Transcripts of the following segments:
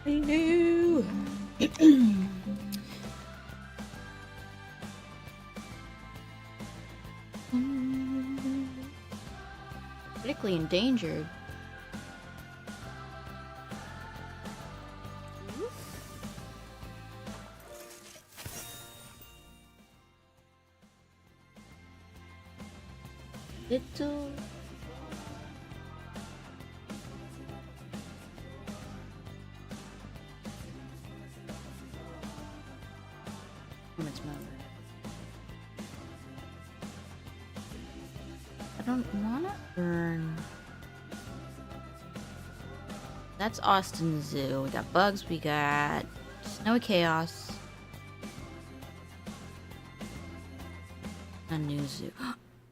Hello. Critically endangered. Little. Performance mode. I don't wanna burn. That's Austin Zoo. We got bugs, we got snowy chaos. A new zoo.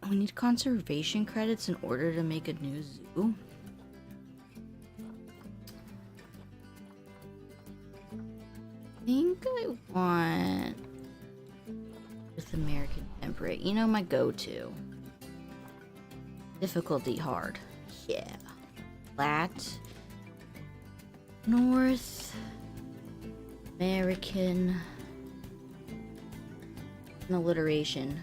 We need conservation credits in order to make a new zoo. I think I want North American temperate. You know, my go-to. Difficulty hard. Yeah. Flat. North American. An alliteration.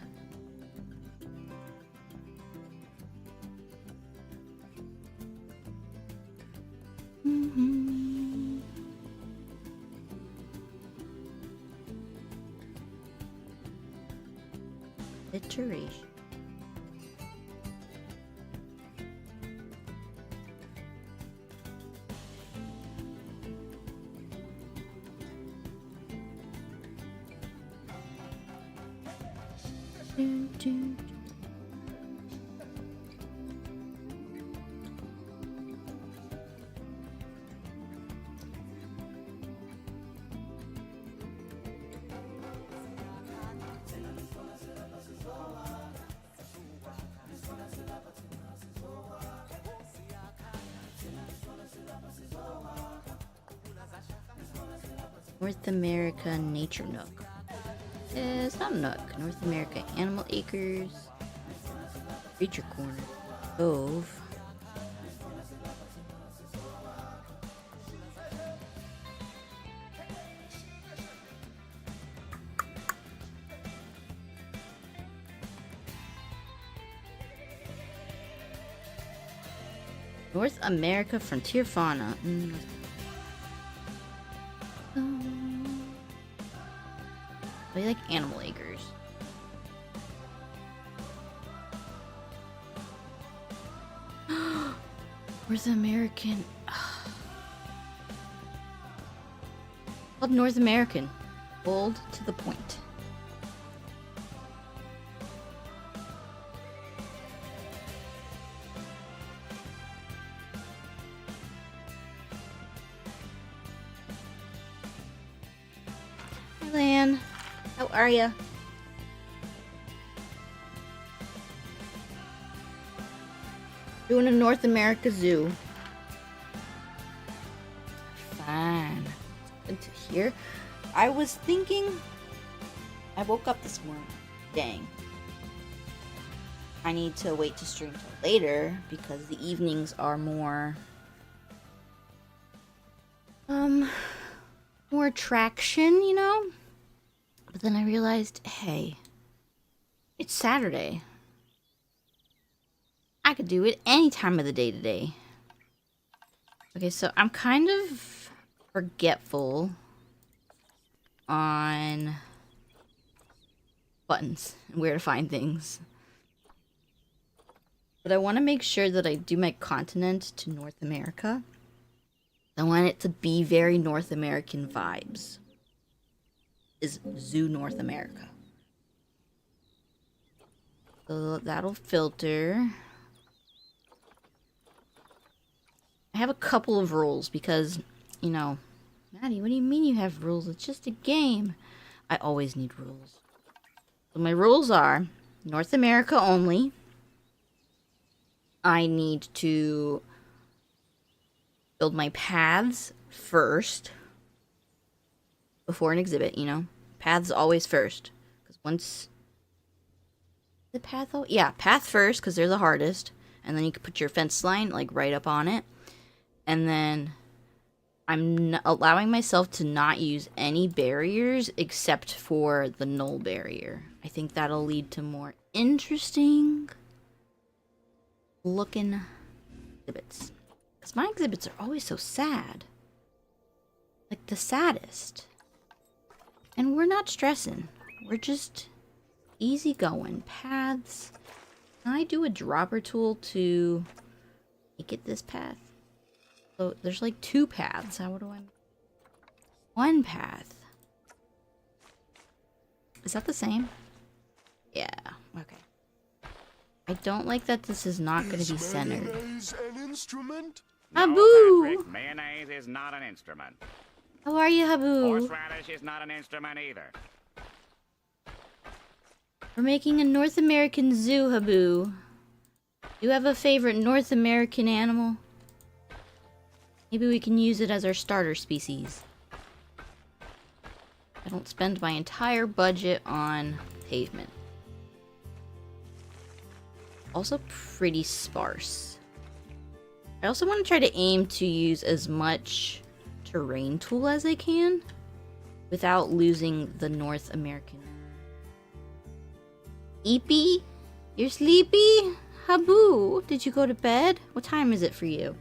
Iteration. North America Nature Nook. It's not Nook. North America Animal Acres. Creature Corner. Cove. North America Frontier Fauna. I like Animal Acres. North American. Called North American. Bold to the point. Hi, Lan. How are ya? Doing a North America Zoo. Fine. Good to hear. I was thinking. I woke up this morning. Dang. I need to wait to stream till later because the evenings are more. More traction, you know? But then I realized, hey, it's Saturday. I could do it any time of the day today. Okay, so I'm kind of forgetful on buttons and where to find things. But I want to make sure that I do my continent to North America. I want it to be very North American vibes. Is Zoo North America. So that'll filter. I have a couple of rules because, you know, Maddie, what do you mean you have rules? It's just a game. I always need rules. So my rules are North America only. I need to build my paths first before an exhibit, you know. Paths always first. Because once the path, yeah, path first because they're the hardest. And then you can put your fence line like right up on it. And then I'm allowing myself to not use any barriers except for the null barrier. I think that'll lead to more interesting looking exhibits. Because my exhibits are always so sad. Like the saddest. And we're not stressing. We're just easy going. Paths. Can I do a dropper tool to make it this path? So there's like 2 paths. How do I... 1 path. Is that the same? Yeah. Okay. I don't like that this is not going to be centered. Mayonnaise an instrument? Habu! Patrick, mayonnaise is not an instrument. How are you, Habu? Horseradish is not an instrument either. We're making a North American zoo, Habu. Do you have a favorite North American animal? Maybe we can use it as our starter species. I don't spend my entire budget on pavement. Also pretty sparse. I also want to try to aim to use as much terrain tool as I can without losing the North American. Eepy? You're sleepy? Habu, did you go to bed? What time is it for you?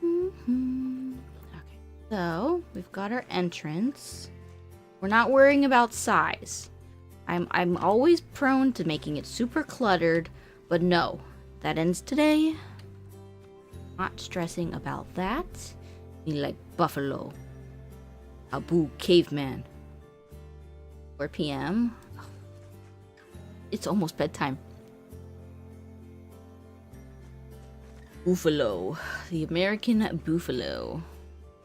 Okay, so we've got our entrance. We're not worrying about size. I'm always prone to making it super cluttered, but no, that ends today. Not stressing about that. Me like buffalo. Abu caveman. 4 p.m. It's almost bedtime. Buffalo. The American buffalo.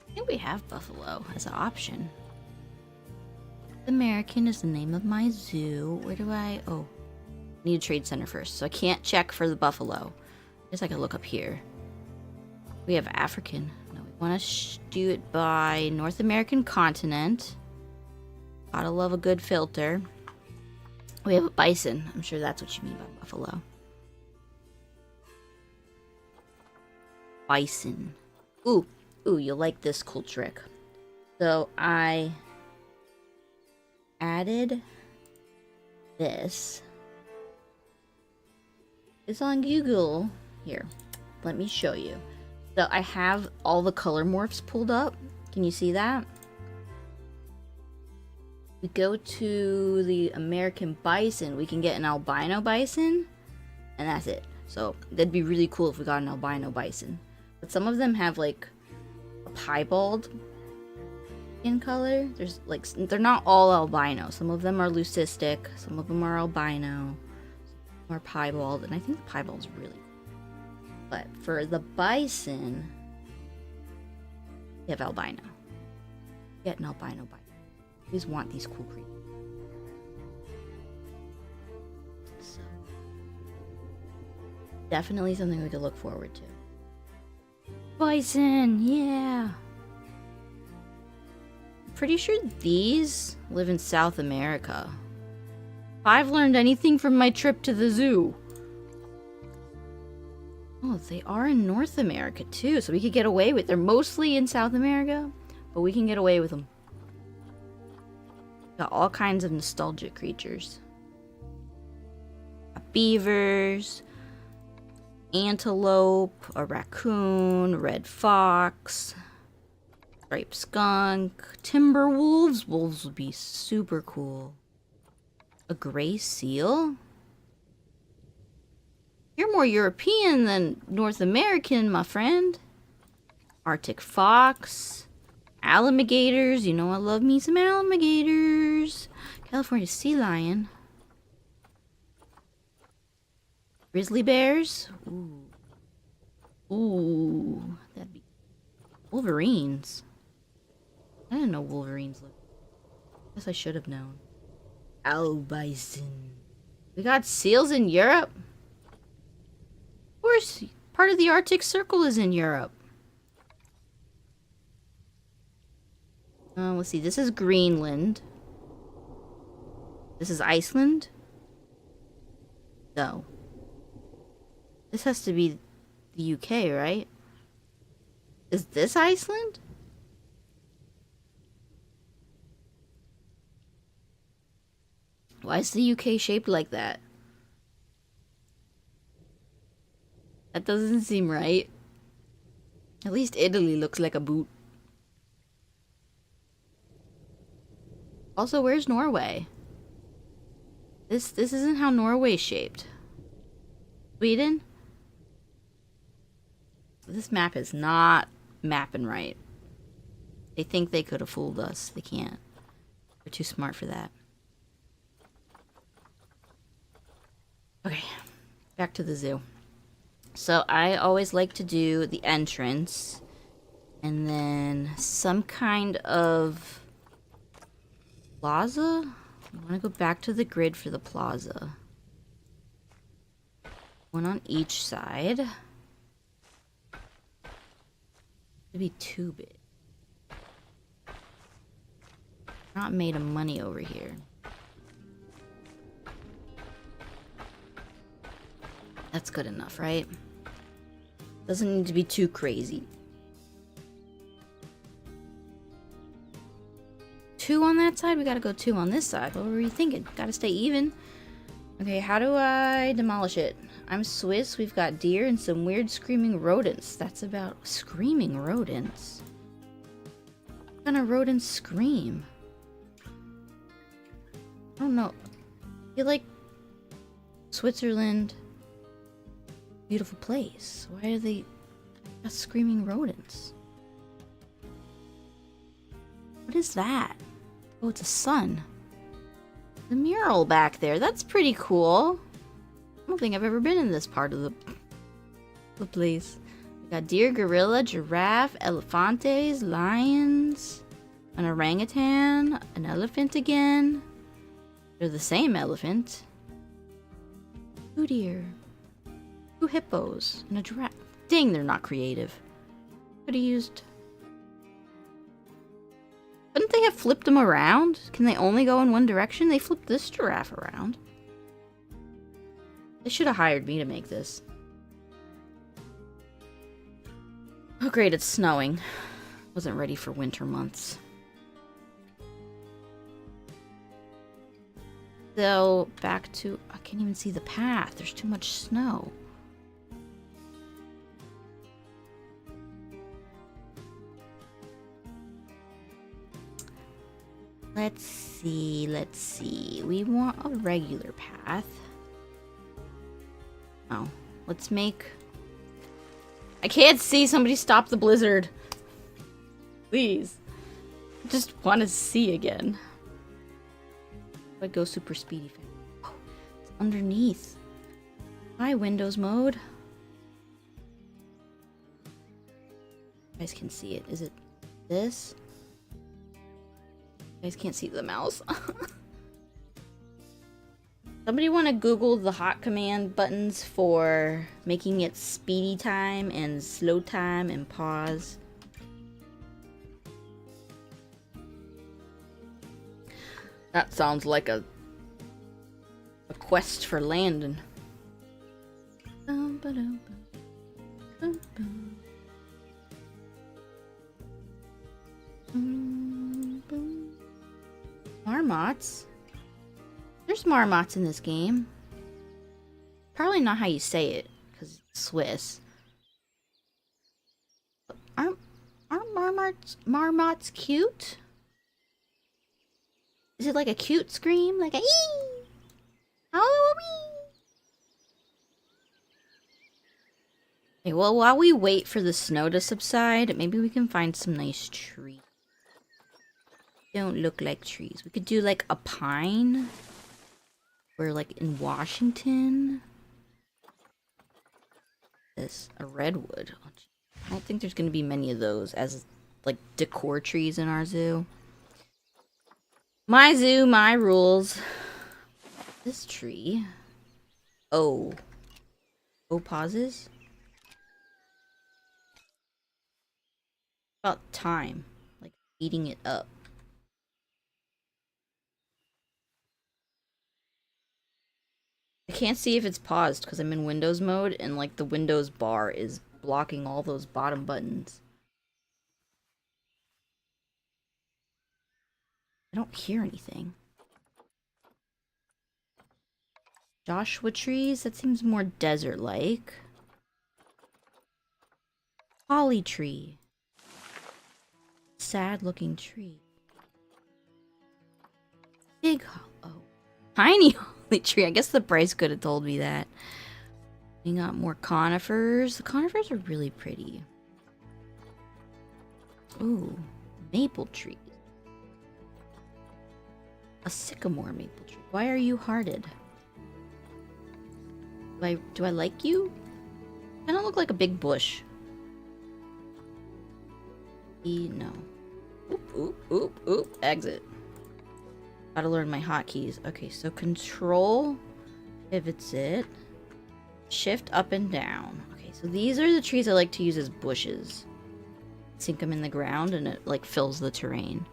I think we have buffalo as an option. American is the name of my zoo. Where do I... Oh. I need a trade center first, so I can't check for the buffalo. I guess I can look up here. We have African. No, we want to do it by North American continent. Gotta love a good filter. We have a bison. I'm sure that's what you mean by buffalo. Bison. Ooh, you'll like this cool trick. So I added this. It's on Google. Here, let me show you. So I have all the color morphs pulled up. Can you see that? We go to the American bison, we can get an albino bison, and that's it. So that'd be really cool if we got an albino bison. But some of them have like a piebald skin color. There's like, they're not all albino. Some of them are leucistic, some of them are albino, some of them are piebald, and I think the piebald's really cool. But for the bison, we have albino. Get an albino bison. I always want these cool creatures. So, definitely something we could look forward to. Bison, yeah. Pretty sure these live in South America. If I've learned anything from my trip to the zoo. Oh, they are in North America too, so we could get away with. They're mostly in South America, but we can get away with them. Got all kinds of nostalgic creatures. Beavers, antelope, a raccoon, red fox, striped skunk, timber wolves. Wolves would be super cool. A gray seal? You're more European than North American, my friend. Arctic fox. Alligators, you know I love me some alligators. California sea lion. Grizzly bears. Ooh, that'd be... Wolverines. I didn't know Wolverines look. Guess I should have known. Owl bison. We got seals in Europe? Of course, part of the Arctic Circle is in Europe. Let's see, this is Greenland. This is Iceland? No. This has to be the UK, right? Is this Iceland? Why is the UK shaped like that? That doesn't seem right. At least Italy looks like a boot. Also, where's Norway? This isn't how Norway's shaped. Sweden? This map is not mapping right. They think they could have fooled us. They can't. They're too smart for that. Okay, back to the zoo. So I always like to do the entrance and then some kind of plaza. I want to go back to the grid for the plaza. One on each side. It'd be too big. Not made of money over here. That's good enough, right? Doesn't need to be too crazy. 2 on that side? We gotta go 2 on this side. What were you thinking? Gotta stay even. Okay, how do I demolish it? I'm Swiss. We've got deer and some weird screaming rodents. That's about screaming rodents. What kind of rodents scream? I don't know. I feel like Switzerland... beautiful place. Why are they got screaming rodents? What is that? Oh, it's a sun. The mural back there. That's pretty cool. I don't think I've ever been in this part of the place. We got deer, gorilla, giraffe, elephantes, lions, an orangutan, an elephant again. They're the same elephant. 2 deer. 2 hippos and a giraffe. Dang, they're not creative. Could have used... Couldn't they have flipped them around? Can they only go in one direction? They flipped this giraffe around. They should have hired me to make this. Oh great, it's snowing. Wasn't ready for winter months. So, back to... I can't even see the path. There's too much snow. Let's see. We want a regular path. Oh, let's make... I can't see. Somebody stop the blizzard. Please. I just want to see again. I go super speedy. Oh, it's underneath. Hi, Windows mode. You guys can see it. Is it this? You guys can't see the mouse. Somebody want to Google the hot command buttons for making it speedy time and slow time and pause. That sounds like a quest for Landon. Marmots? There's marmots in this game. Probably not how you say it, because it's Swiss. Aren't marmots cute? Is it like a cute scream? Like a ee! Oh, okay, well, while we wait for the snow to subside, maybe we can find some nice trees. Don't look like trees. We could do like a pine. Or like in Washington. This, a redwood. I don't think there's going to be many of those as like decor trees in our zoo. My zoo, my rules. This tree. Oh. Oh, pauses? About time. Like eating it up. I can't see if it's paused because I'm in Windows mode and like the Windows bar is blocking all those bottom buttons. I don't hear anything. Joshua trees? That seems more desert-like. Holly tree. Sad-looking tree. Big hollow. Tiny holly tree. I guess the price could have told me that. We got more conifers. The conifers are really pretty. Ooh, maple trees. A sycamore maple tree. Why are you hearted? Do I like you? I don't look like a big bush. No. Oop, oop, oop, oop. Exit. Gotta learn my hotkeys. Okay, so control pivots it. Shift up and down. Okay, so these are the trees I like to use as bushes. Sink them in the ground and it like fills the terrain.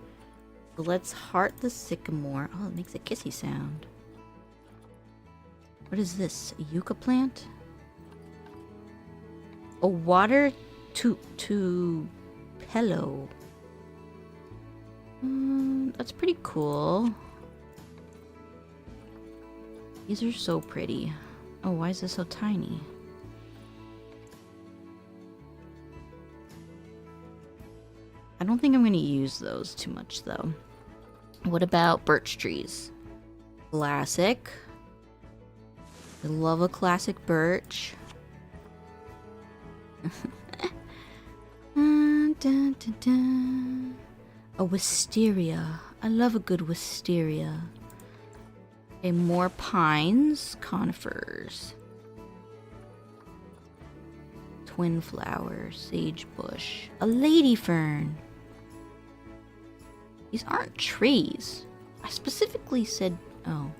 So let's heart the sycamore. Oh, it makes a kissy sound. What is this? A yucca plant? A water to pillow. That's pretty cool. These are so pretty. Oh, why is this so tiny? I don't think I'm going to use those too much, though. What about birch trees? Classic. I love a classic birch. Dun, dun, dun. A wisteria. I love a good wisteria. Okay, more pines, conifers. Twin flower, sage bush. A lady fern. These aren't trees. I specifically said, oh,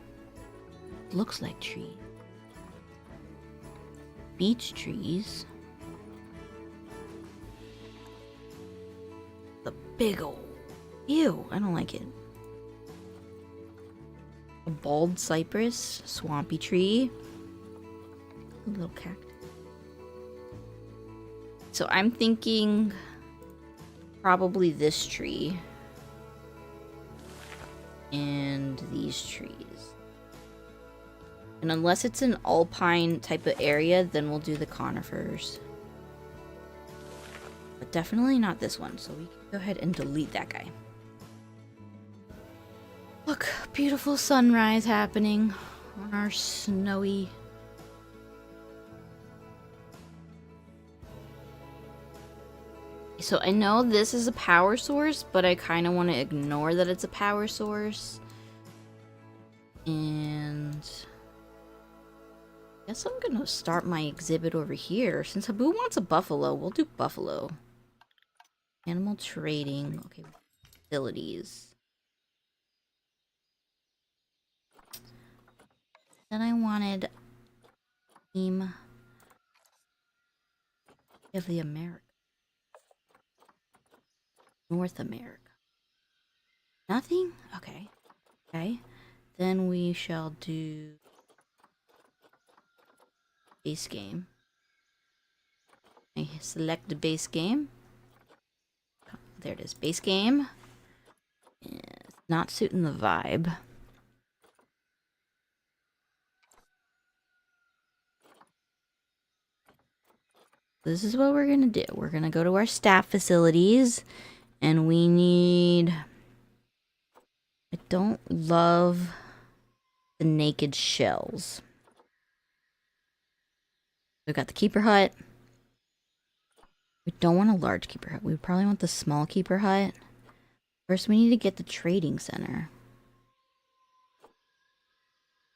it looks like tree. Beech trees. The big old. Ew, I don't like it. A bald cypress, swampy tree. A little cactus. So I'm thinking probably this tree. And these trees. And unless it's an alpine type of area, then we'll do the conifers. But definitely not this one, so we can go ahead and delete that guy. Look, beautiful sunrise happening on our snowy... So I know this is a power source, but I kind of want to ignore that it's a power source. And... I guess I'm gonna start my exhibit over here. Since Habu wants a buffalo, we'll do buffalo. Animal trading. Okay, facilities. Then I wanted theme of the America. North America. Nothing? Okay. Okay. Then we shall do base game. I select the base game. There it is. Base game. It's not suiting the vibe. This is what we're gonna do. We're gonna go to our staff facilities. And we need... I don't love the naked shells. We've got the keeper hut. We don't want a large keeper hut. We probably want the small keeper hut. First, we need to get the trading center.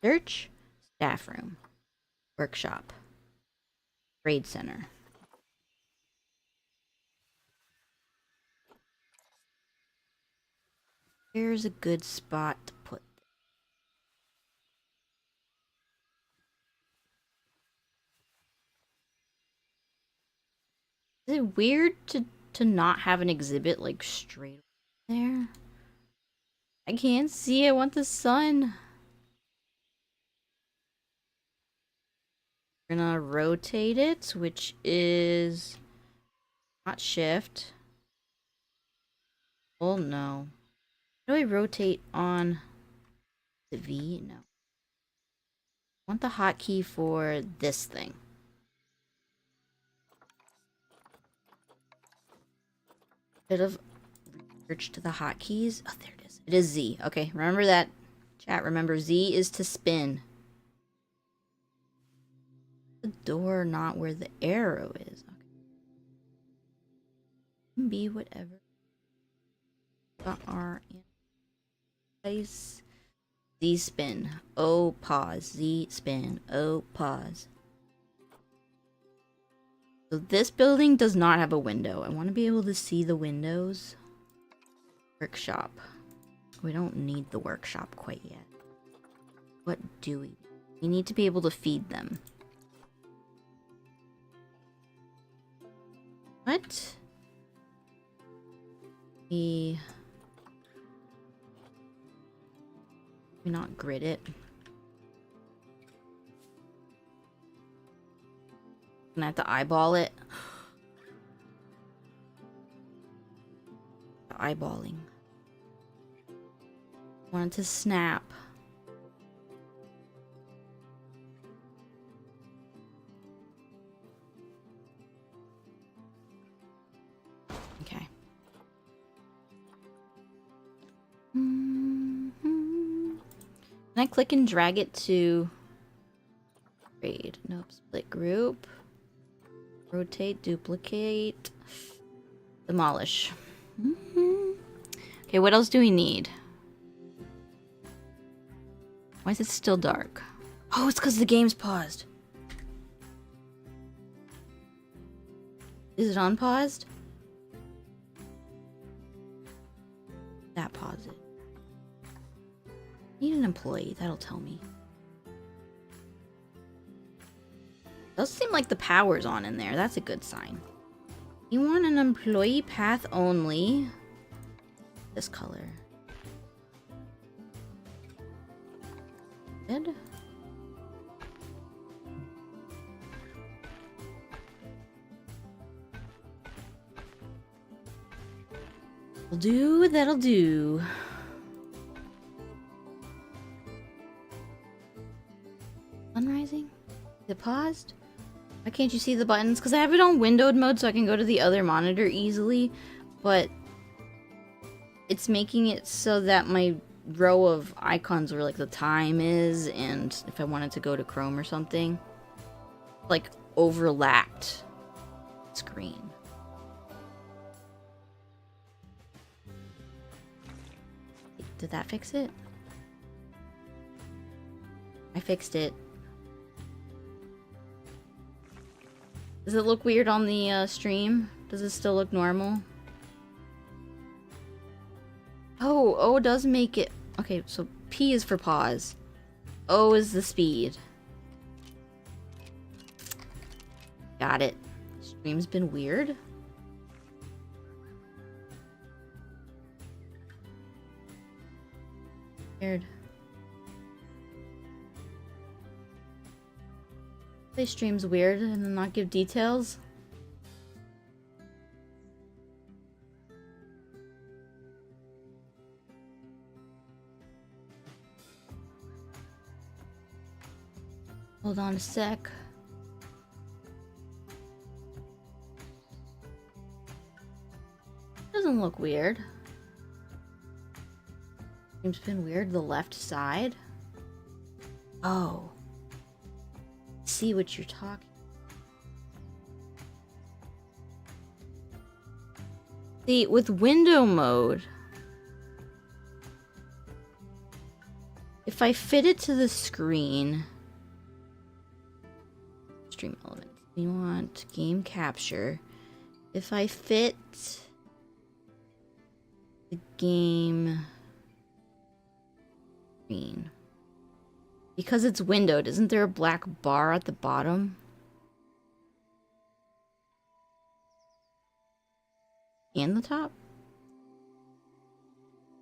Search, staff room, workshop, trade center. Here's a good spot to put. Is it weird to not have an exhibit like straight there? I can't see. I want the sun. We're gonna rotate it, which is not shift. Oh no. How do I rotate on the V? No. I want the hotkey for this thing. Bit of research to the hotkeys. Oh, there it is. It is Z. Okay, remember that. Chat, remember Z is to spin. The door, not where the arrow is. Okay. Can be whatever. Got R in place. Z spin. O pause. Z spin. O pause. So this building does not have a window. I want to be able to see the windows. Workshop. We don't need the workshop quite yet. What do we? We need to be able to feed them. What? We not grid it. Gonna have to eyeball it. Eyeballing. Want it to snap. Okay. Can I click and drag it to trade? Nope. Split group. Rotate, duplicate, demolish. Okay, what else do we need? Why is it still dark? Oh, it's because the game's paused. Is it unpaused? That pause it. Need an employee, that'll tell me. Does seem like the power's on in there. That's a good sign. You want an employee path only. This color. Good. Will do, that'll do. Sunrising? Is it paused? Why can't you see the buttons? Because I have it on windowed mode so I can go to the other monitor easily, but it's making it so that my row of icons where like the time is and if I wanted to go to Chrome or something, like overlapped screen. Did that fix it? I fixed it. Does it look weird on the stream? Does it still look normal? Oh, O does make it... Okay, so P is for pause. O is the speed. Got it. Stream's been weird. Weird. They streams weird and then not give details. Hold on a sec. Doesn't look weird. Seems been weird. The left side. Oh. See what you're talking. See, with window mode, if I fit it to the screen, stream elements, we want game capture. If I fit the game screen, because it's windowed, isn't there a black bar at the bottom? And the top?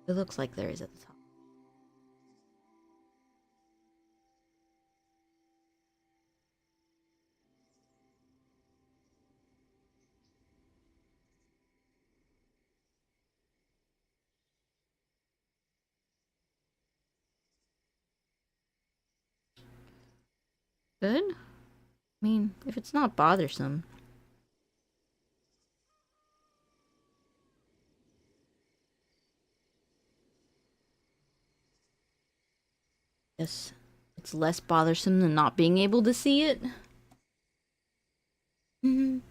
It looks like there is at the top. Good. I mean, if it's not bothersome. Yes, it's less bothersome than not being able to see it. You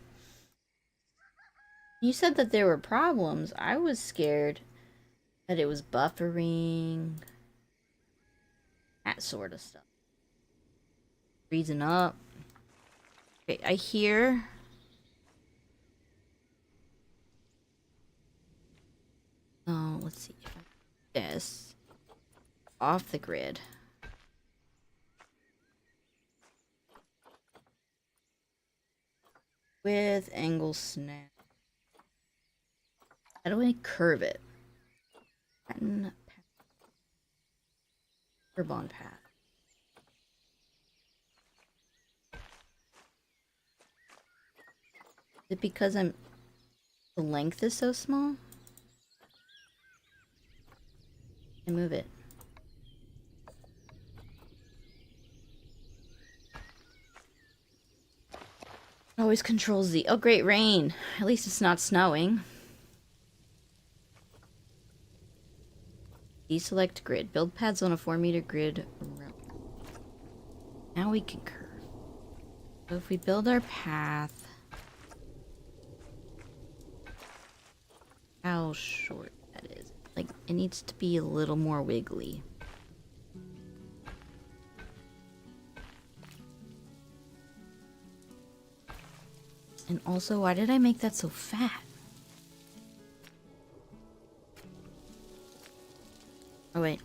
said that there were problems. I was scared that it was buffering. That sort of stuff. Freezing up. Okay, I hear... Oh, let's see if I can do this off the grid. With angle snap. How do I curve it? Pattern path. Curve on path. Is it because the length is so small? I move it. Always control Z. Oh, great, rain. At least it's not snowing. Deselect grid. Build paths on a 4-meter grid. Now we can curve. So if we build our path... How short that is. Like, it needs to be a little more wiggly. And also, why did I make that so fat? Oh, wait.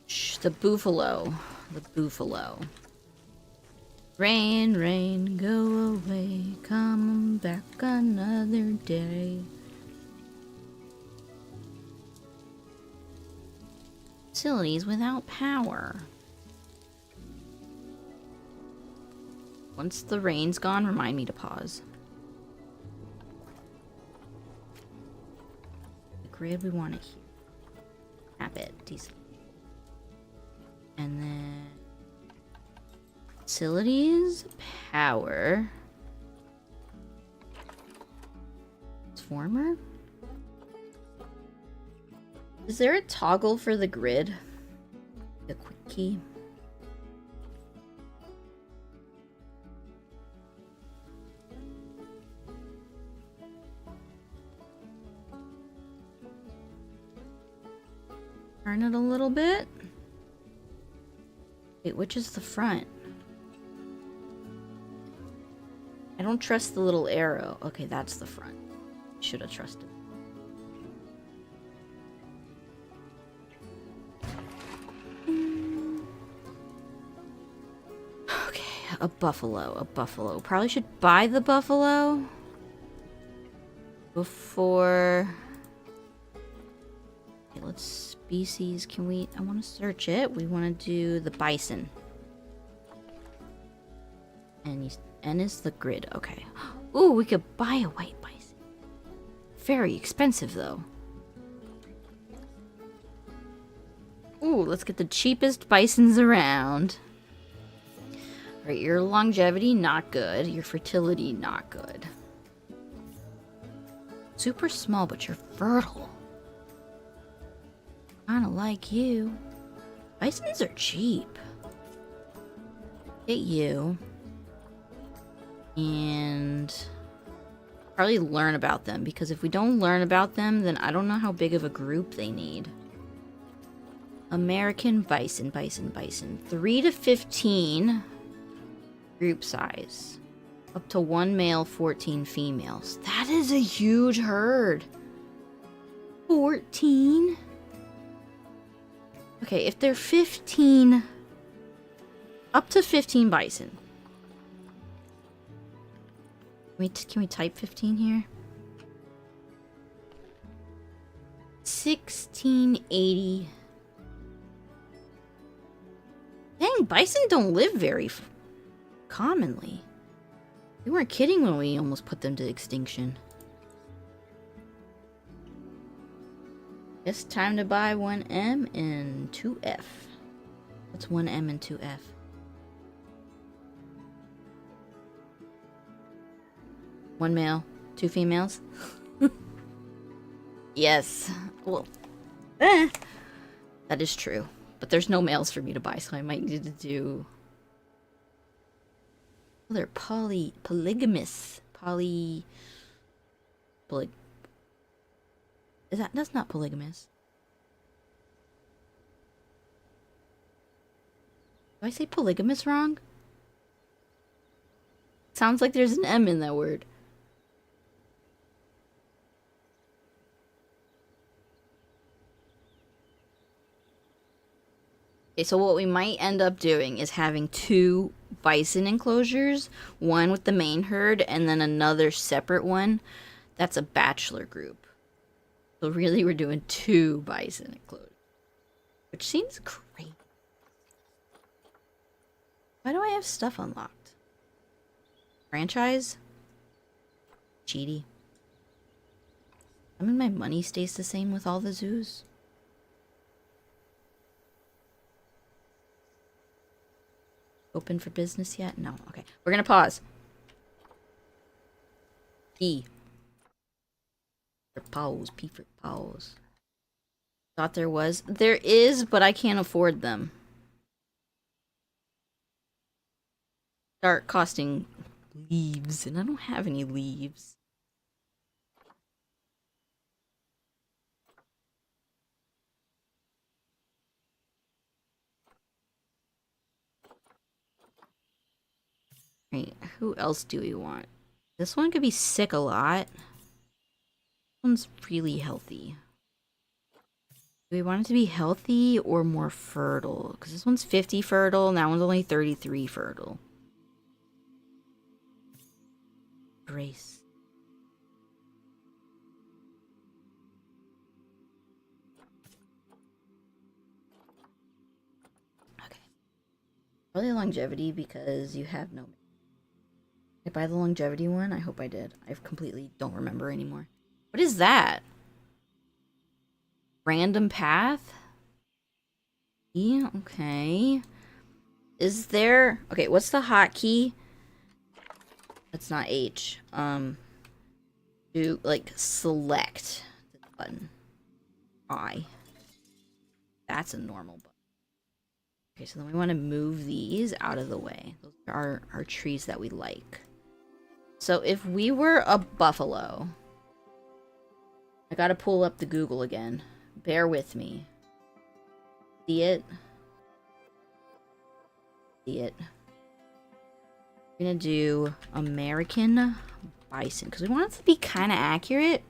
Shh, the buffalo. The buffalo. Rain, rain, go away. Come back another day. Facilities without power. Once the rain's gone, remind me to pause. The grid, we want it here. Tap it, decent. And then... Facilities, power. Transformer? Is there a toggle for the grid? The quick key? Turn it a little bit. Wait, which is the front? I don't trust the little arrow. Okay, that's the front. Should have trusted. Okay, a buffalo, a buffalo. Probably should buy the buffalo before... Okay, let's species. Can we... I want to search it. We want to do the bison. And N is the grid. Okay. Ooh, we could buy a white bison. Very expensive, though. Ooh, let's get the cheapest bisons around. Alright, your longevity, not good. Your fertility, not good. Super small, but you're fertile. Kinda like you. Bisons are cheap. Get you. And probably learn about them, because if we don't learn about them, then I don't know how big of a group they need. American bison, bison, bison. 3 to 15 group size. Up to 1 male, 14 females. That is a huge herd. 14? Okay, if they're 15... Up to 15 bison. Can we type 15 here? 1680. Dang, bison don't live very commonly. We weren't kidding when we almost put them to extinction. It's time to buy 1M and 2F. That's 1 M and 2 F. One male, 2 females. Yes. Well, that is true. But there's no males for me to buy, so I might need to do... Oh, they're polygamous. That's not polygamous. Do I say polygamous wrong? Sounds like there's an M in that word. Okay, so what we might end up doing is having 2 bison enclosures, one with the main herd and then another separate one. That's a bachelor group. So really we're doing 2 bison enclosures, which seems great. Why do I have stuff unlocked? Franchise? Cheaty. I mean, my money stays the same with all the zoos. Open for business yet? No. Okay. We're gonna pause. P. For pause. P for pause. Thought there was. There is, but I can't afford them. Start costing leaves, and I don't have any leaves. Right, who else do we want? This one could be sick a lot. This one's really healthy. Do we want it to be healthy or more fertile? Because this one's 50 fertile, and that one's only 33 fertile. Grace. Okay. Probably longevity because you have no... Did I buy the longevity one? I hope I did. I completely don't remember anymore. What is that? Random path? Yeah, okay. Is there... Okay, what's the hotkey? That's not H. To, like, select the button. I. That's a normal button. Okay, so then we want to move these out of the way. Those are our trees that we like. So if we were a buffalo... I gotta pull up the Google again. Bear with me. See it? See it. We're gonna do American bison, because we want it to be kind of accurate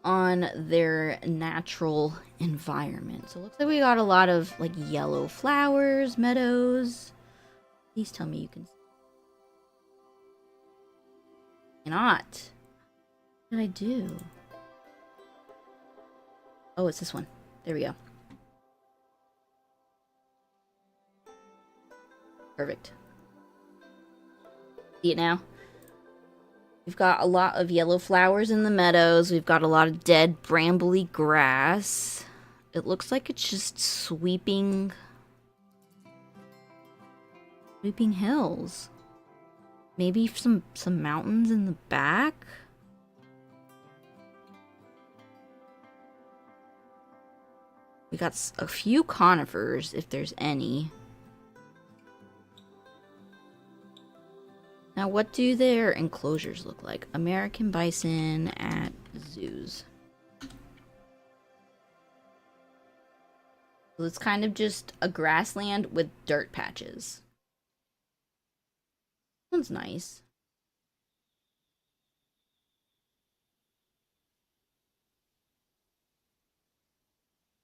on their natural environment. So it looks like we got a lot of, like, yellow flowers, meadows. Please tell me you can... Cannot. What did I do? Oh, it's this one. There we go. Perfect. See it now? We've got a lot of yellow flowers in the meadows. We've got a lot of dead brambly grass. It looks like it's just sweeping hills. Maybe some mountains in the back? We got a few conifers, if there's any. Now, what do their enclosures look like? American bison at zoos. So it's kind of just a grassland with dirt patches. One's nice.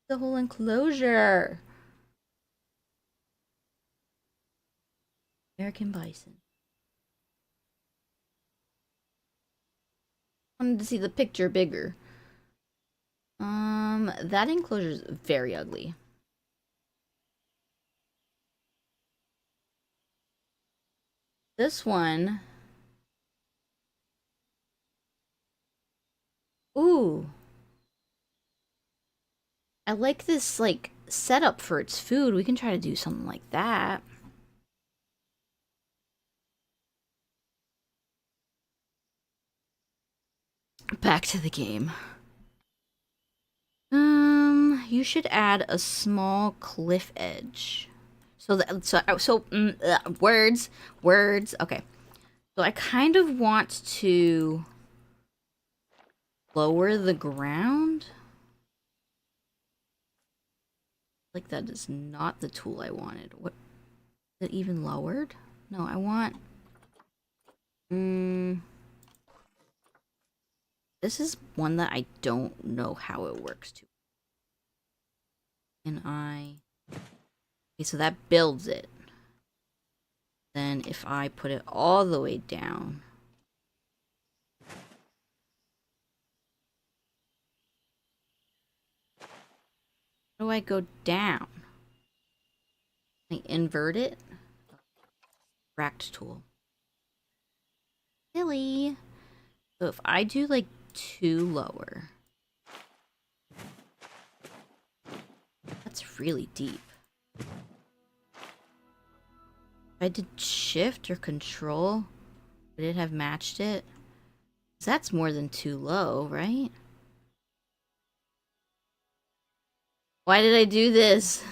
The whole enclosure. American bison. I wanted to see the picture bigger. That enclosure is very ugly. This one. Ooh. I like this, like, setup for its food, we can try to do something like that. Back to the game. You should add a small cliff edge. Words. Okay. So I kind of want to lower the ground. Like that is not the tool I wanted. What? Is it even lowered? No, I want... This is one that I don't know how it works too. And okay, so that builds it. Then if I put it all the way down, how do I go down? I invert it. Racked tool. Silly. So if I do like 2 lower, that's really deep. If I did shift or control, would it have matched it? 'Cause that's more than 2 low, right? Why did I do this?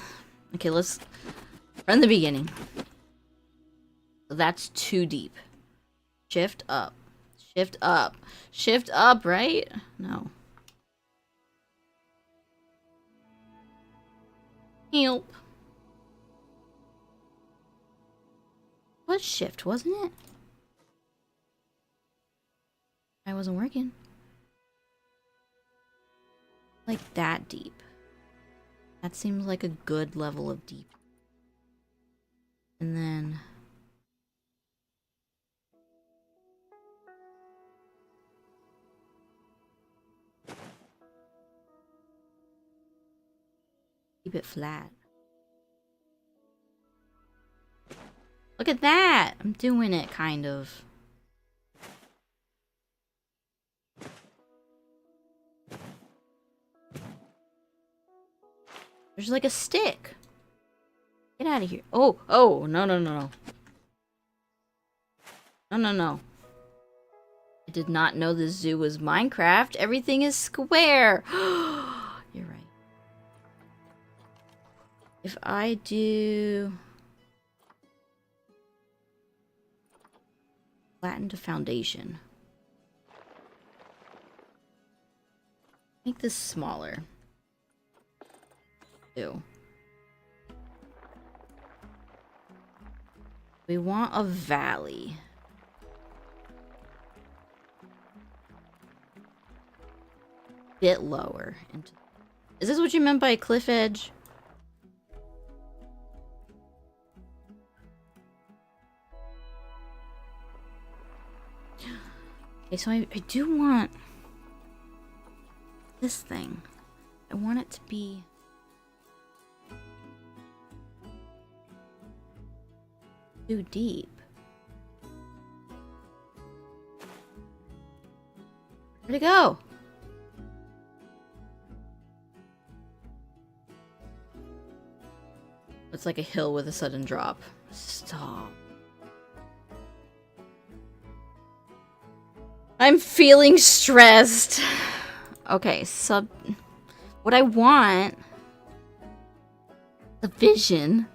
Okay, let's run the beginning. So that's 2 deep. Shift up. Shift up. Shift up, right? No. Help. Was shift, wasn't it? I wasn't working. Like that deep. That seems like a good level of deep. And then... keep it flat. Look at that! I'm doing it, kind of. There's like a stick. Get out of here. Oh, no. No. I did not know this zoo was Minecraft. Everything is square. You're right. If I do... flatten to foundation. Make this smaller. Ew. We want a valley. Bit lower. Is this what you meant by a cliff edge? Okay, so I do want this thing. I want it to be too deep. Where'd it go? It's like a hill with a sudden drop. Stop. I'm feeling stressed. Okay, what I want... the vision...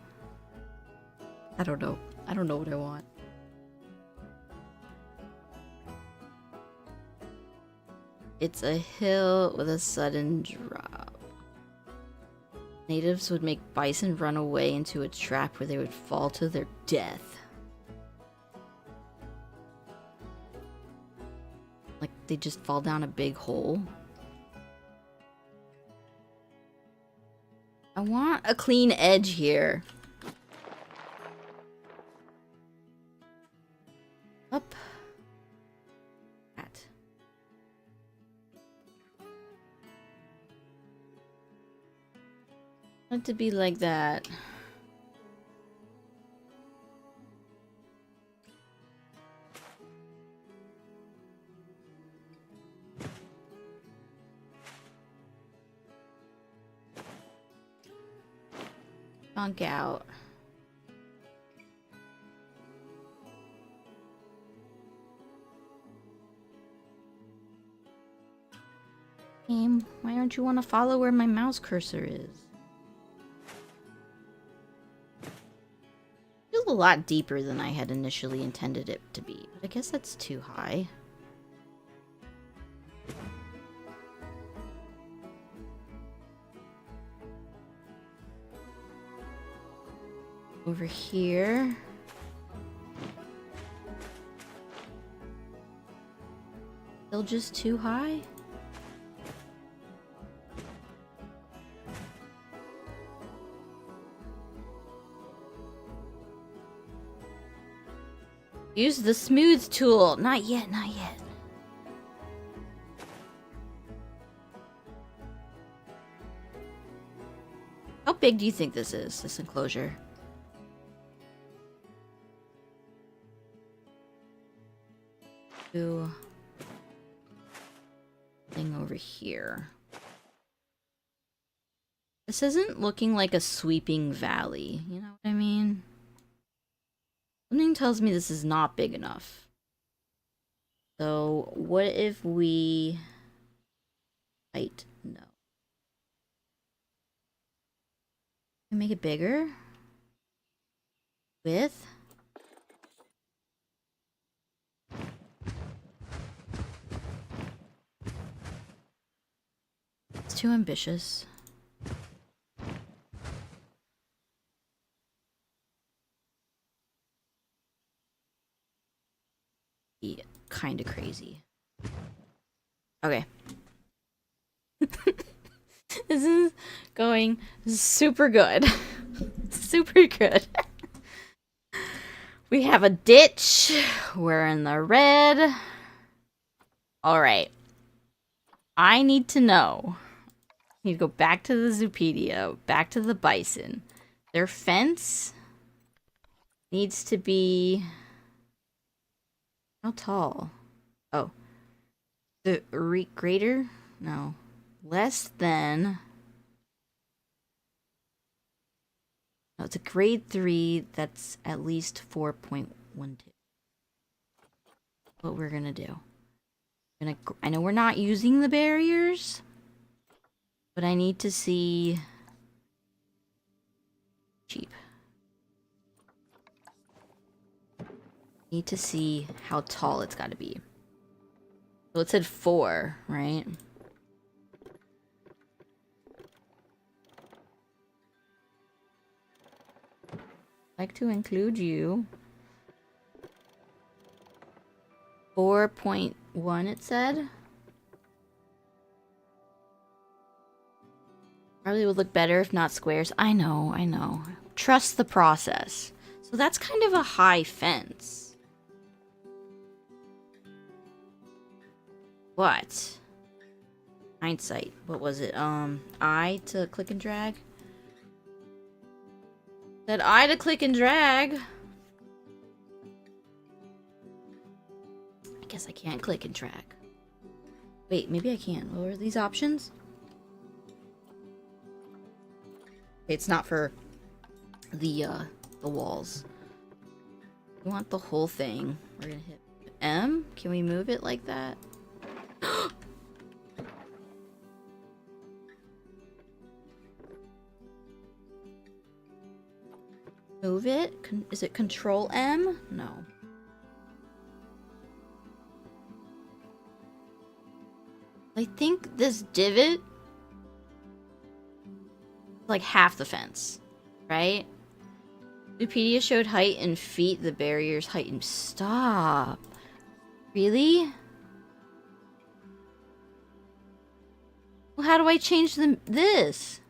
I don't know. I don't know what I want. It's a hill with a sudden drop. Natives would make bison run away into a trap where they would fall to their death. Like, they just fall down a big hole. I want a clean edge here. Up. That. I want it to be like that. Chunk out. Game, why don't you want to follow where my mouse cursor is? Feels a lot deeper than I had initially intended it to be, but I guess that's too high. Over here. Still just too high? Use the smooth tool. Not yet, not yet. How big do you think this is, this enclosure? Thing over here. This isn't looking like a sweeping valley, you know what I mean? Something tells me this is not big enough. So, what if we... height? No. Make it bigger? Width? It's too ambitious. Yeah, kind of crazy. Okay. This is going super good. Super good. We have a ditch. We're in the red. Alright. I need to know. I need to go back to the Zoopedia, back to the bison. Their fence needs to be... How tall? Oh. The greater? No. Less than... No, it's a grade 3 that's at least 4.12. What we're gonna do. I know we're not using the barriers, but I need to see... Cheap. Need to see how tall it's got to be. So it said 4, right? Like to include you. 4.1 it said. Probably would look better if not squares. I know, I know. Trust the process. So that's kind of a high fence. What? Hindsight. What was it? I to click and drag? Said I to click and drag. I guess I can't click and drag. Wait, maybe I can. What are these options? It's not for the walls. We want the whole thing. We're gonna hit M. Can we move it like that? Move it? Is it Control M? No. I think this divot is like half the fence, right? Wikipedia showed height in feet, the barrier's height in... Stop. Really? Well, how do I change this?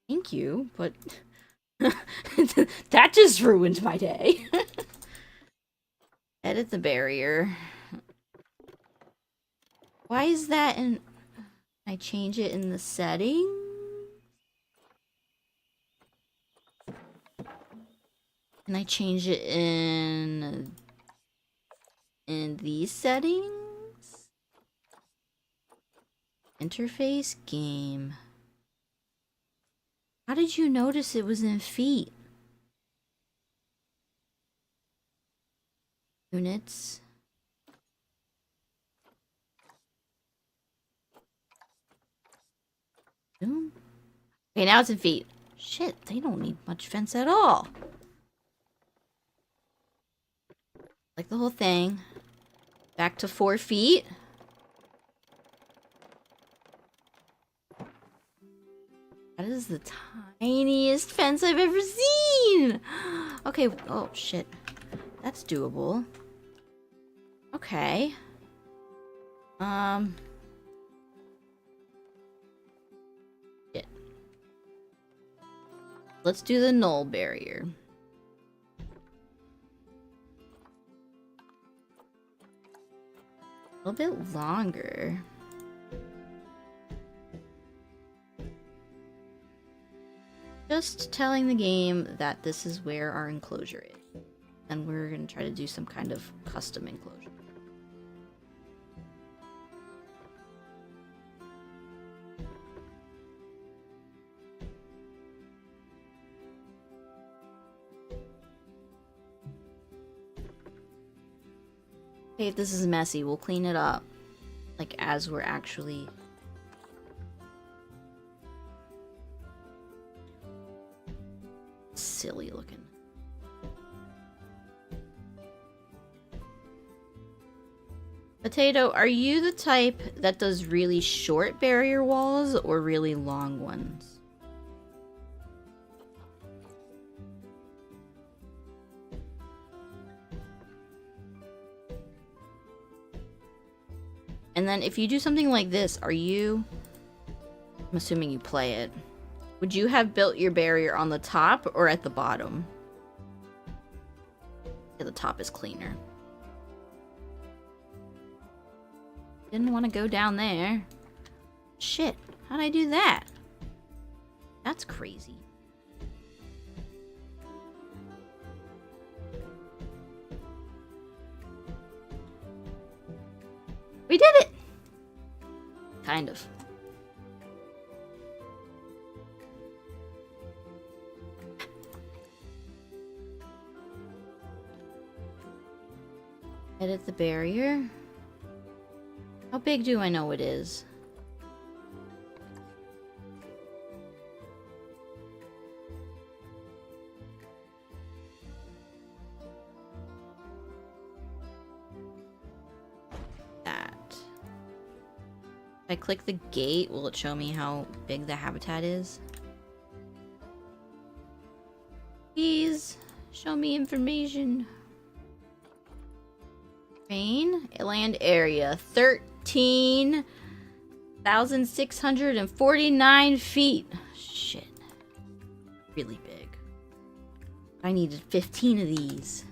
Thank you, but that just ruined my day. Edit the barrier. Why is that in... I change it in the settings? Can I change it in these settings? Interface, game. How did you notice it was in feet? Units. Boom. Okay, now it's in feet. Shit, they don't need much fence at all. Like the whole thing. Back to 4 feet. That is the tiniest fence I've ever seen. Okay, oh shit. That's doable. Okay. Shit. Let's do the null barrier. A little bit longer. Just telling the game that this is where our enclosure is. And we're going to try to do some kind of custom enclosure. Okay, if this is messy, we'll clean it up. Like, as we're actually... silly looking. Potato, are you the type that does really short barrier walls or really long ones? And then if you do something like this, are you... I'm assuming you play it. Would you have built your barrier on the top or at the bottom? Yeah, the top is cleaner. Didn't want to go down there. Shit, how'd I do that? That's crazy. We did it! Kind of. Edit the barrier. How big do I know it is? That. If I click the gate, will it show me how big the habitat is? Please show me information. Land area 13,649 feet. Shit. Really big. I needed 15 of these.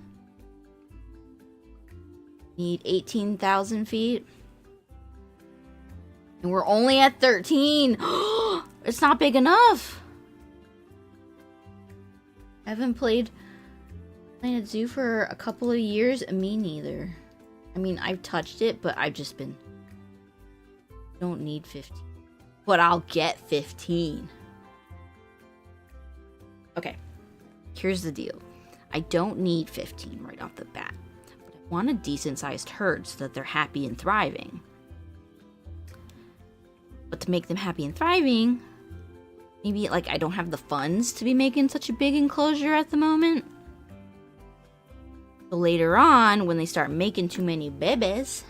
Need 18,000 feet. And we're only at 13. It's not big enough. I haven't played Planet Zoo for a couple of years. Me neither. I mean, I've touched it, but I've just been... Don't need 15. But I'll get 15. Okay. Here's the deal. I don't need 15 right off the bat. But I want a decent-sized herd so that they're happy and thriving. But to make them happy and thriving... Maybe, like, I don't have the funds to be making such a big enclosure at the moment. So later on, when they start making too many babies,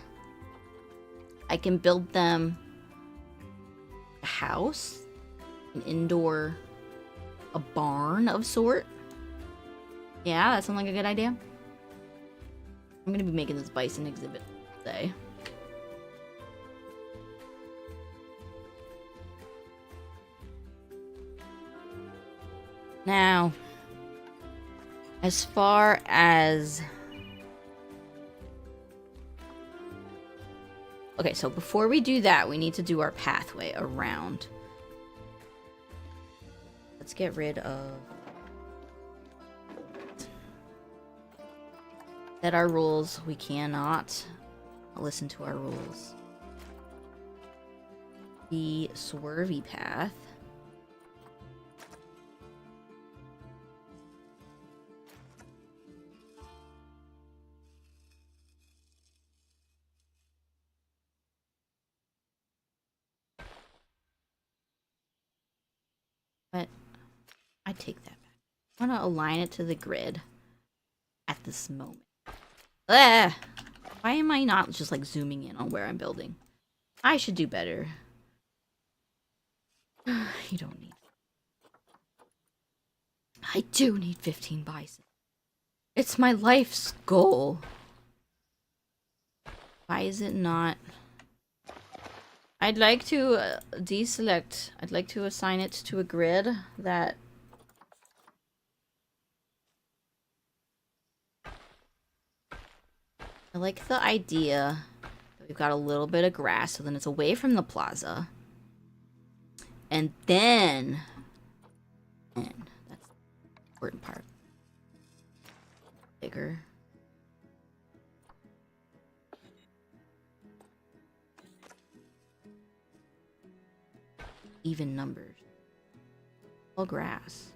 I can build them a house, an indoor, a barn of sort. Yeah, that sounds like a good idea. I'm gonna be making this bison exhibit today. Now, as far as... Okay, so before we do that, we need to do our pathway around. Let's get rid of... Set our rules. We cannot listen to our rules. The swervy path. I take that back. I want to align it to the grid at this moment. Ugh! Why am I not just like zooming in on where I'm building? I should do better. You don't need. I do need 15 bison. It's my life's goal. Why is it not? I'd like to deselect. I'd like to assign it to a grid that... I like the idea that we've got a little bit of grass, so then it's away from the plaza. And then... that's the important part. Bigger. Even numbers. All grass.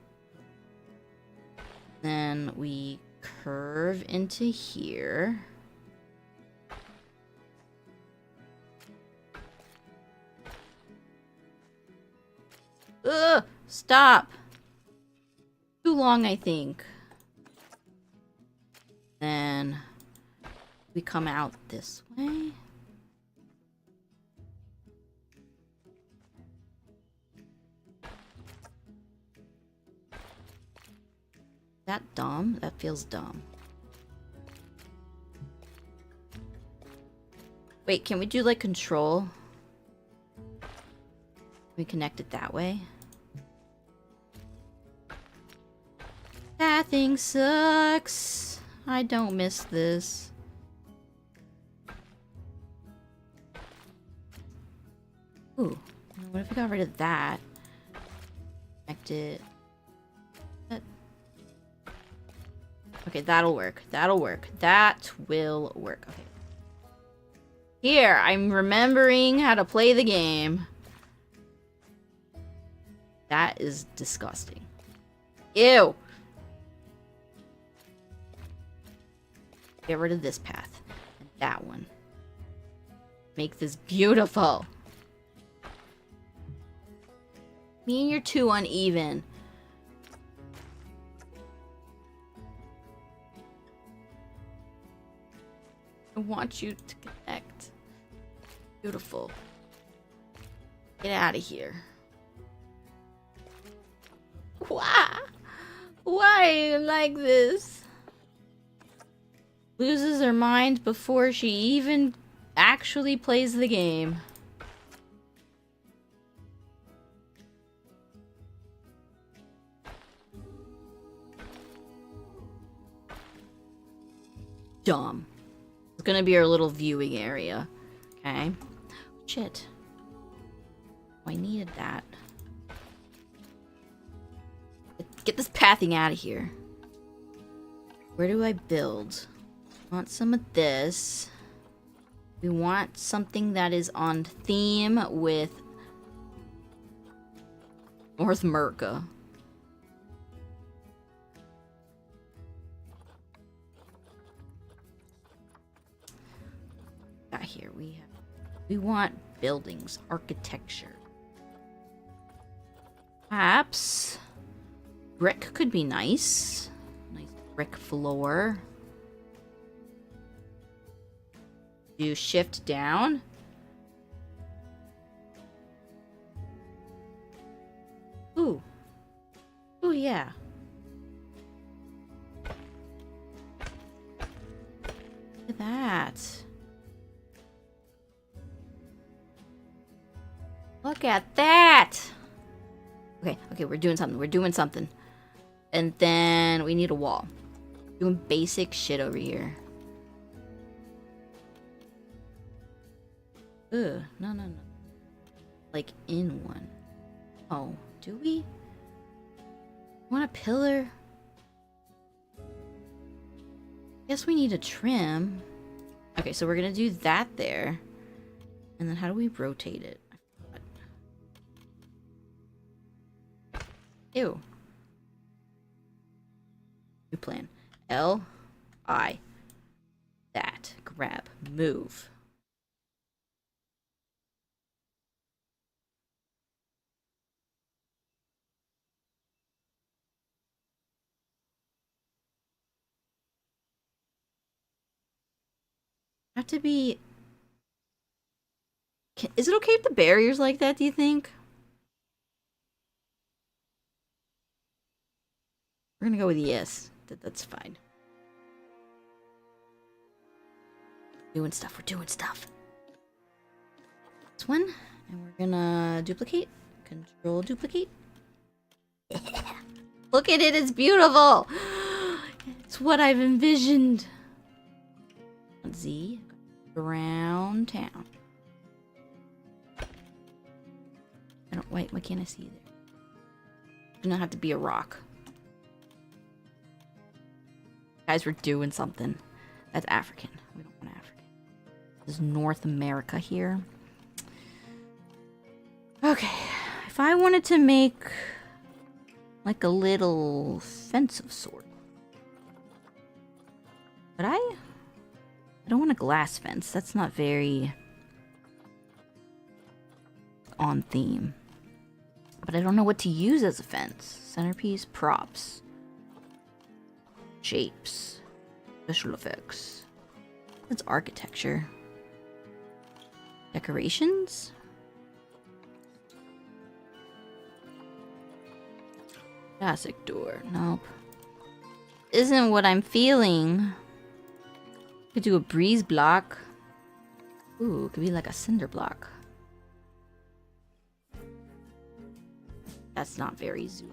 Then we curve into here. Ugh! Stop! Too long, I think. Then we come out this way. That dumb? That feels dumb. Wait, can we do like control? We connect it that way. That thing sucks. I don't miss this. Ooh, what if we got rid of that? Connect it. Okay, that'll work. That'll work. That will work. Okay. Here, I'm remembering how to play the game. That is disgusting. Ew. Get rid of this path. And that one. Make this beautiful. Me and you're too uneven. I want you to connect. Beautiful. Get out of here. Why? Why are you like this? Loses her mind before she even actually plays the game. Dumb. It's gonna be our little viewing area. Okay. Shit. Oh, I needed that. Get this pathing out of here. Where do I build? Want some of this. We want something that is on theme with North America. Got here. We want buildings, architecture. Perhaps brick could be nice. Nice brick floor. Do shift down. Ooh. Ooh, yeah. Look at that. Look at that! Okay, we're doing something. We're doing something. And then we need a wall. Doing basic shit over here. Ugh, no. Like in one. Oh, do we? Want a pillar? Guess we need a trim. Okay, so we're gonna do that there. And then how do we rotate it? Ew. New plan. L, I. That. Grab. Move. Have to be... Is it okay if the barrier's like that, do you think? We're gonna go with yes. That's fine. Doing stuff, we're doing stuff. This one, and we're gonna duplicate. Control duplicate. Look at it, it's beautiful! It's what I've envisioned. Z, around town. I don't, wait, why can't I see there? Do not have to be a rock. Guys, we're doing something. That's African. We don't want African. This is North America here. Okay. If I wanted to make like a little fence of sort. But I don't want a glass fence. That's not very on theme. But I don't know what to use as a fence. Centerpiece, props, shapes, special effects. That's architecture. Decorations? Classic door. Nope. Isn't what I'm feeling. Could do a breeze block. Ooh, could be like a cinder block. That's not very zoo.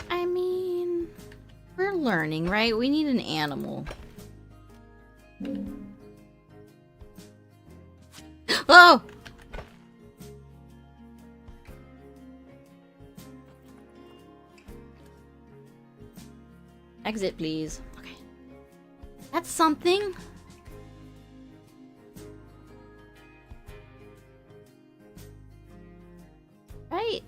I mean, we're learning, right? We need an animal. Oh! Exit, please. Okay. That's something. Right?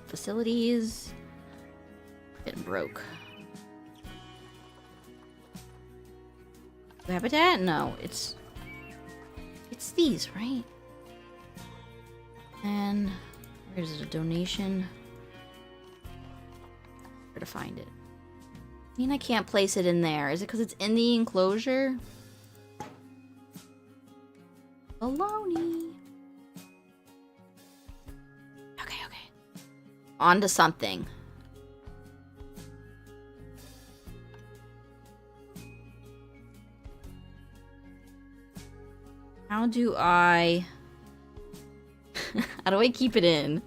Facilities. Getting broke. Habitat? No, it's these, right? And where's it? A donation? Where to find it? I mean, I can't place it in there. Is it because it's in the enclosure? Baloney. Okay, okay. On to something. How do I... How do I keep it in?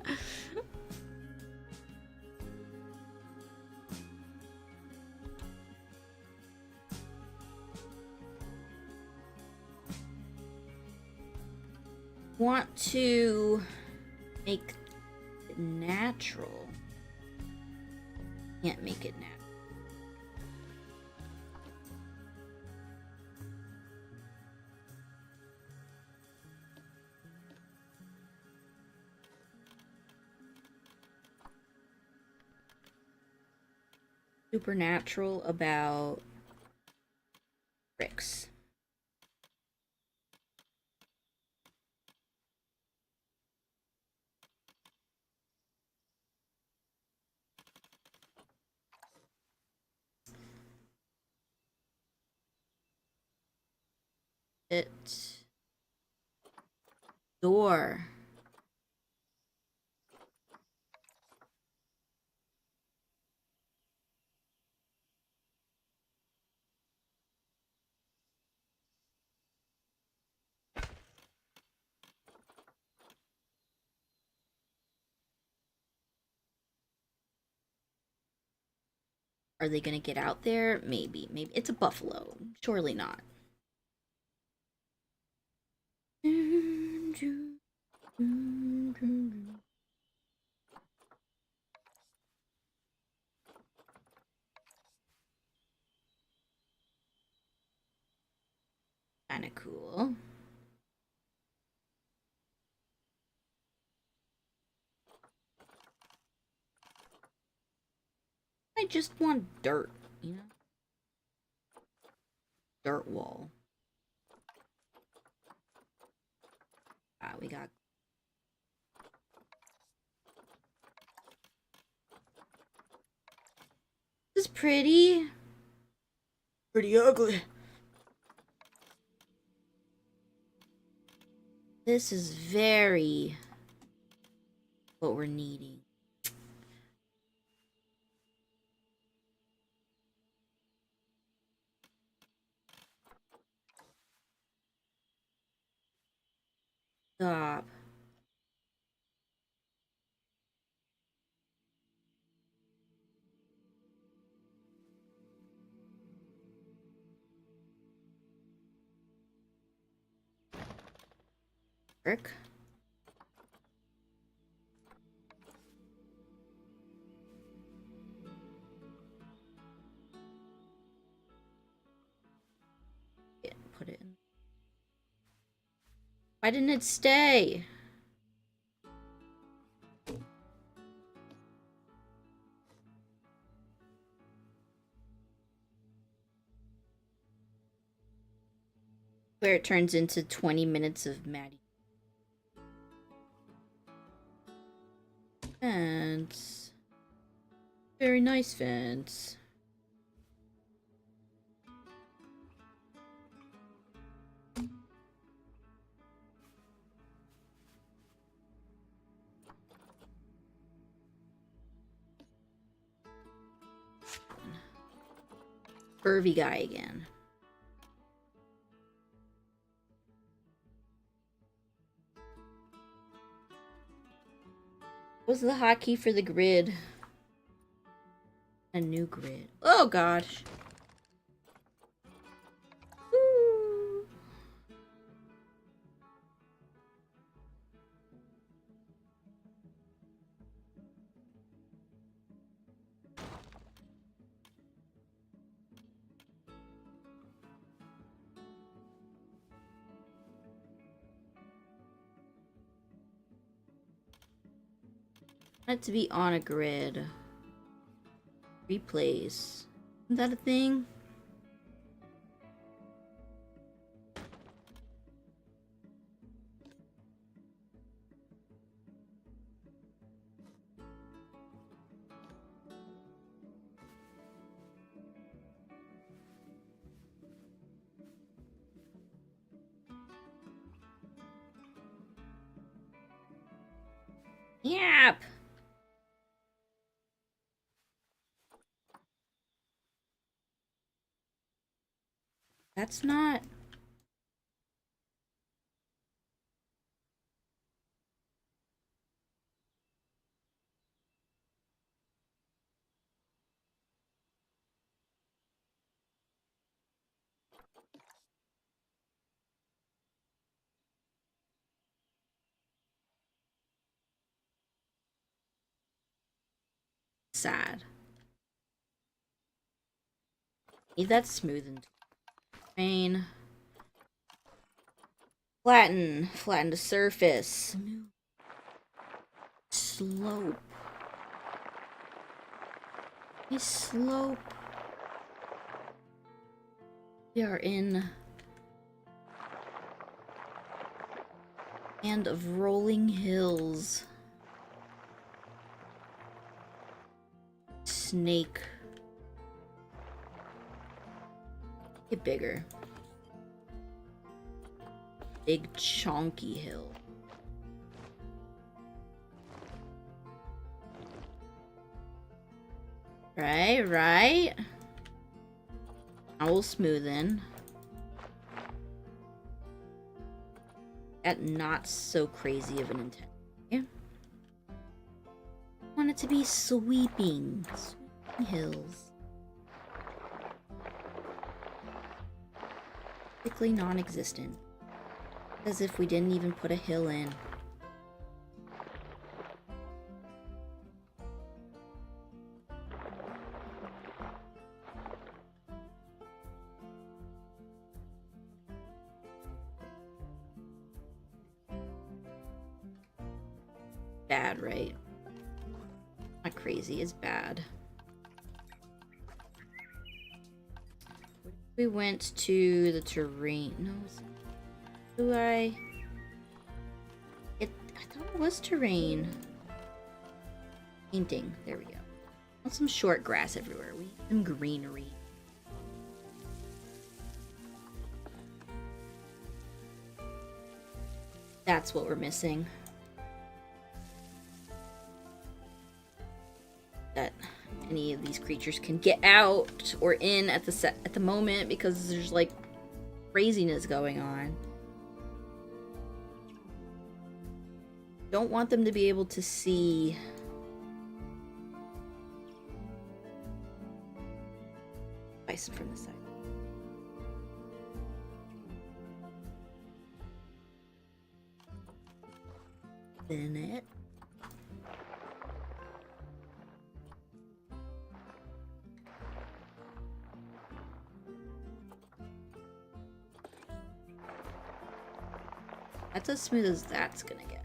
Want to make it natural. Can't make it natural. Supernatural about bricks. It door. Are they gonna get out there? Maybe. Maybe. It's a buffalo. Surely not. Kinda cool. I just want dirt, you know? dirt wall. Ah, we got. This is pretty. Pretty ugly. This is very what we're needing. Stop. Work. Yeah, put it in. Why didn't it stay? Where it turns into 20 minutes of Maddie. Fence. Very nice fence. Curvy guy again. What's the hotkey for the grid? A new grid. Oh gosh. Ooh. I want it to be on a grid. Replace. Isn't that a thing? Yep. That's not. Sad. Need that smoothened. Rain. Flatten. Flatten the surface. Slope. A slope. We are in land of rolling hills. Snake. Get bigger. Big chonky hill. Right. I will smoothen. At not so crazy of an intent. Yeah. I want it to be sweeping. Sweeping hills. Basically non-existent. As if we didn't even put a hill in. Bad, right? Not crazy, it's bad. We went to the terrain. No, do I? I thought it was terrain. Painting. There we go. Want some short grass everywhere. We need some greenery. That's what we're missing. That any of these creatures can get out or in at the moment, because there's like craziness going on. Don't want them to be able to see bison from the side. Then it. That's as smooth as that's gonna get.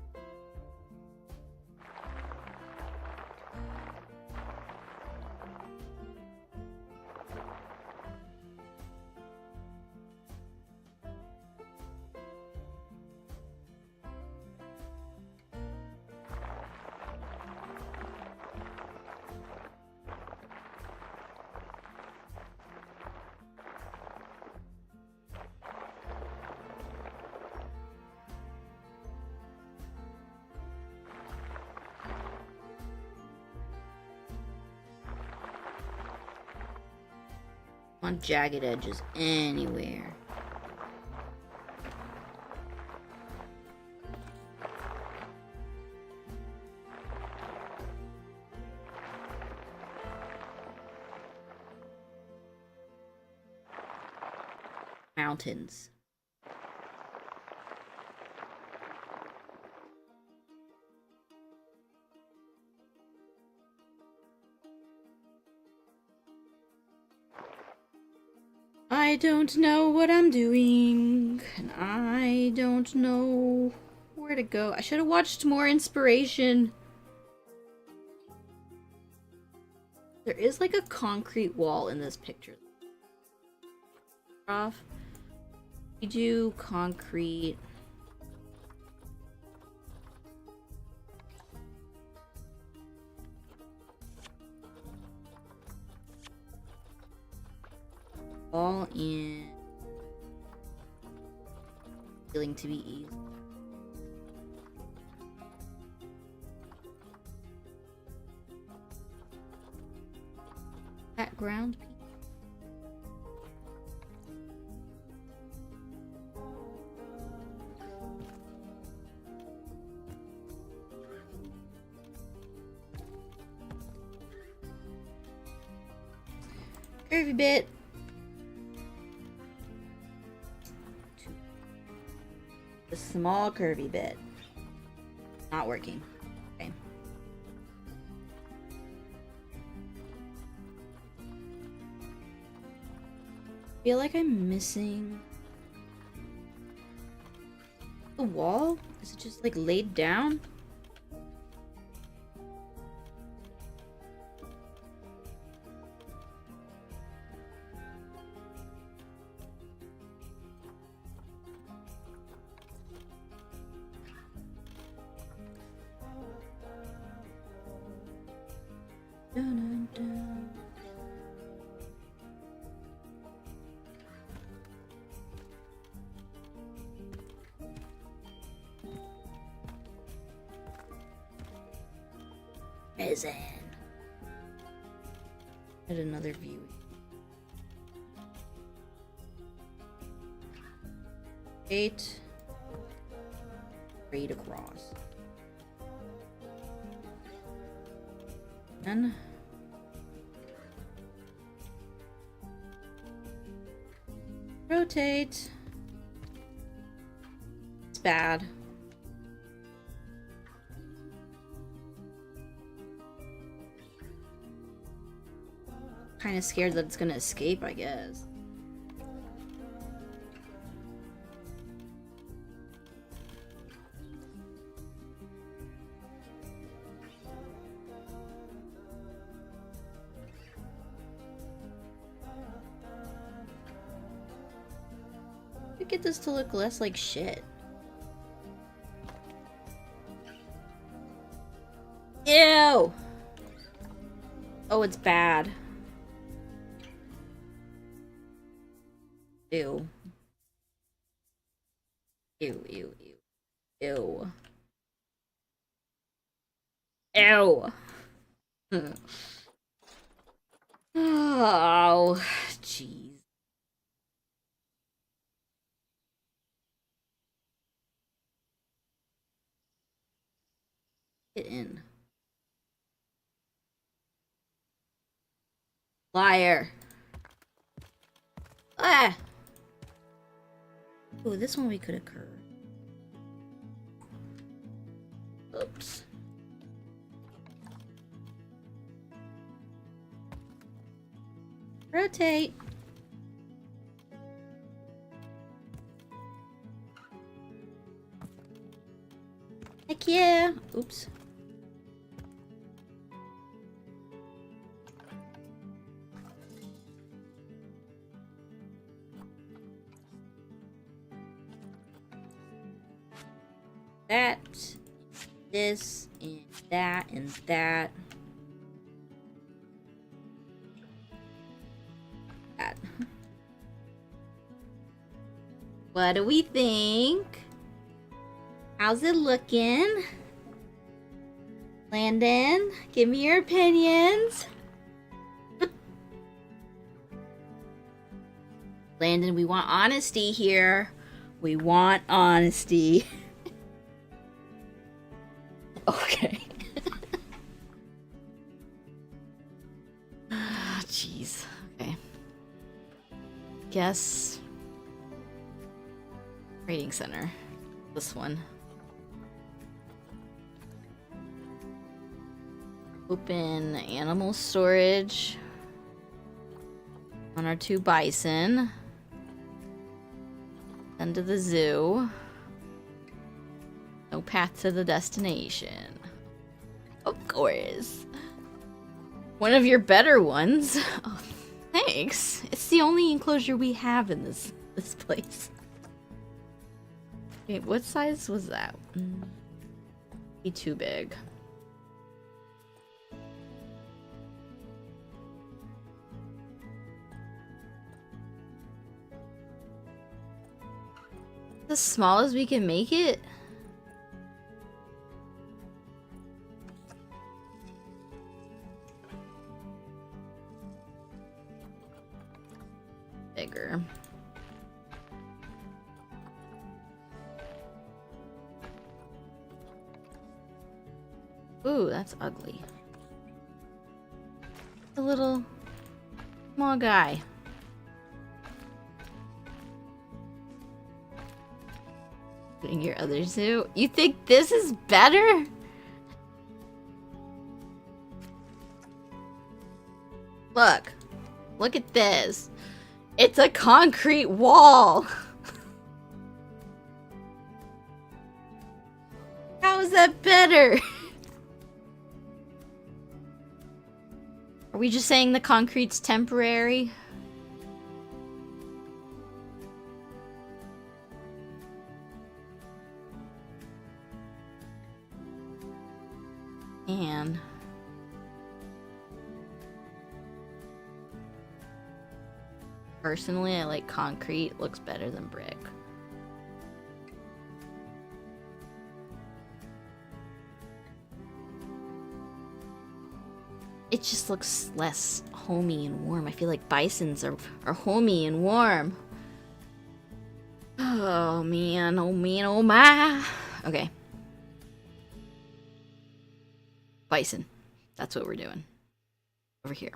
On jagged edges anywhere. Mountains. I don't know what I'm doing, and I don't know where to go. I should have watched more inspiration. There is like a concrete wall in this picture. Off. We do concrete. All in. Feeling to be easy. Background piece. Curvy bit. The small curvy bit. Not working. Okay. Feel like I'm missing the wall. Is it just like laid down? Dun, dun, dun. Resin. At another view. Eight. Straight across. And rotate. It's bad. Kind of scared that it's gonna escape, I guess. get this to look less like shit? Ew! Oh, it's bad. Ew. Ew, ew, ew. Ew. Ew. Oh, jeez. Get in. Liar. Ah! Oh, this one we could occur. Oops. Rotate. Heck yeah. Oops. That, this, and that, and that. That. What do we think? How's it looking? Landon, give me your opinions. Landon, we want honesty here. We want honesty. Okay. Jeez. Okay. Guess. Trading center. This one. Open animal storage. On our 2 bison. Send to the zoo. No path to the destination. Of course. One of your better ones. Oh, thanks. It's the only enclosure we have in this place. Wait, what size was that? Be too big. As small as we can make it? Bigger. Ooh, that's ugly. A little small guy. Putting your other zoo. You think this is better? Look. Look at this. It's a concrete wall. How is that better? Are we just saying the concrete's temporary? And personally, I like concrete. Looks better than brick. It just looks less homey and warm. I feel like bisons are homey and warm. Oh man, oh man, oh my. Okay. Bison. That's what we're doing. Over here.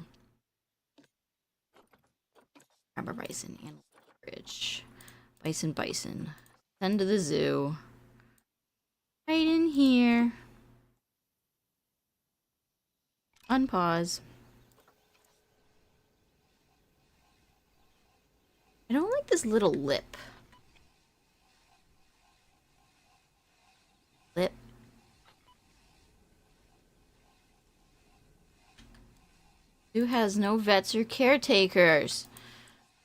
Grab our bison. Animal storage. Bison, bison. Send to the zoo. Right in here. Unpause. I don't like this little lip. Lip. Who has no vets or caretakers?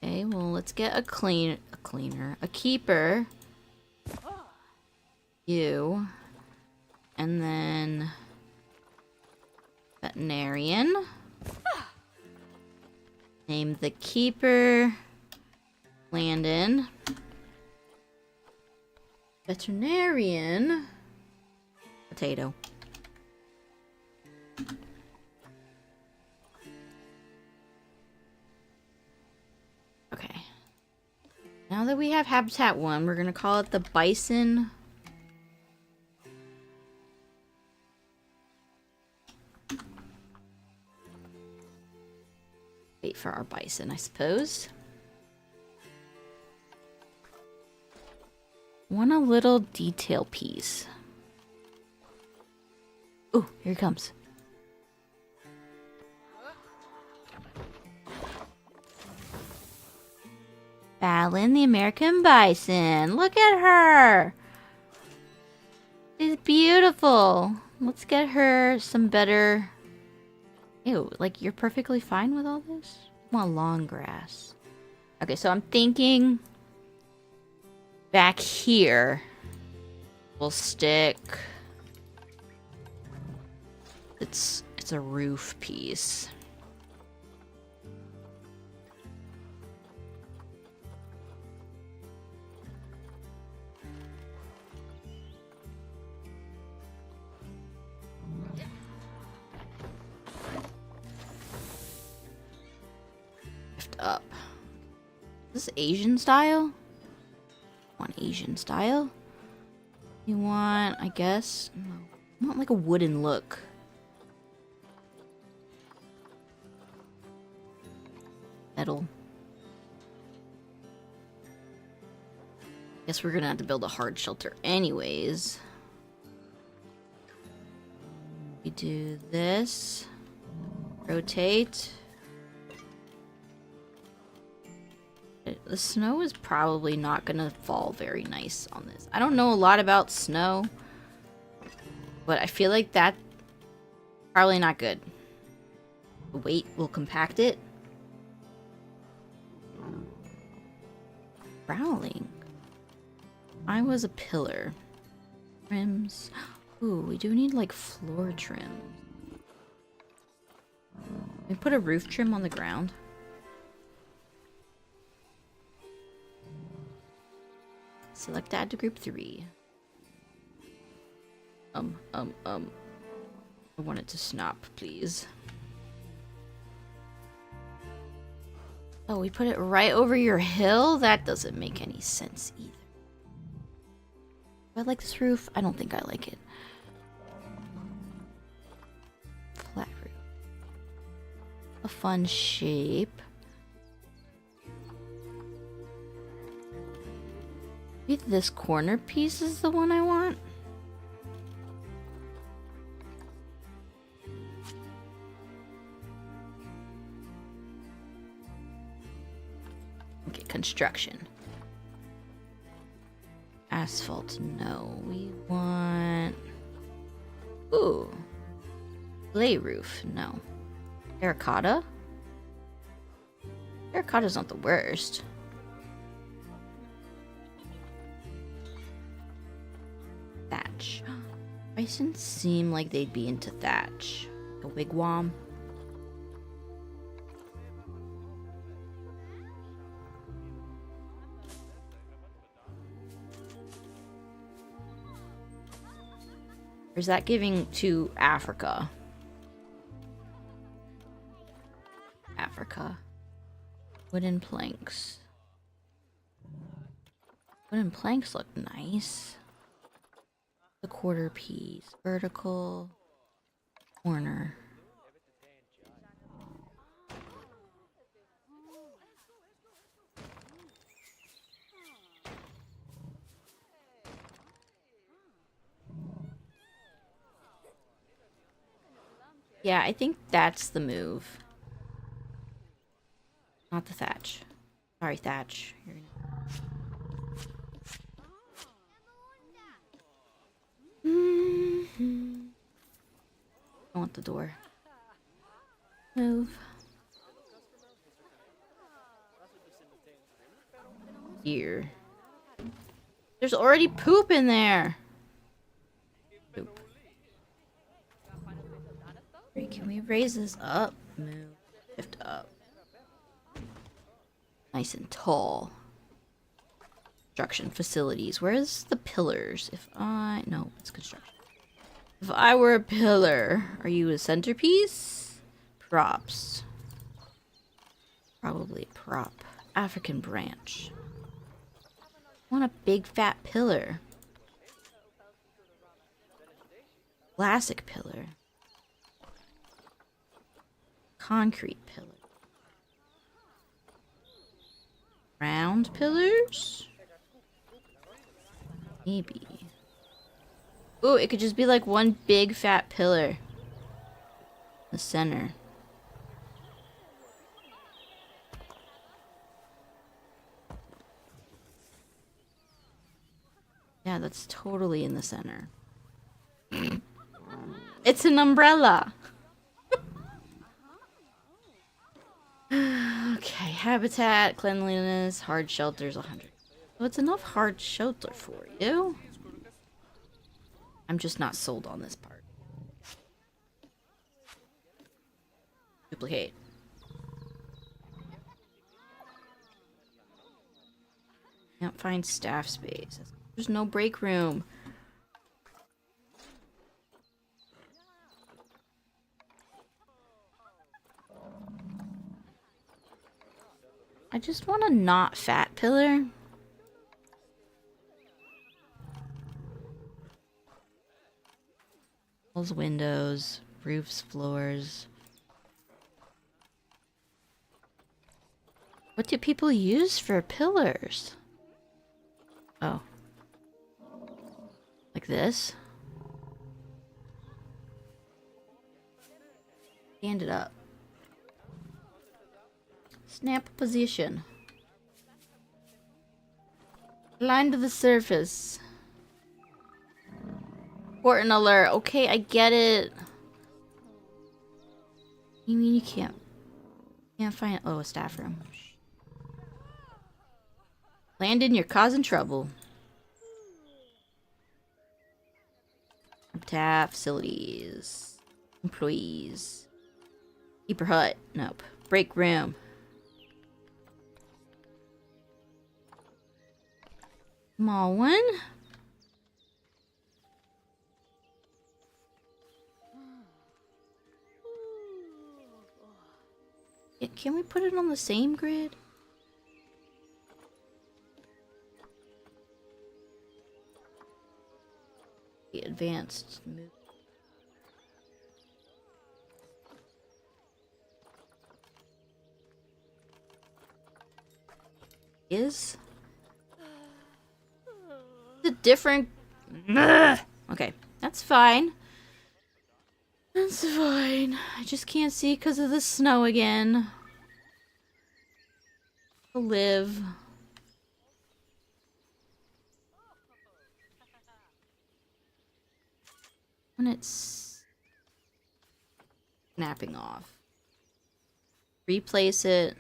Okay, well, let's get a cleaner. A keeper. You. And then... veterinarian. Name the keeper. Landon. Veterinarian. Potato. Okay. Now that we have Habitat 1, we're gonna call it the Bison. Wait for our bison, I suppose. Want a little detail piece. Ooh, here he comes. Fallon, the American bison. Look at her. She's beautiful. Let's get her some better... Ew, like you're perfectly fine with all this? I want long grass. Okay, so I'm thinking back here we'll stick... It's a roof piece. Lift up. Is this Asian style? Want Asian style? You want, I guess, no. I want like a wooden look. Metal. Guess we're gonna have to build a hard shelter anyways. We do this. Rotate. The snow is probably not gonna fall very nice on this. I don't know a lot about snow, but I feel like that's probably not good. The weight will compact it. Growling. I was a pillar. Trims. Ooh, we do need like floor trim. We put a roof trim on the ground. Select add to group 3. I want it to snap, please. Oh, we put it right over your hill? That doesn't make any sense either. Do I like this roof? I don't think I like it. Flat roof. A fun shape. Maybe this corner piece is the one I want. Okay, construction. Asphalt, no. We want... Ooh. Clay roof, no. Terracotta? Terracotta's not the worst. Thatch. Bison seem like they'd be into thatch. A wigwam. Or is that giving to Africa? Africa. Wooden planks. Wooden planks look nice. The quarter piece. Vertical. Corner. Yeah, I think that's the move. Not the thatch. Sorry, thatch. You're gonna... I want the door. Move. Here. There's already poop in there. Poop. Wait, can we raise this up? Move. Shift up. Nice and tall. Construction facilities. Where's the pillars? No, it's construction. If I were a pillar, are you a centerpiece? Props. Probably a prop. African branch. I want a big fat pillar. Classic pillar. Concrete pillar. Round pillars? Maybe. Ooh, it could just be like one big fat pillar. In the center. Yeah, that's totally in the center. It's an umbrella. Okay, habitat, cleanliness, hard shelters, 100. So it's enough hard shelter for you. I'm just not sold on this part. Duplicate. Can't find staff space. There's no break room. I just want a not fat pillar. Walls, windows, roofs, floors. What do people use for pillars? Oh. Like this? Stand it up. Snap position. Line to the surface. Important alert. Okay, I get it. You mean you can't find... Oh, a staff room. Landon, you're causing trouble. Habitat, facilities. Employees. Keeper hut. Nope. Break room. Small one. Can we put it on the same grid? The advanced move. Is the different? Okay, that's fine. That's fine. I just can't see because of the snow again. To live. When it's snapping off. Replace it.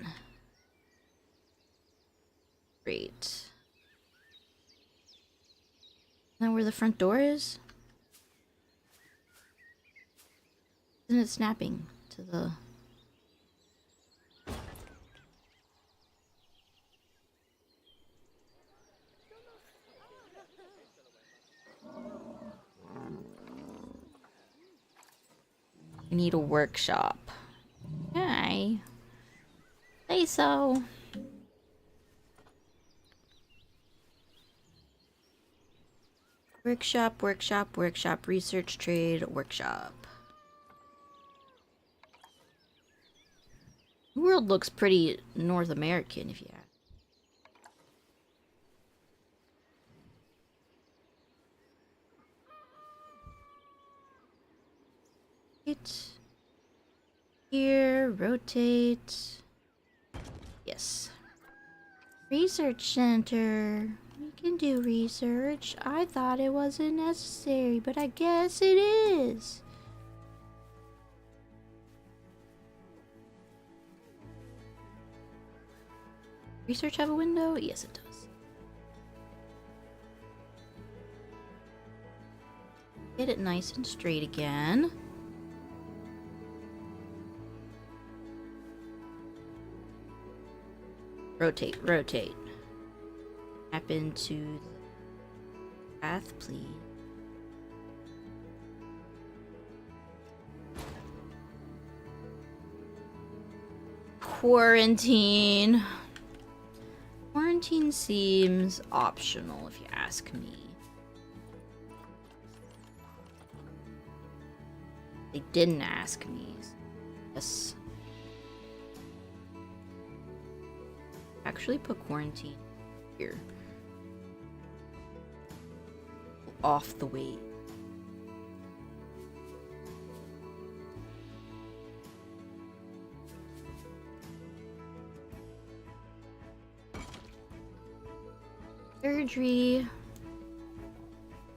Great. Now where the front door is? Isn't it snapping to the... I need a workshop. Hi. Say so. Workshop, workshop, workshop, research, trade, workshop. The world looks pretty North American, if you ask. Here, rotate. Yes. Research center. We can do research. I thought it wasn't necessary, but I guess it is. Research have a window? Yes, it does. Get it nice and straight again. Rotate, rotate. Tap into the path, please. Quarantine. Quarantine seems optional if you ask me. They didn't ask me. Yes. Actually put quarantine here. Off the weight. Surgery.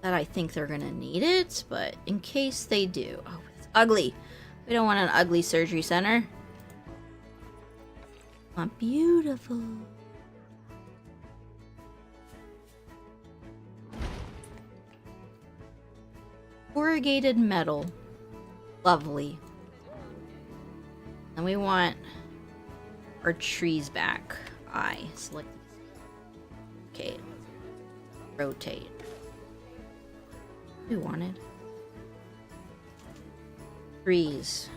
That I think they're gonna need it, but in case they do. Oh, it's ugly. We don't want an ugly surgery center. We want beautiful. Corrugated metal. Lovely. And we want our trees back. Select. Okay. Rotate. We wanted. Trees.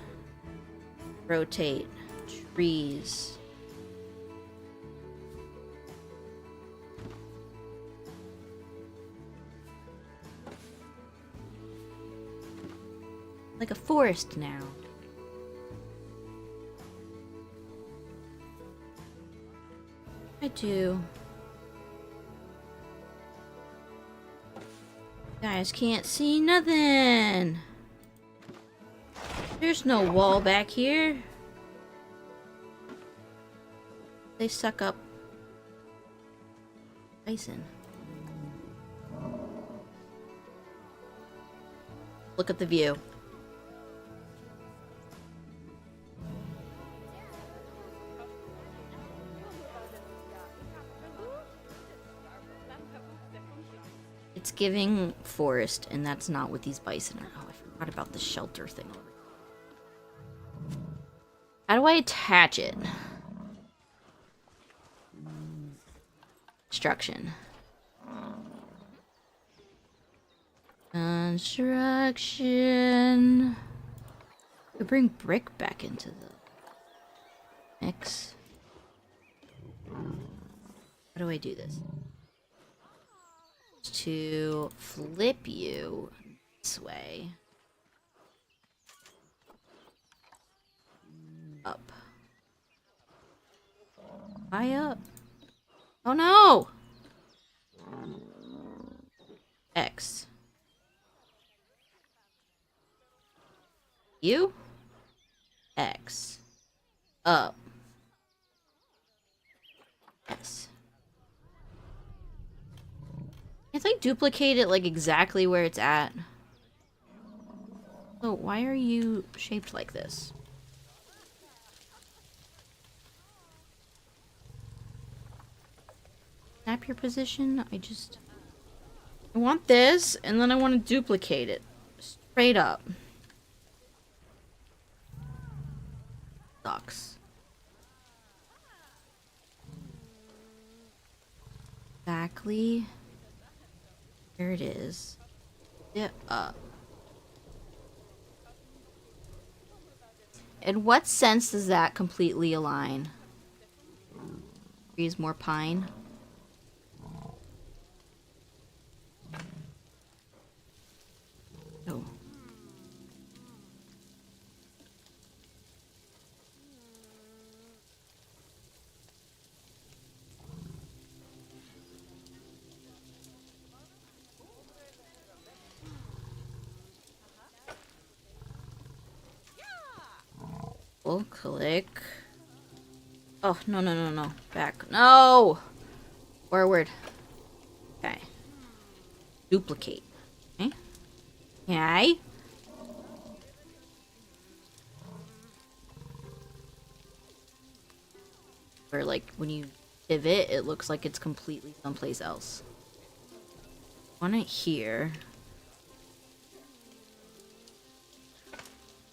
Rotate. Trees. Like a forest now. I do. Guys can't see nothing. There's no wall back here. They suck up bison. Look at the view. It's giving forest, and that's not what these bison are. Oh, I forgot about the shelter thing. How do I attach it? Construction. Construction. We bring brick back into the mix. How do I do this? To flip you this way. Up. High up. Oh no! X. You? X. Up. S. Can't I duplicate it like exactly where it's at? Oh, why are you shaped like this? Snap your position. I want this, and then I want to duplicate it. Straight up. Sucks. Exactly. There it is. Yeah, up. In what sense does that completely align? Trees more pine. Oh. We'll click. Oh, no, no, no, no. Back. No! Forward. Okay. Duplicate. Okay. Okay. Where, like, when you pivot, it looks like it's completely someplace else. Want it here.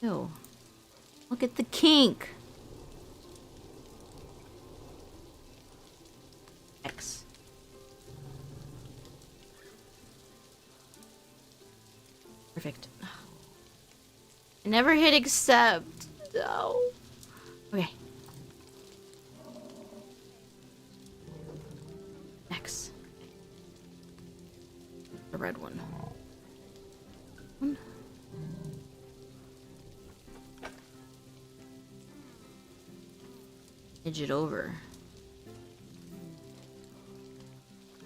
Ew. Look at the kink. X. Perfect. I never hit accept. No. Okay. X. The red one. Edge it over.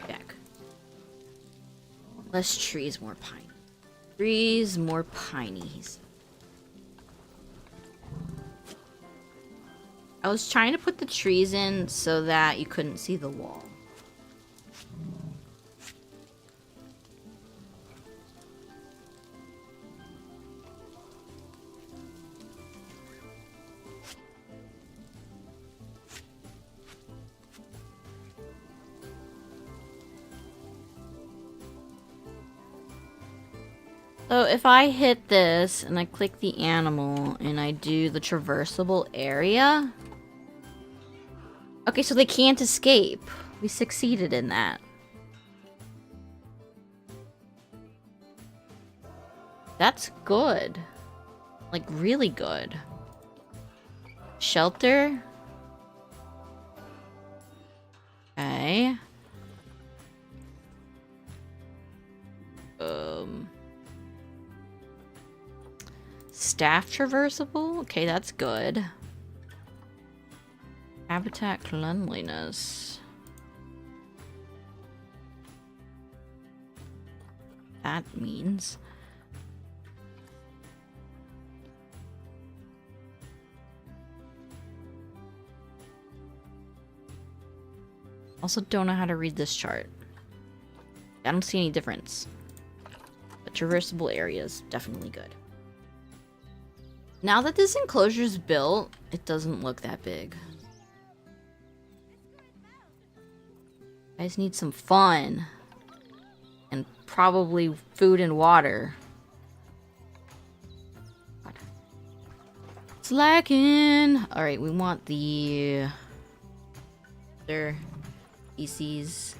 Back. Less trees, more pine. Trees, more pinies. I was trying to put the trees in so that you couldn't see the wall. So if I hit this and I click the animal and I do the traversable area. Okay, so they can't escape. We succeeded in that. That's good. Like, really good. Shelter. Okay. Staff traversable? Okay, that's good. Habitat cleanliness. That means... Also don't know how to read this chart. I don't see any difference. But traversable area is definitely good. Now that this enclosure's built, it doesn't look that big. I just need some fun. And probably food and water. God. Slacking! Alright, we want the... Their species.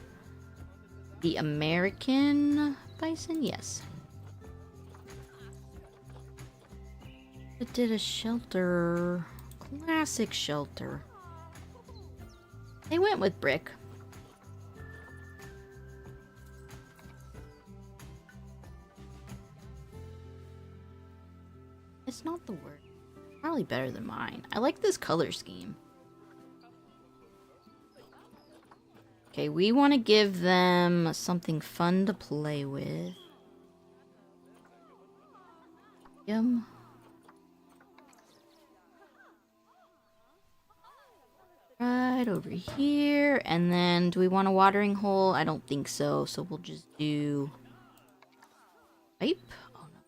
The American bison? Yes. It did a shelter. Classic shelter. They went with brick. It's not the word. Probably better than mine. I like this color scheme. Okay, we want to give them something fun to play with. Yum. Right over here. And then, do we want a watering hole? I don't think so. So we'll just do... pipe? Oh, no.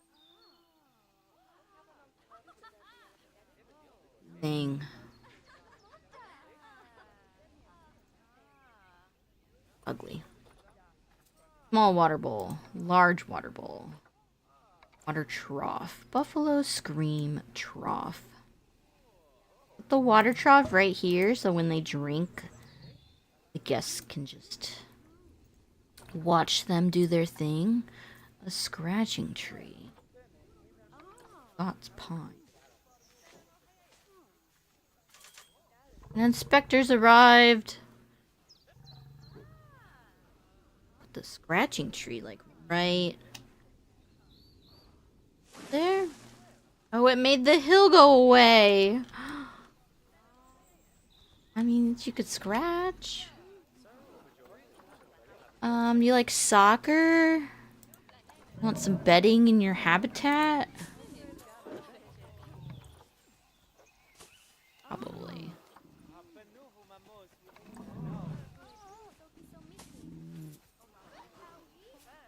Thing. Ugly. Small water bowl. Large water bowl. Water trough. Buffalo scream trough. Put the water trough right here so when they drink, the guests can just watch them do their thing. A scratching tree. Scott's pine. And inspectors arrived. Put the scratching tree like right there. Oh, it made the hill go away. I mean, you could scratch. You like soccer? Want some bedding in your habitat? Probably.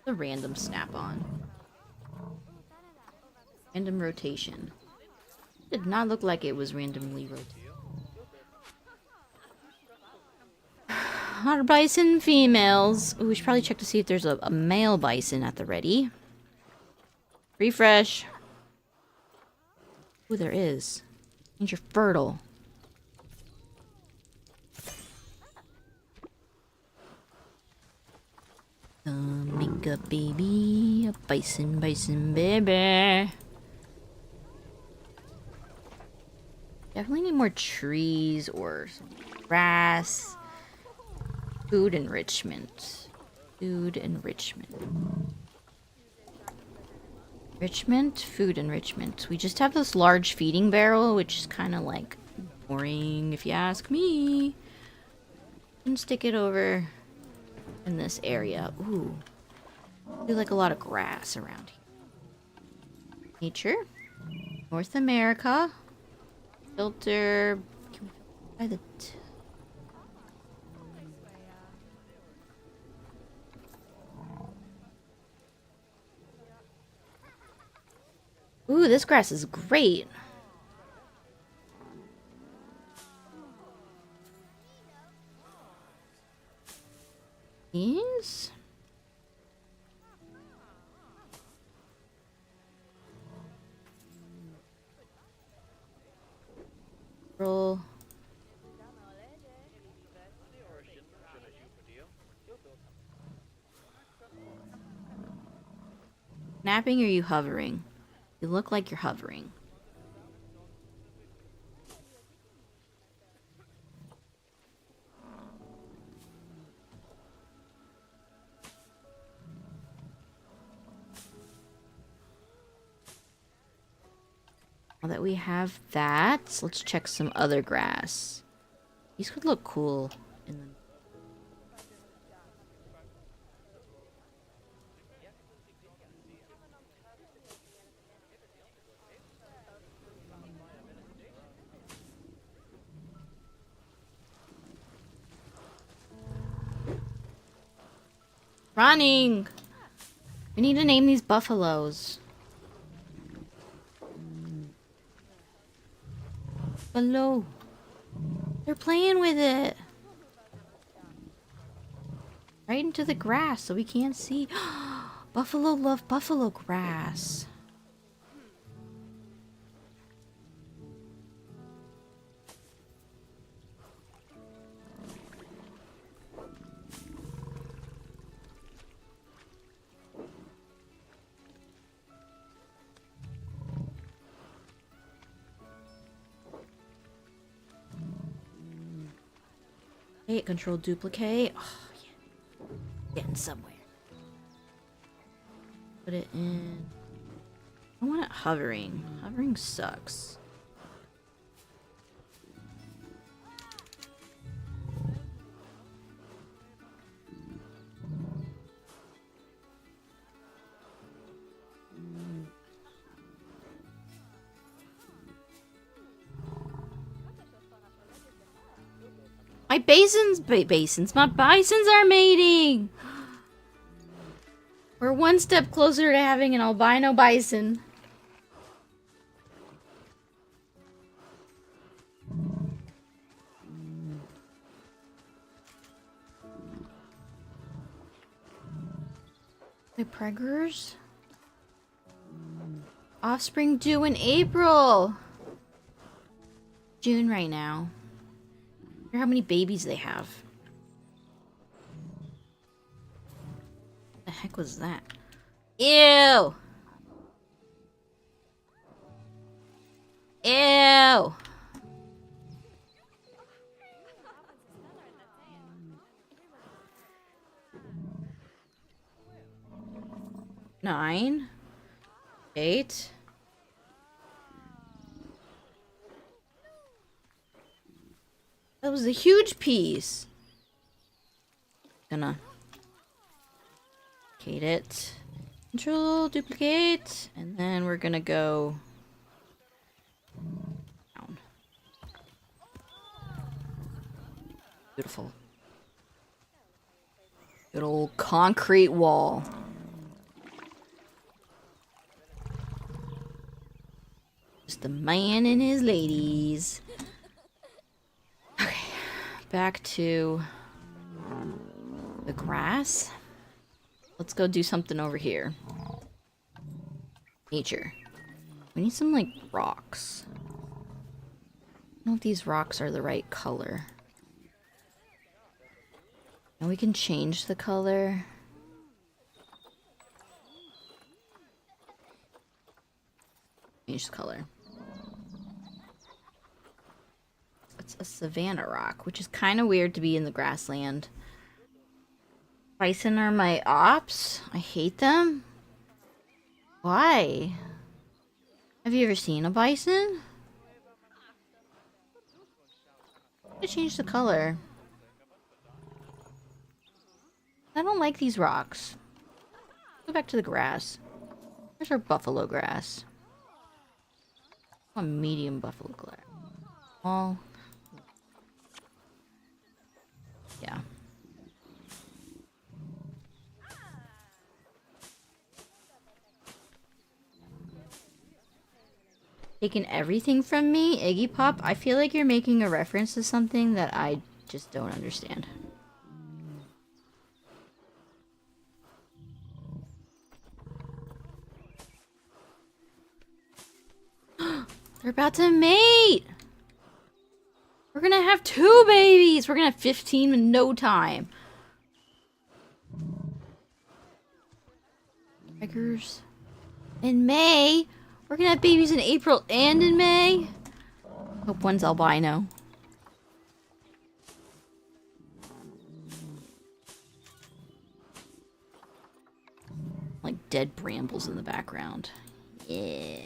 The random snap-on. Random rotation. Did not look like it was randomly rotated. Our bison females. Ooh, we should probably check to see if there's a male bison at the ready. Refresh. Ooh, there is. Means you're fertile. Make a baby, a bison, bison baby. Definitely need more trees or some grass. Food enrichment. Food enrichment. Enrichment, food enrichment. We just have this large feeding barrel, which is kind of like boring if you ask me. And stick it over in this area. Ooh. I do like a lot of grass around here. Nature. North America. Filter. Can we by the ooh, this grass is great. Beans? Roll. Napping or are you hovering? You look like you're hovering. Now that we have that, let's check some other grass. These could look cool in the running. We need to name these buffaloes. Buffalo. They're playing with it. Right into the grass so we can't see. Buffalo love buffalo grass. Control duplicate. Oh, yeah. Getting somewhere. Put it in. I want it hovering. Hovering sucks. My my bisons are mating! We're one step closer to having an albino bison. The preggers? Offspring due in April! June right now. I wonder how many babies they have. What the heck was that? Ew! Ew! Nine. 8. That was a huge piece. Gonna duplicate it. Control, duplicate, and then we're gonna go down. Beautiful. Good old concrete wall. Just the man and his ladies. Okay, back to the grass. Let's go do something over here. Nature. We need some, like, rocks. I don't know if these rocks are the right color. And we can change the color. Change the color. It's a savanna rock, which is kind of weird to be in the grassland. Bison are my ops. I hate them. Why? Have you ever seen a bison? I change the color. I don't like these rocks. Go back to the grass. Where's our buffalo grass? A medium buffalo grass. All. Yeah. Taking everything from me, Iggy Pop? I feel like you're making a reference to something that I just don't understand. They're about to mate! We're gonna have 2 babies! We're gonna have 15 in no time. Tigers. In May? We're gonna have babies in April and in May? Hope one's albino. Like dead brambles in the background. Yeah.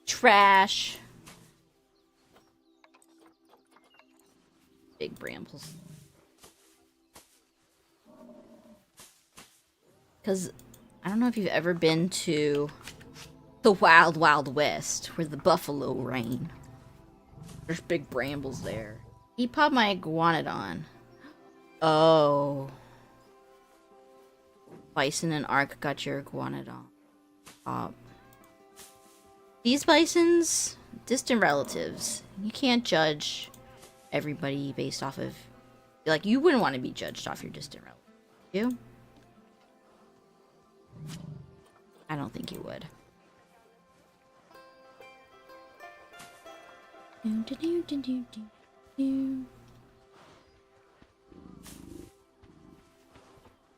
Trash. Big brambles. Because I don't know if you've ever been to the Wild Wild West where the buffalo reign. There's big brambles there. He popped my iguanodon. Oh. Bison and Ark got your iguanodon. These bisons, distant relatives. You can't judge everybody based off of... Like, you wouldn't want to be judged off your distant relative. You? I don't think you would.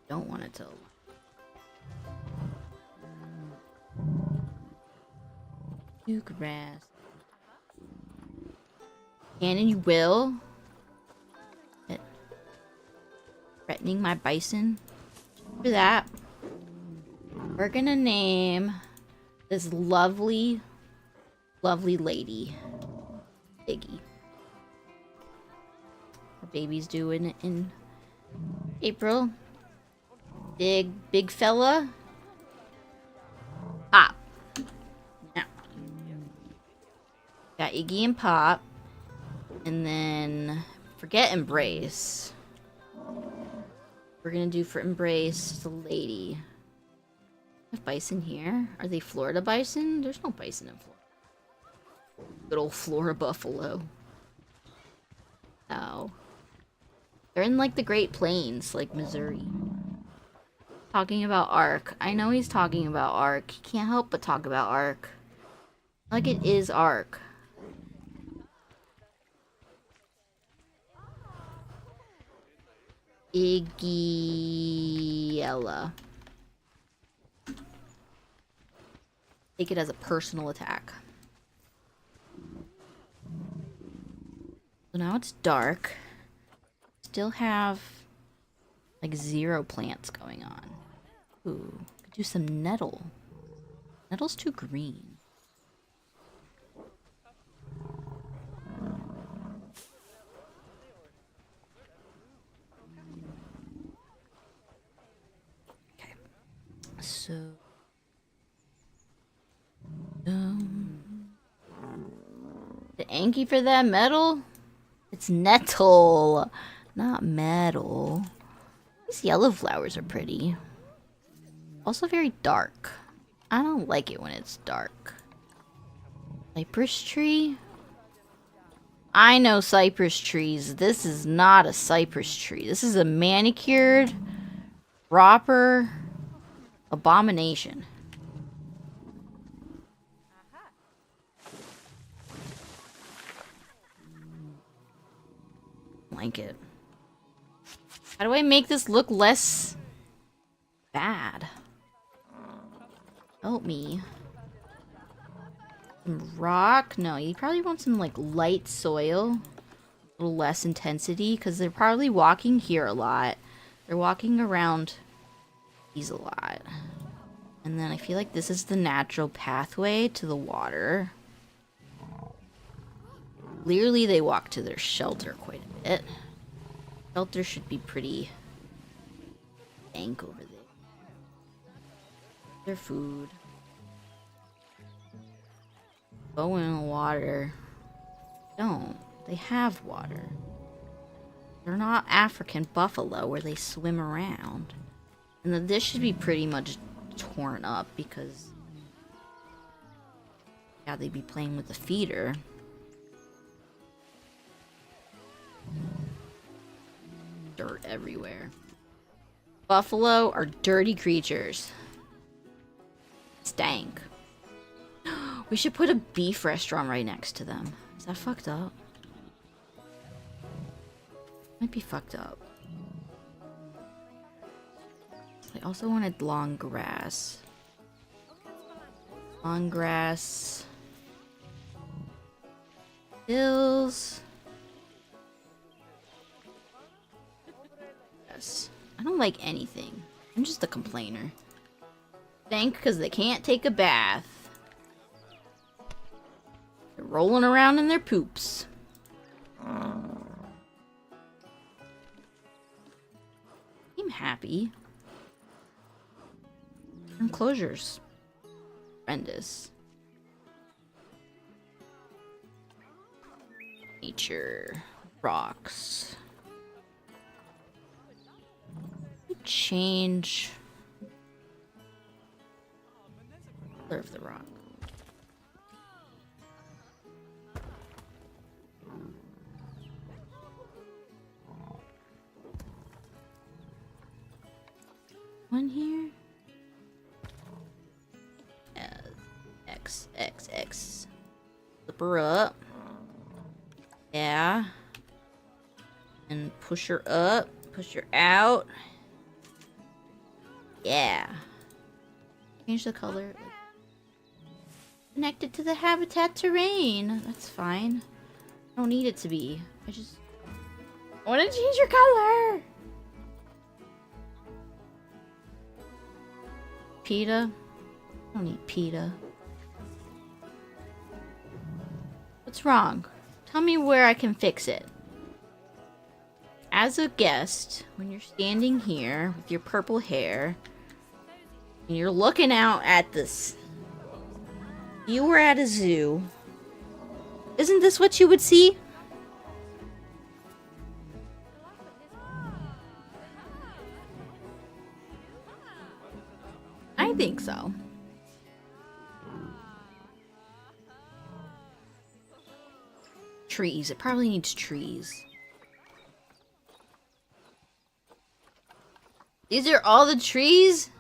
Don't want it to... Do grass. Cannon, you will? Threatening my bison? For that, we're gonna name this lovely, lovely lady Iggy. Her baby's due in April. Big fella. Pop. Now. Got Iggy and Pop. And then forget Embrace. We're gonna do for Embrace the lady. Have bison here? Are they Florida bison? There's no bison in Florida. Good old Florida buffalo. Oh. They're in like the Great Plains, like Missouri. Talking about Ark. I know he's talking about Ark. He can't help but talk about Ark. Like it is Ark. Iggyella. Take it as a personal attack. So now it's dark. Still have like 0 plants going on. Ooh, could do some nettle. Nettle's too green. Okay. So the Anki for that metal? It's nettle, not metal. These yellow flowers are pretty. Also very dark. I don't like it when it's dark. Cypress tree? I know cypress trees. This is not a cypress tree. This is a manicured, proper abomination. like it. How do I make this look less bad? Help me. Some rock? No, you probably want some like light soil. A little less intensity because they're probably walking here a lot. They're walking around these a lot. And then I feel like this is the natural pathway to the water. Clearly they walk to their shelter quite a bit. Shelter should be pretty dank over there. Their food. Go in the water. Don't. They have water. They're not African buffalo where they swim around. And then this should be pretty much torn up because... yeah, they'd be playing with the feeder. Dirt everywhere. Buffalo are dirty creatures. Stank. We should put a beef restaurant right next to them. Is that fucked up? Might be fucked up. I also wanted long grass. Long grass. Hills. Yes. I don't like anything. I'm just a complainer. Thank because they can't take a bath. They're rolling around in their poops. I'm happy. Enclosures. Horrendous. Nature. Rocks. Change color of the rock. One here. X. Flip her up. Yeah. And push her up. Push her out. Yeah. Change the color. Connected to the habitat terrain. That's fine. I don't need it to be. I want to change your color. PETA? I don't need PETA. What's wrong? Tell me where I can fix it. As a guest, when you're standing here with your purple hair, and you're looking out at this, you were at a zoo. Isn't this what you would see? I think so. Trees. It probably needs trees. These are all the trees?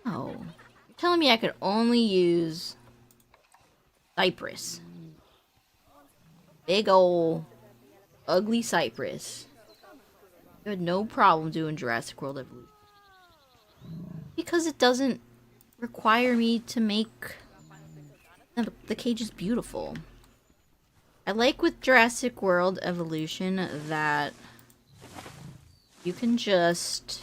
Oh. You're telling me I could only use cypress. Big ol' ugly cypress. You had no problem doing Jurassic World Evolution. Because it doesn't require me to make the cages beautiful. I like with Jurassic World Evolution that you can just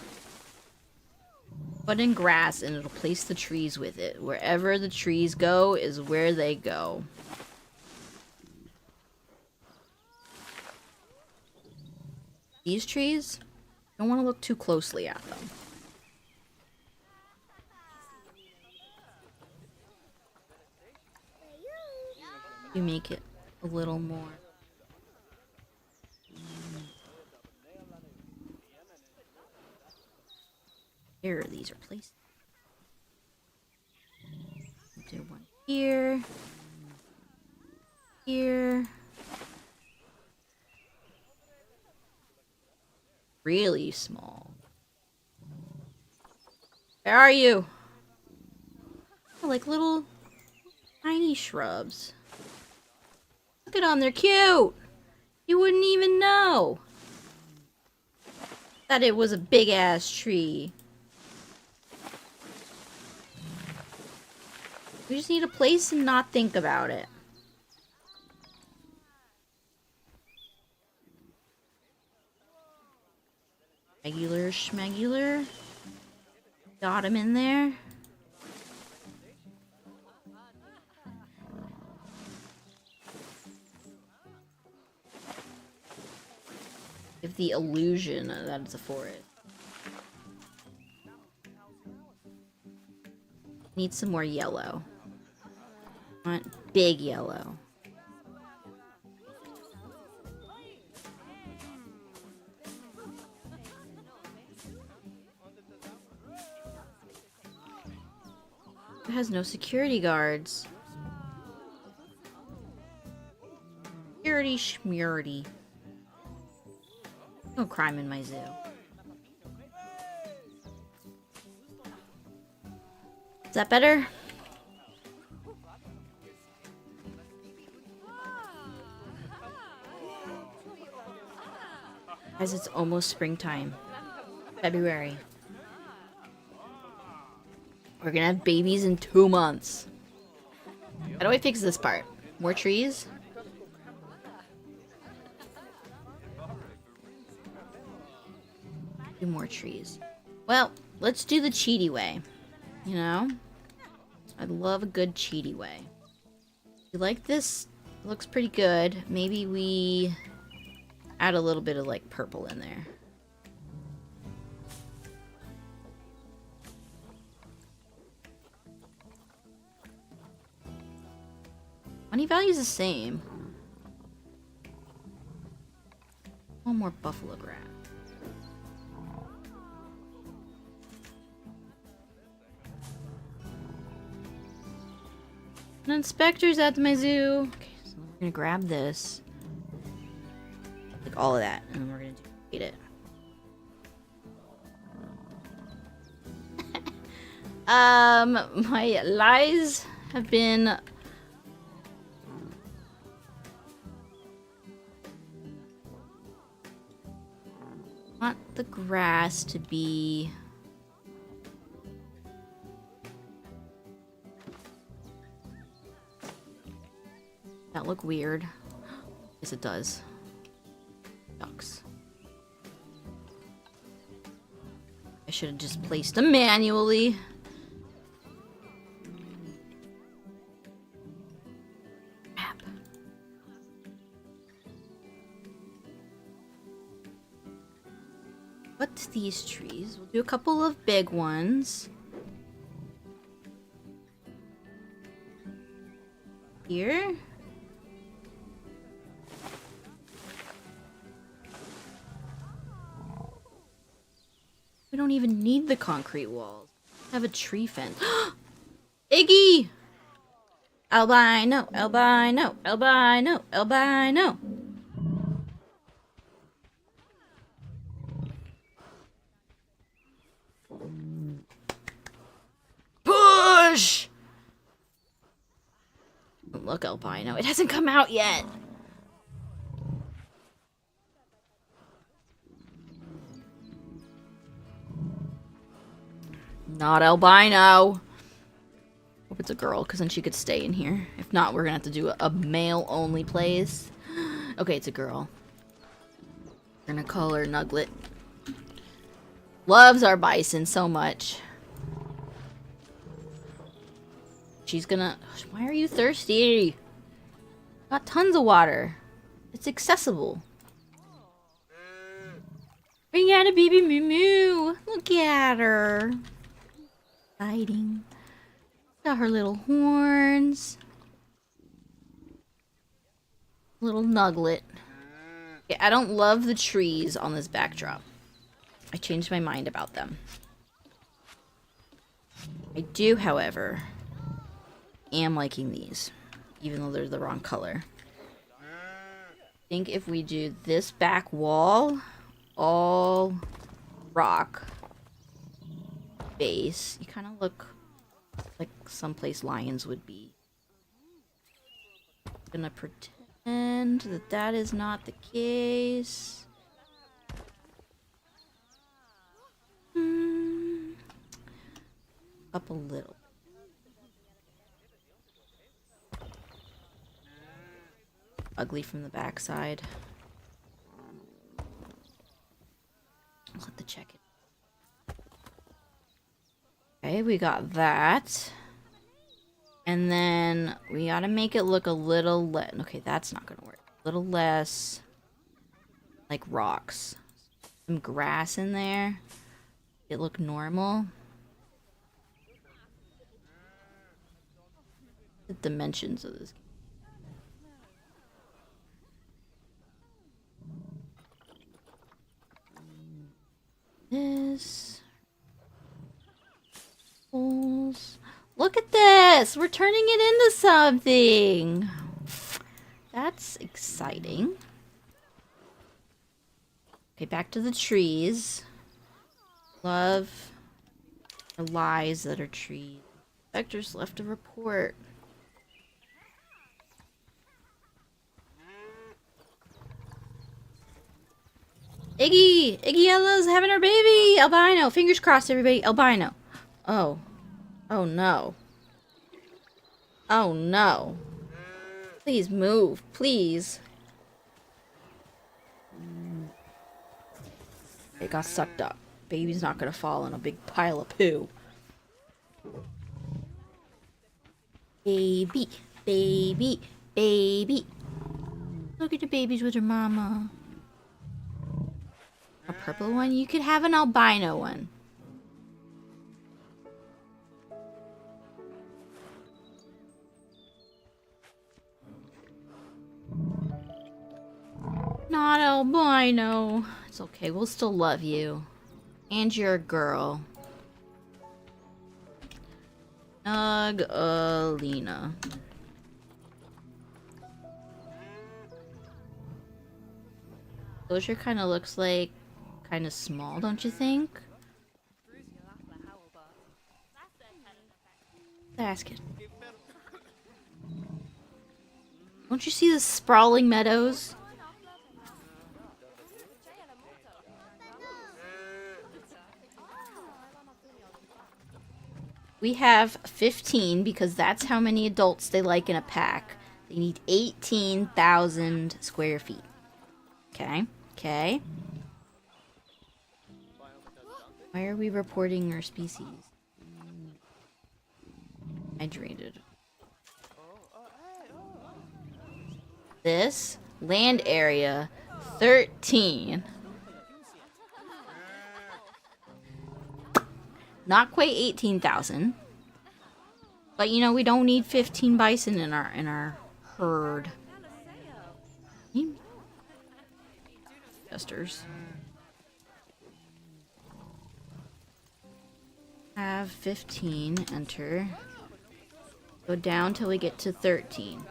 put in grass and it'll place the trees with it. Wherever the trees go is where they go. These trees, you don't want to look too closely at them. You make it a little more. Here, these are placed. Do one here. Here. Really small. Where are you? Oh, like little tiny shrubs. Look at them, they're cute. You wouldn't even know that it was a big ass tree. We just need a place and not think about it. Regular schmegular. Got him in there. Give the illusion that it's a forest. Need some more yellow. Want big yellow. It has no security guards. Security schmurity. No crime in my zoo. Is that better? Guys, it's almost springtime. February. We're gonna have babies in 2 months. How do I fix this part? More trees? Do more trees. Well, let's do the cheaty way. You know? I love a good cheaty way. You like this? Looks pretty good. Maybe we add a little bit of like purple in there. Money value's the same. One more buffalo grass. An inspector's at my zoo. Okay, so we're gonna grab this. Like all of that, and then we're gonna eat it. My lies have been want the grass to be that look weird. Yes, it does. Ducks. I should have just placed them manually. Crap. What's these trees? We'll do a couple of big ones. Here. We don't even need the concrete walls. Have a tree fence. Iggy! Albino, albino, albino, albino. Push! Look, albino. It hasn't come out yet. Not albino. Hope it's a girl, because then she could stay in here. If not, we're gonna have to do a male-only place. Okay, it's a girl. We're gonna call her Nuglet. Loves our bison so much. She's gonna... Why are you thirsty? Got tons of water. It's accessible. We got a baby moo moo. Look at her. Exciting. Got her little horns. Little Nuglet. Okay, I don't love the trees on this backdrop. I changed my mind about them. I do, however, am liking these, even though they're the wrong color. I think if we do this back wall, all rock base, you kind of look like someplace lions would be. Gonna protect. And that is not the case. Up a little. Ugly from the backside. I'll have to check it. Okay, we got that. And then we gotta make it look a little less. Okay, that's not gonna work. A little less like rocks. Some grass in there. It look normal. The dimensions of this. This. Holes. Look at this! We're turning it into something! That's exciting. Okay, back to the trees. Love or lies that are trees. Vectors left a report. Iggy! Iggy Ella's having her baby! Albino! Fingers crossed, everybody. Albino. Oh. Oh no. Oh no. Please move. Please. It got sucked up. Baby's not gonna fall in a big pile of poo. Baby. Baby. Baby. Look at the babies with her mama. A purple one? You could have an albino one. Not albino. It's okay, we'll still love you. And you're a girl. Alina. Closure kind of looks like kind of small, don't you think? Ask it. Don't you see the sprawling meadows? We have 15 because that's how many adults they like in a pack. They need 18,000 square feet. Okay, okay. Why are we reporting our species? Hydrated. This land area 13. Not quite 18,000. But you know, we don't need 15 bison in our herd. Jesters. Have 15, enter. Go down till we get to 13.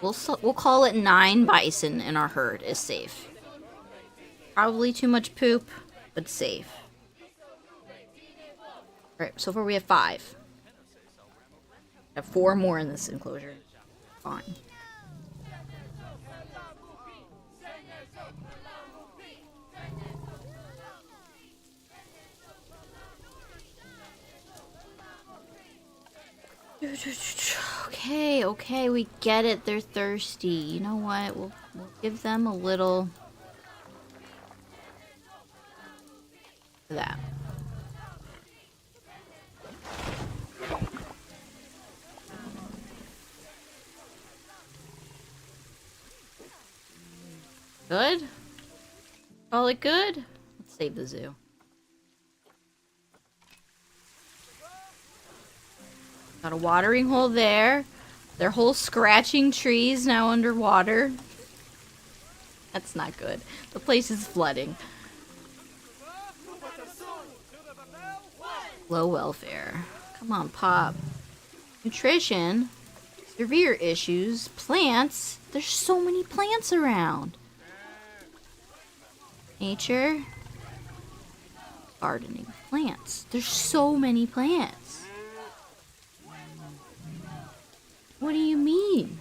We'll call it 9 bison in our herd is safe. Probably too much poop, but safe. Alright, so far we have 5. I have 4 more in this enclosure. Fine. Okay, we get it. They're thirsty. You know what? We'll give them a little of that. Good? Call it good? Let's save the zoo. Got a watering hole there. Their whole scratching trees now underwater. That's not good. The place is flooding. Low welfare. Come on, Pop. Nutrition. Severe issues. Plants. There's so many plants around. Nature. Gardening. Plants. There's so many plants. What do you mean?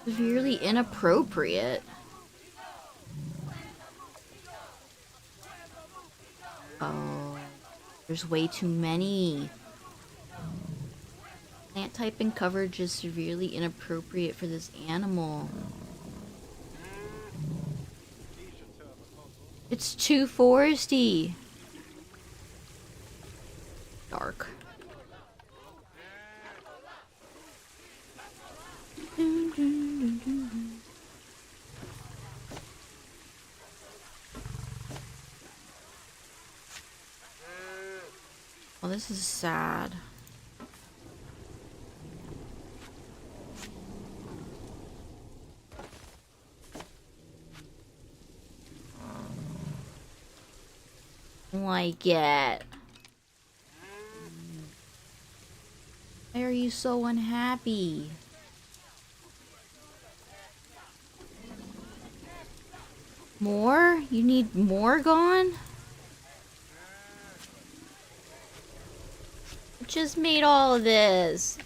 Severely inappropriate. Oh, there's way too many. Plant type and coverage is severely inappropriate for this animal. It's too foresty. Dark. Well, this is sad. Like it. Why are you so unhappy? More? You need more gone? I just made all of this.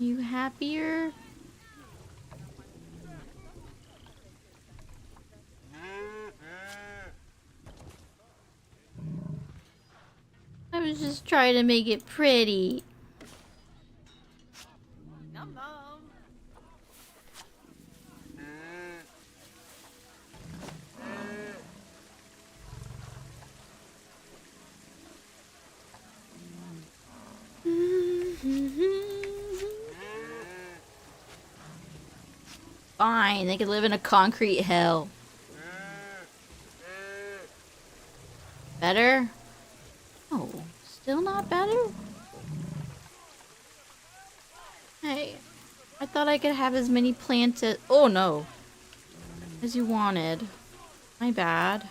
You happier? I was just trying to make it pretty. Nom nom. Fine, they could live in a concrete hell. Better? Oh, still not better? Hey, I thought I could have as many plants as— oh no. As you wanted. My bad.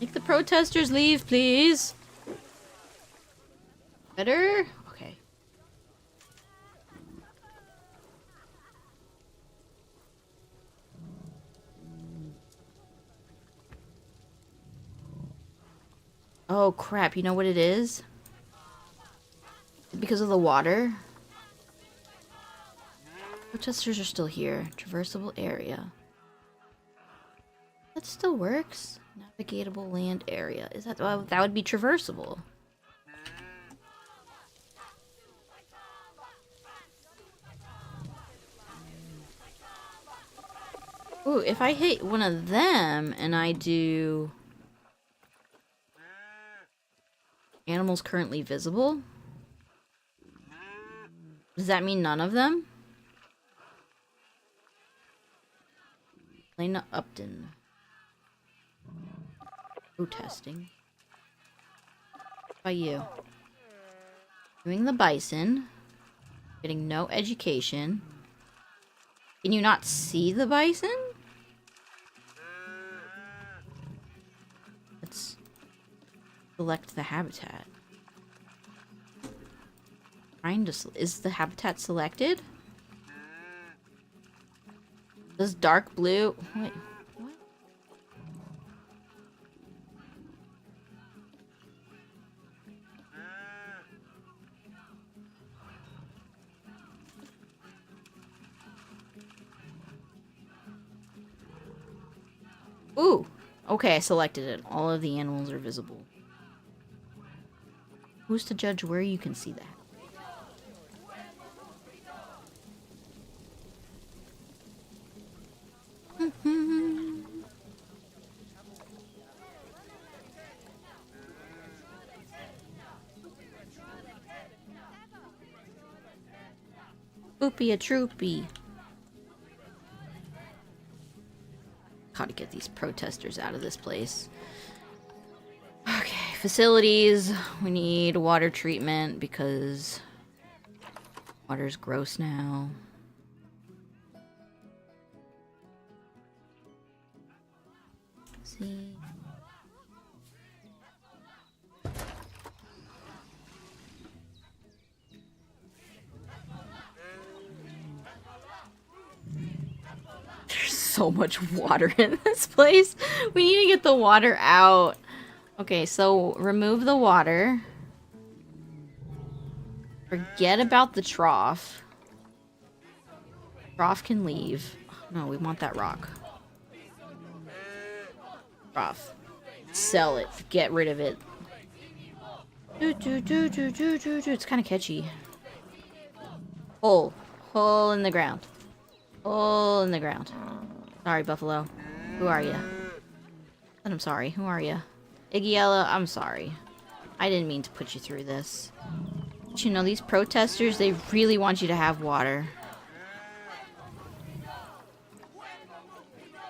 Make the protesters leave, please. Better? Okay. Oh crap, you know what it is? Because of the water? Protesters are still here. Traversable area. That still works. Navigatable land area. Is that— well, that would be traversable. Ooh, if I hit one of them and I do animals currently visible, does that mean none of them? Lena Upton. Protesting. What about you? Doing the bison. Getting no education. Can you not see the bison? Let's select the habitat. Trying to— is the habitat selected? Does dark blue— wait, what? Ooh, okay, I selected it. All of the animals are visible. Who's to judge where you can see that? Oopie a troopy. Gotta get these protesters out of this place. Okay, facilities. We need water treatment because water's gross now. See. so much water in this place. We need to get the water out. Okay, so remove the water. Forget about the trough. Trough can leave. No, we want that rock. Trough. Sell it. Get rid of it. It's kind of catchy. Hole. Hole in the ground. Hole in the ground. Sorry, Buffalo. Who are you? I'm sorry. Who are you? Iggyella, I'm sorry. I didn't mean to put you through this. But you know, these protesters, they really want you to have water.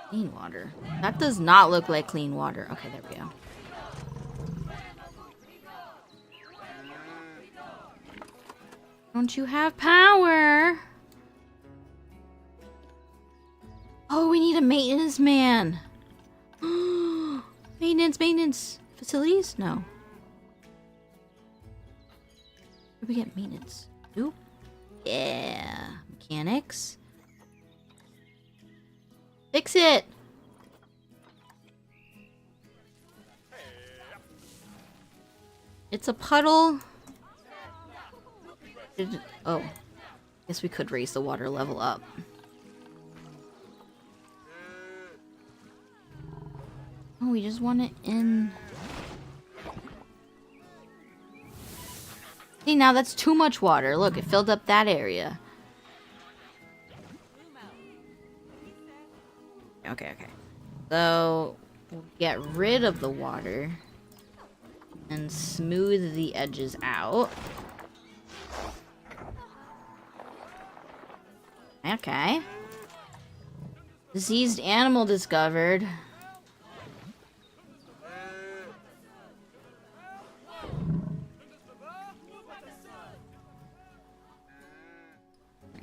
Clean water. That does not look like clean water. Okay, there we go. Don't you have power? Oh, we need a maintenance man. Maintenance. Facilities? No. Where do we get maintenance? Ooh. Yeah. Mechanics. Fix it! It's a puddle. Oh. Guess we could raise the water level up. Oh, we just want it in... See, now that's too much water. Look, it filled up that area. Okay. So, we'll get rid of the water. And smooth the edges out. Okay. Diseased animal discovered.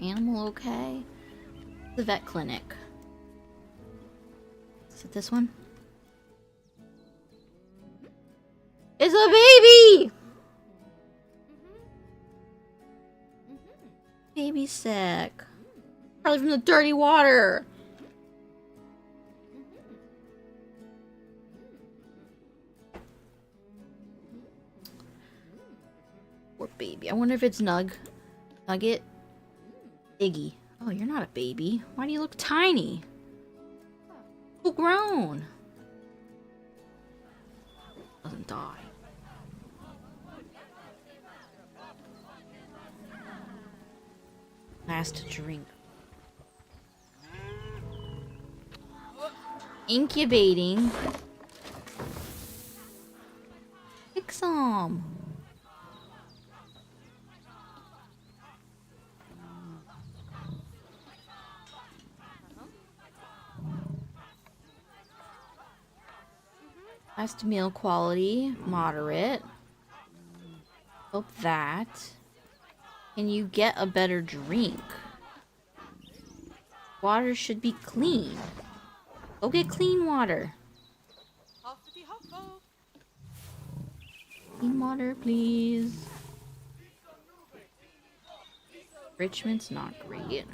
Animal okay? The vet clinic. Is it this one? It's a baby! Baby's sick. Probably from the dirty water. Poor baby. I wonder if it's Nugget. Iggy. Oh, you're not a baby. Why do you look tiny? Full grown. Doesn't die. Last drink. Incubating. Pick some. Last meal quality, moderate. Hope that. Can you get a better drink? Water should be clean. Go get clean water. Clean water, please. Richmond's not great.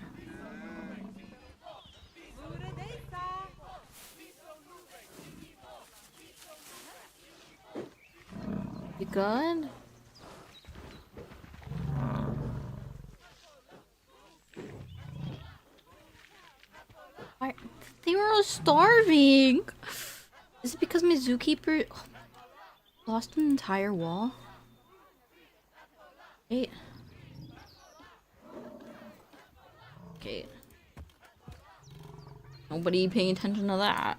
You good? Why? They were all starving. Is it because my zookeeper lost an entire wall? Wait. Okay. Nobody paying attention to that.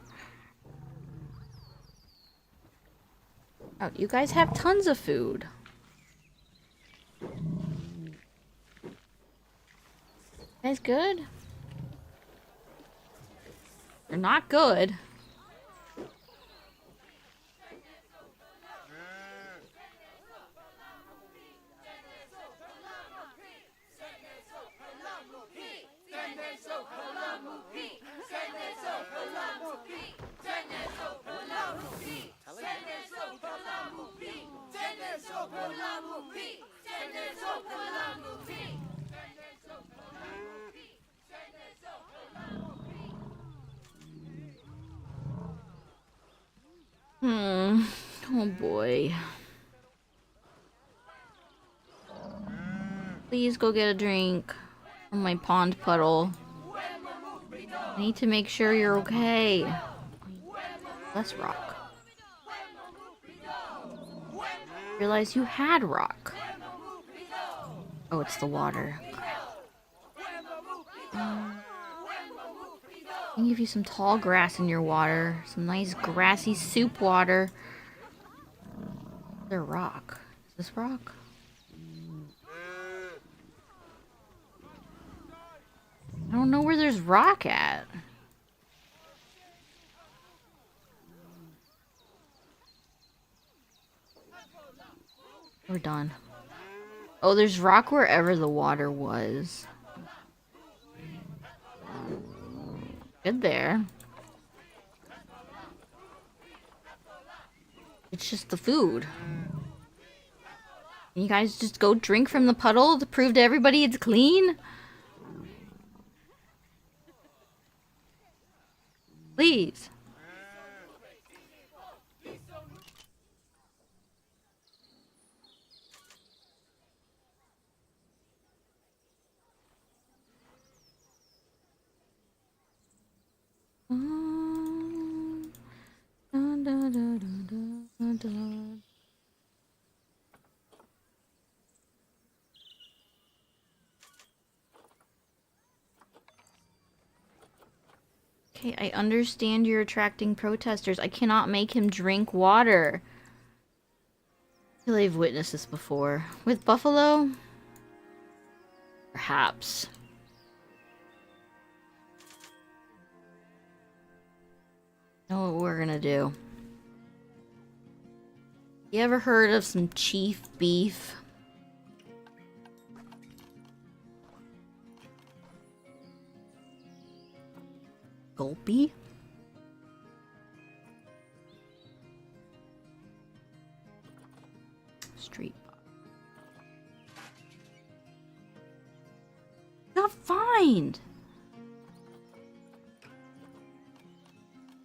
Oh, you guys have tons of food. You guys good? You're not good. Oh boy. Please go get a drink from my pond puddle. I need to make sure you're okay. Less rock. Realize you had rock. Oh, it's the water. I can give you some tall grass in your water. Some nice grassy soup water. Is there rock? Is this rock? I don't know where there's rock at. We're done. Oh, there's rock wherever the water was. Good there. It's just the food. Can you guys just go drink from the puddle to prove to everybody it's clean? Please. Okay, I understand you're attracting protesters. I cannot make him drink water. I feel I've witnessed this before. With Buffalo? Perhaps. Know what we're gonna do. You ever heard of some chief beef? Gulpy? Street. Got fined!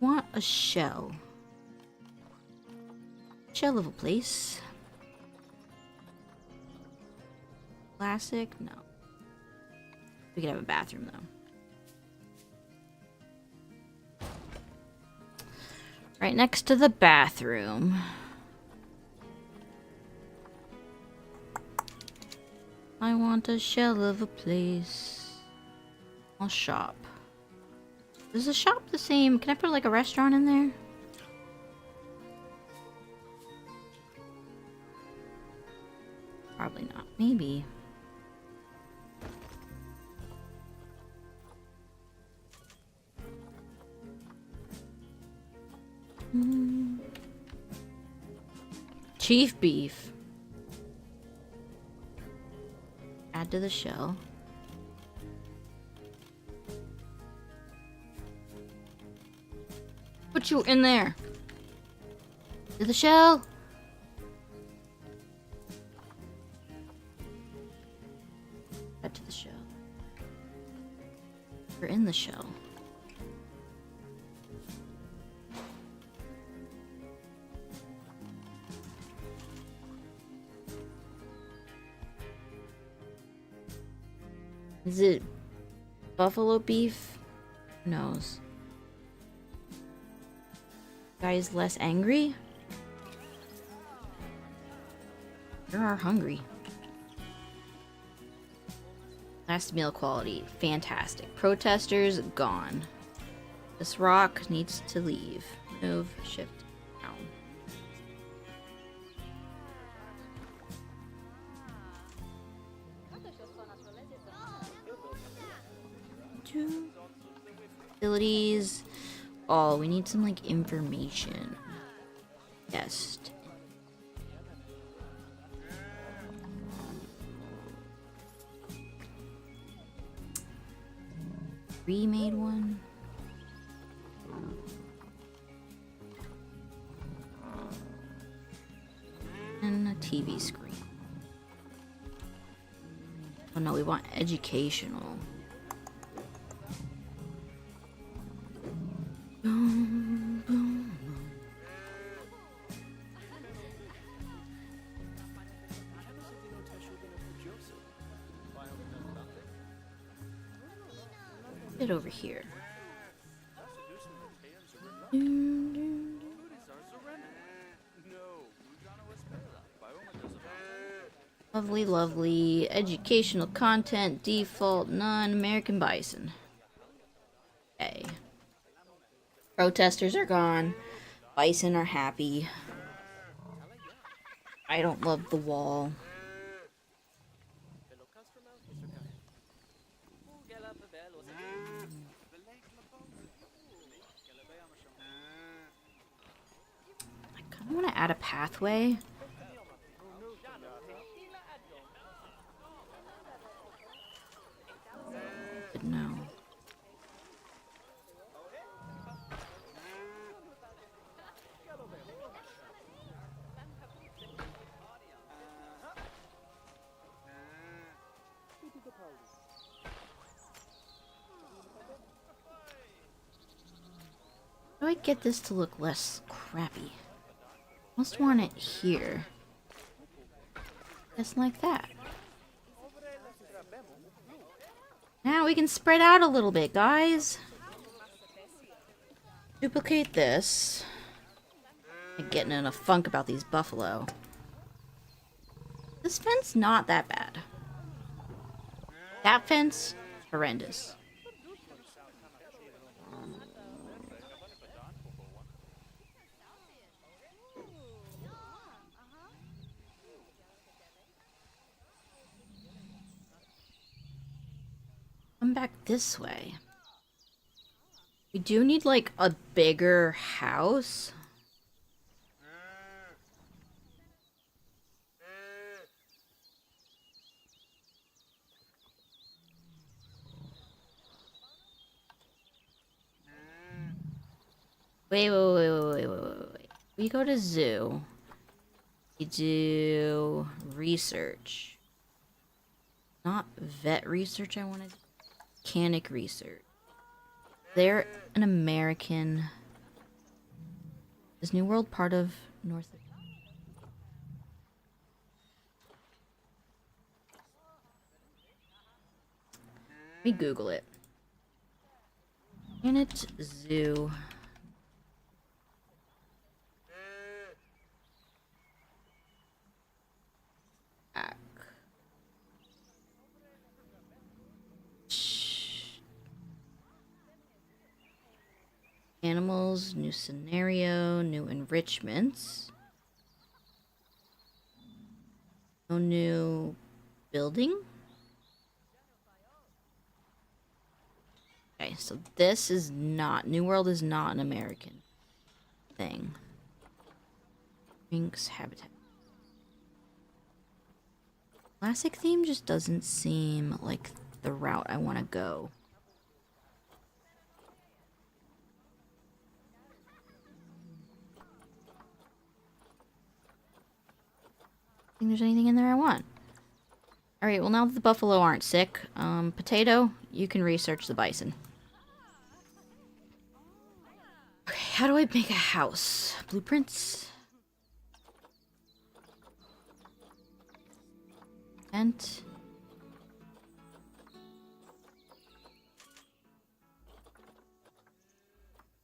Want a shell. Shell of a place. Classic? No. We could have a bathroom though. Right next to the bathroom. I want a shell of a place. I'll shop. Is the shop the same? Can I put like a restaurant in there? Probably not. Maybe. Chief beef. Add to the shell. Put you in there. To the shell. Add to the shell. We're in the shell. Is it buffalo beef? Who knows? Guys less angry? You are hungry. Last meal quality. Fantastic. Protesters gone. This rock needs to leave. Move, shift, down. Facilities. Oh, we need some like information. Guest. Remade one. And a TV screen. Oh no, we want educational. it over here? Lovely, lovely. Educational content, default, none. American bison. Okay. Protesters are gone. Bison are happy. I don't love the wall. I kind of want to add a pathway. But no. How do I get this to look less crappy? Must want it here. Just like that. Now we can spread out a little bit, guys. Duplicate this. I'm getting in a funk about these buffalo. This fence not that bad. That fence, horrendous. Come back this way. We do need like a bigger house. Wait. We go to zoo. We do research. Not vet research I wanted. Mechanic research. They're an American. Is New World part of North? Let me Google it. Planet Zoo. Animals, new scenario, new enrichments. No new building. Okay, so this is not, New World is not an American thing. Minx habitat. Classic theme just doesn't seem like the route I want to go. I think there's anything in there I want. Alright, well now that the buffalo aren't sick, Potato, you can research the bison. Okay, how do I make a house? Blueprints? Vent.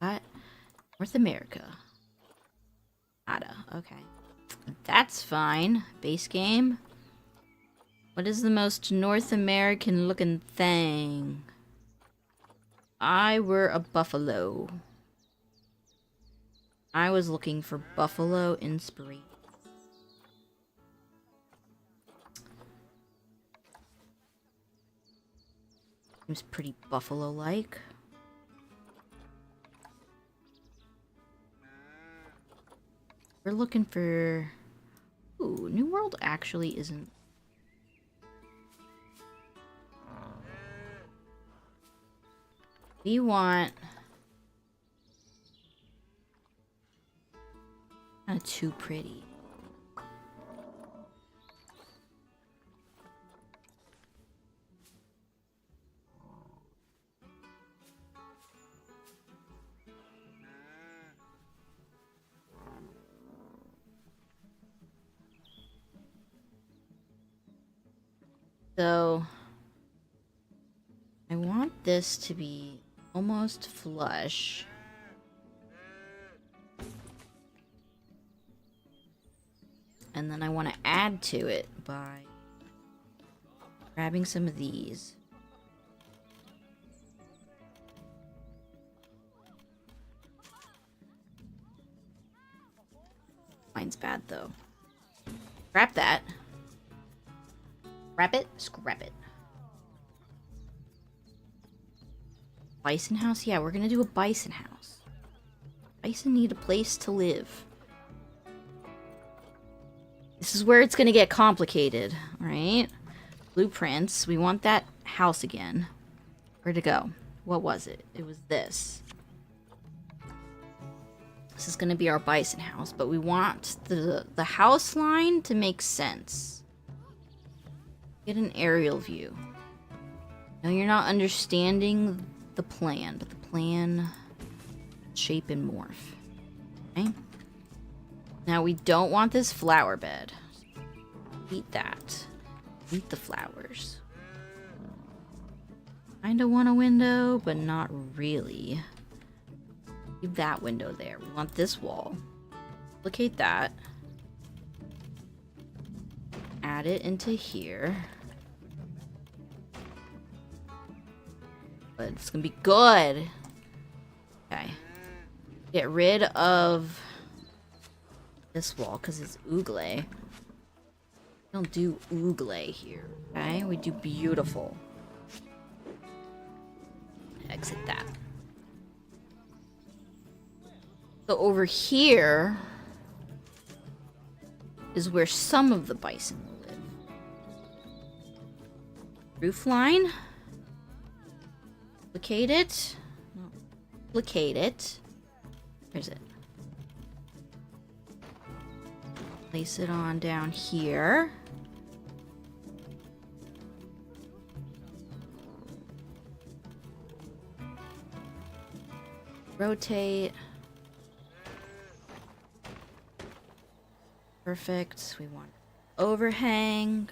Got North America. Nada, okay. That's fine. Base game. What is the most North American looking thing? I were a buffalo. I was looking for buffalo inspiration. Seems pretty buffalo-like. We're looking for... Ooh, New World actually isn't... We want... Not too pretty. So, I want this to be almost flush. And then I want to add to it by grabbing some of these. Mine's bad though. Scrap that. Scrap it? Scrap it. Bison house? Yeah, we're gonna do a bison house. Bison need a place to live. This is where it's gonna get complicated, alright? Blueprints. We want that house again. Where'd it go? What was it? It was this. This is gonna be our bison house, but we want the house line to make sense. Get an aerial view. No, you're not understanding the plan, but the plan shape and morph. Okay? Now we don't want this flower bed. Eat that. Eat the flowers. Kinda want a window, but not really. Leave that window there. We want this wall. Duplicate that. Add it into here. But it's gonna be good. Okay. Get rid of this wall because it's oogle. We don't do oogle here. Okay? We do beautiful. Exit that. So over here is where some of the bison will live. Roof line. Duplicate it. No. Duplicate it. Where's it? Place it on down here. Rotate. Perfect. We want overhang.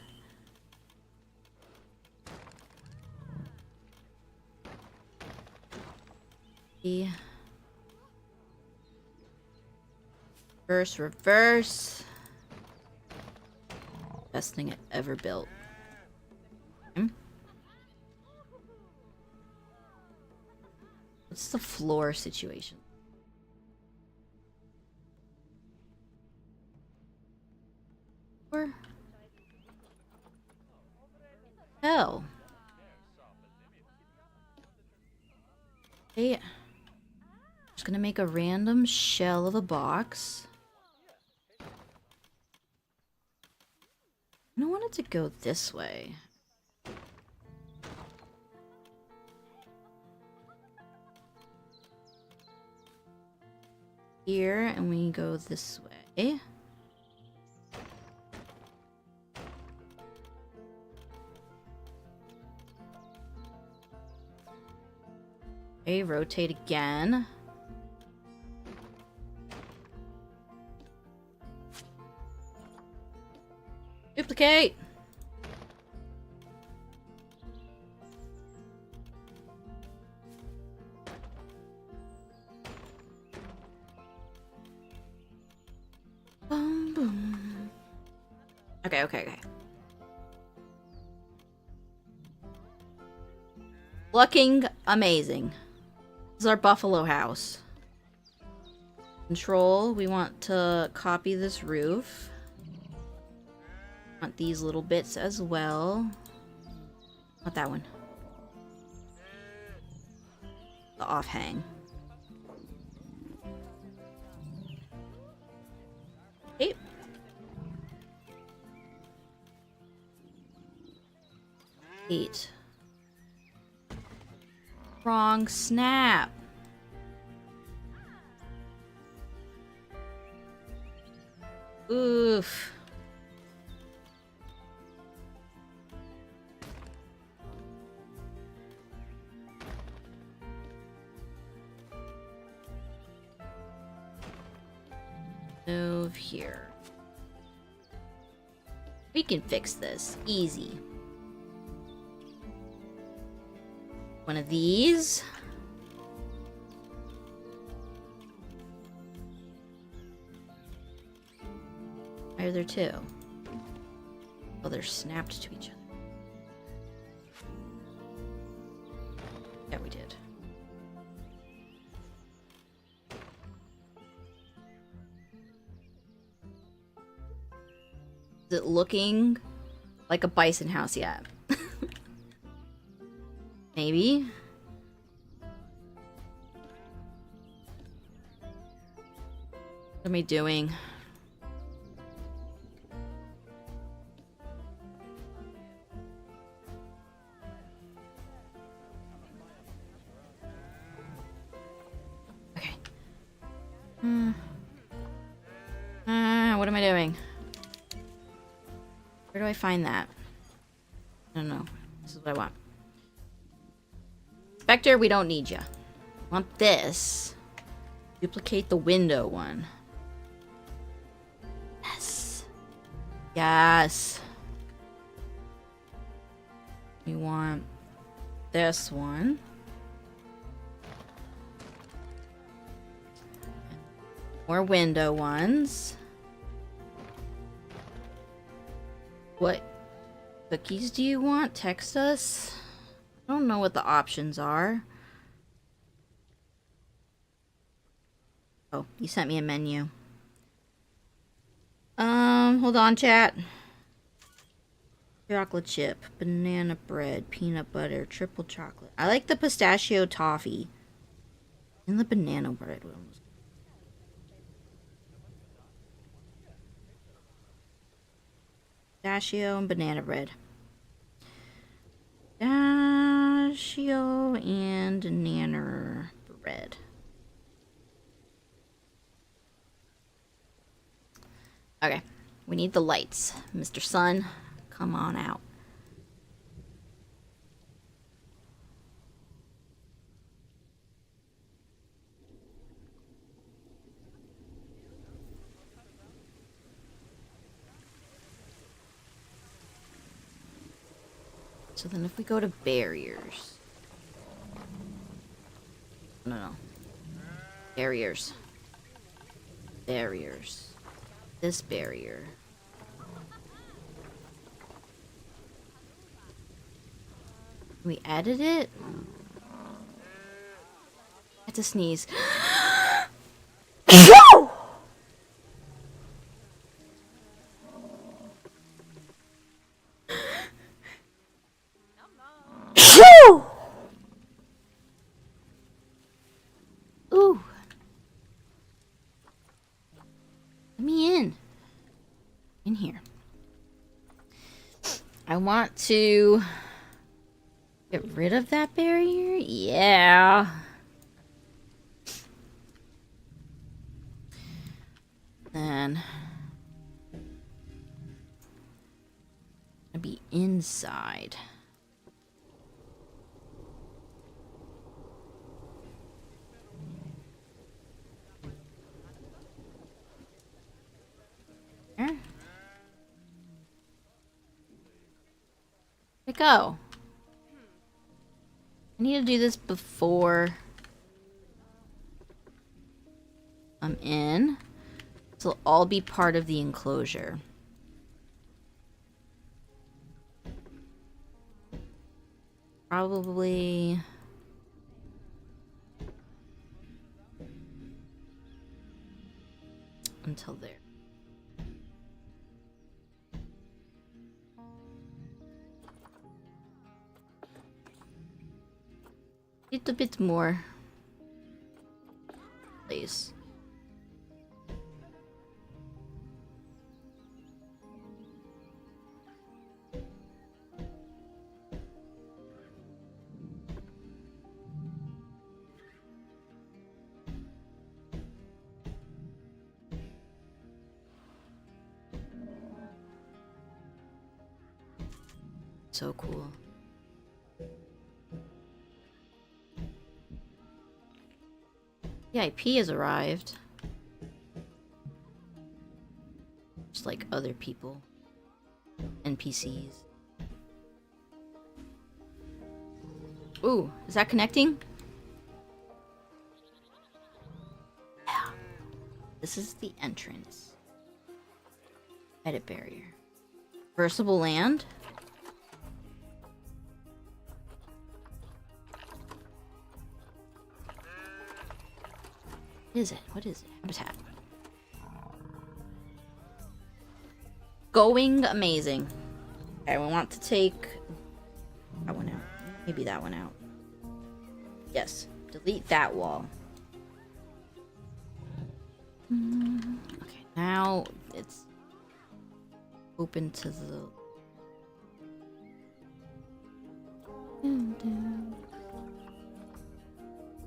Reverse, reverse. Best thing I ever built. What's the floor situation? Hell. Hey. Just gonna make a random shell of a box. I don't want it to go this way. Here, and we go this way. Okay, rotate again. Duplicate! Boom, boom. Okay, okay, okay. Looking amazing. This is our buffalo house. Control, we want to copy this roof. Want these little bits as well. Not that one. The offhang. Okay. Eight. Wrong snap. Oof. Move here. We can fix this. Easy. One of these. Why are there two? Oh, they're snapped to each other. Yeah, we did. Is it looking like a bison house yet? Maybe. What am I doing? Okay. What am I doing? Where do I find that? I don't know. This is what I want. Spectre, we don't need you. Want this. Duplicate the window one. Yes. Yes. We want this one. More window ones. What cookies do you want? Text us. I don't know what the options are. Oh, you sent me a menu. Hold on, chat. Chocolate chip, banana bread, peanut butter, triple chocolate. I like the pistachio toffee. And the banana bread one. Pistachio and banana bread. Pistachio and nanner bread. Okay, we need the lights. Mr. Sun, come on out. So then if we go to barriers. No. Barriers. Barriers. This barrier. We added it? I had to sneeze. Ooh. Let me in. In here. I want to get rid of that barrier. Yeah. Then I'll be inside. There. Where'd it go? I need to do this before I'm in. So it'll all be part of the enclosure. Probably until there. Need a bit more, please. So cool. The IP has arrived. Just like other people. NPCs. Ooh, is that connecting? Yeah. This is the entrance. Edit barrier. Versatile land? What is it? What is it? Habitat. Going amazing. Okay, we want to take that one out. Maybe that one out. Yes. Delete that wall. Okay, now it's open to the...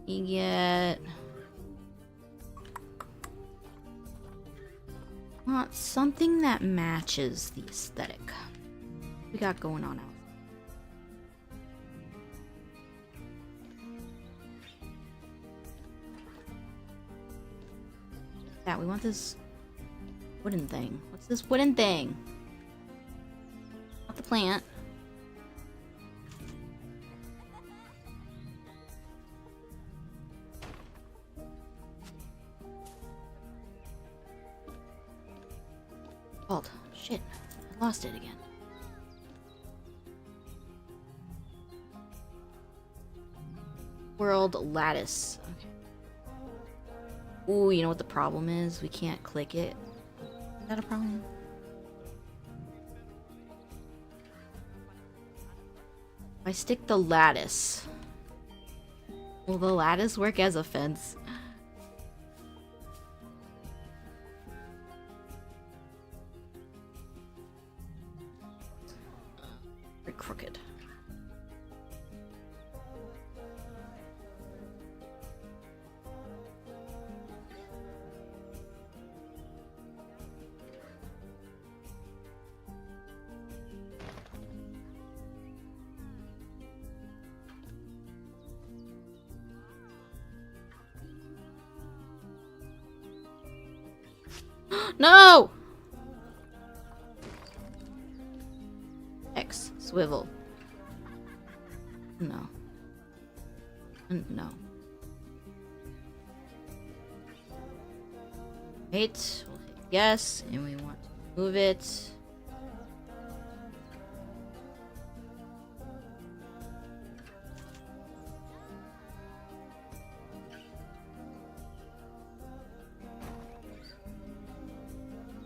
You get... Want something that matches the aesthetic we got going on out. Yeah, we want this wooden thing. What's this wooden thing? Not the plant. Vault. Shit. I lost it again. World lattice. Okay. Ooh, you know what the problem is? We can't click it. Is that a problem? If I stick the lattice, will the lattice work as a fence? Very crooked. No! X. Swivel. No. No. Wait. We'll hit yes, and we want to move it.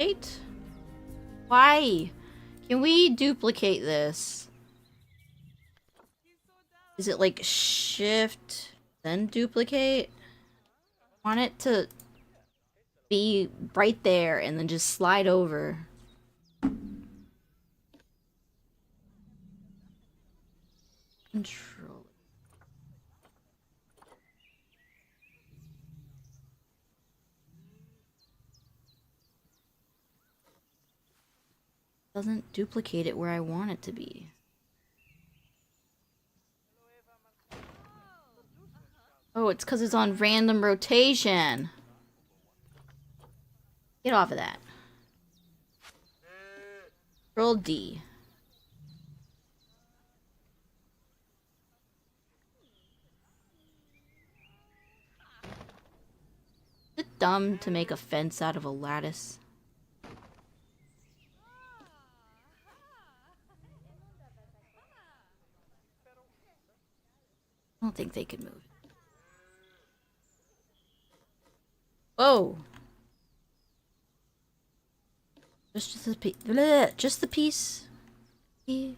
Eight. Why? Can we duplicate this? Is it like shift, then duplicate? I want it to be right there and then just slide over. Control. Doesn't duplicate it where I want it to be. Oh, it's because it's on random rotation. Get off of that. Control D. Is it dumb to make a fence out of a lattice? I don't think they could move. Whoa! Just the piece. Just the piece. Yeah.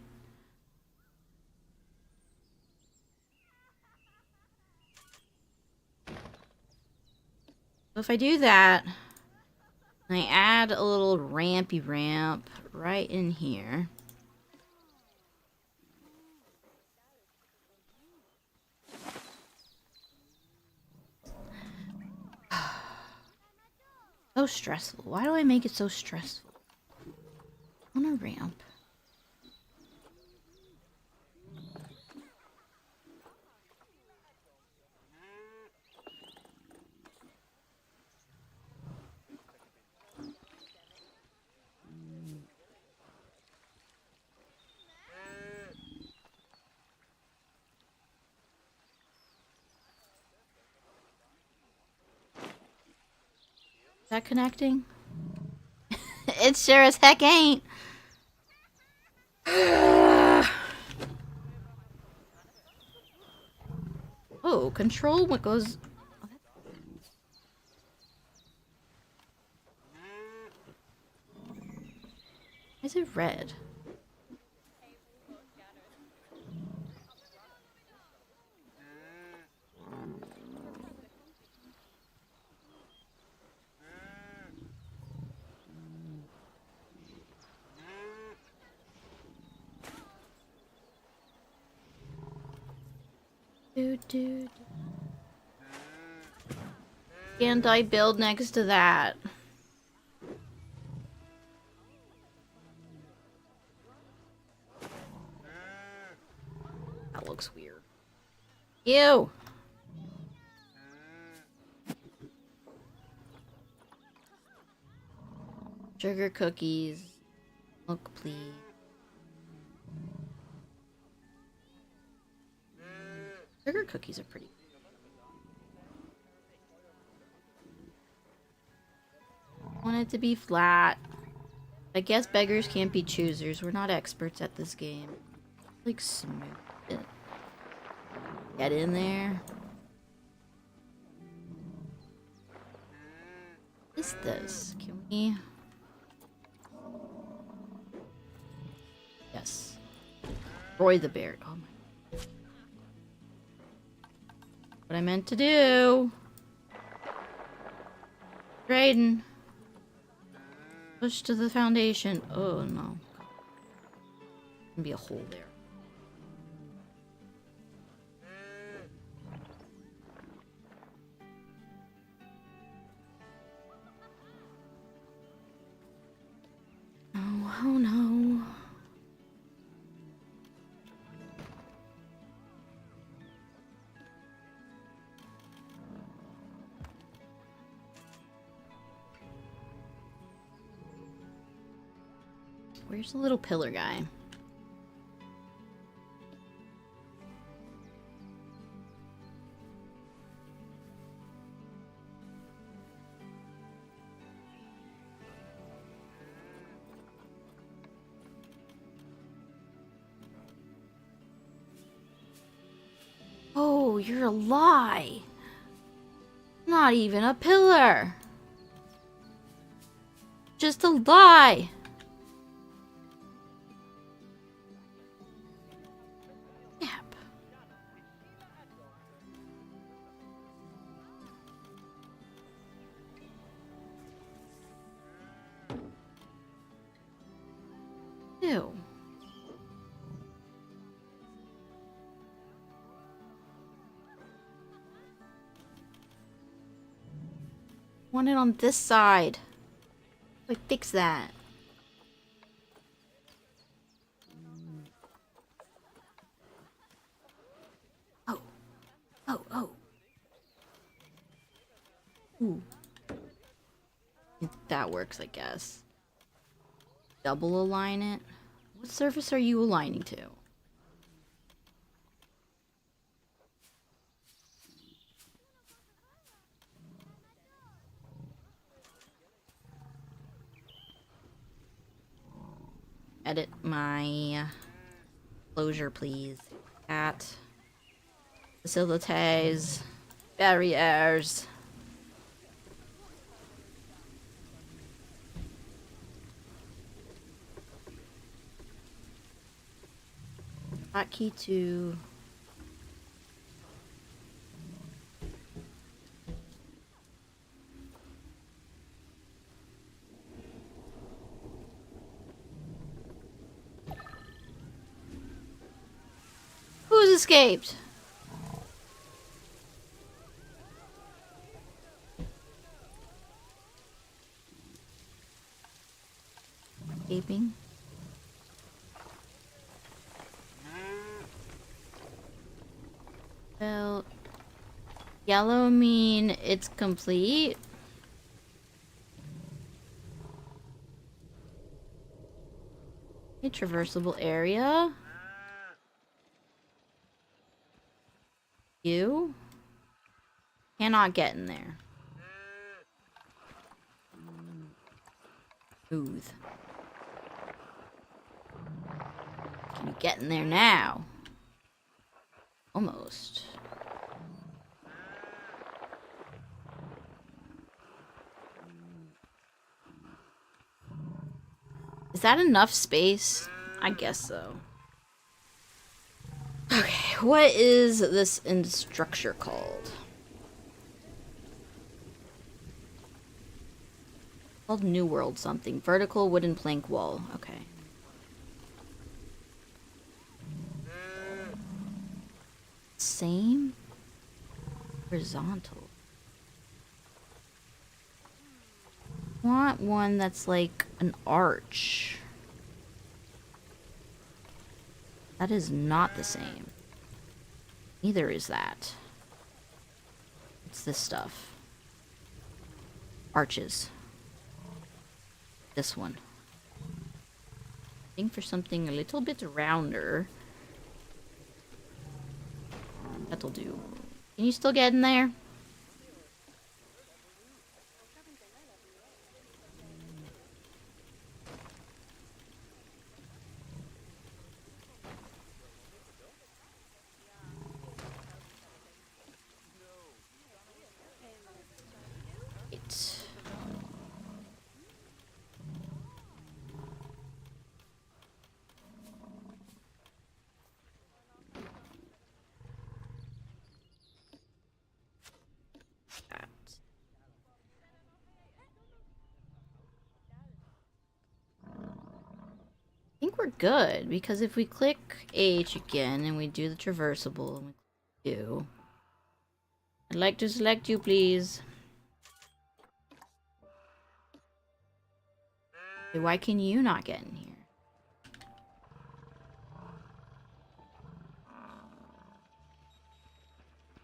So if I do that, and I add a little rampy ramp right in here. So stressful. Why do I make it so stressful? On a ramp. that connecting? It sure as heck ain't. Oh, control what goes. Why is it red? Dude. Can't I build next to that? That looks weird. Ew! Sugar cookies. Look, please. Sugar cookies are pretty. Want it to be flat. I guess beggars can't be choosers. We're not experts at this game. Like smooth it. Get in there. What is this? Can we? Yes. Roy the bear. Oh my. What I meant to do. Drayden. Push to the foundation. Oh no. There'll be a hole there. Oh no. Where's the little pillar guy? Oh, you're a lie. Not even a pillar. Just a lie. Yep. Ew. Want it on this side. Like, fix that. Oh. Oh. Ooh. That works, I guess. Double align it. What surface are you aligning to? Edit my closure, please. At facilities, barriers. Hotkey to who's escaped? Escaping. Well, yellow mean it's complete. A traversable area. You cannot get in there. Smooth. Can you get in there now? Almost. Is that enough space? I guess so. Okay, what is this structure called? Called New World something. Vertical wooden plank wall. Okay. Same? Horizontal. Want one that's like an arch. That is not the same. Neither is that. It's this stuff. Arches. This one. Looking for something a little bit rounder. That'll do. Can you still get in there? It's that. I think we're good because if we click H again and we do the traversable and we click U, I'd like to select you, please. Okay, why can you not get in here?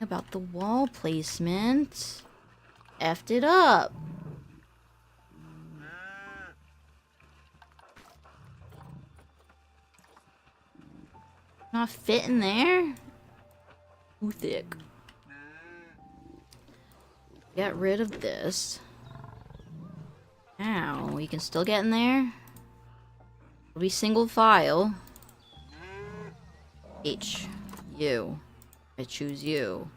About the wall placement. Effed it up. Not fitting there? Too thick. Get rid of this. Now, we can still get in there. It'll be single file. H. U. I choose you.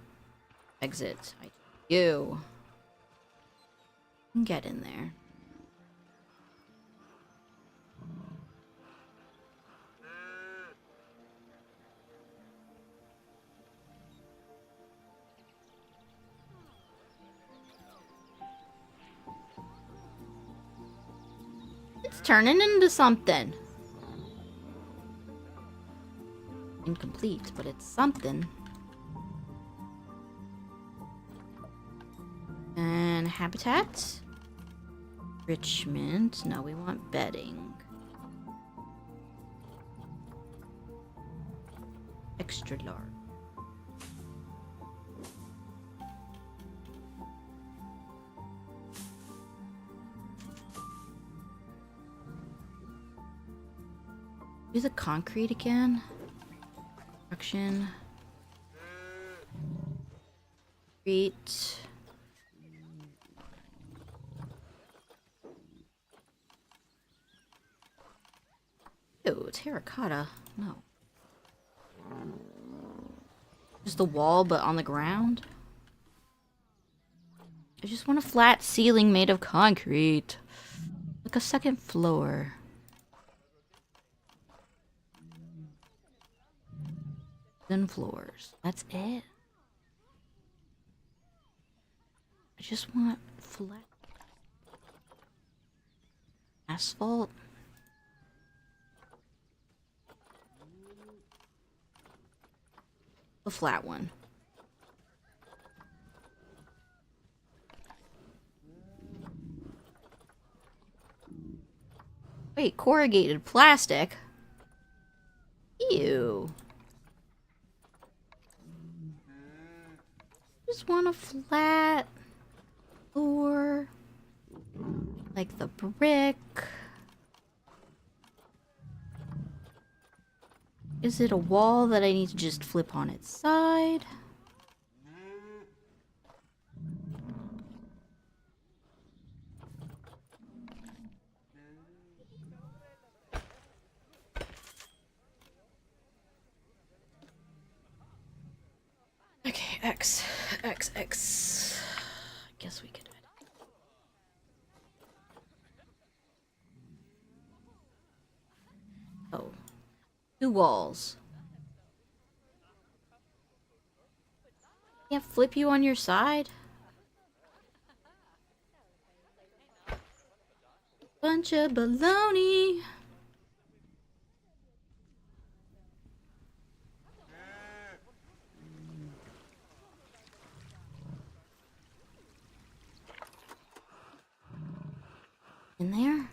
Exit. I choose you. Can get in there. It's turning into something. Incomplete, but it's something. And habitat. Richmond. No, we want bedding. Extra large. Do the concrete again. Construction. Concrete. Ew, terracotta. No. Just the wall, but on the ground? I just want a flat ceiling made of concrete. Like a second floor. Then floors. That's it. I just want flat asphalt. The flat one. Wait, corrugated plastic? Ew. Just want a flat floor. Like the brick. Is it a wall that I need to just flip on its side? X. Guess we could. Oh. 2 walls. Can't flip you on your side? Bunch of baloney. In there?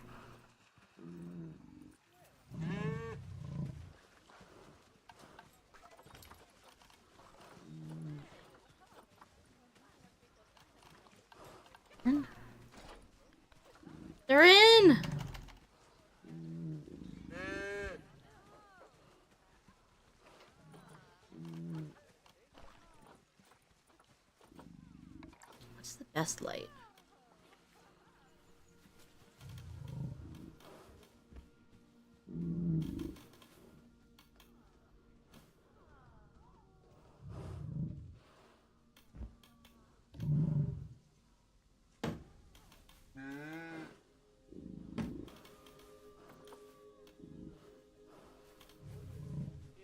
They're in! What's the best light?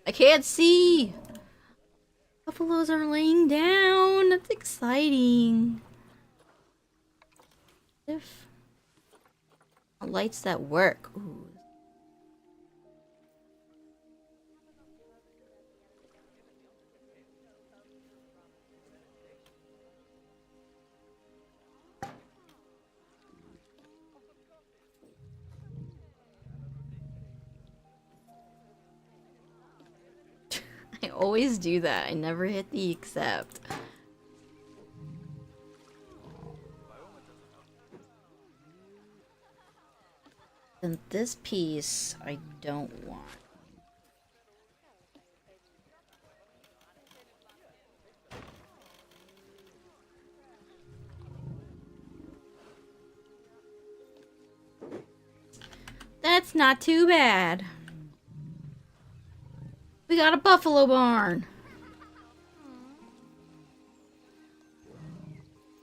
I can't see! Buffaloes are laying down. That's exciting. If lights that work. Ooh. I always do that. I never hit the accept. Then this piece I don't want. That's not too bad. We got a buffalo barn.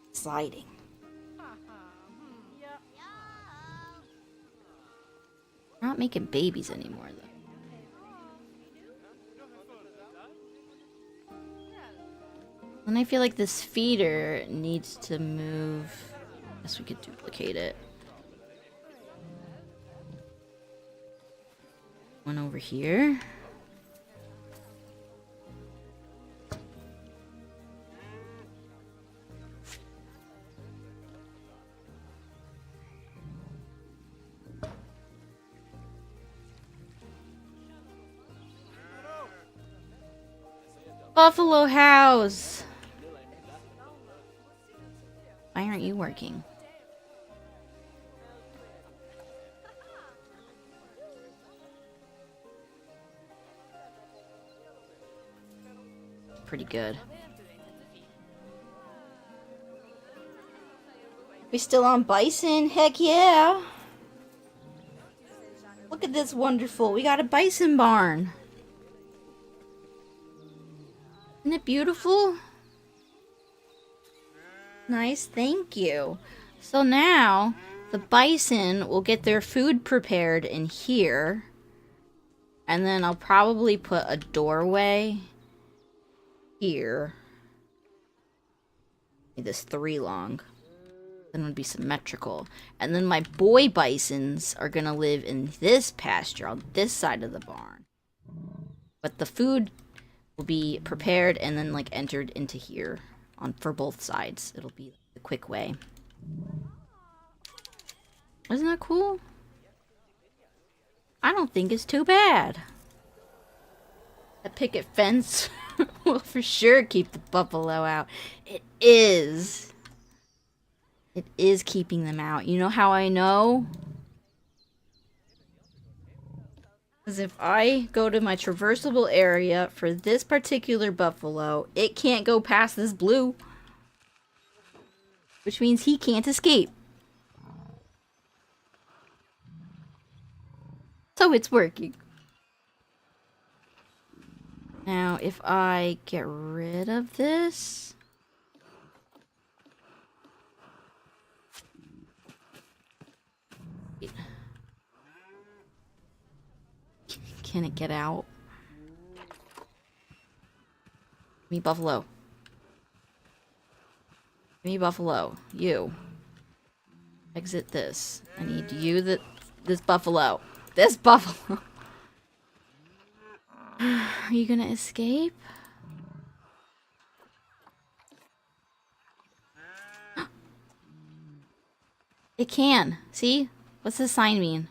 Exciting. We're not making babies anymore, though. And I feel like this feeder needs to move. I guess we could duplicate it. One over here. Buffalo house. Why aren't you working? Pretty good. We still on bison? Heck yeah. Look at this wonderful. We got a bison barn. Isn't it beautiful? Nice, thank you. So now the bison will get their food prepared in here. And then I'll probably put a doorway here. Make this 3 long. Then it would be symmetrical. And then my boy bisons are gonna live in this pasture on this side of the barn. But the food will be prepared and then like entered into here on for both sides. It'll be the quick way. Isn't that cool? I don't think it's too bad. A picket fence will for sure keep the buffalo out. It is. It is keeping them out. You know how I know? Because if I go to my traversable area for this particular buffalo, it can't go past this blue. Which means he can't escape. So it's working. Now, if I get rid of this... Can it get out? Give me buffalo. Give me buffalo. You. Exit this. I need you this buffalo. This buffalo. Are you gonna escape? It can. See? What's the sign mean?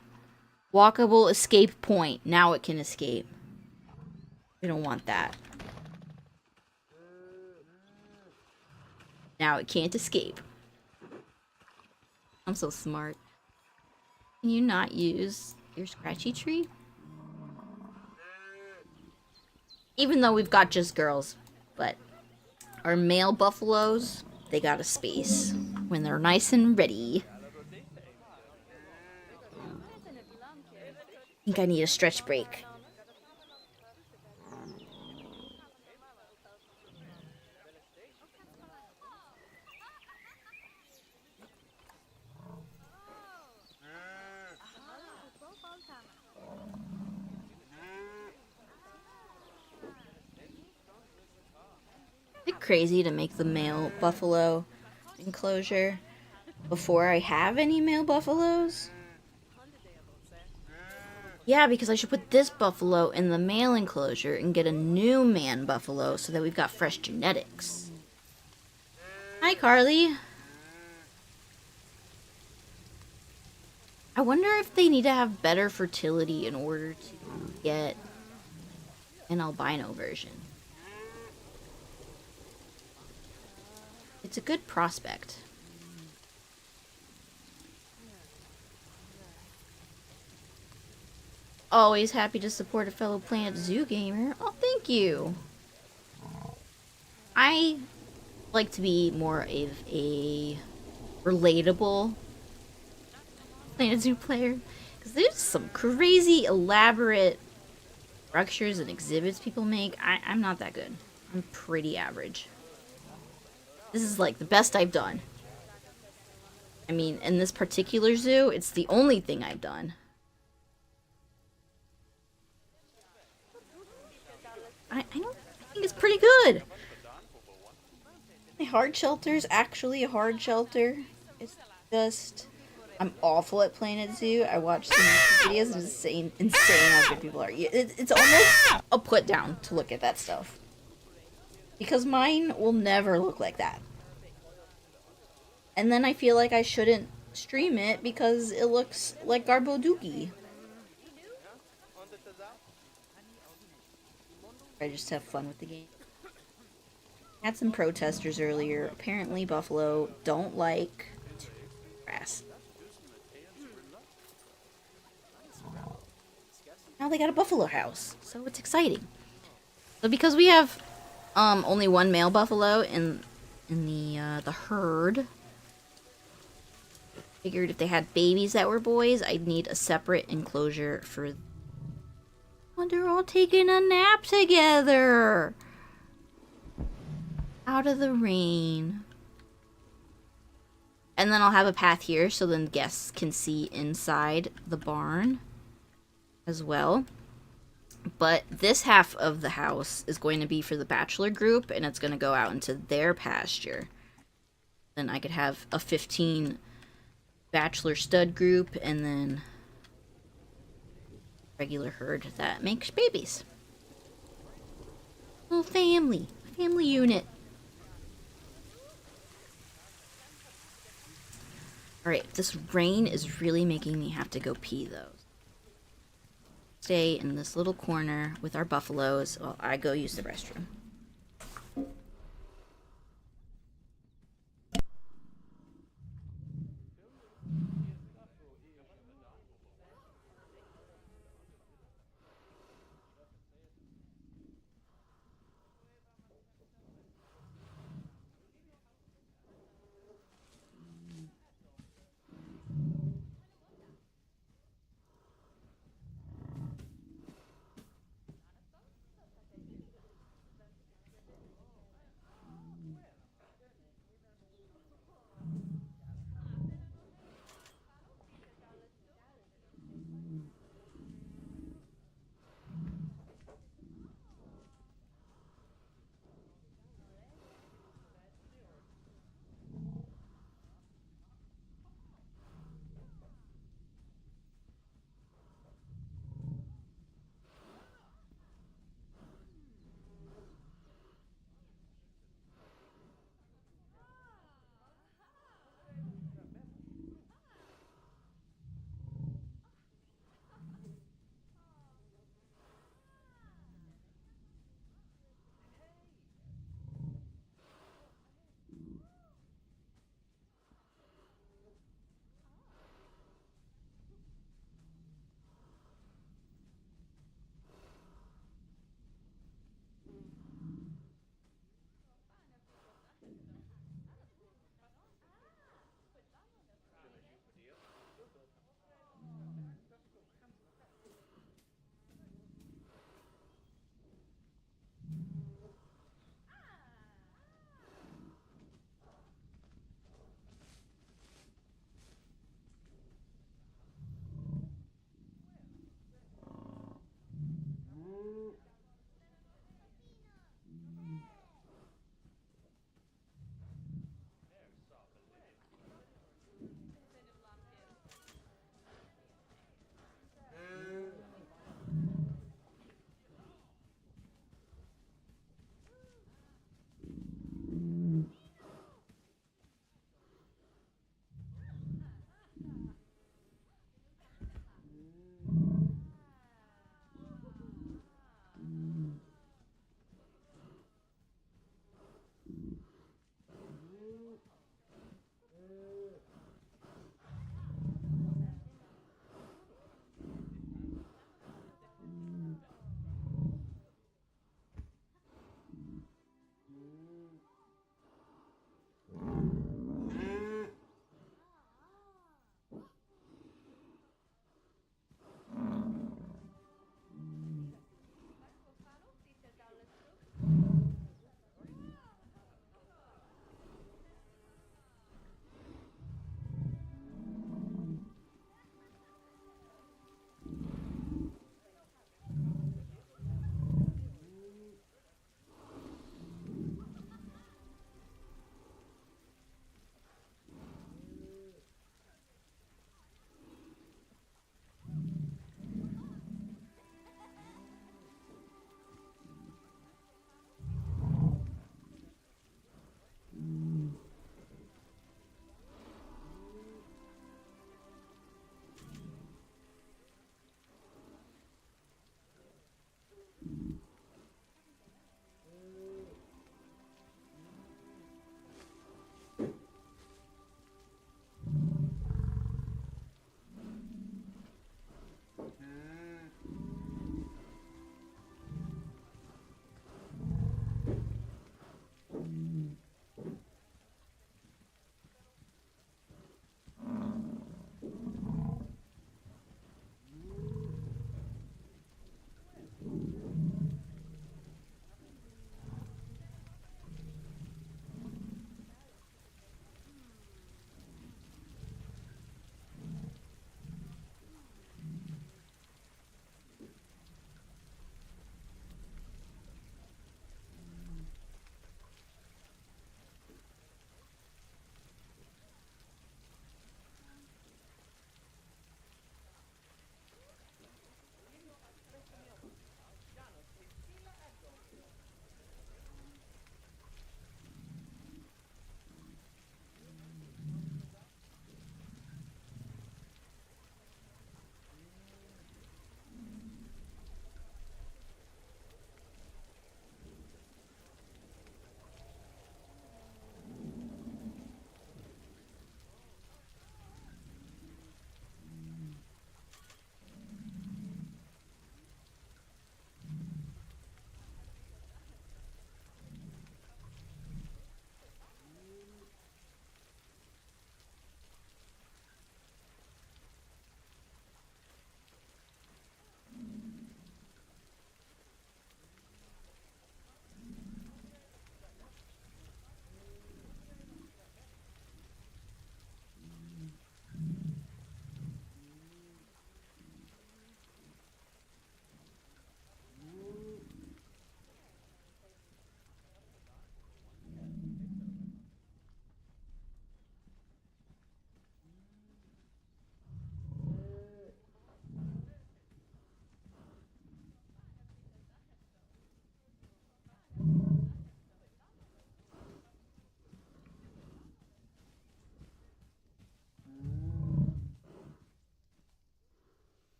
Walkable escape point. Now it can escape. We don't want that. Now it can't escape. I'm so smart. Can you not use your scratchy tree? Even though we've got just girls. But our male buffaloes, they got a space when they're nice and ready. I think I need a stretch break. Is it crazy to make the male buffalo enclosure before I have any male buffaloes? Yeah, because I should put this buffalo in the male enclosure and get a new man buffalo so that we've got fresh genetics. Hi, Carly. I wonder if they need to have better fertility in order to get an albino version. It's a good prospect. Always happy to support a fellow Planet Zoo gamer. Oh, thank you. I like to be more of a relatable Planet Zoo player. Because there's some crazy, elaborate structures and exhibits people make. I'm not that good. I'm pretty average. This is like the best I've done. I mean, in this particular zoo, it's the only thing I've done. I think it's pretty good. My hard shelter is actually a hard shelter. It's just... I'm awful at Planet Zoo. I watch some YouTube videos and it's insane how good people are. It's almost a put down to look at that stuff. Because mine will never look like that. And then I feel like I shouldn't stream it because it looks like Garbodookie. I just have fun with the game. Had some protesters earlier. Apparently Buffalo don't like grass. Now they got a buffalo house, so it's exciting. So because we have only one male buffalo in the herd, figured if they had babies that were boys, I'd need a separate enclosure for. Oh, they're all taking a nap together. Out of the rain. And then I'll have a path here so then guests can see inside the barn as well. But this half of the house is going to be for the bachelor group and it's going to go out into their pasture. Then I could have a 15 bachelor stud group and then regular herd that makes babies. Little family unit. Alright, this rain is really making me have to go pee though. Stay in this little corner with our buffaloes while I go use the restroom.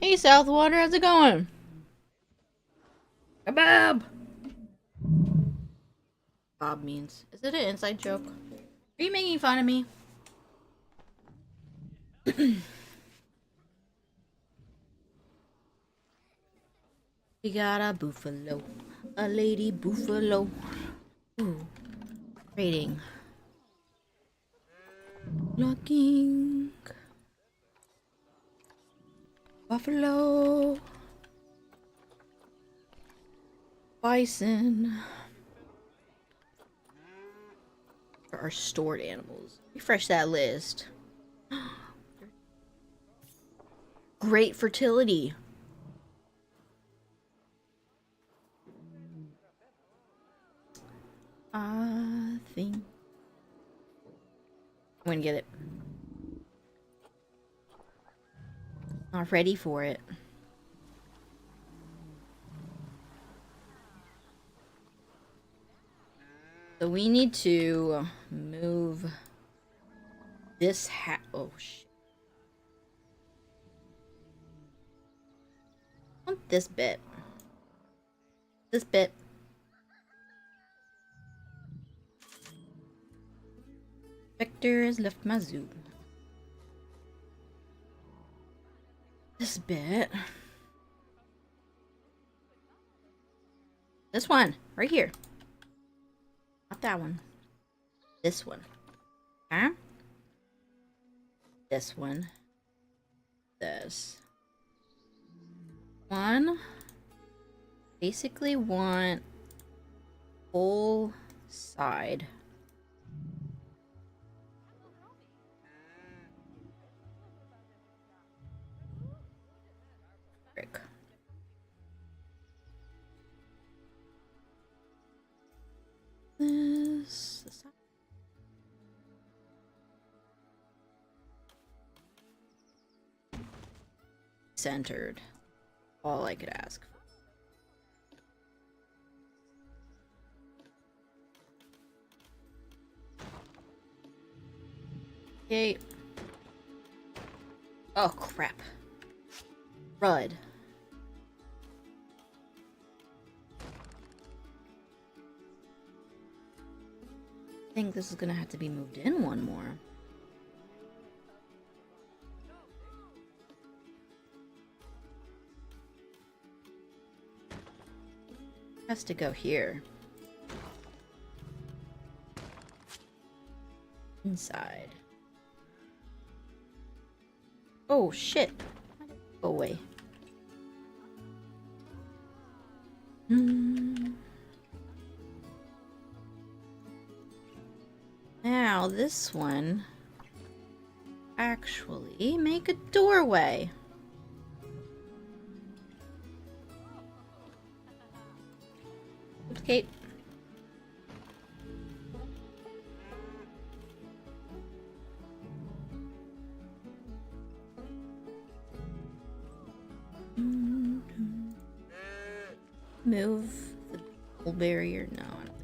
Hey, Southwater, how's it going? Kebab! Bob means. Is it an inside joke? Are you making fun of me? We got a buffalo. A lady buffalo. Ooh. Rating. Looking. Buffalo. Bison. For our stored animals. Refresh that list. Great fertility. I think I'm gonna get it. Not ready for it. So we need to move this oh shit. I want this bit. This bit. Victor has left my zoo. This bit. This one, right here. Not that one. This one. Huh? This one. This. One. Basically want whole side. Frick. This. Centered. All I could ask for. Okay. Oh crap. Rud. I think this is gonna have to be moved in one more. Has to go here. Inside. Oh shit. Go away. Now this one actually make a doorway. Okay. Move the whole barrier. No, I don't think.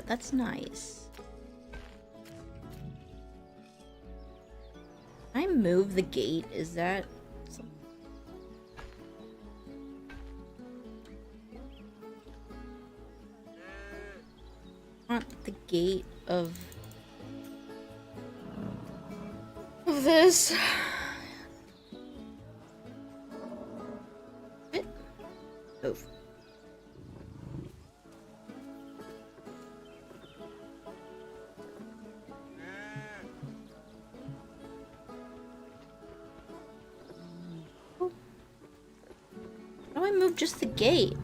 That's nice. Can I move the gate? Is that something? I want the gate of this. Move. How do I move just the gate?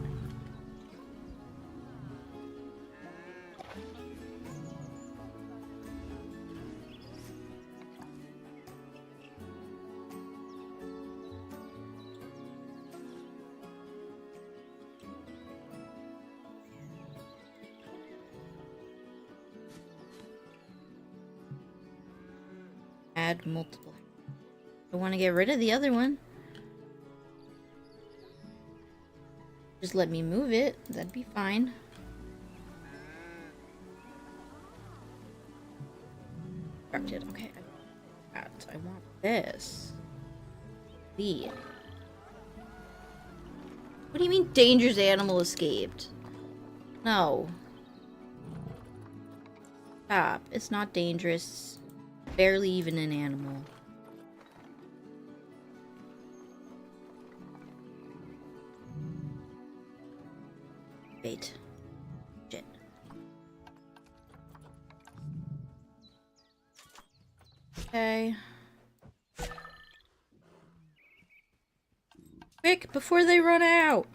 add multiple. I want to get rid of the other one. Just let me move it. That'd be fine. Constructed. Okay. I want this. Lead. What do you mean dangerous animal escaped? No. Stop. It's not dangerous. Barely even an animal. Wait. Shit. Okay. Quick, before they run out!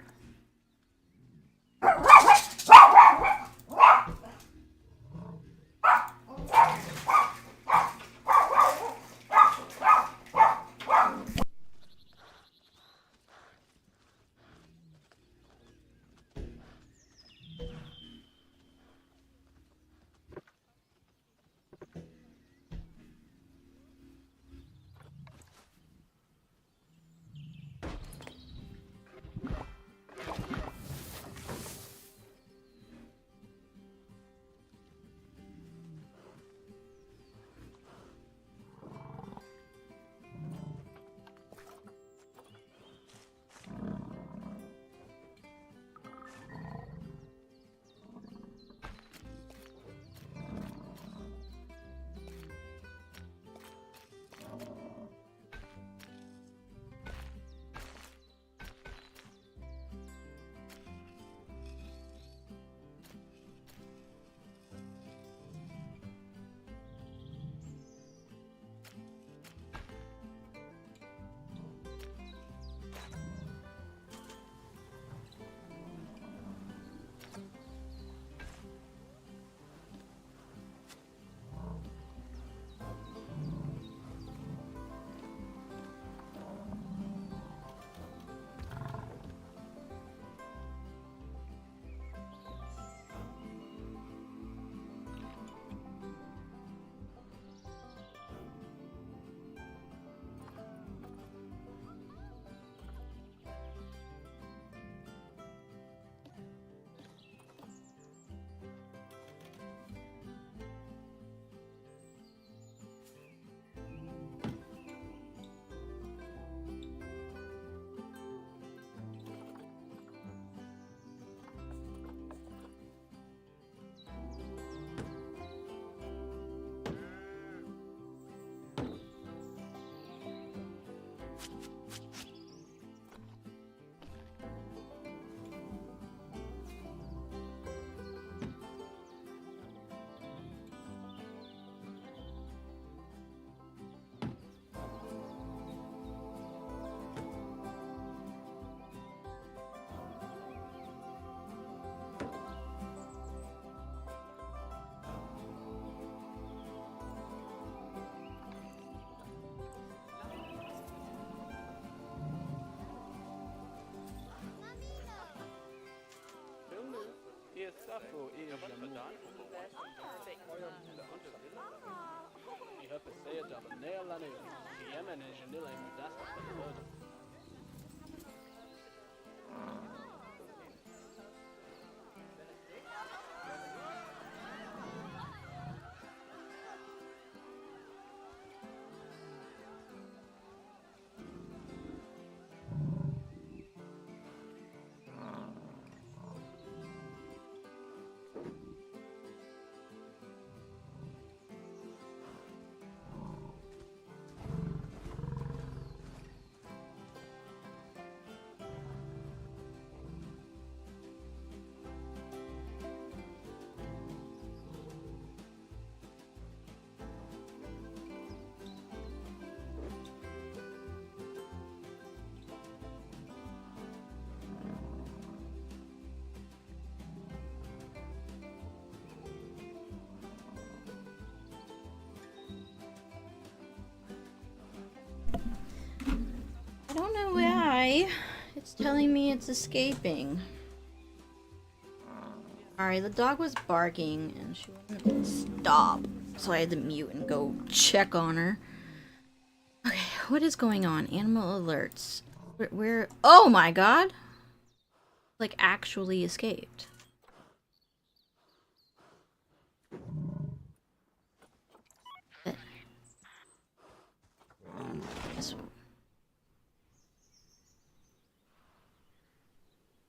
I don't know why. It's telling me it's escaping. Alright, the dog was barking and she wouldn't stop. So I had to mute and go check on her. what is going on? Animal alerts. Where? Oh my god! Like, actually escaped. This one.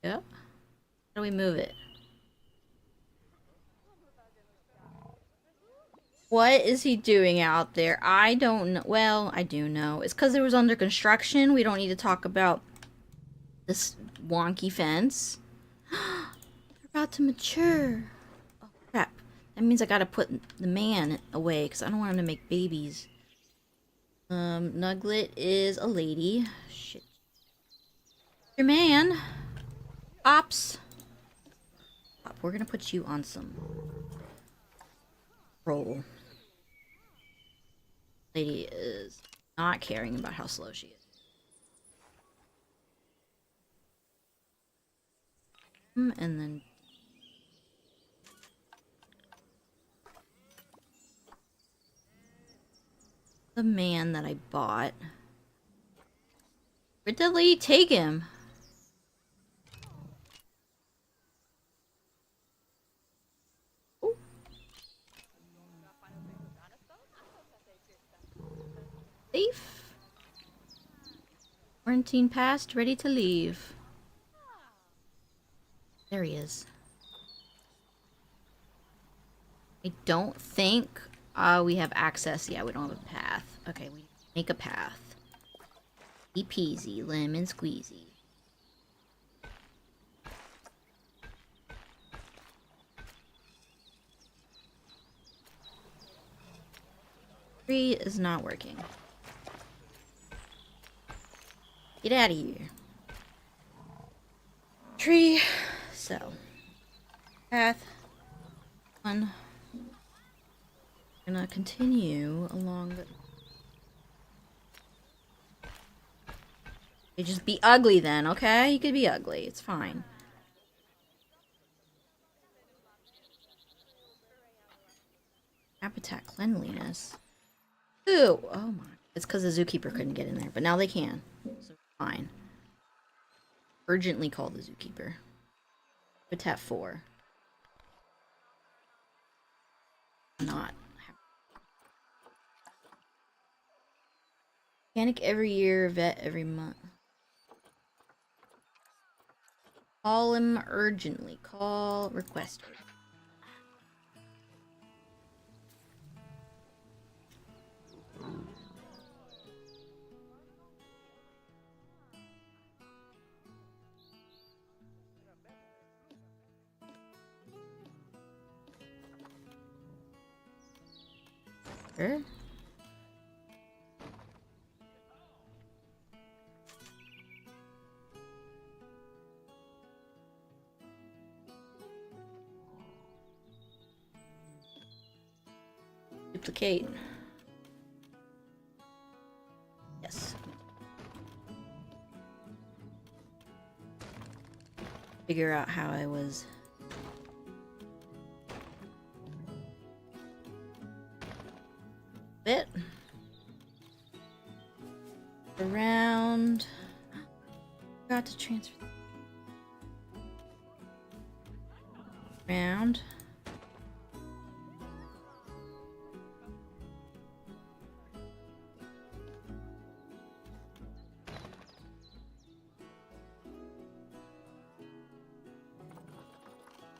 Yep. How do we move it? What is he doing out there? I don't know. Well, I do know. It's because it was under construction. We don't need to talk about this wonky fence. They're about to mature. Oh, crap. That means I gotta put the man away because I don't want him to make babies. Nuglet is a lady. Shit. Your man. Ops. Pop, we're gonna put you on some roll. Lady is not caring about how slow she is. And then the man that I bought. Where'd the lady take him? Ooh. Safe. Quarantine passed, ready to leave. There he is. I don't think we have access. Yeah, we don't have a path. Okay, we make a path. Easy peasy, lemon squeezy. Tree is not working. Get out of here. Tree. So. Path. One. Gonna continue along the... You just be ugly then, okay? You could be ugly. It's fine. Habitat cleanliness. Ooh, oh my. It's because the zookeeper couldn't get in there, but now they can. So fine. Urgently call the zookeeper. Habitat 4. Not. Mechanic every year, vet every month. Call him urgently. Call requester. Sure. Duplicate. Yes. Figure out how I was. Bit. Around. Forgot to transfer. Around.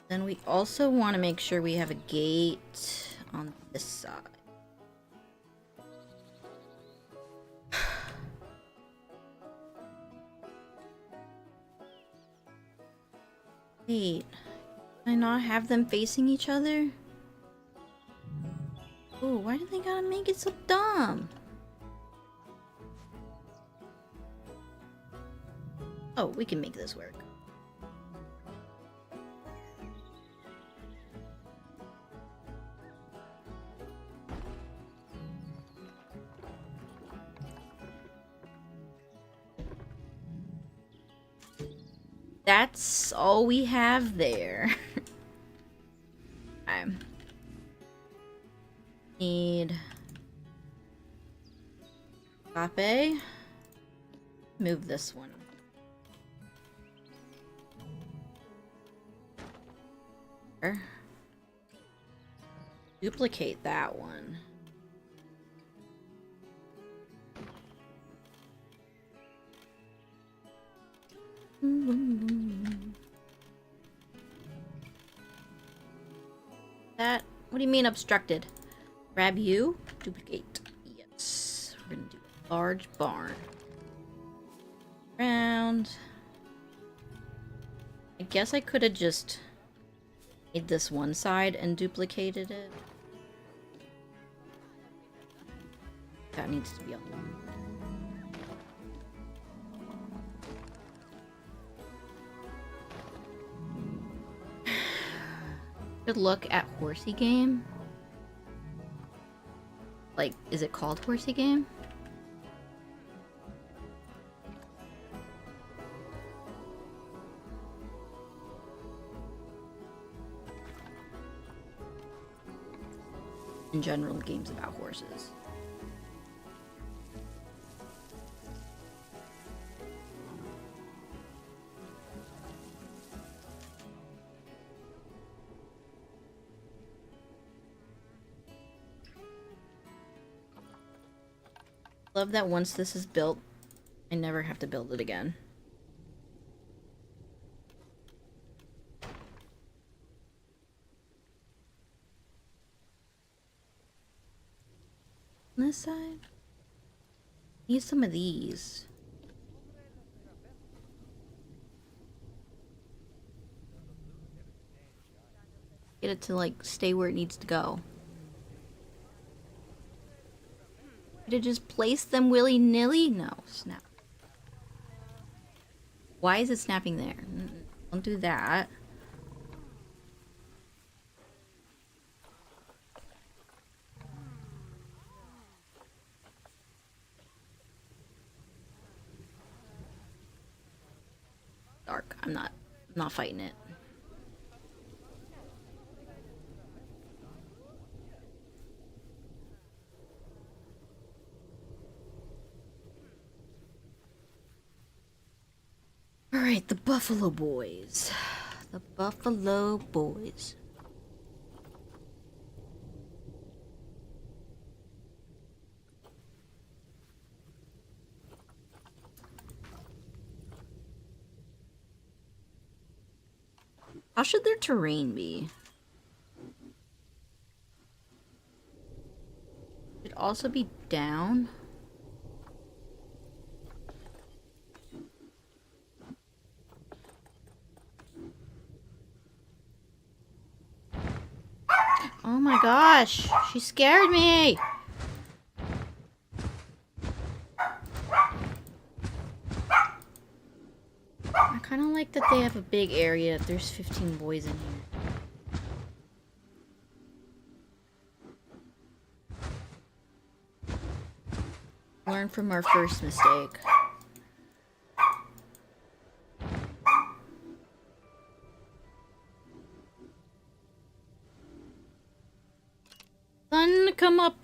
Then we also want to make sure we have a gate on this side. Wait, can I not have them facing each other? Oh, why do they gotta make it so dumb? Oh, we can make this work. That's all we have there. I need Copy. Move this one. Duplicate that one. That, what do you mean obstructed? Grab you, duplicate. Yes, we're gonna do a large barn. Round. I guess I could have just made this one side and duplicated it. That needs to be on. Good look at Horsey Game. Like, is it called Horsey Game? In general, games about horses. Love that once this is built, I never have to build it again. On this side? Need some of these. Get it to like stay where it needs to go. To just place them willy-nilly? No, snap. Why is it snapping there? Don't do that. Dark. I'm not fighting it. Alright, the Buffalo Boys. The Buffalo Boys. How should their terrain be? Should also be down. Oh my gosh, she scared me! I kind of like that they have a big area. There's 15 boys in here. Learn from our first mistake. Sun, come up.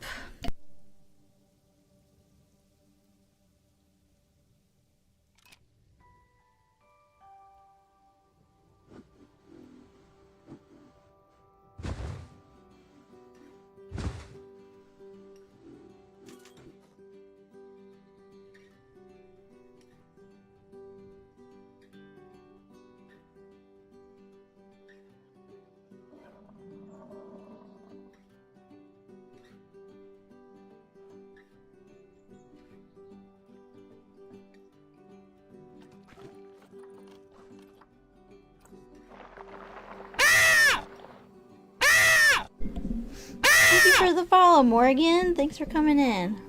Thank you for the follow, Morgan. Thanks for coming in.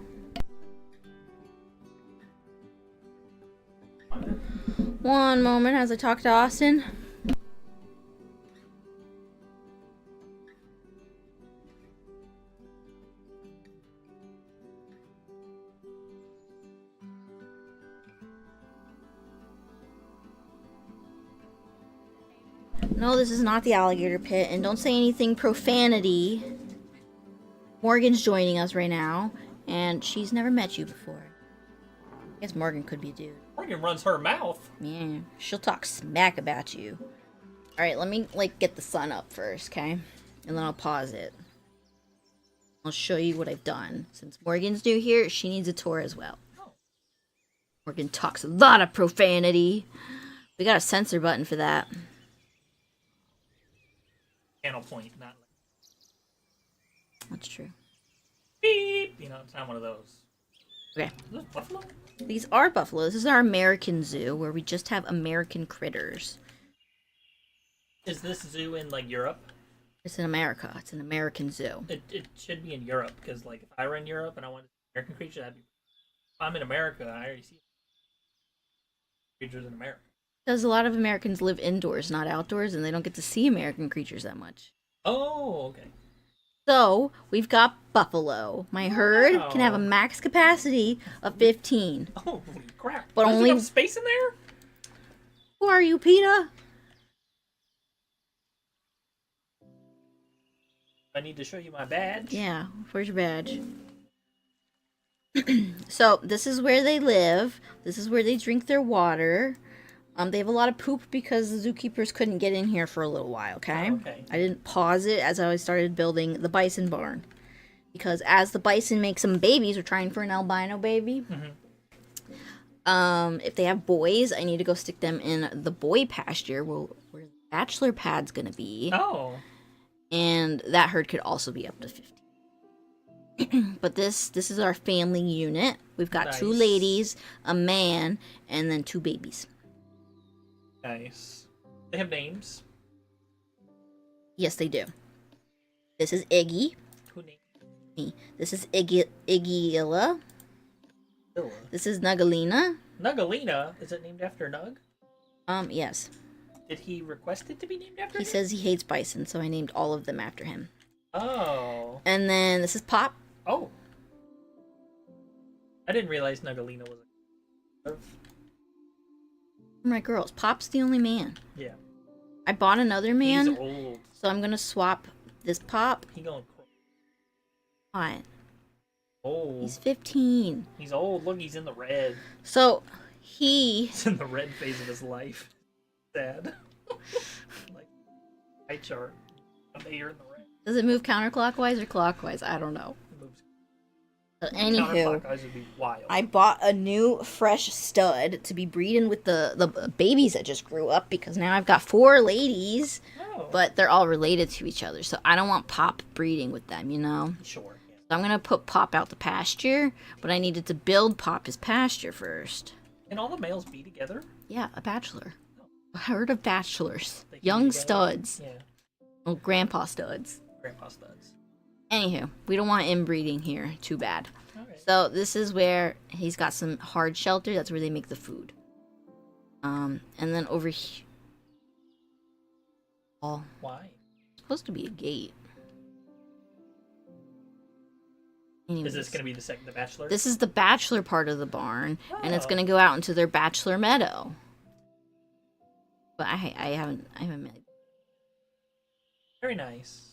One moment as I talk to Austin. No, this is not the alligator pit, and don't say anything profanity. Morgan's joining us right now, and she's never met you before. I guess Morgan could be a dude. Morgan runs her mouth. Yeah, she'll talk smack about you. All right, let me like get the sun up first, okay? And then I'll pause it. I'll show you what I've done. Since Morgan's new here, she needs a tour as well. Oh. Morgan talks a lot of profanity. We got a censor button for that. Channel point, not like That's true. beep. You know, it's not one of those. Okay. Is this buffalo? These are buffalo. This is our American zoo where we just have American critters. Is this zoo in like Europe? It's in America. It's an American zoo. It should be in Europe because like if I were in Europe and I wanted American creatures, that'd be. If I'm in America, I already see creatures in America. Because a lot of Americans live indoors, not outdoors, and they don't get to see American creatures that much. Oh, okay. So, we've got buffalo. My herd can have a Wow. max capacity of 15. Oh, holy crap! But There's only- enough space in there. Who are you, PETA? I need to show you my badge. Yeah, where's your badge? So, this is where they live. This is where they drink their water. They have a lot of poop because the zookeepers couldn't get in here for a little while, okay? Oh, okay. I didn't pause it as I started building the bison barn. Because as the bison make some babies, we're trying for an albino baby. If they have boys, I need to go stick them in the boy pasture where the bachelor pad's gonna be. Oh, And that herd could also be up to 50. But this is our family unit. We've got 2 Nice. ladies, a man, and then 2 babies. nice. They have names. Yes, they do. This is Iggy. Who named Me. This is Iggyilla. Villa? This is Nugalina. Nugalina. Is it named after Nug? Yes. Did he request it to be named after He him? says he hates bison, so I named all of them after him. Oh. And then this is Pop. Oh. I didn't realize Nugalina was a. My girls. Pop's the only man. Yeah. I bought another man, He's old. so I'm gonna swap this Pop. He going On. old. He's 15. He's old. Look, he's in the red. So he He's in the red phase of his life. Sad. Like eye chart. You're in the red. does it move counterclockwise or clockwise? I don't know. It moves. So anywho, Counterclockwise would be wild. I bought a new fresh stud to be breeding with the babies that just grew up because now I've got 4 ladies, Oh. but they're all related to each other. So I don't want Pop breeding with them, you know? Sure. Yeah. So I'm gonna put Pop out the pasture, but I needed to build Pop his pasture first. Can all the males be together? Yeah, a bachelor. A herd of bachelors. They can Young be together? studs. Yeah. Well, grandpa studs. Grandpa studs. Anywho, we don't want inbreeding here. Too bad. Alright. So this is where he's got some hard shelter. That's where they make the food. And then over here, oh, Why? supposed to be a gate. Is Anyways, this going to be the bachelor? this is the bachelor part of the barn, and it's Oh. gonna go out into their bachelor meadow. But I haven't made. Very nice.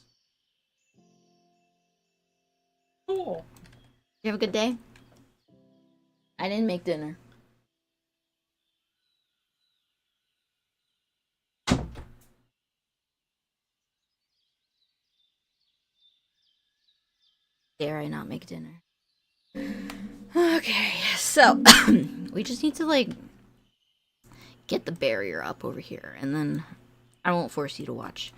Cool. You have a good day. I didn't make dinner. Dare I not make dinner? Okay, so we just need to like get the barrier up over here, and then I won't force you to watch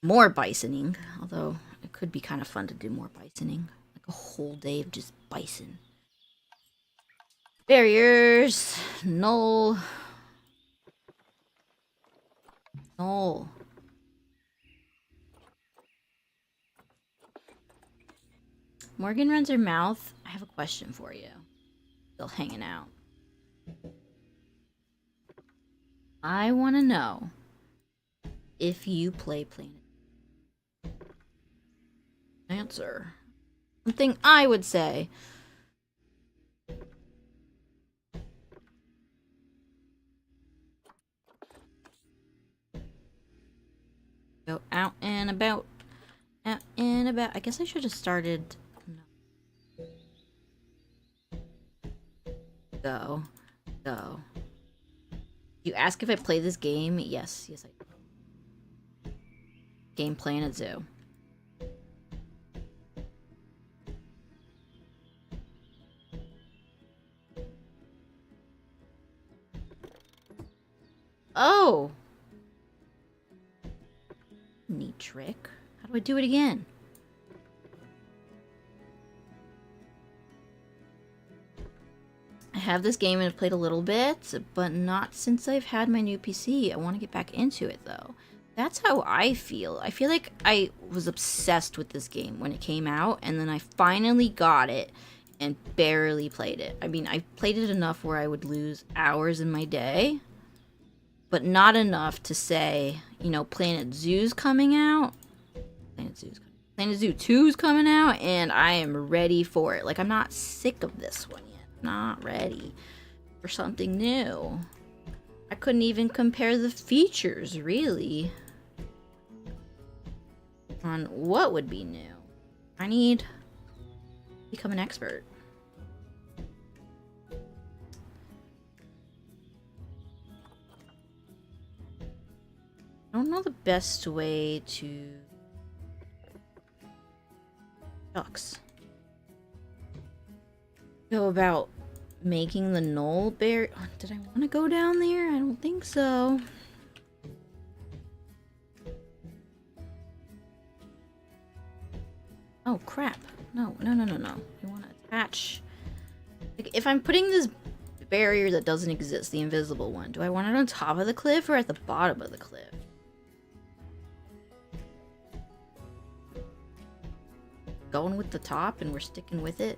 more bisoning, although it could be kind of fun to do more bisoning, like a whole day of just bison. Barriers, null, null. Morgan runs her mouth. I have a question for you. Still hanging out. I want to know if you play Planet. Answer. Something I would say. Go out and about. Out and about. I guess I should have started. No. Go. Go. You ask if I play this game? Yes. Yes, I do. Game Planet Zoo. Oh! Neat trick. How do I do it again? I have this game and I've played a little bit, but not since I've had my new PC. I want to get back into it though. That's how I feel. I feel like I was obsessed with this game when it came out, and then I finally got it and barely played it. I mean, I played it enough where I would lose hours in my day, but not enough to say, you know, Planet Zoo's coming out. Planet Zoo 2's coming out, and I am ready for it. Like, I'm not sick of this one yet. Not ready for something new. I couldn't even compare the features, really, on what would be new. I need to become an expert. I don't know the best way to... Shucks. Go about making the null bear. Oh, did I want to go down there? I don't think so. Oh crap. No. We want to attach. Like, if I'm putting this barrier that doesn't exist, the invisible one, do I want it on top of the cliff or at the bottom of the cliff? Going with the top and we're sticking with it.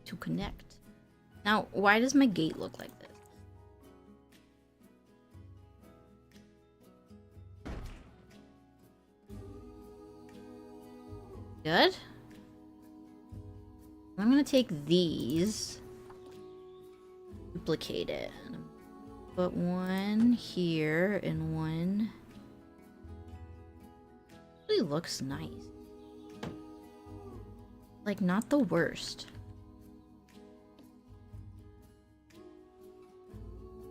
To connect. Now, why does my gate look like this? Good. I'm gonna take these, duplicate it, put one here and one. Really looks nice. Like, not the worst.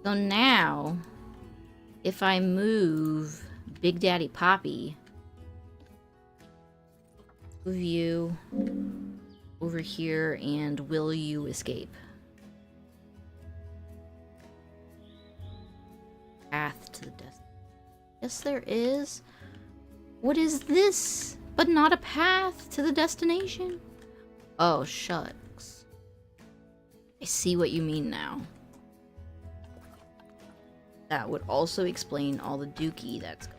So now, if I move Big Daddy Poppy, move you over here, and will you escape? Path to the destination. Yes, there is. What is this? But not a path to the destination? Oh, shucks. I see what you mean now. That would also explain all the dookie that's going.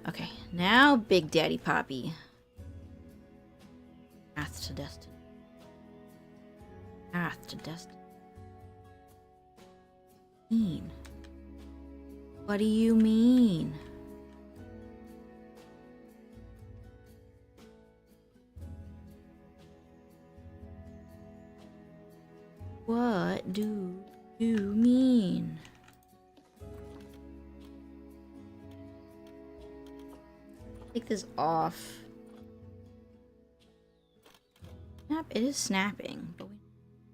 Okay, now Big Daddy Poppy. Path to destiny. Path to destiny. What do you mean? What do you mean? Take this off. Snap, it is snapping, but we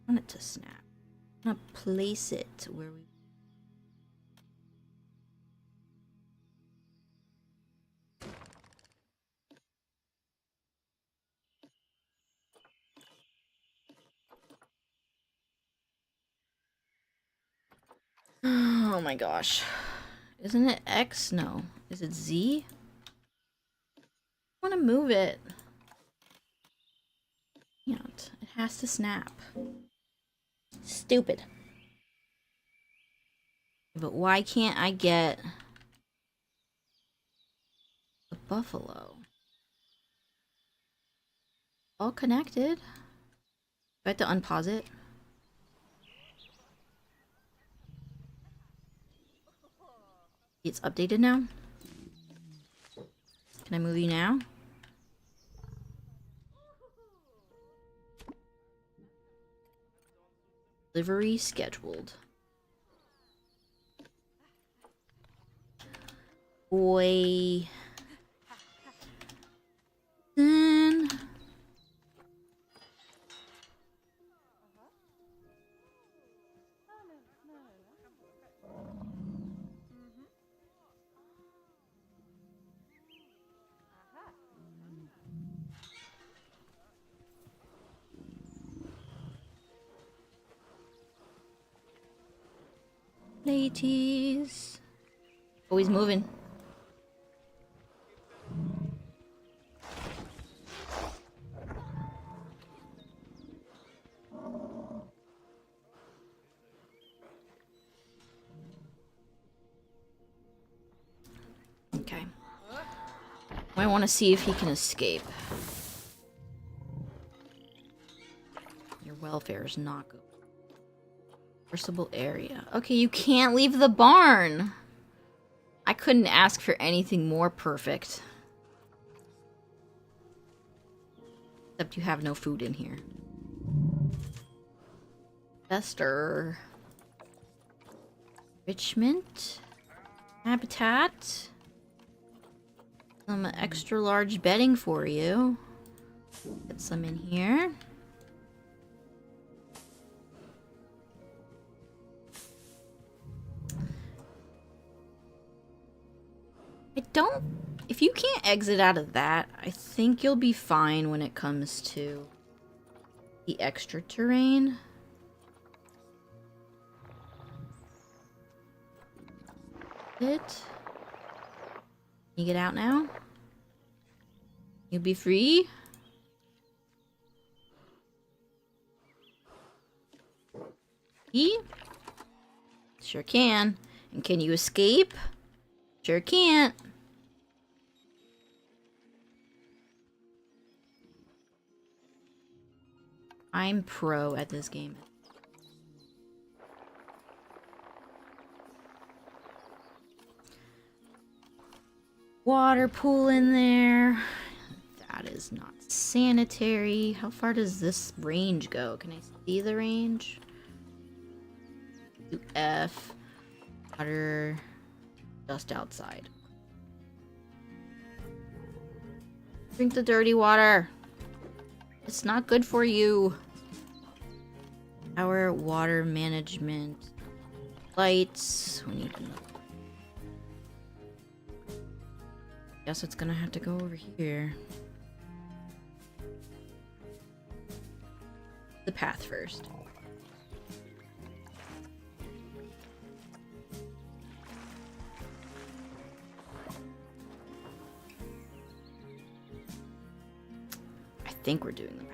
want it to snap. I'm gonna place it where we... Oh my gosh. Isn't it X? No. Is it Z? I want to move it. Can't. It has to snap. Stupid. But why can't I get the buffalo? All connected. Do I have to unpause it? It's updated now? Can I move you now? Delivery scheduled. Boy. Then. Ladies. Oh, he's moving. Okay. I want to see if he can escape. Your welfare is not good. Reversible area. Okay, you can't leave the barn. I couldn't ask for anything more perfect. Except you have no food in here. Fester. Enrichment. Habitat. Some extra large bedding for you. Get some in here. If you can't exit out of that, I think you'll be fine when it comes to the extra terrain. Can you get out now? You'll be free? Sure can. And can you escape? Sure can't. I'm pro at this game. Water pool in there. That is not sanitary. How far does this range go? Can I see the range? F. Water. Just outside. Drink the dirty water. It's not good for you. Our water management. Lights. We need another. Guess it's gonna have to go over here. The path first. I think we're doing the path.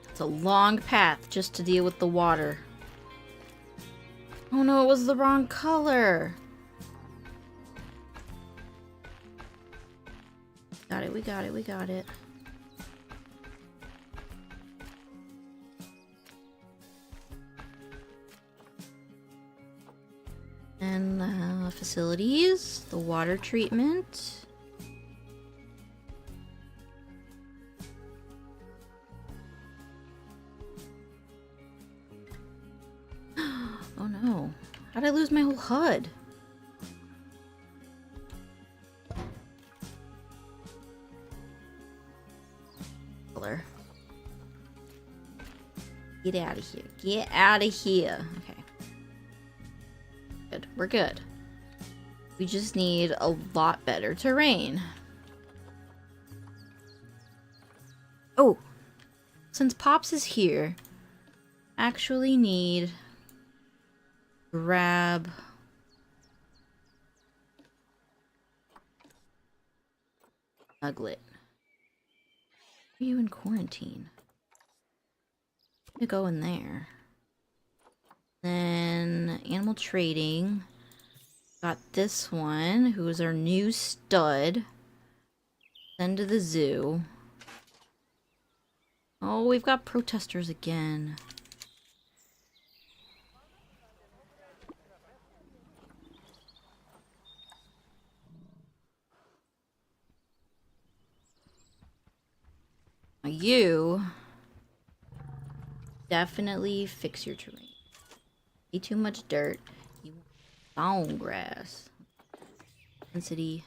It's a long path just to deal with the water. Oh no, it was the wrong color. Got it, we got it, we got it. And facilities, the water treatment. Oh no. How'd I lose my whole HUD? Color. Get out of here. Get out of here. Okay. Good. We're good. We just need a lot better terrain. Oh. Since Pops is here, actually need... grab Nuglet. Are you in quarantine? to go in there. Then animal trading. Got this one, who is our new stud. Send to the zoo. Oh, we've got protesters again. Now you definitely fix your terrain. Eat too much dirt. You want long grass. Density.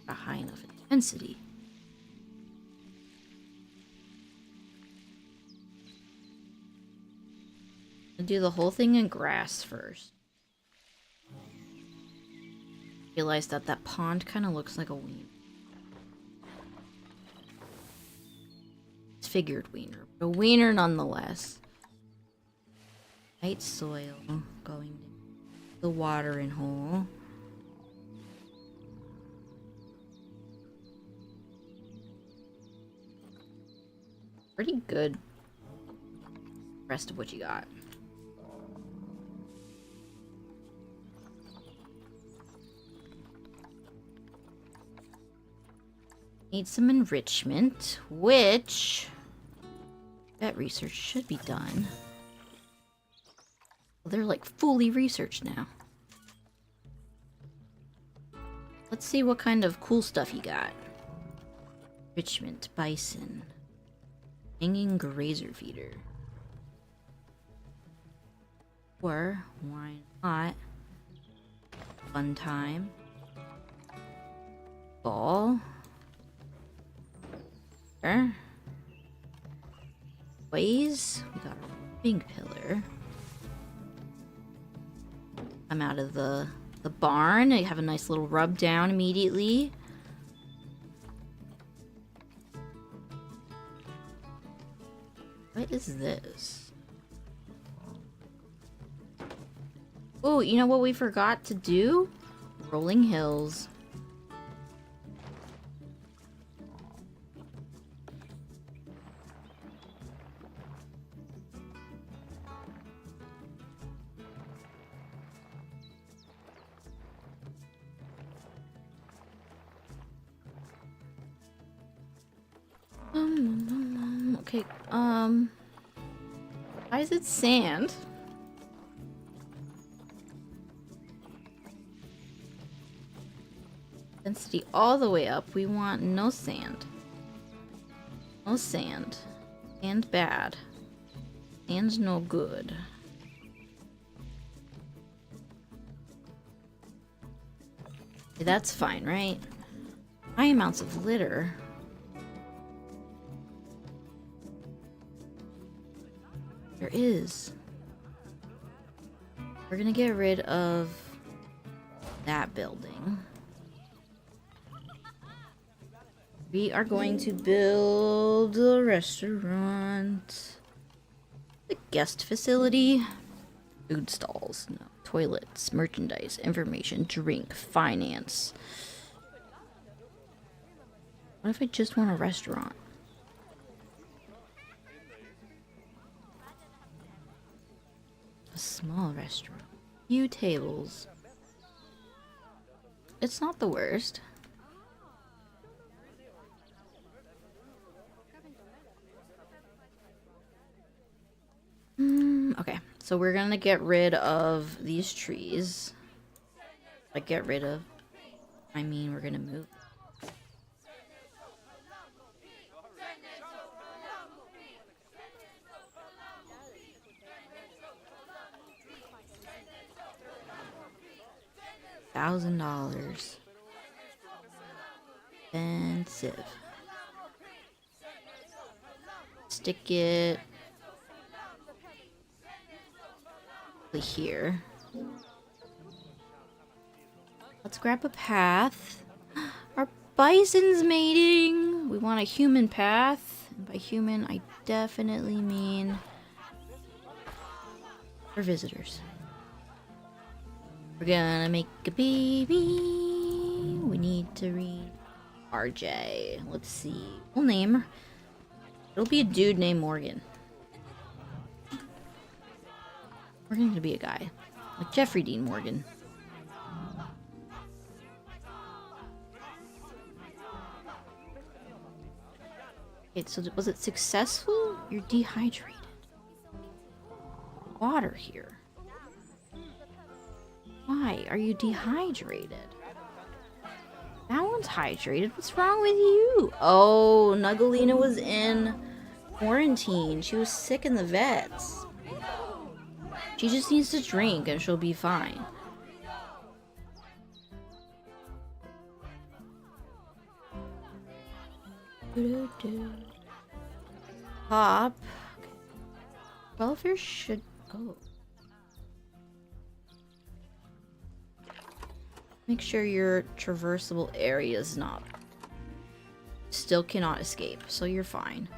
A high enough intensity. I'll do the whole thing in grass first. Realize that that pond kind of looks like a wiener. It's figured wiener, but a wiener nonetheless. Light soil going to the watering hole. Pretty good. Rest of what you got. Need some enrichment, which that research should be done. Well, they're like fully researched now. Let's see what kind of cool stuff you got. Enrichment, bison. Hanging grazer feeder. Or, why not? Fun time. Ball. Ways. We got a big pillar. I'm out of the barn. I have a nice little rub down immediately. What is this? Oh, you know what we forgot to do? Rolling hills. Okay, why is it sand? Density all the way up. We want no sand. No sand. Sand bad. Sand's no good. Okay, that's fine, right? High amounts of litter. There is. We're gonna get rid of that building. We are going to build a restaurant. The guest facility. Food stalls. No. Toilets. Merchandise. Information. Drink. Finance. What if I just want a restaurant? A small restaurant. Few tables. It's not the worst. Okay, so we're gonna get rid of these trees. Like, get rid of. I mean, we're gonna move. $1,000. Expensive. Stick it here. Let's grab a path. Our bison's mating. We want a human path. And by human, I definitely mean for visitors. We're gonna make a baby. We need to read RJ. Let's see. We'll name her. It'll be a dude named Morgan. Morgan's gonna be a guy. Like Jeffrey Dean Morgan. Okay, so was it successful? You're dehydrated. Water here. Why are you dehydrated? That one's hydrated. What's wrong with you? Oh, Nugalina was in quarantine. She was sick in the vets. She just needs to drink and she'll be fine. Pop. Welfare should... Oh. Make sure your traversable area is not... Still cannot escape, so you're fine.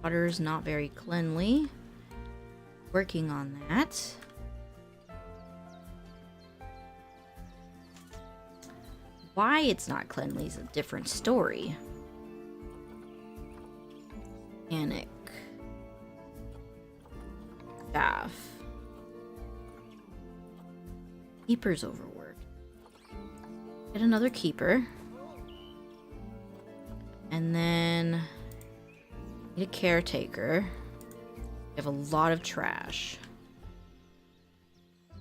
Water is not very cleanly. Working on that. Why it's not cleanly is a different story. Panic. Staff. Keeper's overworked. Get another keeper. And then need a caretaker. We have a lot of trash.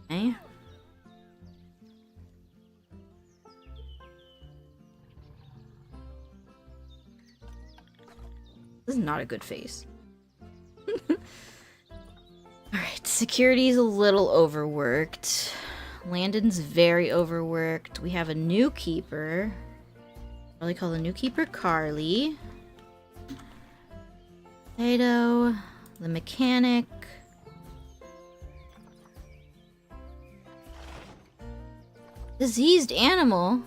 Okay. This is not a good face. Alright, security's a little overworked. Landon's very overworked. We have a new keeper. Probably call the new keeper Carly. Potato. The mechanic. Diseased animal?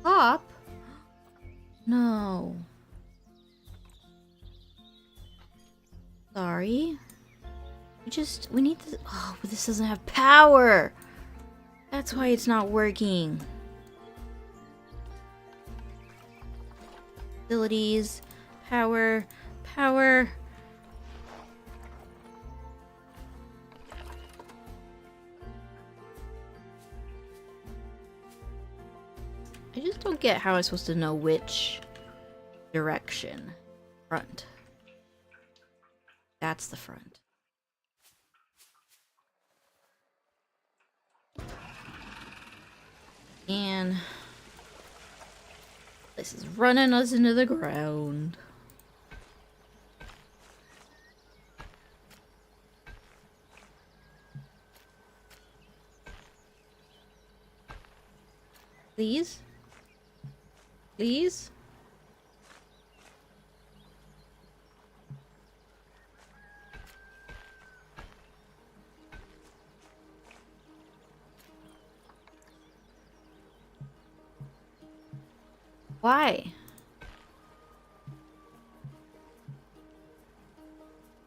Pop? No. Sorry. We need this. Oh, but this doesn't have power. That's why it's not working. Facilities. Power. Power. I just don't get how I'm supposed to know which direction. Front. That's the front. And this is running us into the ground. Please? Please? Why?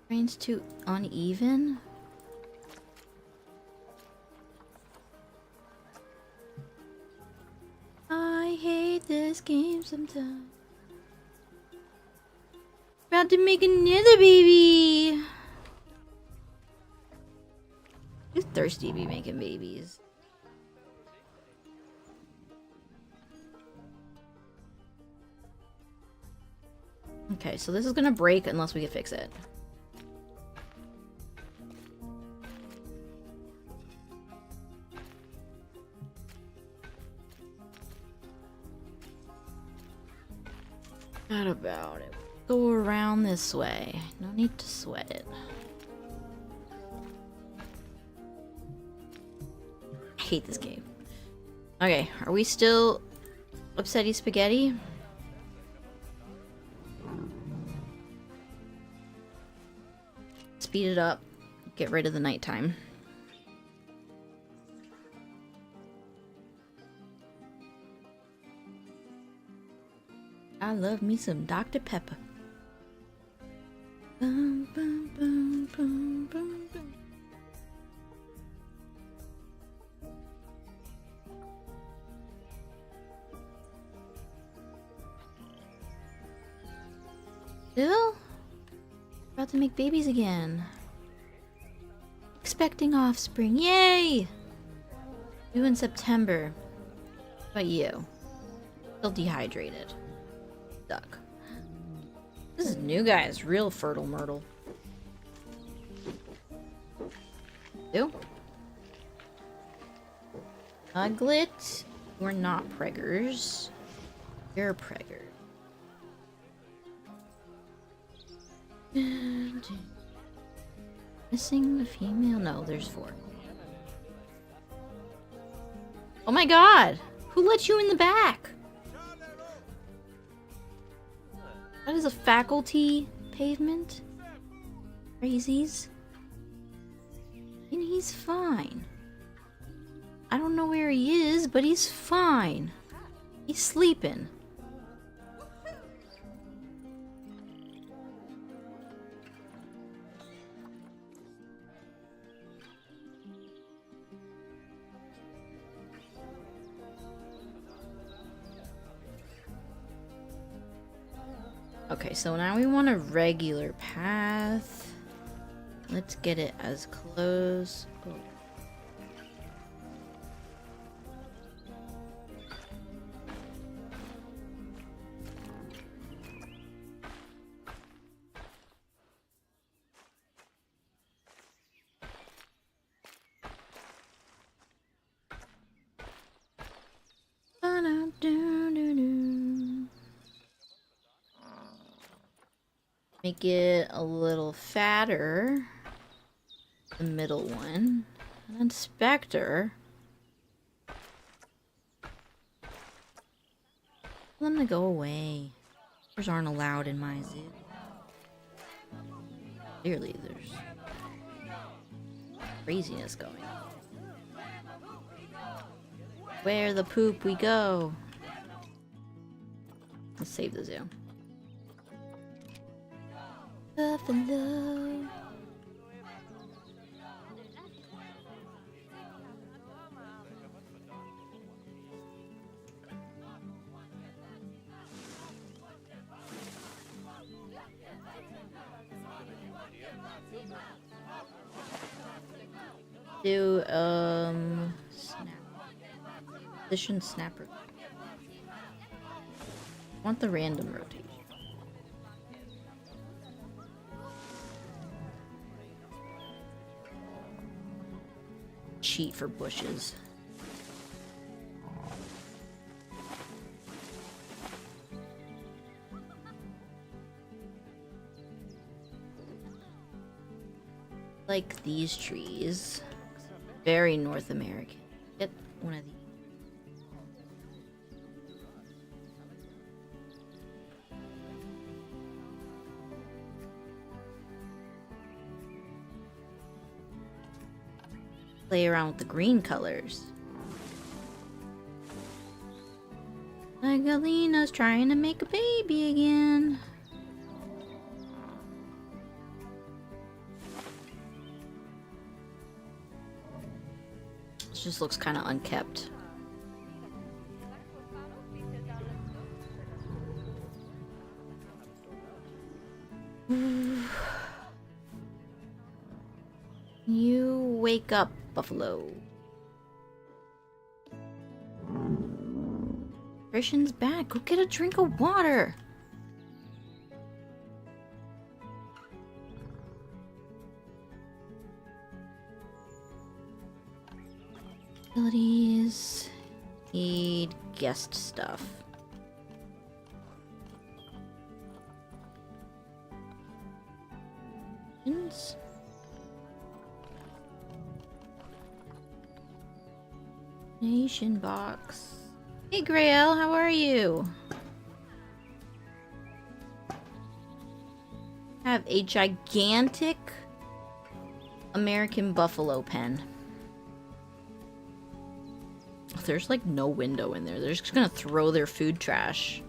Rain's too uneven? I hate this game sometimes. About to make another baby! Too thirsty to be making babies. Okay, so this is gonna break unless we can fix it. What about it? Go around this way. No need to sweat it. I hate this game. Okay, are we still upsetty spaghetti? Speed it up. Get rid of the nighttime. I love me some Dr. Pepper. Bum, bum, bum, bum, bum, bum. Still? About to make babies again. Expecting offspring. Yay! Due in September. What about you? Still dehydrated. Duck. This new guy is real fertile myrtle. Do? Uglet. We're not preggers. You're a pregger. Missing the female? No, there's 4. Oh my god! Who let you in the back? That is a faculty pavement? Crazies. And he's fine. I don't know where he is, but he's fine. He's sleeping. Okay, so now we want a regular path. Let's get it as close. Oh. Make it a little fatter. The middle one. And then Spectre. Tell them to go away. Spectres aren't allowed in my zoo. Clearly there's craziness going on. Where the poop we go. Let's save the zoo. Buffalo. Do snap. Position snapper. I want the random rotation. Cheat for bushes. Like these trees. Very North American. Get one of these. Play around with the green colors. Like Alina's trying to make a baby again. This just looks kind of unkept. You wake up, Buffalo. Christian's back. Go get a drink of water. Abilities. Need guest stuff. Nation box. Hey Grail, how are you? Have a gigantic American buffalo pen. There's like no window in there. They're just gonna throw their food trash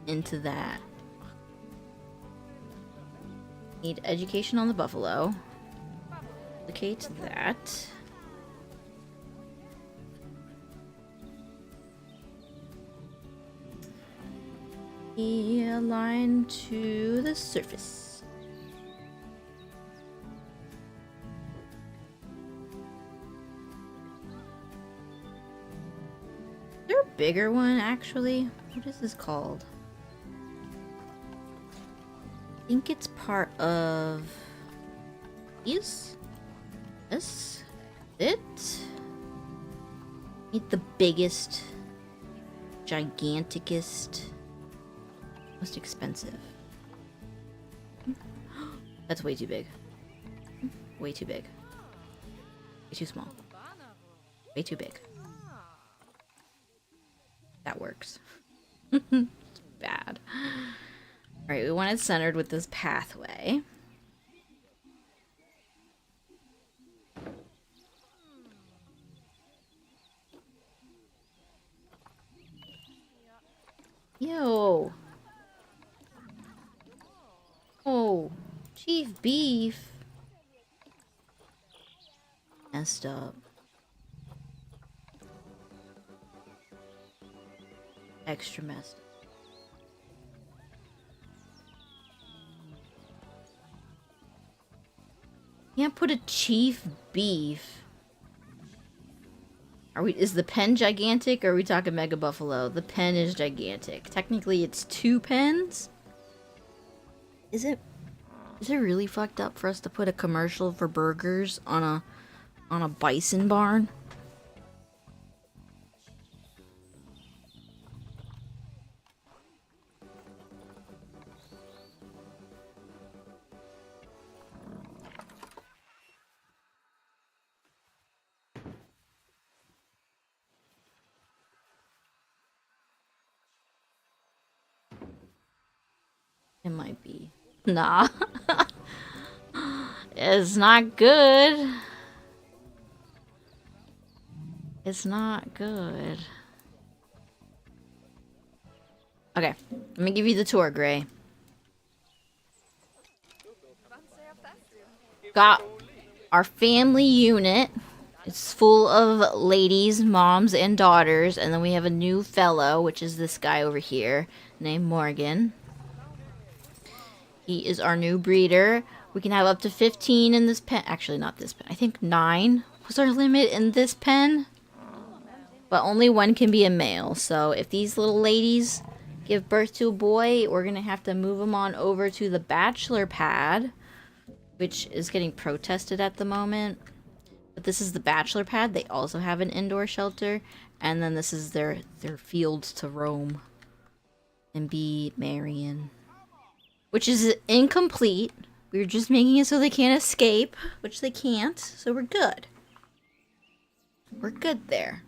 into that. Need education on the buffalo. Duplicate that. be aligned to the surface. Is there a bigger one, actually? What is this called? I think it's part of these. This. It. Need the biggest, giganticest, most expensive. That's way too big. Way too big. Way too small. Way too big. That works. It's bad. Alright, we want it centered with this pathway. Yo. Oh, Chief Beef. Messed up. Extra messed up. Can't put a Chief Beef. Is the pen gigantic, or are we talking Mega Buffalo? The pen is gigantic. Technically, it's 2 pens. Is it really fucked up for us to put a commercial for burgers on a bison barn? It might be. Nah. It's not good. It's not good. Okay, let me give you the tour, Gray. Got our family unit. It's full of ladies, moms, and daughters. And then we have a new fellow, which is this guy over here, named Morgan. He is our new breeder. We can have up to 15 in this pen. Actually, not this pen. I think 9 was our limit in this pen. But only 1 can be a male. So if these little ladies give birth to a boy, we're going to have to move them on over to the bachelor pad, which is getting protested at the moment. But this is the bachelor pad. They also have an indoor shelter. And then this is their fields to roam and be marrying. Which is incomplete. We're just making it so they can't escape, which they can't, so we're good. We're good there.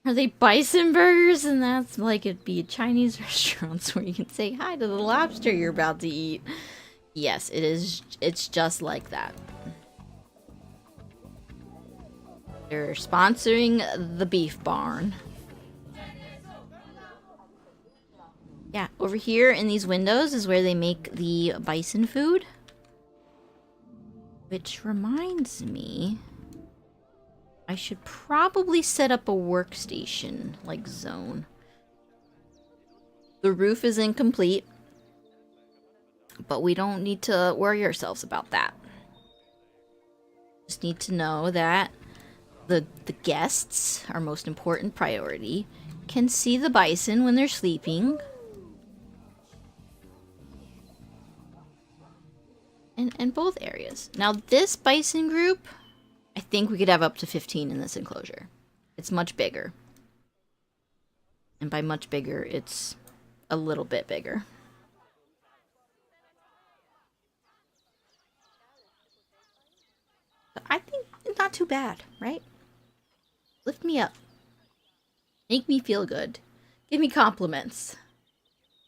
Are they bison burgers? And that's like it'd be Chinese restaurants where you can say hi to the lobster you're about to eat. Yes, it is. It's just like that. They're sponsoring the beef barn. Yeah, over here in these windows is where they make the bison food. Which reminds me, I should probably set up a workstation, like, zone. The roof is incomplete, but we don't need to worry ourselves about that. Just need to know that the guests, our most important priority, can see the bison when they're sleeping. In both areas. Now, this bison group, I think we could have up to 15 in this enclosure. It's much bigger. And by much bigger, it's a little bit bigger. But I think it's not too bad, right? Lift me up. Make me feel good. Give me compliments.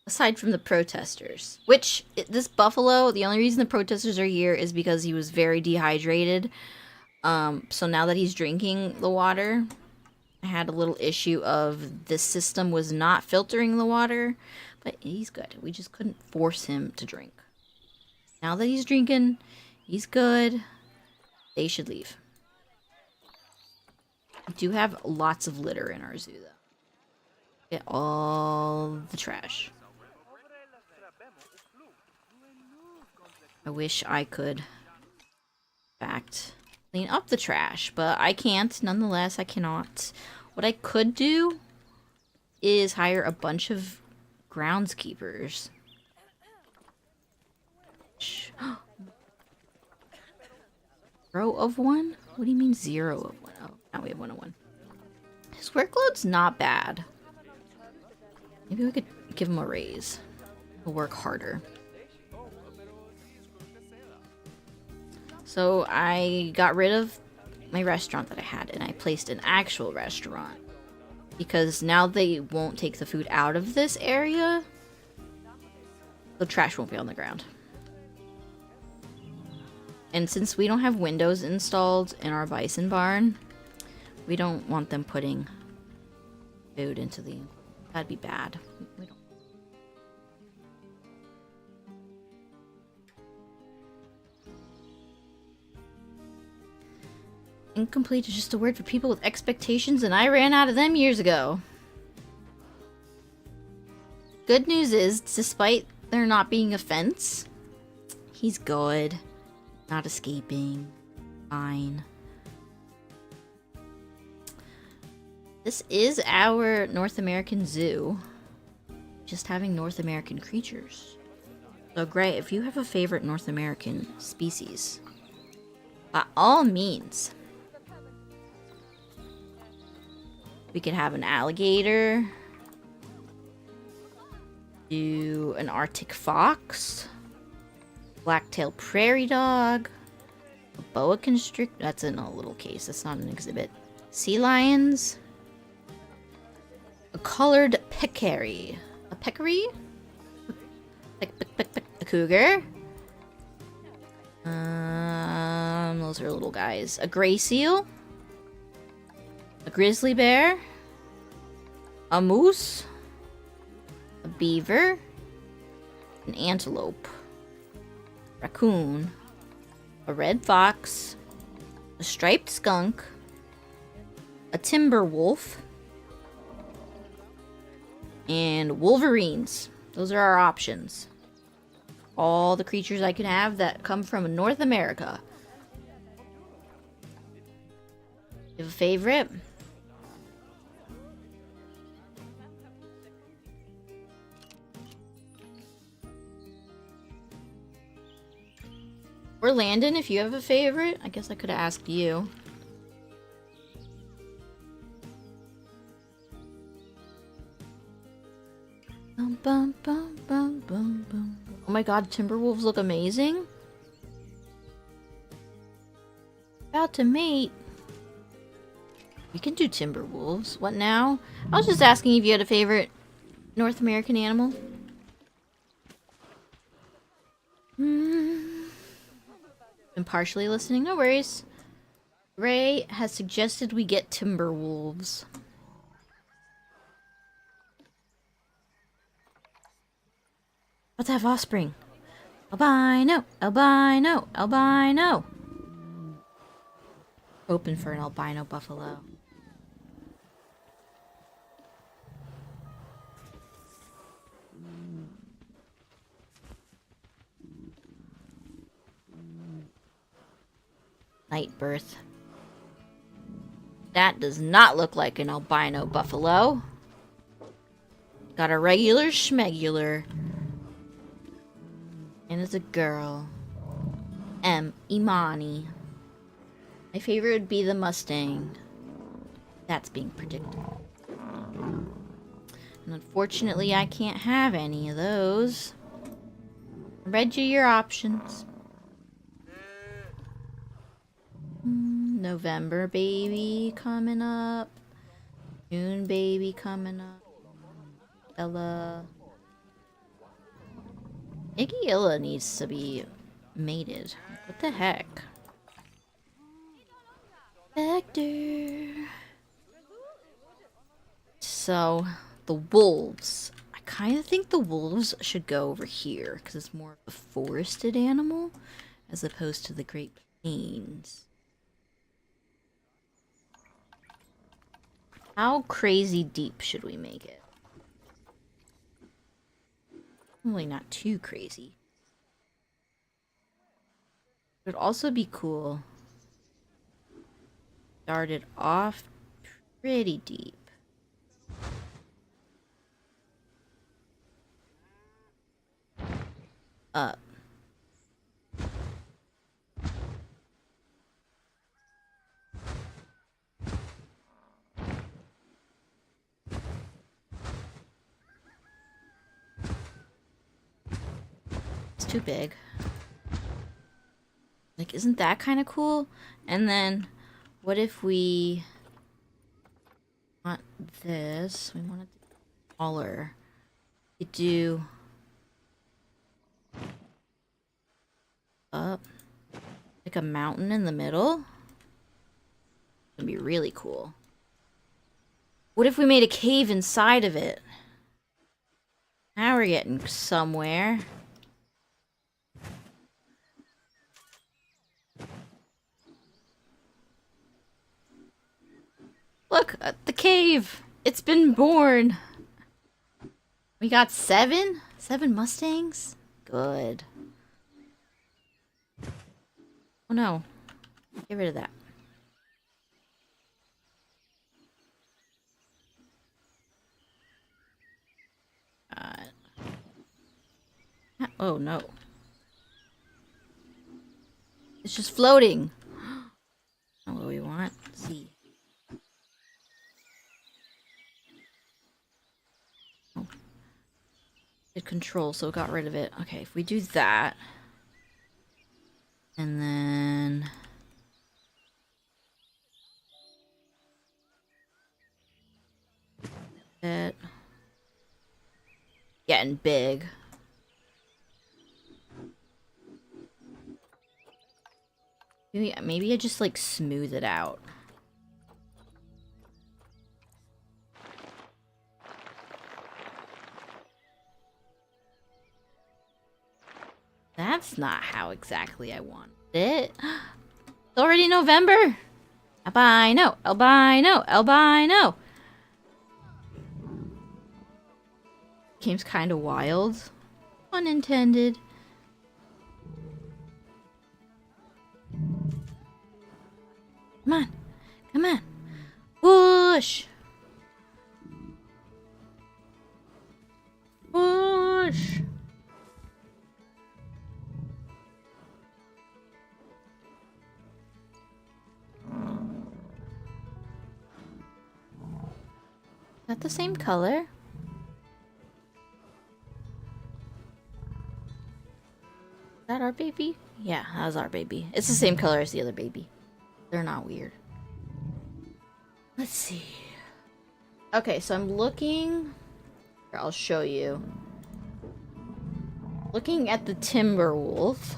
Aside from the protesters. Which, this buffalo, the only reason the protesters are here is because he was very dehydrated. So now that he's drinking the water, I had a little issue of the system was not filtering the water. But he's good. We just couldn't force him to drink. Now that he's drinking, he's good. They should leave. We do have lots of litter in our zoo, though. Get all the trash. I wish I could, in fact, clean up the trash, but I can't. Nonetheless, I cannot. What I could do is hire a bunch of groundskeepers. Zero of one? What do you mean 0 of one? Oh, now we have 1 of one. His workload's not bad. Maybe we could give him a raise. He'll work harder. So I got rid of my restaurant that I had and I placed an actual restaurant. Because now they won't take the food out of this area. The trash won't be on the ground. And since we don't have windows installed in our bison barn, we don't want them putting food into the... That'd be bad. We don't. Incomplete is just a word for people with expectations, and I ran out of them years ago. Good news is, despite there not being a fence, he's good. Not escaping. Fine. This is our North American zoo. Just having North American creatures. So Gray, if you have a favorite North American species, by all means. We could have an alligator. Do an Arctic fox. Black-tailed prairie dog. A boa constrictor. That's in a little case. That's not an exhibit. Sea lions. A colored peccary. A peccary? A cougar. Those are little guys. A gray seal. A grizzly bear. A moose. A beaver. An antelope. Raccoon. A red fox. A striped skunk. A timber wolf. And wolverines. Those are our options. All the creatures I can have that come from North America. You have a favorite? Or Landon, if you have a favorite. I guess I could have asked you. Bum, bum, bum, bum, bum, bum. Oh my god, Timberwolves look amazing. About to mate. We can do Timberwolves. What now? I was just asking if you had a favorite North American animal. Been partially listening, no worries. Ray has suggested we get Timberwolves. Let's have offspring. Albino, albino, albino. Open for an albino buffalo. Night birth. That does not look like an albino buffalo. Got a regular schmegular. And it's a girl. Imani. My favorite would be the Mustang. That's being predicted. And unfortunately, I can't have any of those. I read you your options. November baby coming up. June baby coming up. Ella. Iggyilla needs to be mated. What the heck? Vector. So, the wolves. I kind of think the wolves should go over here because it's more of a forested animal as opposed to the Great Plains. How crazy deep should we make it? Probably not too crazy. It would also be cool. Started off pretty deep. Up. It's too big. Like, isn't that kind of cool? And then, what if we want this? We want it smaller. We do up like a mountain in the middle. It'd be really cool. What if we made a cave inside of it? Now we're getting somewhere. Look, the cave. It's been born. We got 7? 7 Mustangs? Good. Oh no. Get rid of that. Oh no. It's just floating. Not what we want. Let's see. Oh. It control, so it got rid of it. Okay, if we do that. And then it getting big. Maybe I just like smooth it out. That's not how exactly I want it. It's already November. Albino, albino, albino. Game's kind of wild. Unintended. Come on. Come on. Whoosh. Whoosh. Is that the same color? Is that our baby? Yeah, that was our baby. It's the same color as the other baby. They're not weird. Let's see. Okay, so I'm looking... Here, I'll show you. Looking at the Timberwolf.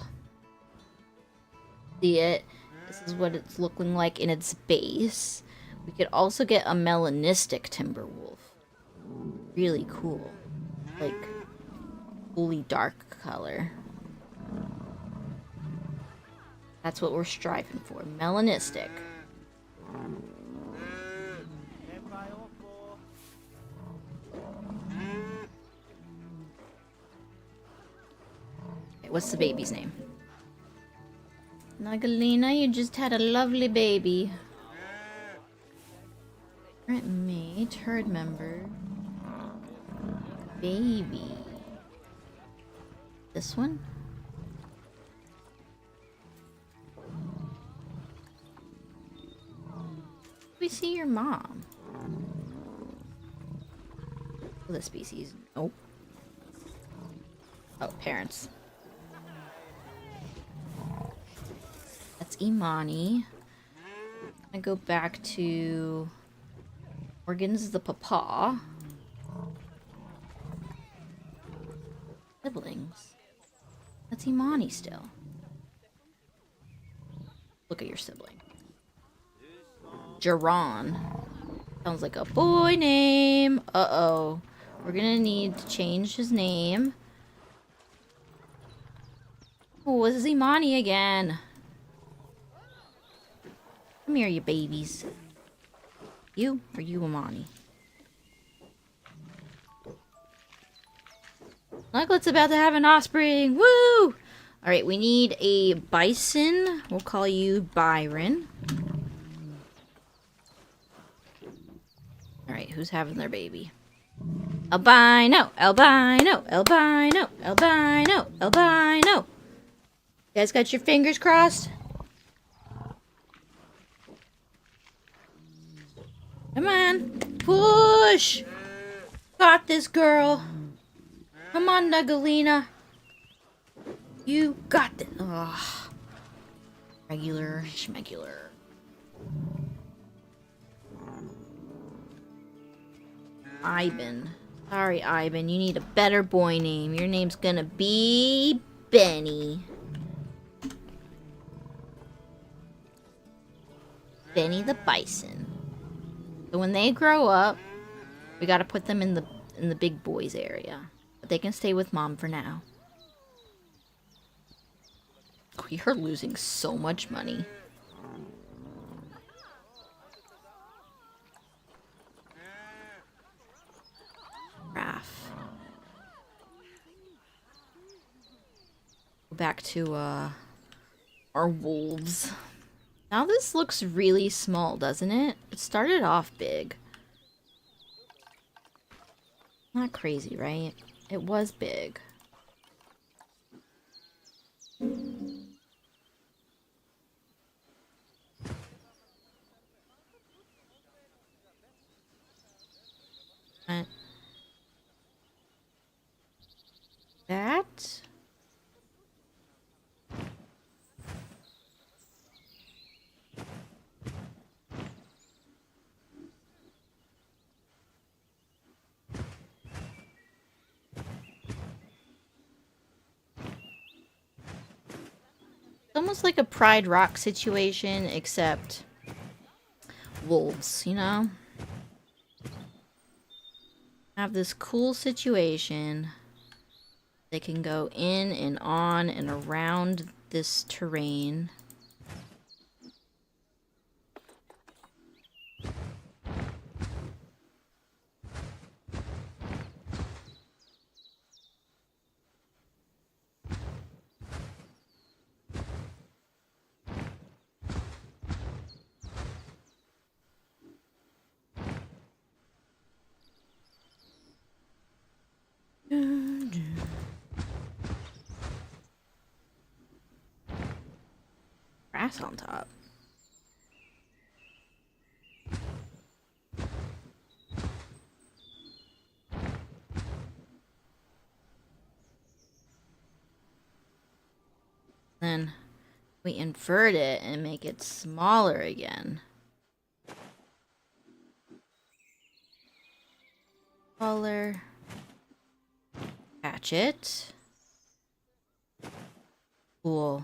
See it? This is what it's looking like in its base. We could also get a melanistic Timberwolf. Really cool. Like, fully dark color. That's what we're striving for. Melanistic. Okay, what's the baby's name? Nagalina, you just had a lovely baby. Current mate, herd member. Baby. This one? We see your mom. The species. Nope. Oh, parents. That's Imani. I go back to Morgan's the papa. Siblings. That's Imani still. Look at your sibling. Jaron. Sounds like a boy name. Uh-oh. We're gonna need to change his name. Oh, this is Imani again. Come here, you babies. You or you, Imani? Like, about to have an offspring. Woo! Alright, we need a bison. We'll call you Byron. Alright, who's having their baby? Albino! Albino! Albino! Albino! Albino! You guys got your fingers crossed? Come on. Push! Got this, girl. Come on, Nugalina. You got this. Ugh. Regular schmegular. Ivan. Sorry, Ivan. You need a better boy name. Your name's gonna be Benny. Benny the Bison. So when they grow up, we gotta put them in the big boys area. But they can stay with Mom for now. We are losing so much money. Raph. Go back to our wolves. Now this looks really small, doesn't it? It started off big. Not crazy, right? It was big. That? Almost like a Pride Rock situation, except wolves, you know? Have this cool situation. They can go in and on and around this terrain. Grass on top. Then we invert it and make it smaller again. Color. Patch it. Cool.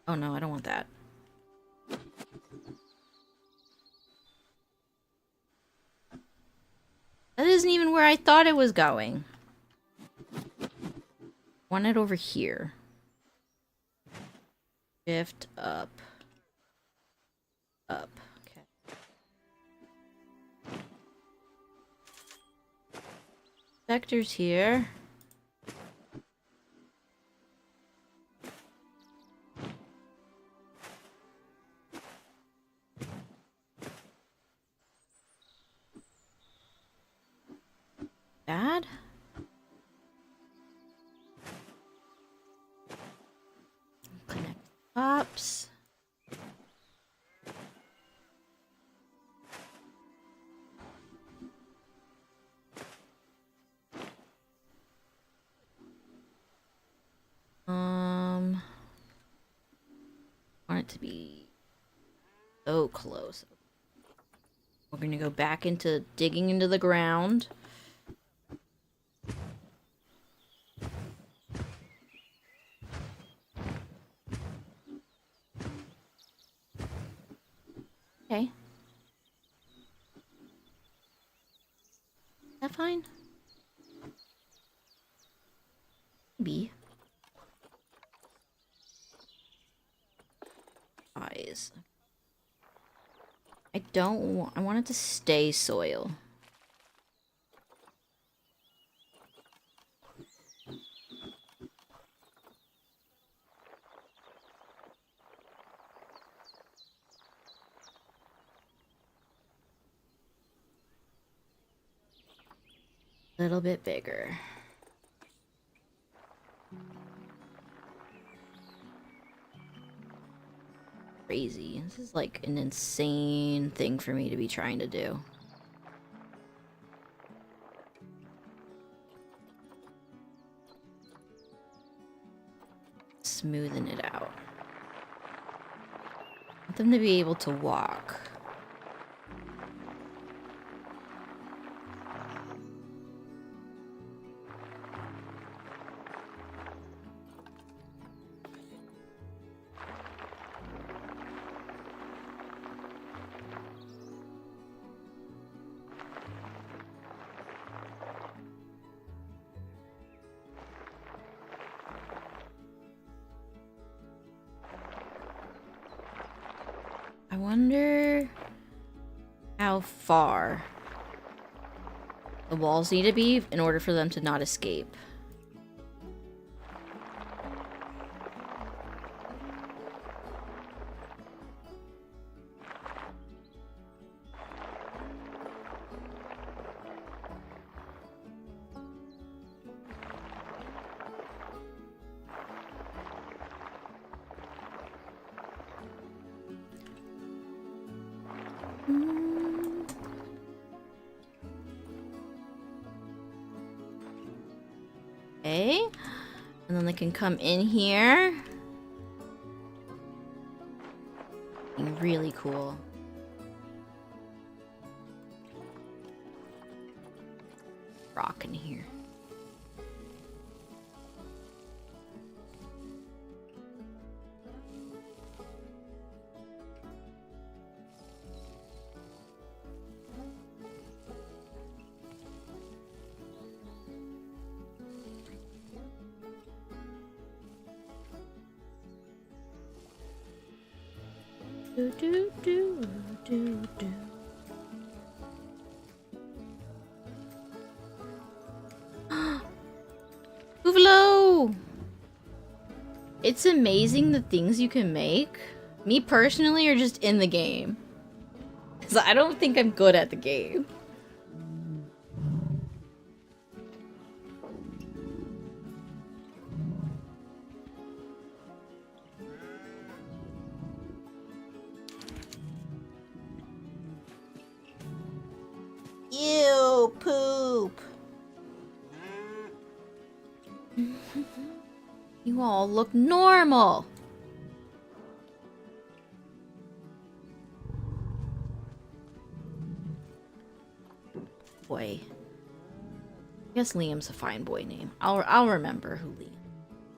Oh no, I don't want that. That isn't even where I thought it was going. I want it over here. Shift up. Up. Okay. Vectors here. Bad? Connect pops. Want it to be so close. We're gonna go back into digging into the ground. Okay. Is that fine? Maybe. Eyes. I don't want... I want it to stay soil. little bit bigger. Crazy. This is like an insane thing for me to be trying to do. Smoothing it out. I want them to be able to walk. I wonder how far the walls need to be in order for them to not escape. Okay. And then they can come in here. Being really cool. Rock in here. Do do do do do. Uvalo! It's amazing the things you can make. Me personally are just in the game. Cause I don't think I'm good at the game. Ew, poop. You all look normal. Boy. I guess Liam's a fine boy name. I'll remember who Liam.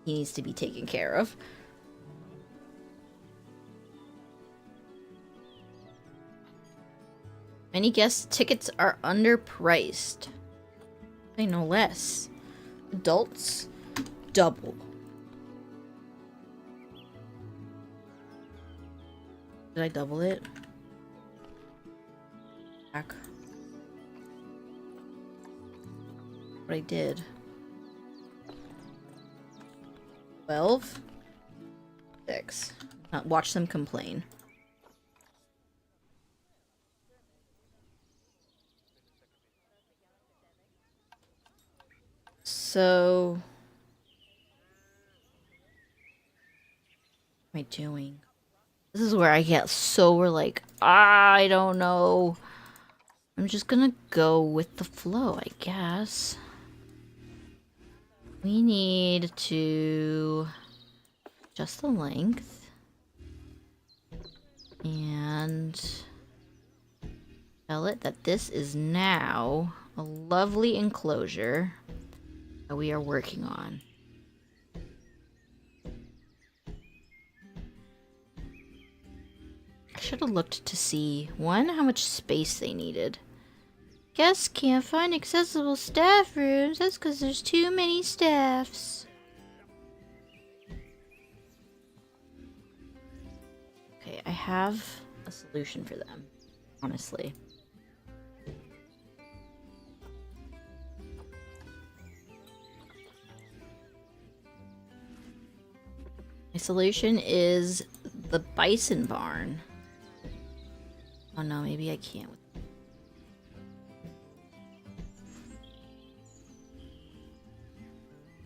He needs to be taken care of. Many guest tickets are underpriced. Say no less. Adults, double. Did I double it? Back. What I did. 12? 6. Watch them complain. So, what am I doing? This is where I get so we're like, I don't know. I'm just gonna go with the flow, I guess. We need to adjust the length and tell it that this is now a lovely enclosure that we are working on. I should have looked to see, one, how much space they needed. Guests can't find accessible staff rooms. That's because there's too many staffs. Okay, I have a solution for them, honestly. My solution is the bison barn. Oh no, maybe I can't.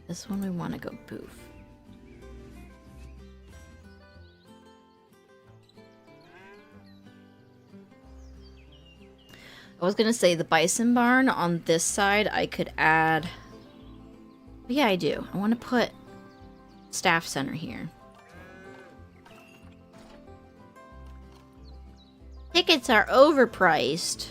This one we want to go poof. I was gonna say the bison barn on this side I could add. But yeah, I do. I want to put staff center here. Tickets are overpriced.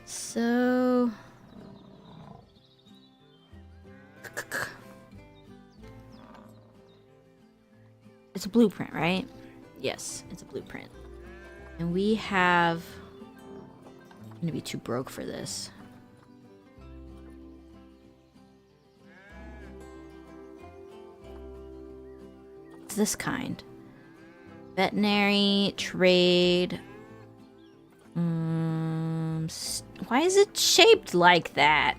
So it's a blueprint, right? Yes, it's a blueprint. And we have... I'm gonna be too broke for this. It's this kind. Veterinary, trade... why is it shaped like that?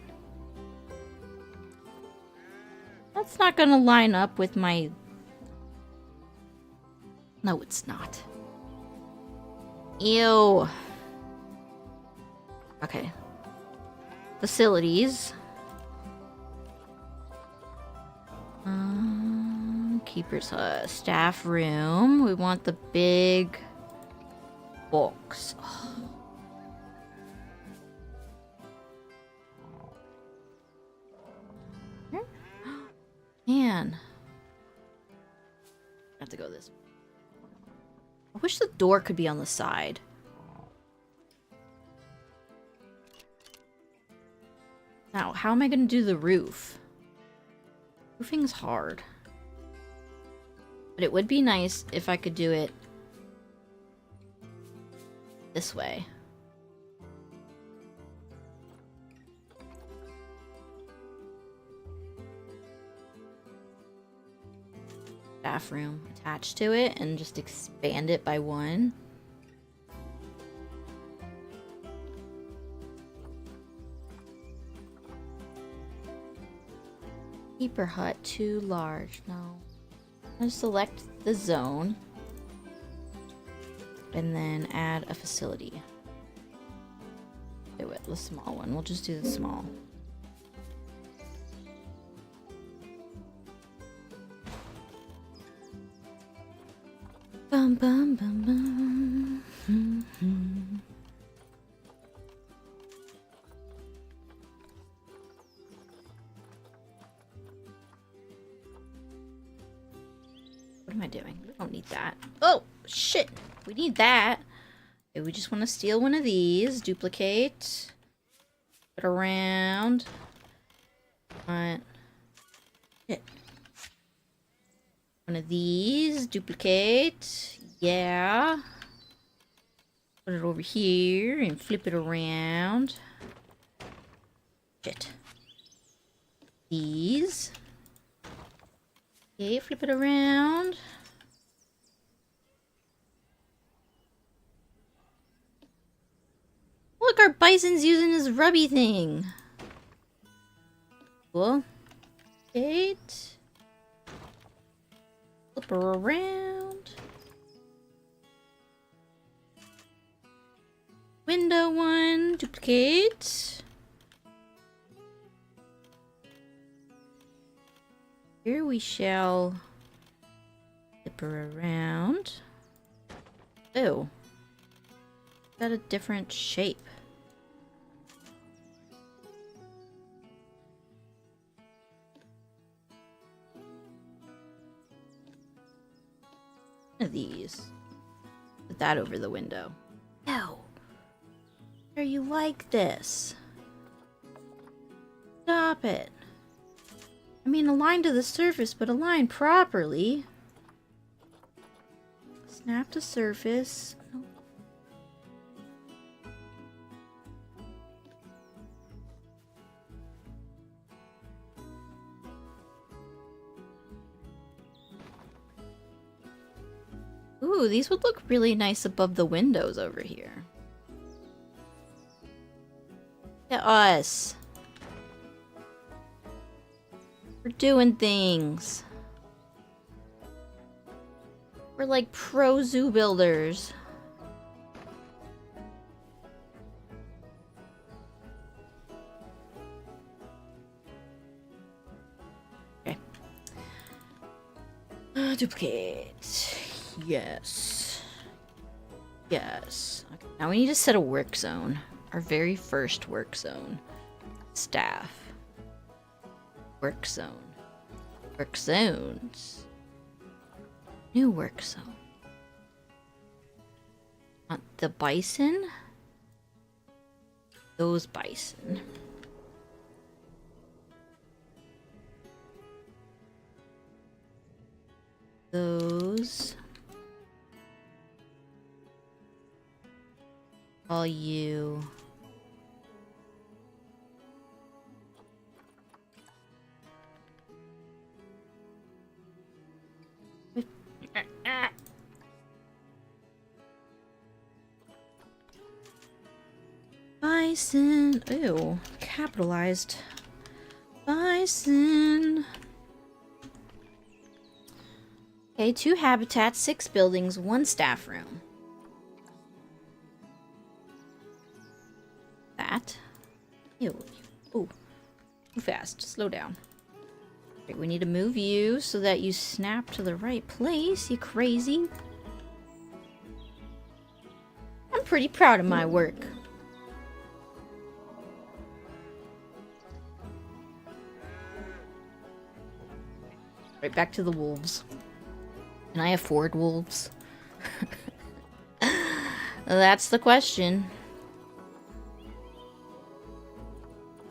That's not gonna line up with my... No, it's not. Ew. Okay. Facilities. Keeper's staff room. We want the big box. Oh. Man. I have to go this way. I wish the door could be on the side. Now, how am I going to do the roof? Roofing's hard. But it would be nice if I could do it this way. Staff room attached to it and just expand it by one. Keeper hut too large. No. I'll select the zone and then add a facility. Do it, the small one. We'll just do the small. Bum bum bum bum. What am I doing? We don't need that. Oh, shit. We need that. Okay, we just want to steal one of these. Duplicate. Put around. Shit. One of these. Duplicate. Yeah. Put it over here and flip it around. Shit. These. Okay, flip it around. Look, our bison's using his rubby thing. Cool. Eight. Flip her around. Window one. Duplicate. Here we shall flip her around. Ew. Is that a different shape? One of these. Put that over the window. Ew. Are you like this? Stop it. I mean, align to the surface, but align properly. Snap to surface. Oh. Ooh, these would look really nice above the windows over here. Look at us. We're doing things. We're like pro zoo builders. Okay. Duplicate. Yes. Yes. Okay. Now we need to set a work zone. Our very first work zone. Staff. Work zone. Work zones. New work zone. Want the bison? Those bison. Those. All you. Bison. Ew. Capitalized. Bison. Okay, 2 habitats, 6 buildings, 1 staff room. That. Ew. Ooh. Too fast. Slow down. Okay, we need to move you so that you snap to the right place, you crazy. I'm pretty proud of my work. Right back to the wolves. Can I afford wolves? That's the question.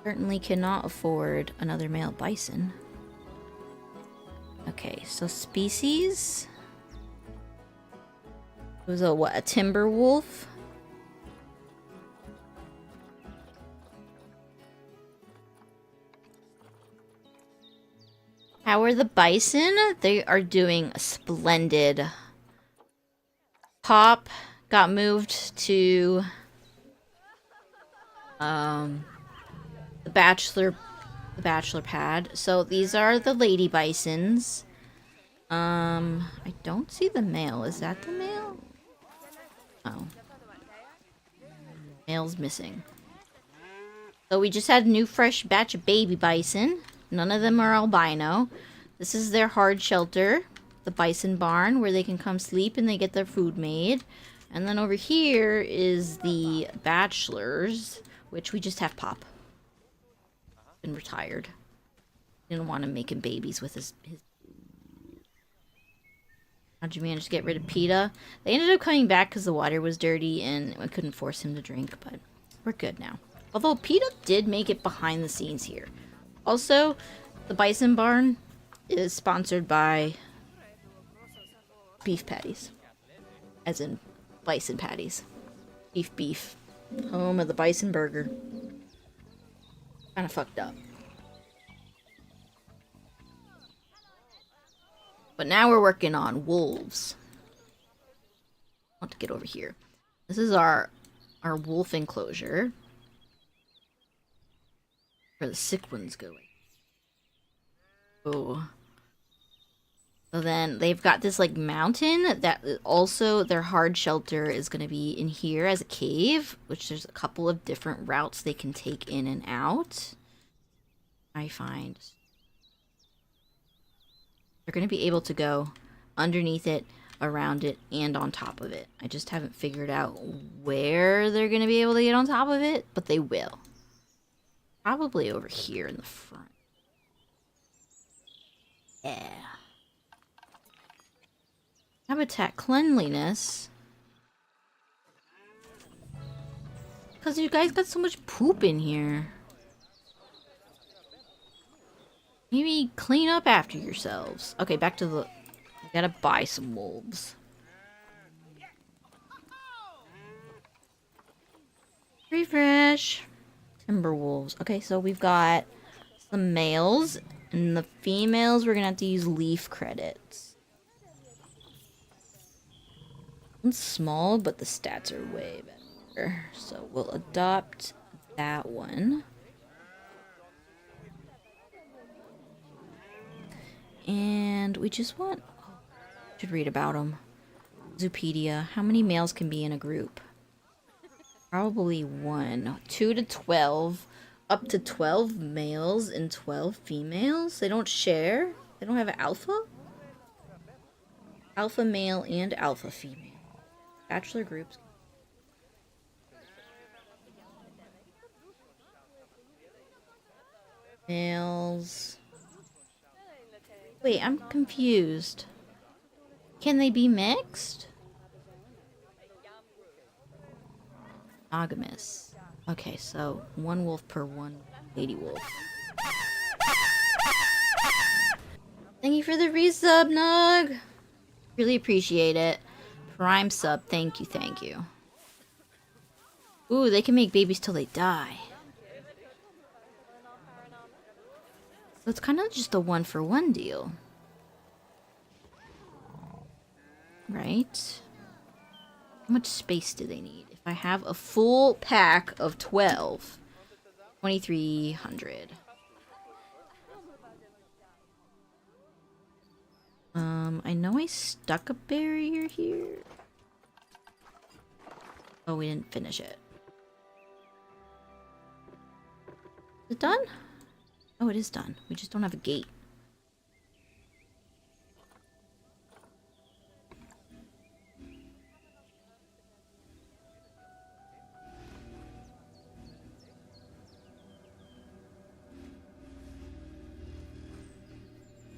Certainly cannot afford another male bison. Okay, so species. It was a timber wolf? How are the bison? They are doing splendid. Pop got moved to the bachelor pad. So these are the lady bisons. I don't see the male. Is that the male? Oh. Male's missing. So we just had a new fresh batch of baby bison. None of them are albino. This is their hard shelter, the bison barn, where they can come sleep and they get their food made. And then over here is the bachelors, which we just have Pop. Been retired. Didn't want to make him babies with his... How'd you manage to get rid of PETA? They ended up coming back because the water was dirty and I couldn't force him to drink, but we're good now. Although PETA did make it behind the scenes here. Also, the bison barn is sponsored by beef patties. As in bison patties. Beef. Home of the bison burger. Kinda fucked up. But now we're working on wolves. I want to get over here. This is our wolf enclosure. Where the sick ones go. Oh. So then they've got this like mountain that also their hard shelter is going to be in here as a cave, which there's a couple of different routes they can take in and out. I find they're going to be able to go underneath it, around it, and on top of it. I just haven't figured out where they're going to be able to get on top of it, but they will. Probably over here in the front. Yeah. Habitat cleanliness. Because you guys got so much poop in here. Maybe clean up after yourselves. Okay, back to the... I gotta buy some wolves. Refresh. Timberwolves. Okay, so we've got some males. And the females, we're gonna have to use leaf credits. It's small, but the stats are way better. So we'll adopt that one. And we just want... should read about them. Zoopedia. How many males can be in a group? Probably 1. 2 to 12. Up to 12 males and 12 females? They don't share? They don't have an alpha? Alpha male and alpha female. Bachelor groups. Males. Wait, I'm confused. Can they be mixed? Monogamous. Okay, so 1 wolf per 1 lady wolf. Thank you for the resub, Nug. Really appreciate it. Prime sub, thank you, thank you. Ooh, they can make babies till they die. So it's kind of just a 1-for-1 deal. Right? How much space do they need? If I have a full pack of 12, 2,300. I know I stuck a barrier here. Oh, we didn't finish it. Is it done? Oh, it is done. We just don't have a gate.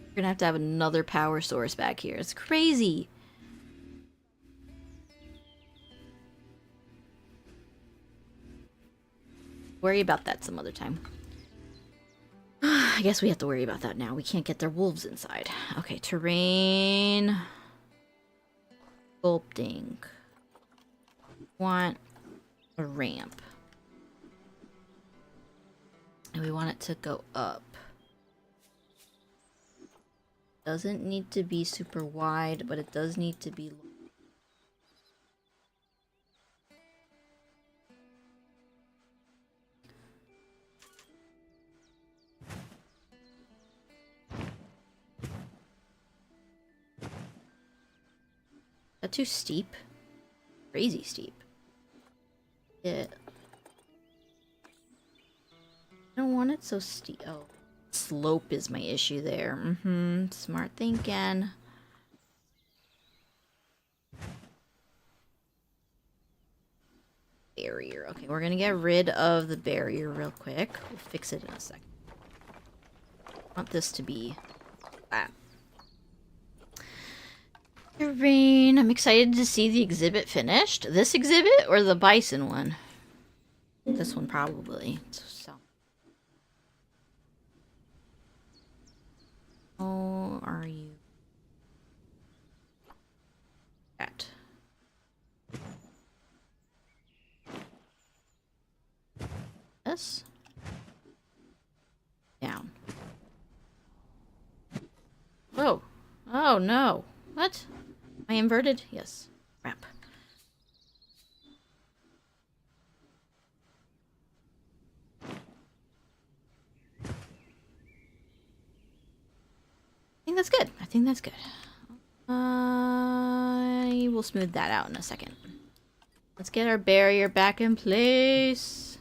We're gonna have to have another power source back here. It's crazy. Worry about that some other time. I guess we have to worry about that now. We can't get their wolves inside. Okay, terrain. Sculpting. Want a ramp. And we want it to go up. Doesn't need to be super wide, but it does need to be long. Is that too steep? Crazy steep. Yeah. I don't want it so steep. Oh. Slope is my issue there. Smart thinking. Barrier. Okay, we're gonna get rid of the barrier real quick. We'll fix it in a second. I want this to be flat. Terrain. I'm excited to see the exhibit finished. This exhibit or the bison one? This one probably. So. Oh, are you at? This? Down. Oh. Oh no. What? Am I inverted? Yes. Crap. I think that's good. I think that's good. I will smooth that out in a second. Let's get our barrier back in place.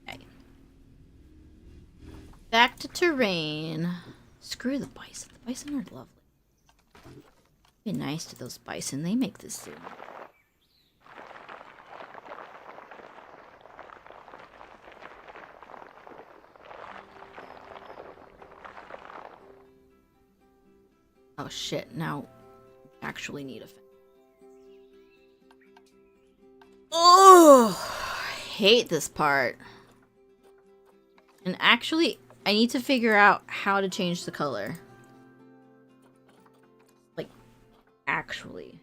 Okay. Back to terrain. Screw the bison. The bison are lovely. Be nice to those bison. They make this zoo. Oh shit, now I actually need a fence. Oh, I hate this part. And actually, I need to figure out how to change the color. Like, actually.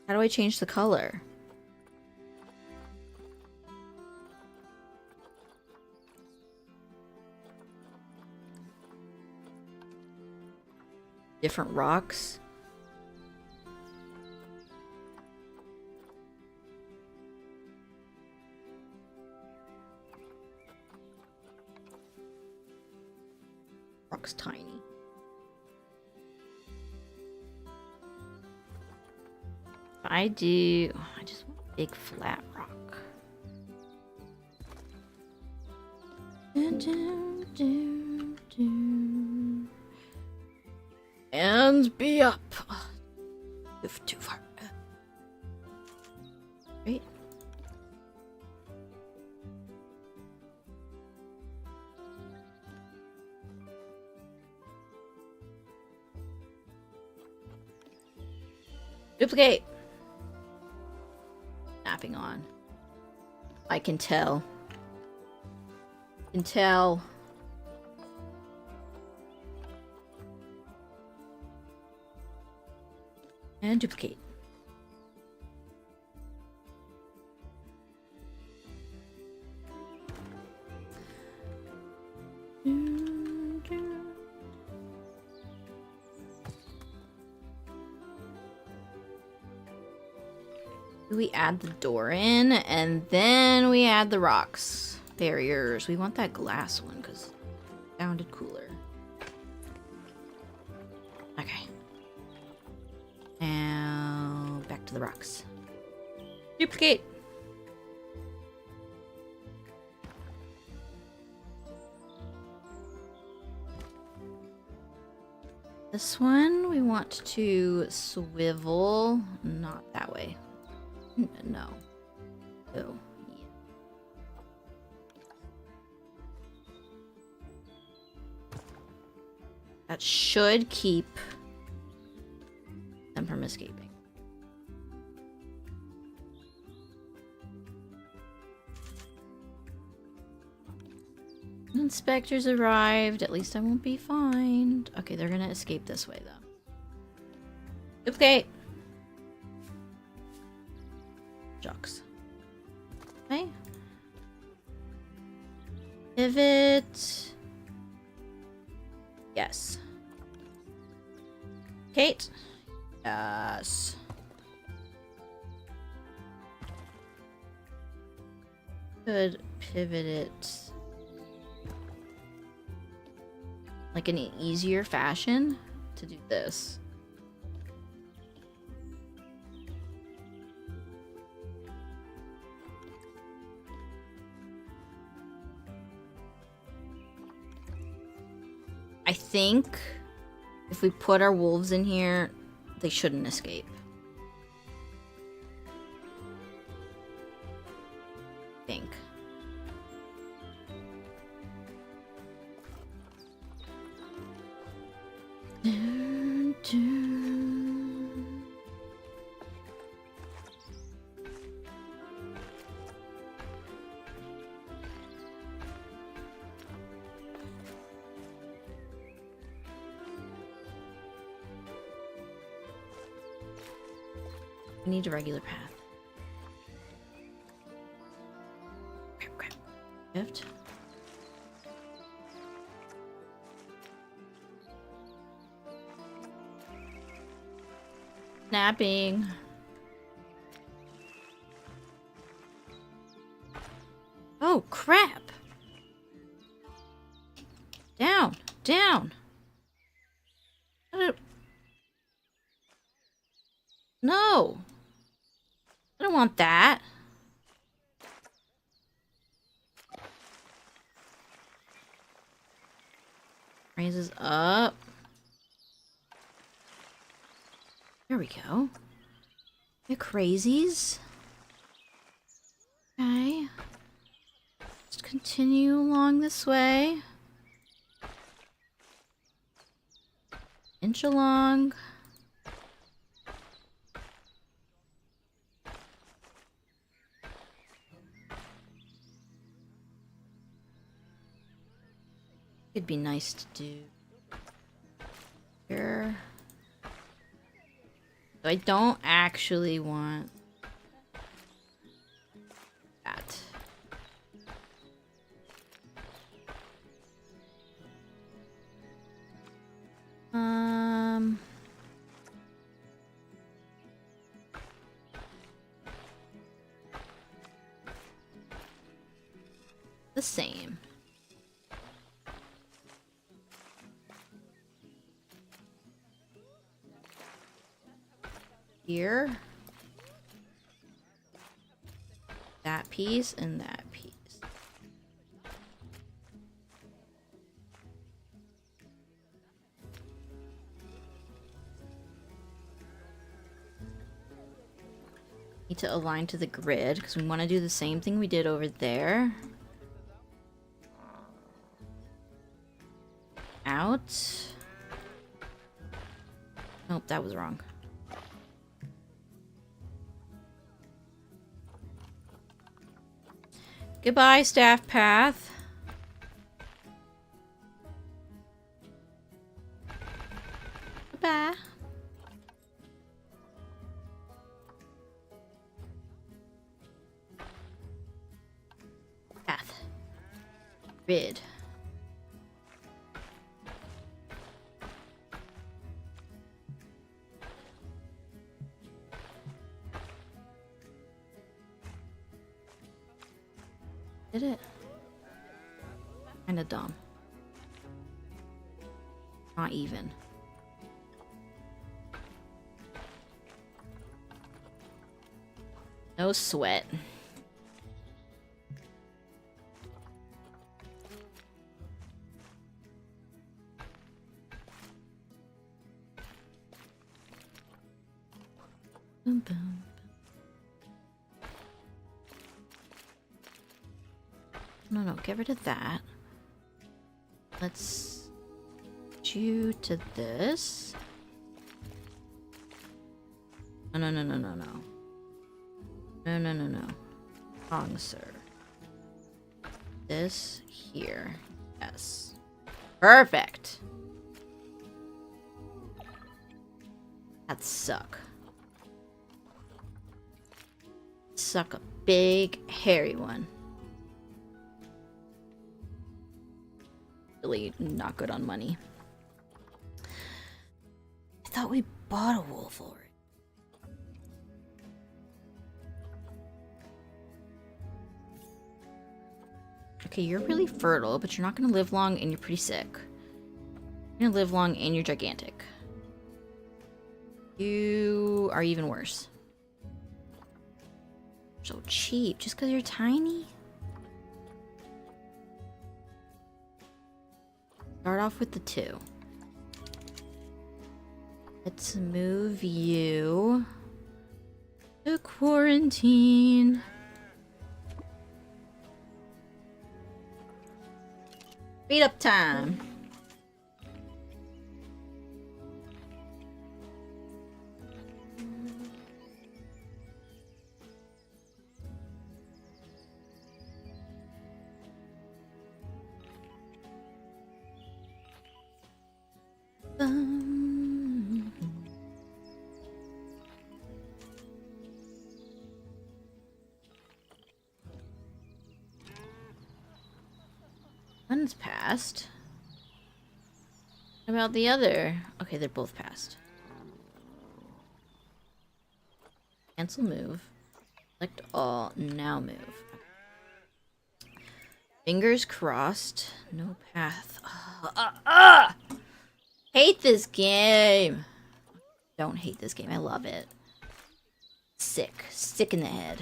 How do I change the color? Different rocks. Rock's tiny. I just want a big flat rock. Dun, dun, dun, dun. And be up. Too far. Right? Duplicate. Snapping on. I can tell. Can tell. And duplicate. We add the door in, and then we add the rocks. Barriers. We want that glass one, because it sounded cooler. Okay. Now, back to the rocks. Duplicate! This one, we want to swivel, not that way. No. Oh, yeah. That should keep them from escaping. Inspectors arrived. At least I won't be fined. Okay, they're gonna escape this way, though. Okay. Jocks. Okay. Pivot. Yes. Kate. Yes. Could pivot it like an easier fashion to do this. I think if we put our wolves in here, they shouldn't escape. I think. Dun, dun. We need a regular path. Crap, crap. Shift. Snapping. Oh, crap. Down, down. No. I don't want that. Raises up. There we go. You crazies. Okay. Just continue along this way. Inch along. It'd be nice to do here. I don't actually want that. The same. here. That piece and that piece. Need to align to the grid because we want to do the same thing we did over there. Out. Nope, that was wrong. Goodbye, staff path. Goodbye. Path. Grid. Did it? Kinda dumb. Not even. No sweat. Boom, boom. No, get rid of that. Let's do to this. No. No. Wrong, sir. This here. Yes. Perfect. That suck. Suck a big, hairy one. Really not good on money. I thought we bought a wolf already. Okay, you're really fertile, but you're not gonna live long and you're pretty sick. You're gonna live long and you're gigantic. You are even worse. So cheap, just because you're tiny? Start off with the 2. Let's move you to quarantine. Speed up time. One's passed. What about the other? Okay, they're both passed. Cancel move. Select all. Now move. Fingers crossed. No path. Hate this game. Don't hate this game. I love it. Sick. Sick in the head.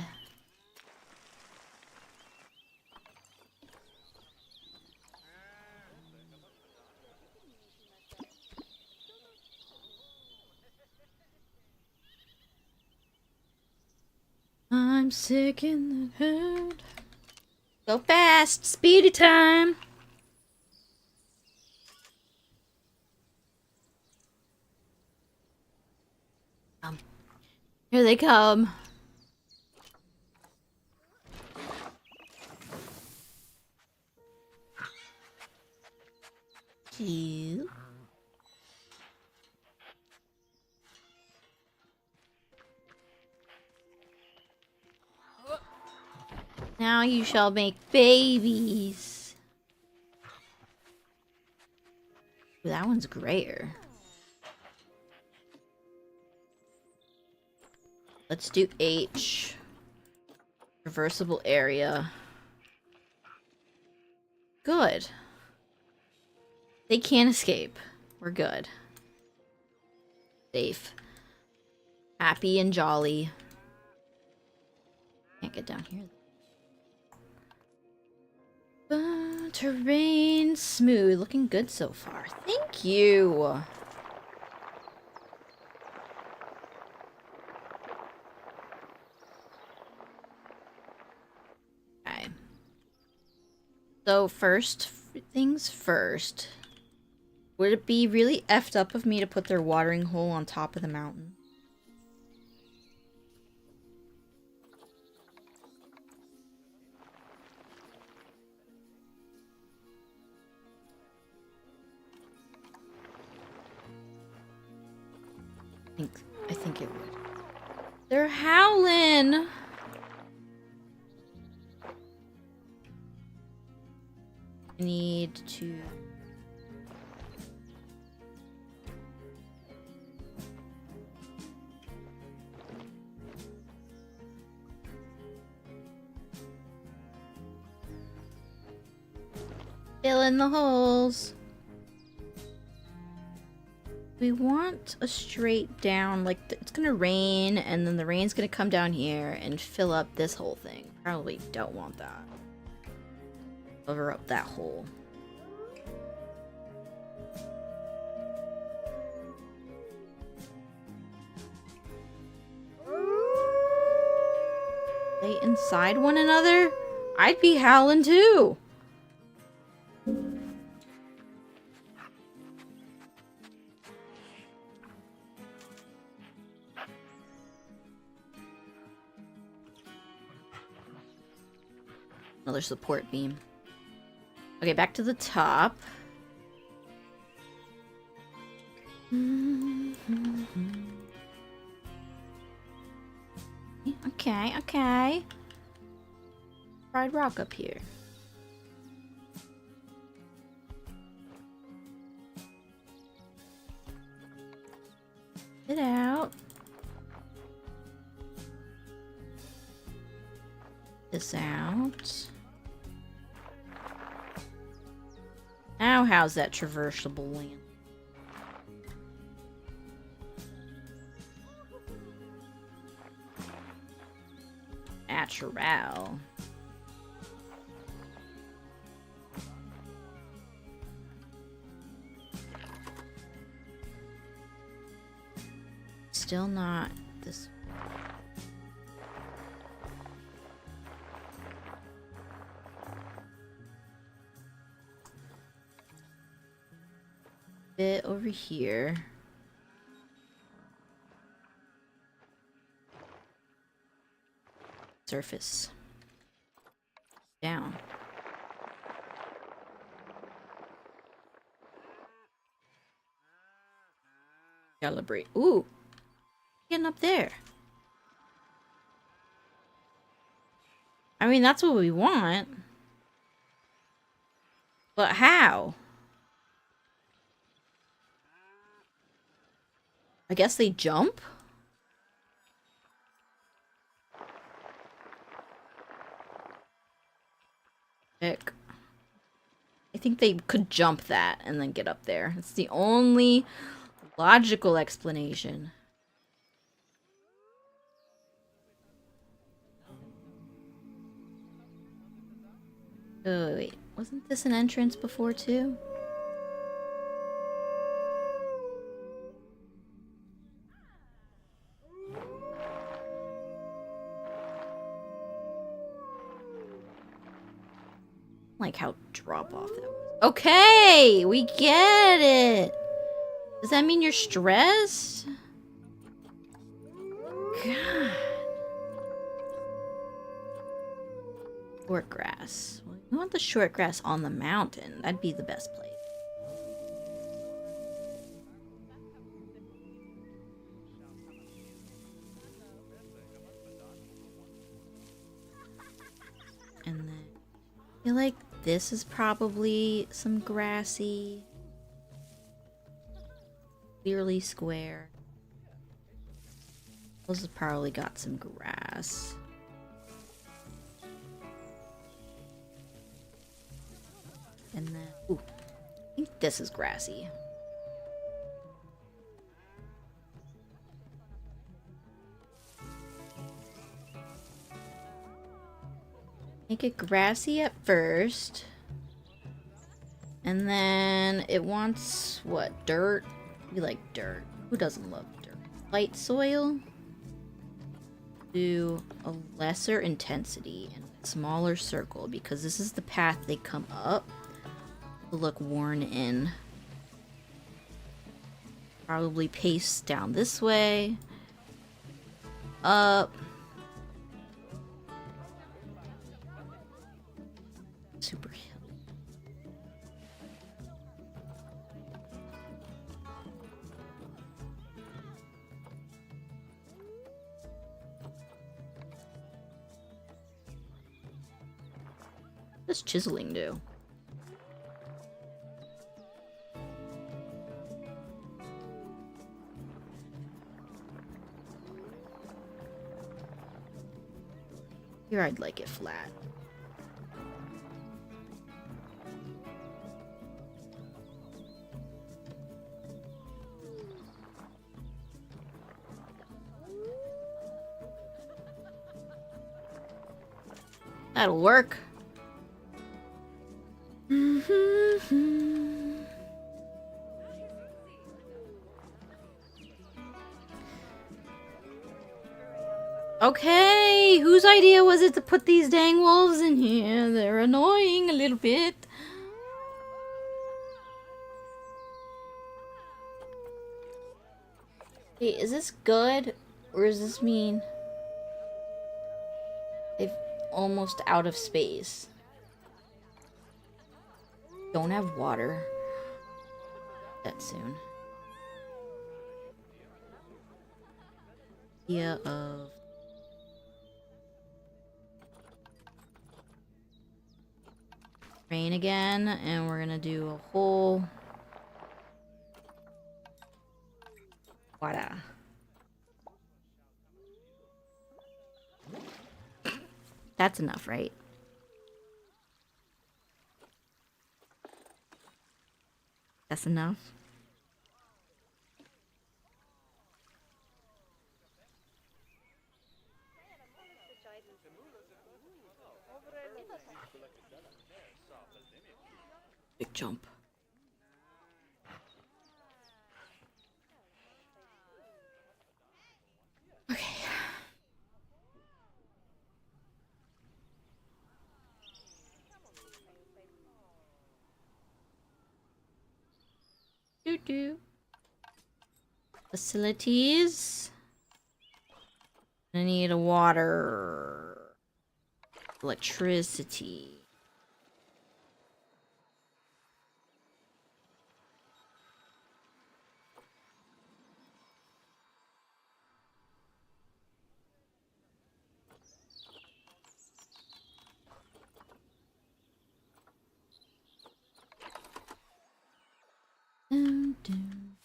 I'm sick in the head. Go fast. Speedy time. Here they come. Cute. Now you shall make babies. Ooh, that one's grayer. Let's do H. Reversible area. Good. They can't escape. We're good. Safe. Happy and jolly. Can't get down here. Terrain smooth. Looking good so far. Thank you. Okay. So first things first. Would it be really effed up of me to put their watering hole on top of the mountain? I think it would. They're howling! I need to... fill in the holes. We want a straight down, like it's gonna rain and then the rain's gonna come down here and fill up this whole thing. Probably don't want that. Cover up that hole. They inside one another? I'd be howling too. Another support beam. Okay, back to the top. Okay, okay. Fried rock up here. Get out. This out. Now how's that traversable land? Natural. Still not this. Bit over here. Surface. Down. Calibrate. Ooh. Getting up there. I mean, that's what we want. But how? I guess they jump? Heck. I think they could jump that and then get up there. It's the only logical explanation. Oh, wait. Wasn't this an entrance before, too? Like how drop off that was. Okay, we get it. Does that mean you're stressed? God. Short grass. We want the short grass on the mountain. That'd be the best place. And then I feel like this is probably some grassy, clearly square. This has probably got some grass. And then, ooh, I think this is grassy. Make it grassy at first. And then it wants, what, dirt? We like dirt. Who doesn't love dirt? Light soil. Do a lesser intensity and a smaller circle because this is the path they come up to look worn in. Probably pace down this way. Up. Super hill. What does chiseling do? Here I'd like it flat. That'll work. Okay, whose idea was it to put these dang wolves in here? They're annoying a little bit. Hey, is this good? Or does this mean they've almost out of space? Don't have water. That soon. Idea of rain again, and we're gonna do a whole water. That's enough, right? That's enough. Big jump. Okay. Doo-doo. Facilities. I need a water. Electricity. Dun, dun.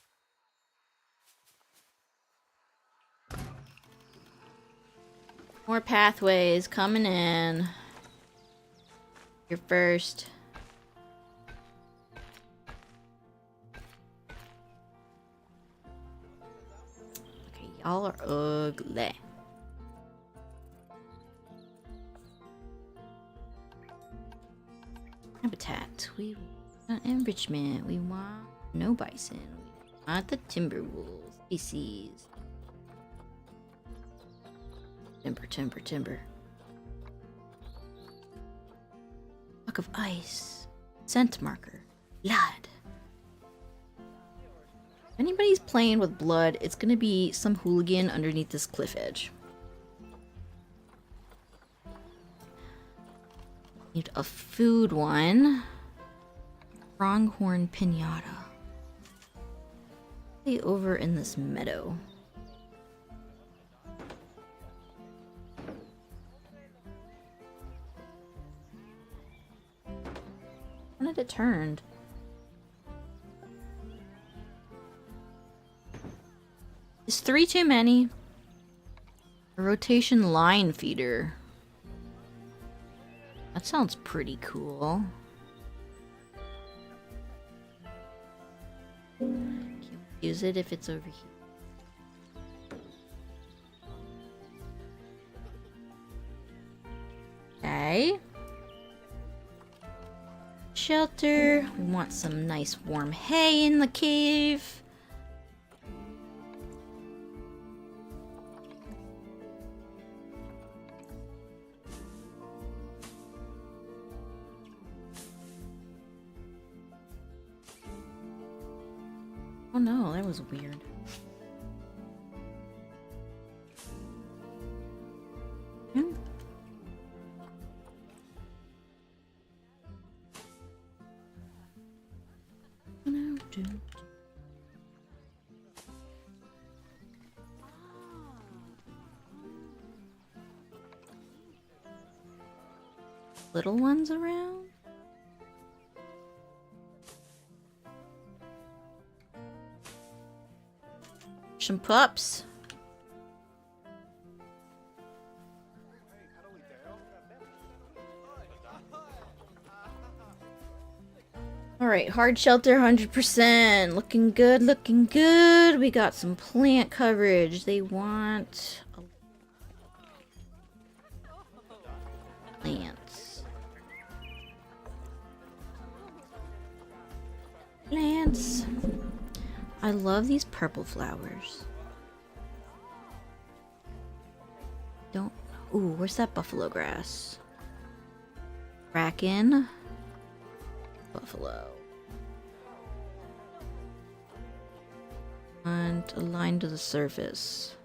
More pathways coming in. You're first. Okay, y'all are ugly. Habitat. We want enrichment. We want no bison. We want the timber wool species. Timber, timber, timber. Block of ice. Scent marker. Blood. If anybody's playing with blood, it's gonna be some hooligan underneath this cliff edge. Need a food one. Pronghorn pinata. Stay over in this meadow. When had it turned? Is 3 too many? A rotation line feeder. That sounds pretty cool. Can't use it if it's over here. Okay. shelter. We want some nice warm hay in the cave. Oh no, that was weird. Hmm. No, dude. Little ones around? Some pups. Alright, hard shelter 100%. Looking good, looking good. We got some plant coverage. They want plants. Plants. I love these purple flowers. Don't. Ooh, where's that buffalo grass? Bracken. Buffalo. And aligned to the surface.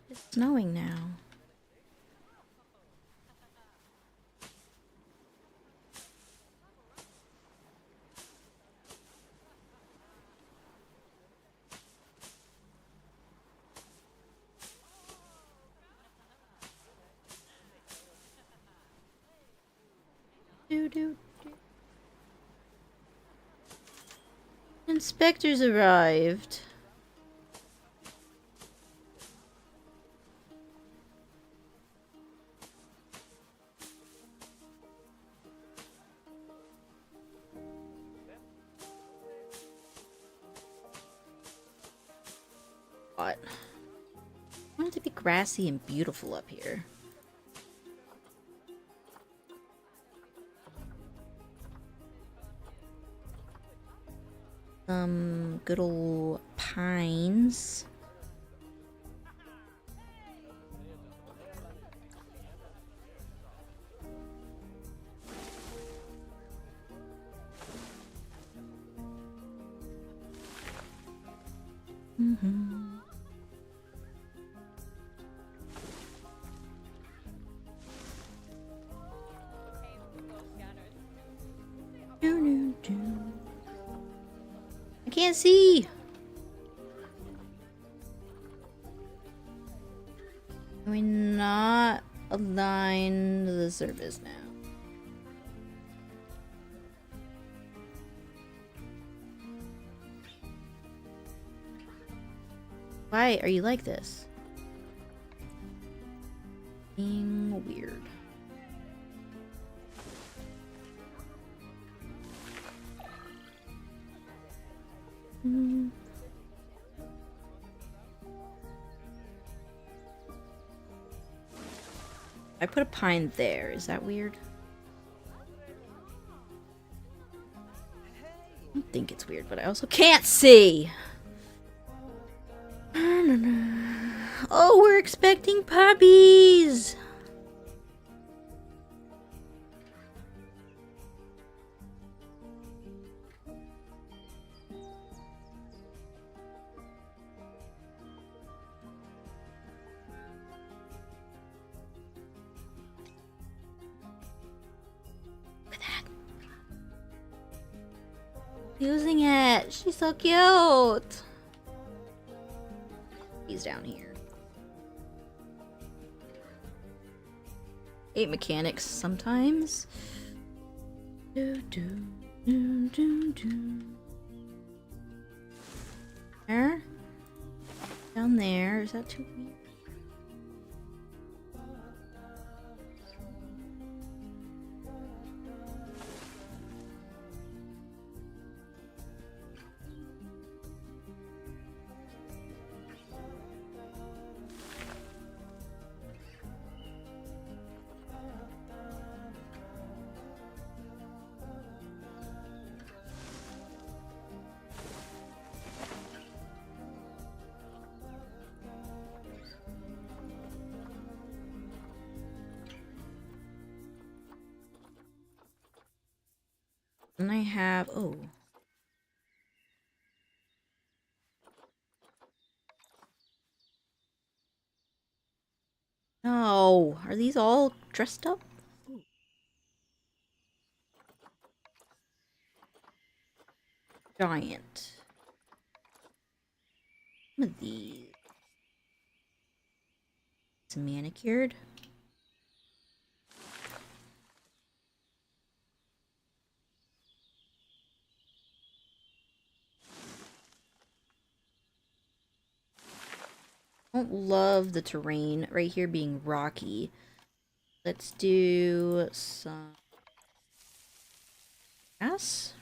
It's snowing now. Do do do. Inspectors arrived. What? I want it to be grassy and beautiful up here. Some good old pines. Mm-hmm. I can't see. Can we not align to the surface now? Why are you like this? Being weird. I put a pine there. Is that weird? I don't think it's weird, but I also can't see. Oh, we're expecting puppies. Using it. She's so cute. He's down here. 8 mechanics sometimes. Do, do, do, do, do. There. Down there. Is that too weird? And I have, oh. No, are these all dressed up? Giant. Some of these. It's manicured. I don't love the terrain right here being rocky. Let's do some grass.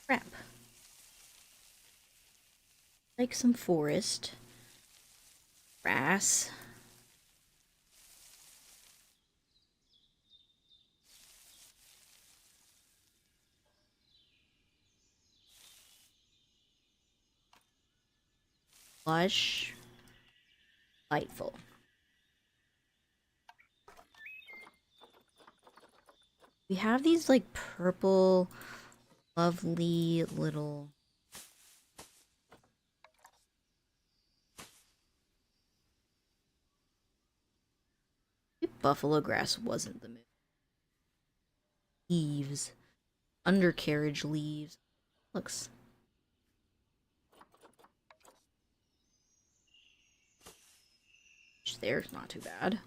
Crap. Like some forest. Grass. Lush. Delightful. We have these like purple, lovely little. Buffalo grass wasn't the move. Leaves. Undercarriage leaves. Looks. There's not too bad.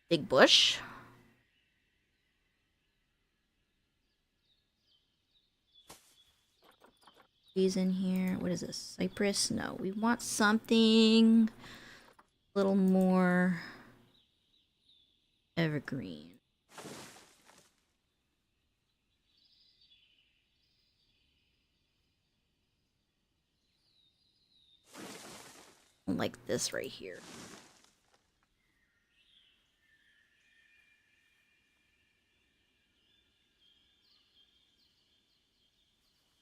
Big bush. Trees in here. What is this? Cypress? No, we want something a little more evergreen. Like this right here.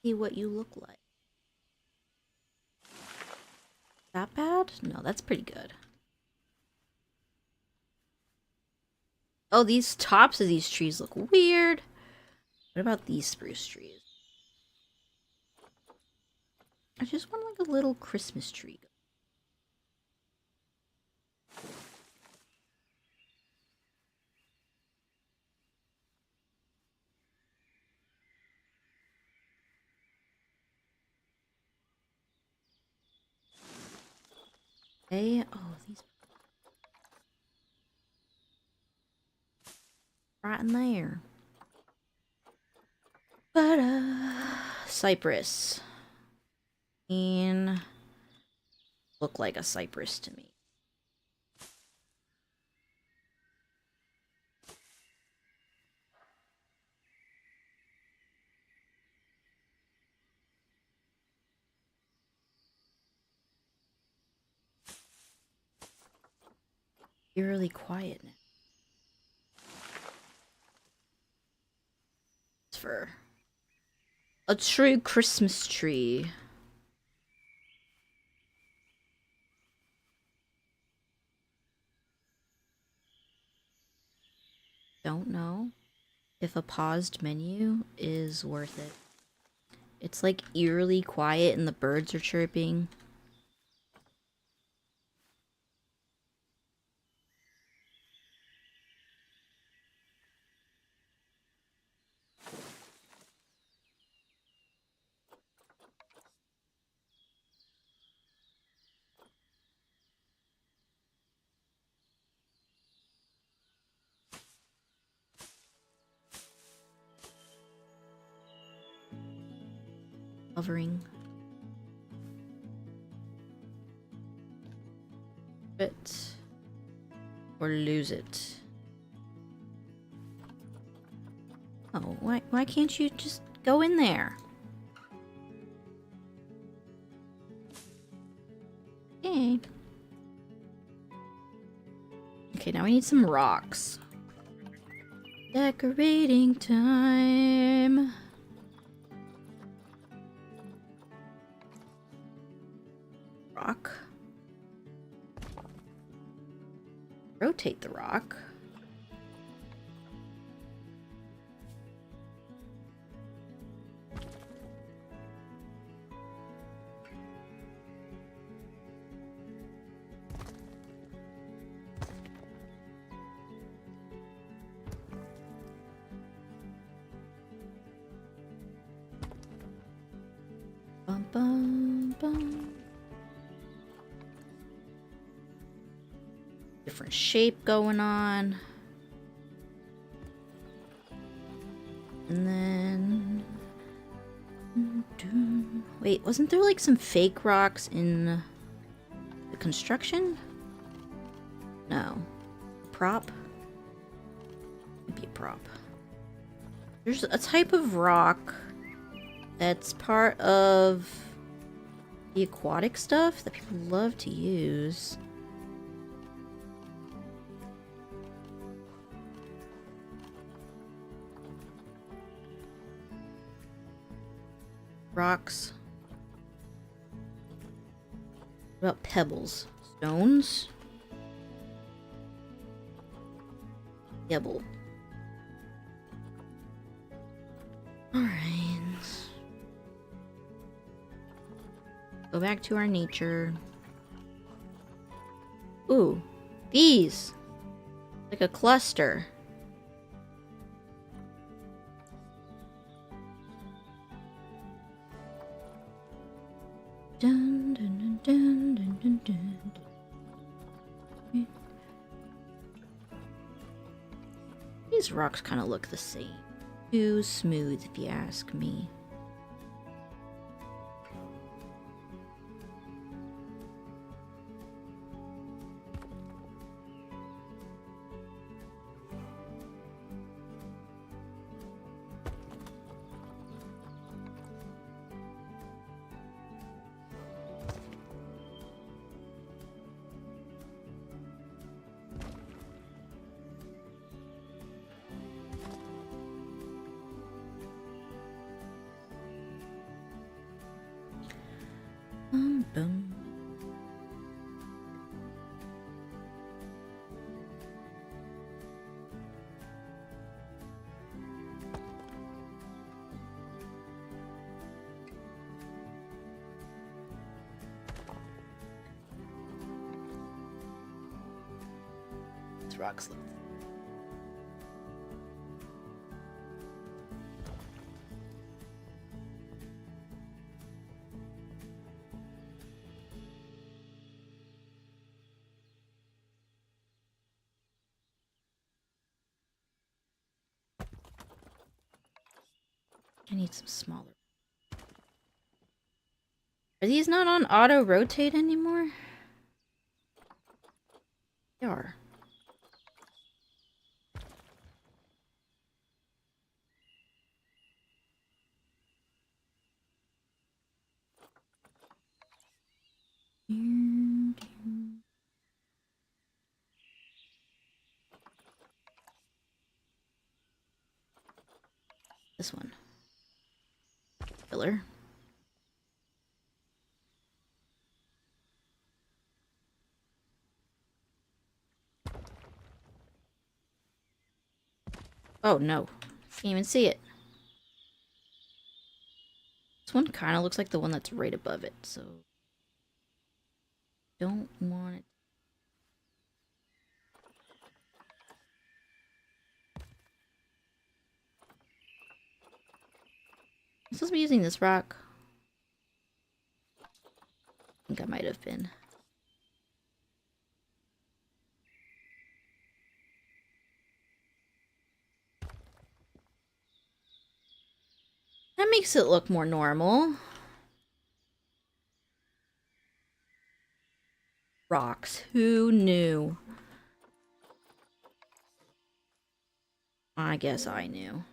See what you look like. That bad? No, that's pretty good. Oh, these tops of these trees look weird. What about these spruce trees? I just want like a little Christmas tree. Okay. Oh, these right in there. But cypress. And look like a cypress to me. Eerily quiet now. It's for a true Christmas tree. Don't know if a paused menu is worth it. It's like eerily quiet and the birds are chirping. Hovering. It. Or lose it. Oh, why can't you just go in there? Okay. Okay, now we need some rocks. Decorating time. Rock. Rotate the rock. Bum, bum, bum. Different shape going on. And then... Wait, wasn't there like some fake rocks in the construction? No. Prop? Maybe a prop. There's a type of rock that's part of the aquatic stuff that people love to use. Rocks. What about pebbles? Stones? Pebble. Alright. Go back to our nature. Ooh. These! Like a cluster. Dun, dun, dun, dun, dun, dun, dun. These rocks kind of look the same. Too smooth, if you ask me. Bum. These rocks look. I need some smaller. Are these not on auto rotate anymore? They are. This one. Filler. Oh no. Can't even see it. This one kind of looks like the one that's right above it, so don't want it. I'm supposed to be using this rock. I think I might have been. That makes it look more normal. Rocks. Who knew? I guess I knew.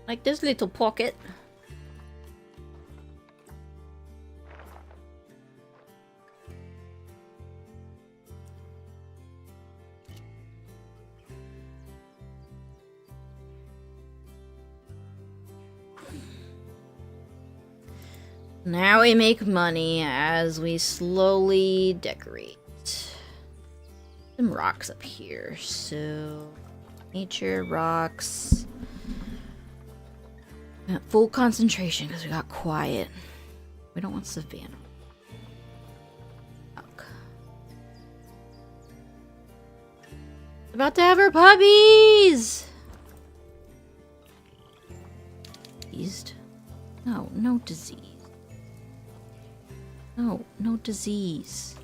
Like this little pocket. Now we make money as we slowly decorate. Some rocks up here, so nature rocks. At full concentration because we got quiet. We don't want savannah. Fuck. About to have our puppies. Diseased? No, no disease. No, no disease.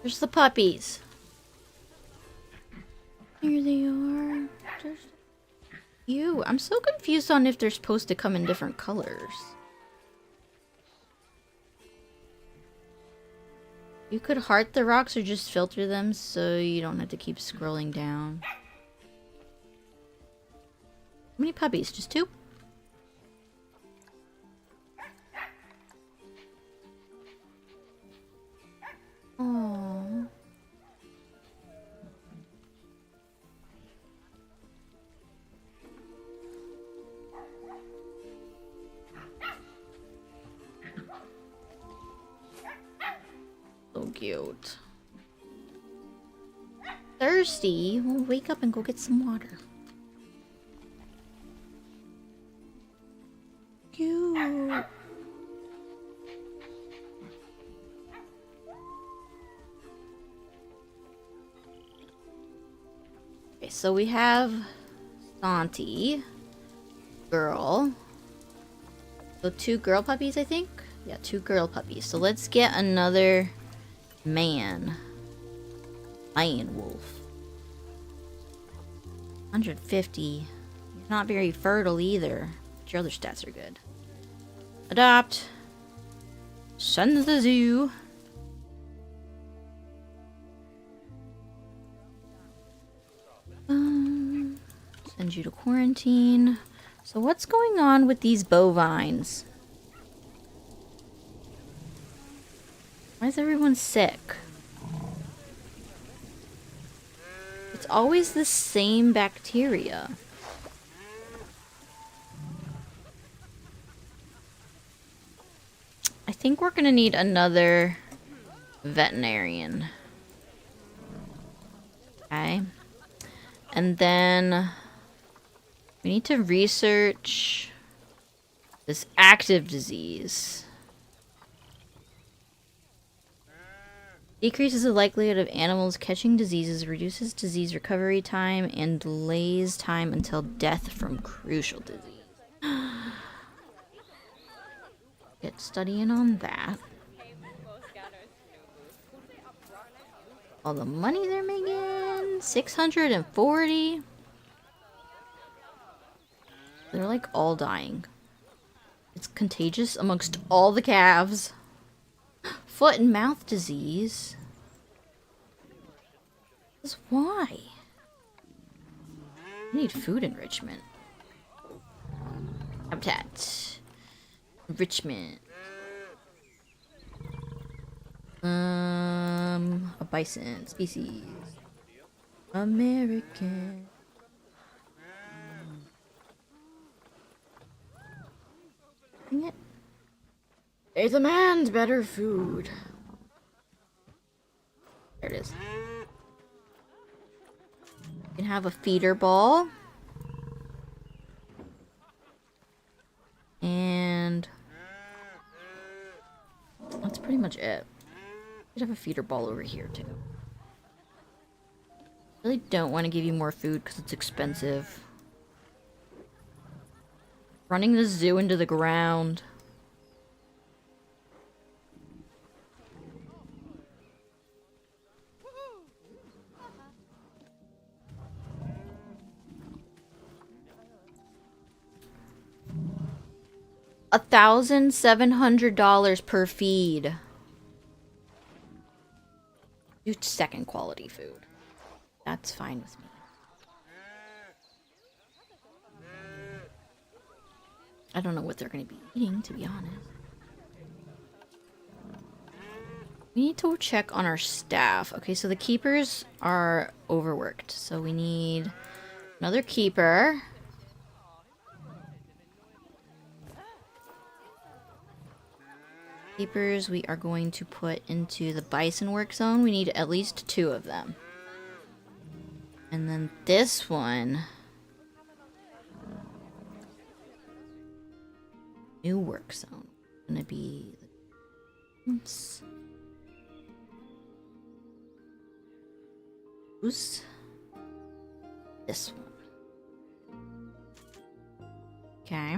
There's the puppies. Here they are. There's you. I'm so confused on if they're supposed to come in different colors. You could heart the rocks or just filter them so you don't have to keep scrolling down. How many puppies? Just 2? Aww. So cute. Thirsty? Well, wake up and go get some water. Cute. Okay, so we have Santi, girl. So 2 girl puppies, I think? Yeah, 2 girl puppies. So let's get another man. Lion wolf. 150. He's not very fertile either. But your other stats are good. Adopt. Send to the zoo. Send you to quarantine. So what's going on with these bovines? Why is everyone sick? It's always the same bacteria. I think we're gonna need another veterinarian. Okay. And then we need to research this active disease. Decreases the likelihood of animals catching diseases, reduces disease recovery time, and delays time until death from crucial disease. Get studying on that. All the money they're making, 640. They're like all dying. It's contagious amongst all the calves. Foot and mouth disease. This is why. I need food enrichment. Habitat. Enrichment. A bison species. American. Dang it. They demand better food. There it is. You can have a feeder ball. And that's pretty much it. Could have a feeder ball over here too. Really don't want to give you more food because it's expensive. Running the zoo into the ground. $1,700 per feed. Do second quality food. That's fine with me. I don't know what they're going to be eating, to be honest. We need to check on our staff. Okay, so the keepers are overworked. So we need another keeper. Keepers we are going to put into the bison work zone. We need at least 2 of them. And then this one. New work zone. Gonna be who's this one? Okay.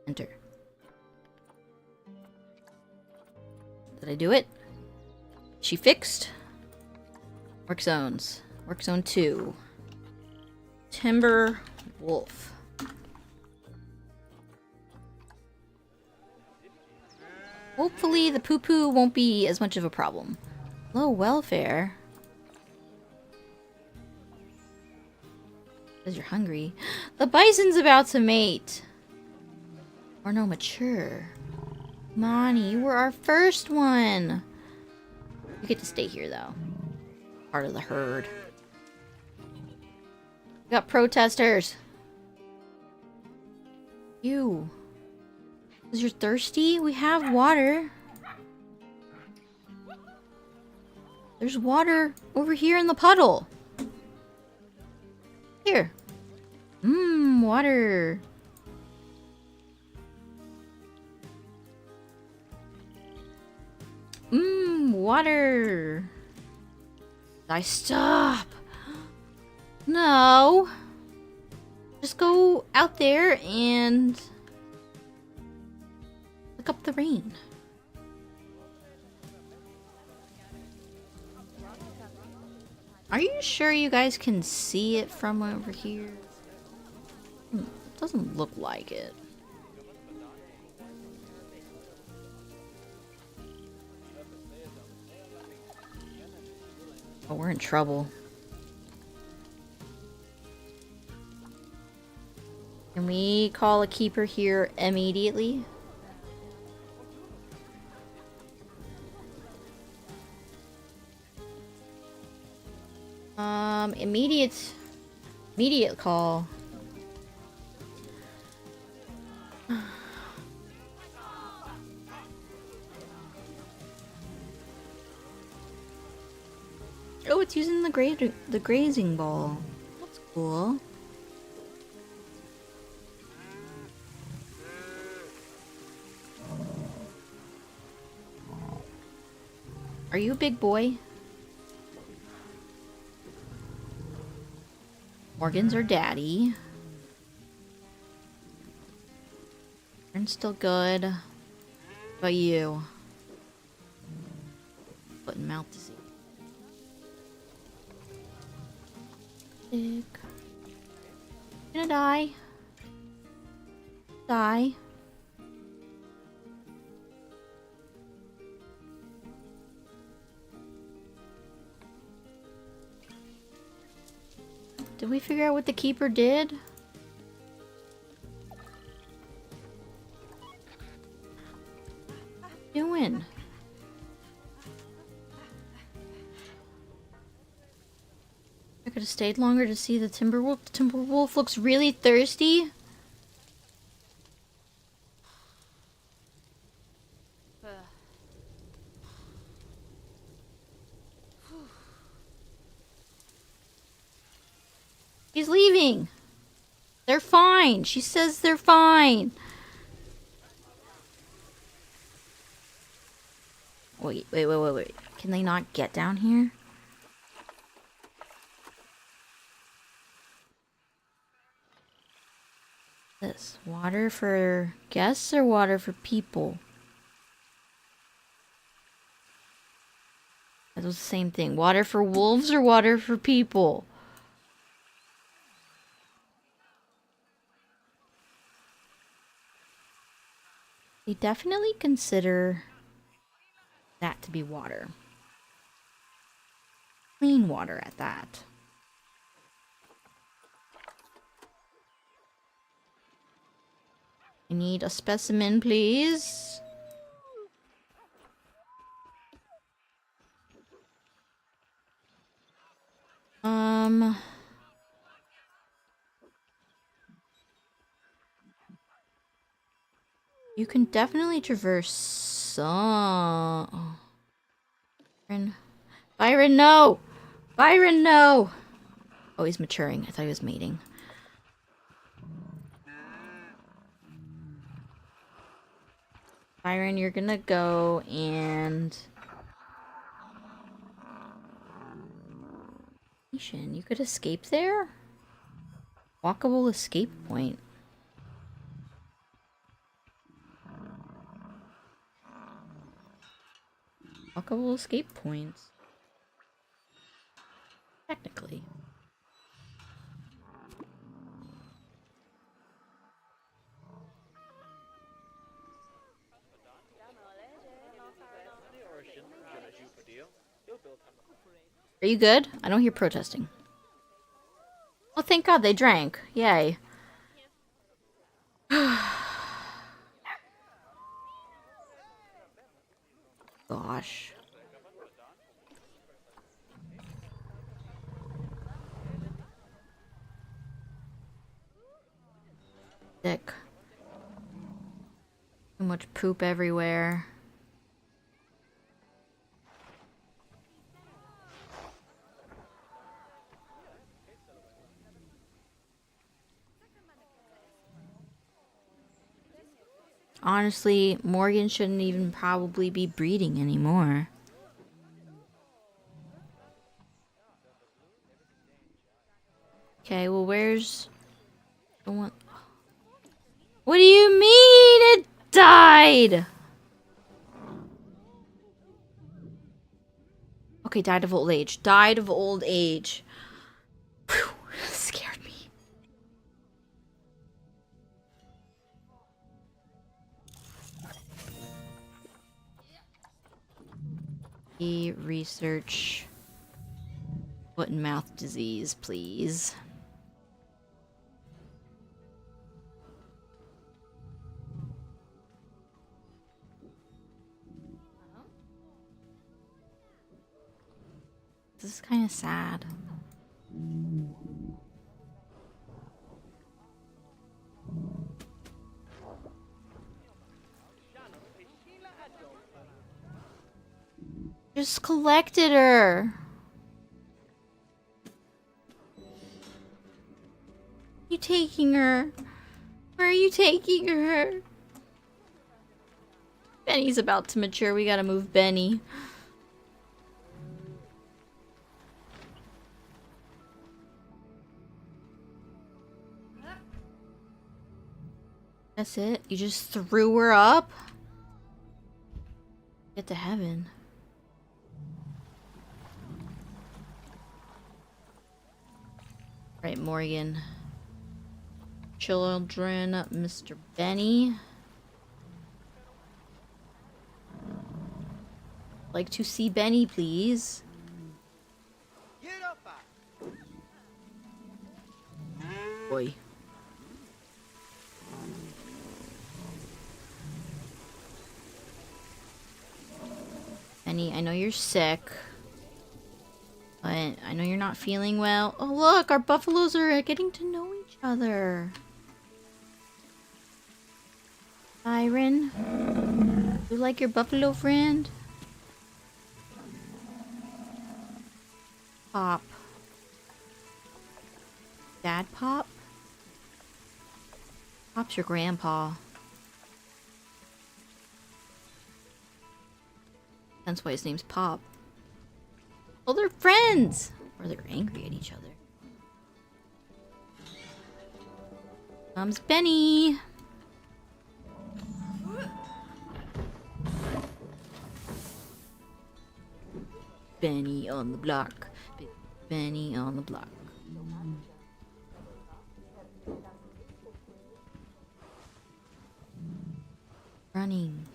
Enter. Did I do it? She fixed? Work zones. Work zone 2. Timber wolf. Hopefully the poo-poo won't be as much of a problem. Low welfare. Because you're hungry. The bison's about to mate. Or no, mature. Monty, you were our first one. You get to stay here, though. Part of the herd. We got protesters. You. Because you're thirsty? We have water. There's water over here in the puddle. Here. Water. Water. I stop. No. Just go out there and look up the rain. Are you sure you guys can see it from over here? It doesn't look like it. Oh, we're in trouble. Can we call a keeper here immediately? Immediate call. Oh, it's using the grazing ball. That's cool. Are you a big boy? Morgan's our daddy. Aaron's still good. What about you? Foot and mouth disease. Sick. Gonna die. Die. Did we figure out what the keeper did? What are you doing? I could have stayed longer to see the Timberwolf. The Timberwolf looks really thirsty. He's leaving. They're fine. She says they're fine. Wait. Can they not get down here? This water for guests or water for people? That was the same thing. Water for wolves or water for people? They definitely consider that to be water. Clean water at that. I need a specimen, please. You can definitely traverse some. Byron, no! Byron, no! Oh, he's maturing. I thought he was mating. Byron, you're gonna go and... You could escape there? Walkable escape point. Walkable escape points. Technically. Are you good? I don't hear protesting. Oh, thank God they drank. Yay. Gosh. Sick. Too much poop everywhere. Honestly, Morgan shouldn't even probably be breeding anymore. Okay, well, where's the one? What do you mean it died? Okay, died of old age. Died of old age. Whew, scared me. Research foot and mouth disease, please. This is kind of sad. Just collected her. You taking her? Where are you taking her? Benny's about to mature. We gotta move Benny. That's it? You just threw her up? Get to heaven. Right, Morgan. Children, Mr. Benny. Like to see Benny, please. Boy. Benny, I know you're sick. But I know you're not feeling well. Oh, look, our buffaloes are getting to know each other. Byron, you like your buffalo friend? Pop. Dad Pop? Pop's your grandpa. That's why his name's Pop. Well, they're friends! Or they're angry at each other. Comes Benny! Benny on the block. Benny on the block. Running.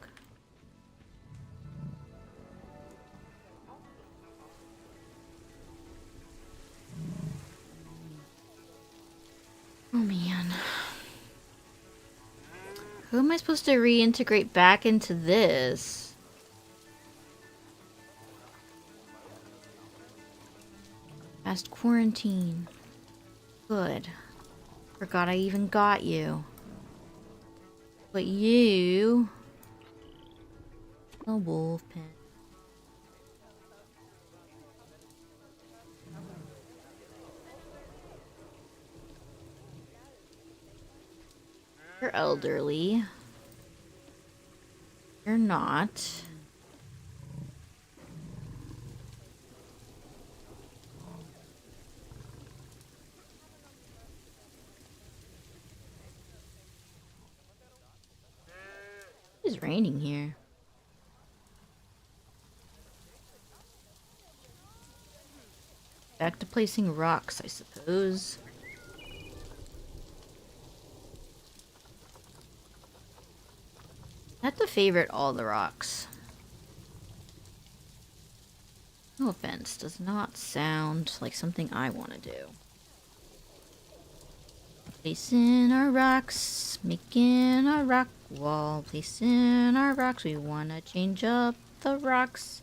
Oh man. Who am I supposed to reintegrate back into this? Fast quarantine. Good. Forgot I even got you. But you... A wolf pen. You're elderly. You're not. It's raining here. Back to placing rocks, I suppose. I have to favorite all the rocks. No offense, does not sound like something I want to do. Placing our rocks, making a rock wall. Placing our rocks, we want to change up the rocks.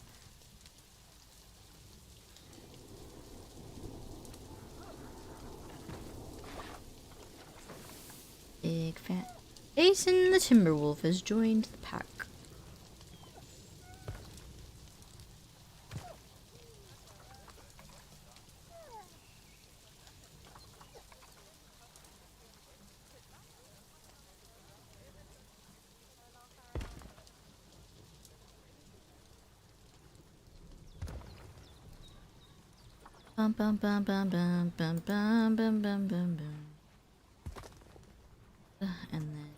Big fat Jason the Timberwolf has joined the pack. Bum bum bum bum bum bum bum bum bum bum bum. And then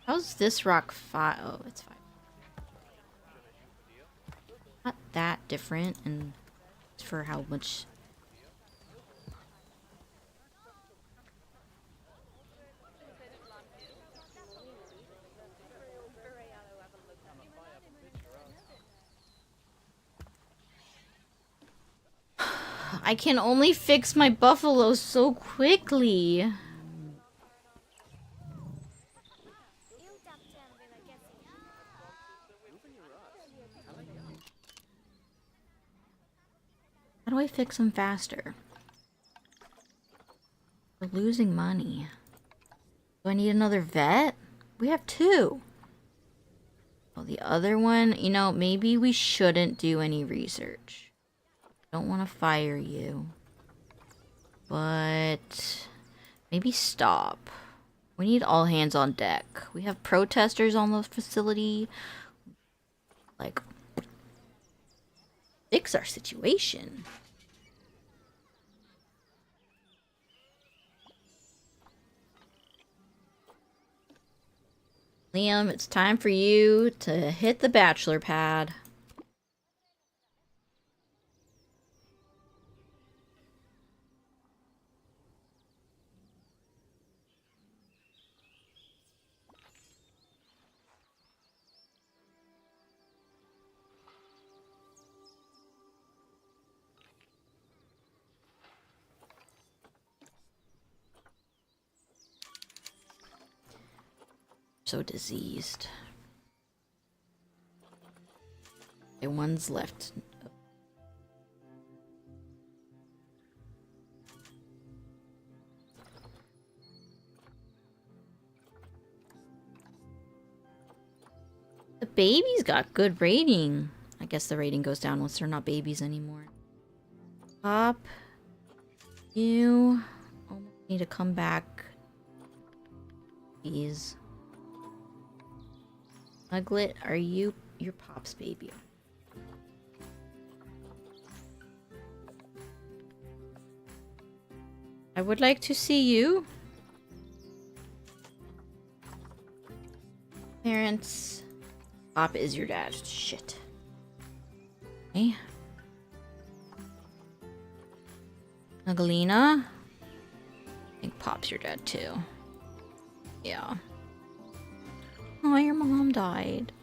how's this rock 5? Oh, it's 5. Not that different, and for how much. I can only fix my buffalo so quickly. How do I fix them faster? We're losing money. Do I need another vet? We have 2. Well, the other one, you know, maybe we shouldn't do any research. Don't want to fire you. But maybe stop. We need all hands on deck. We have protesters on the facility. Like, fix our situation. Liam, it's time for you to hit the bachelor pad. So diseased. Okay, one's left. The baby's got good rating. I guess the rating goes down once they're not babies anymore. Pop. You almost need to come back. Please. Muglet, are you your Pop's baby? I would like to see you. Parents. Pop is your dad. Shit. Okay. Nugalina. I think Pop's your dad too. Yeah. Oh, your mom died.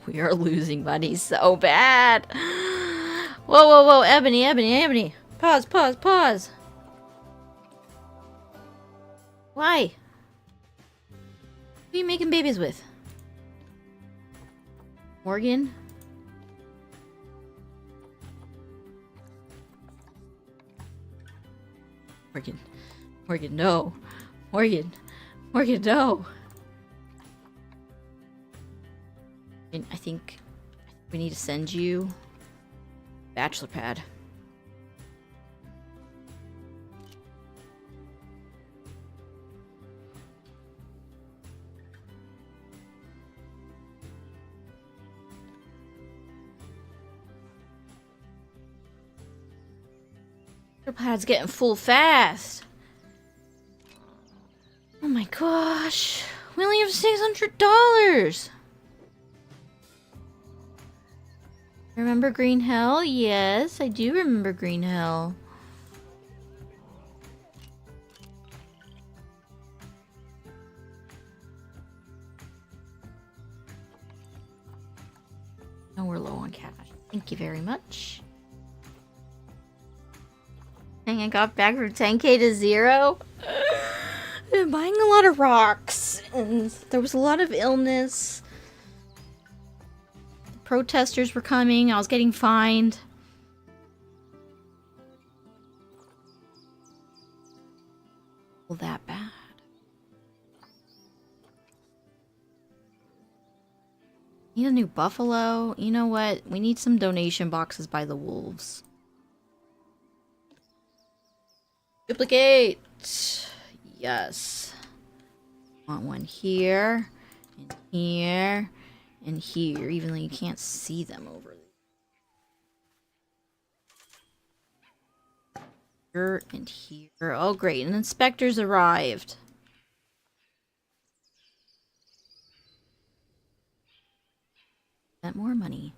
We are losing money so bad. Whoa, whoa, whoa, Ebony, Ebony, Ebony. Pause, pause, pause. Why? Who are you making babies with? Morgan? Morgan. Morgan, no. Morgan. Morgan, no. And I think we need to send you bachelor pad. Bachelor pad's getting full fast. Oh my gosh. We only have $600. Remember Green Hell? Yes, I do remember Green Hell. Oh, we're low on cash. Thank you very much. Dang, I got back from 10k to 0. Been buying a lot of rocks, and there was a lot of illness. Protesters were coming. I was getting fined. Well, that bad. Need a new buffalo? You know what? We need some donation boxes by the wolves. Duplicate! Yes. Want one here, and here, and here, even though you can't see them over here and here. Oh, great. An inspector's arrived. Spent more money.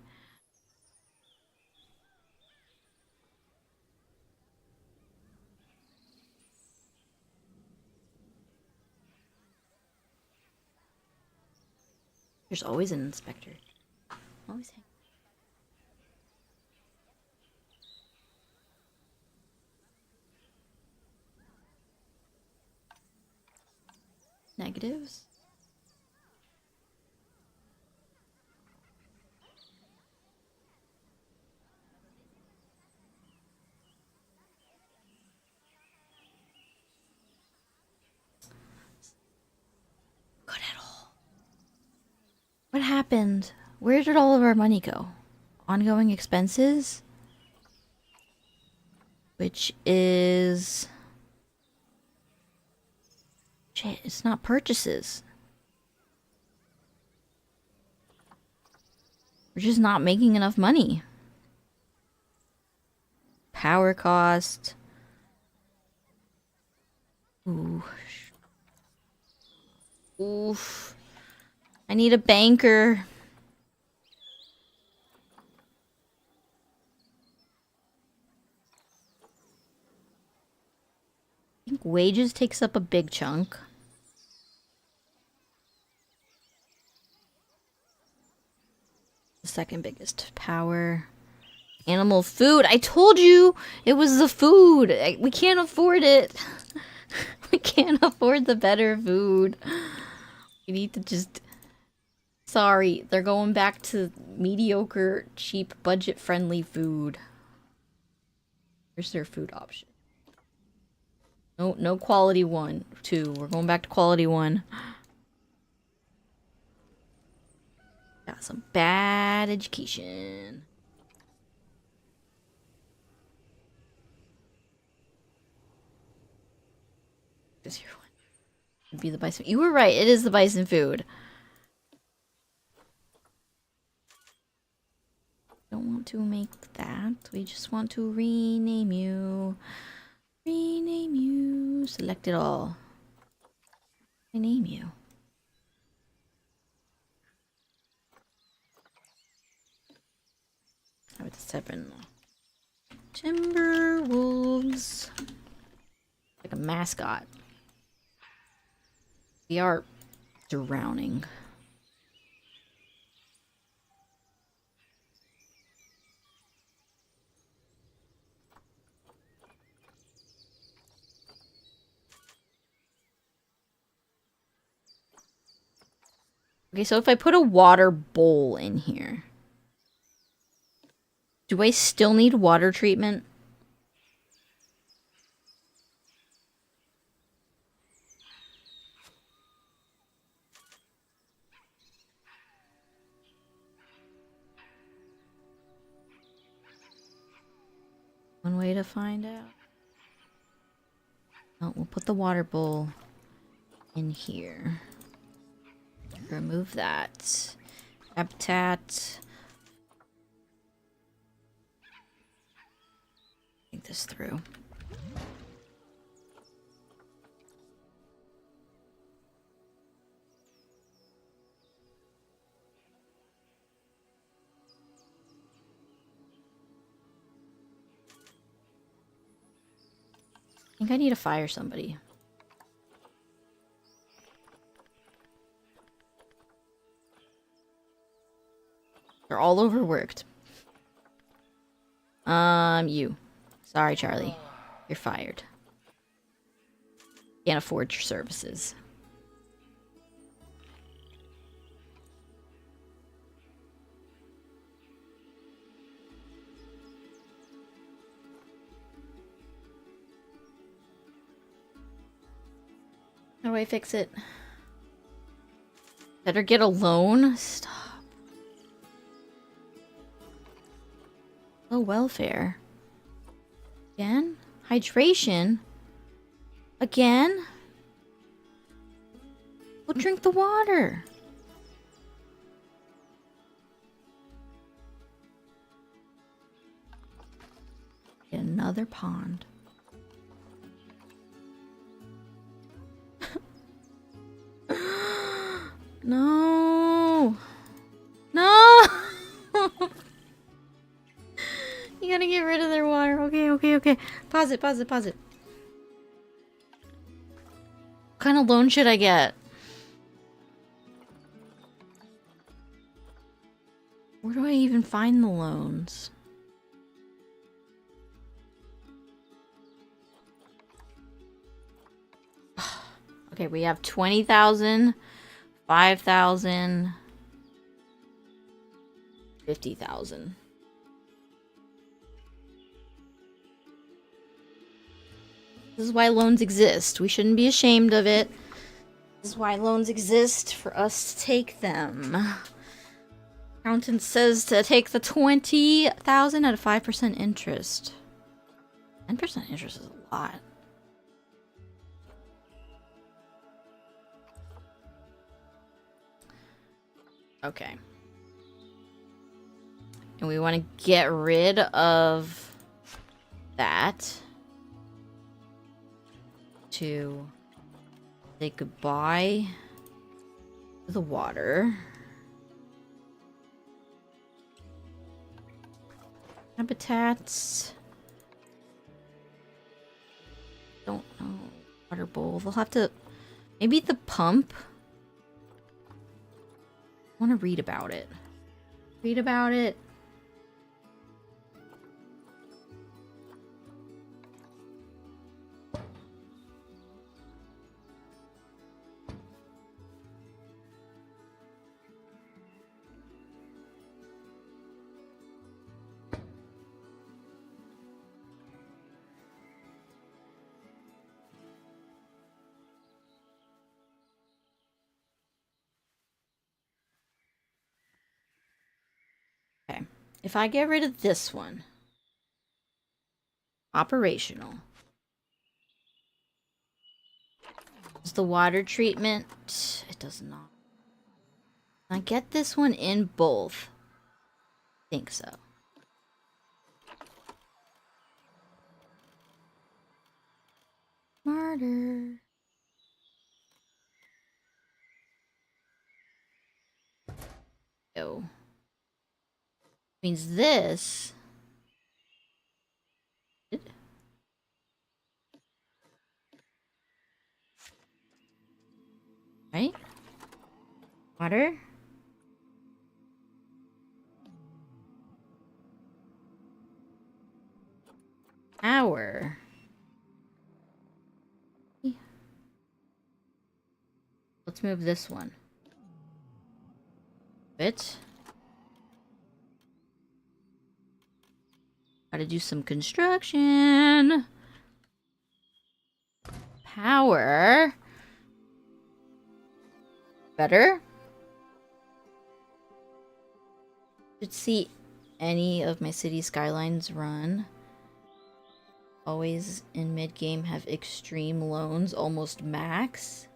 There's always an inspector. Always. Negatives? Good at all. What happened? Where did all of our money go? Ongoing expenses? Which is... Shit, it's not purchases. We're just not making enough money. Power cost. Ooh. Oof. I need a banker. I think wages takes up a big chunk. The second biggest. Power. Animal food. I told you it was the food. We can't afford it. We can't afford the better food. We need to just... Sorry, they're going back to mediocre, cheap, budget-friendly food. Here's their food option. No, no quality 1, 2. We're going back to quality 1. Got some bad education. This your one. It'd be the bison. You were right. It is the bison food. Don't want to make that. We just want to rename you. Rename you. Select it all. Rename you. I would 7. Timberwolves. Like a mascot. We are drowning. Okay, so if I put a water bowl in here, do I still need water treatment? One way to find out. Oh, we'll put the water bowl in here. Remove that. Habitat. Think this through. I think I need to fire somebody. They're all overworked. You. Sorry, Charlie. You're fired. Can't afford your services. How do I fix it? Better get a loan? Stop. Low welfare. Again? Hydration? Again? Well, drink the water. Get another pond. No. No. You gotta get rid of their water. Okay. Pause it. What kind of loan should I get? Where do I even find the loans? Okay, we have 20,000, 5,000, 50,000. This is why loans exist. We shouldn't be ashamed of it. This is why loans exist, for us to take them. Accountant says to take the 20,000 at a 5% interest. 10% interest is a lot. Okay. And we want to get rid of that to say goodbye to the water. Habitats. Don't know. Water bowl. They'll have to. Maybe the pump. I want to read about it. Read about it. Okay. If I get rid of this one, operational. Does the water treatment? It does not. I get this one in both. I think so. Smarter. Oh. Means this. Right? Water. Hour. Let's move this one. It. Gotta do some construction. Power. Better. Should see any of my city skylines run. Always in mid-game have extreme loans, almost max.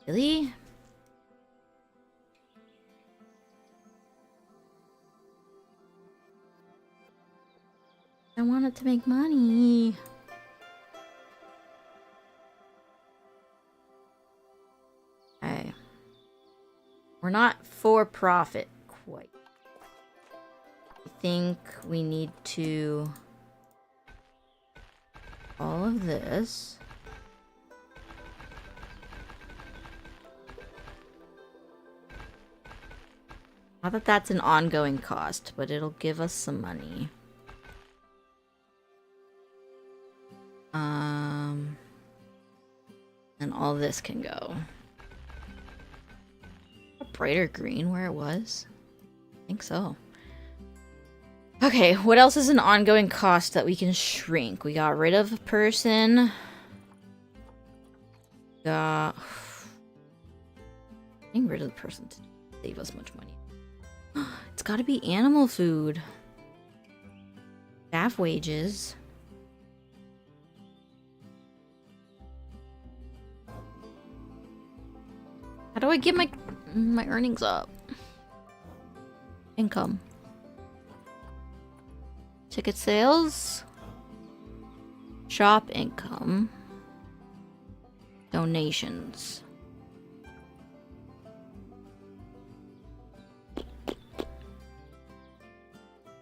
Really? I want it to make money. Okay. We're not for profit quite. I think we need to... all of this. Not that that's an ongoing cost, but it'll give us some money. And all this can go. A brighter green where it was? I think so. Okay, what else is an ongoing cost that we can shrink? We got rid of a person. Got... getting rid of the person to save us much money. It's gotta be animal food. Staff wages. How do I get my earnings up? Income. Ticket sales. Shop income. Donations.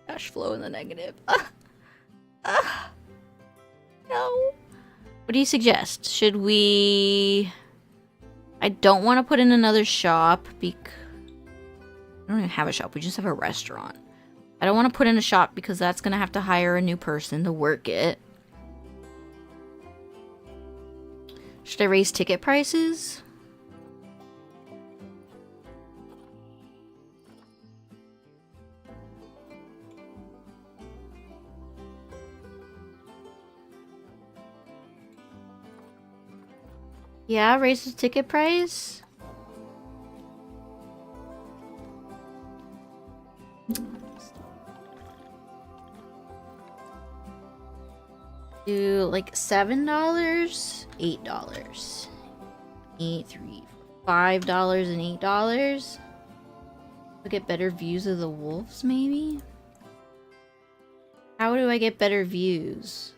Cash flow in the negative. No. What do you suggest? Should we... I don't want to put in another shop because... I don't even have a shop. We just have a restaurant. I don't want to put in a shop because that's going to have to hire a new person to work it. Should I raise ticket prices? Yeah, raise the ticket price. Do like $7, $8, $8, $3, $5 and $8. To get better views of the wolves, maybe? How do I get better views?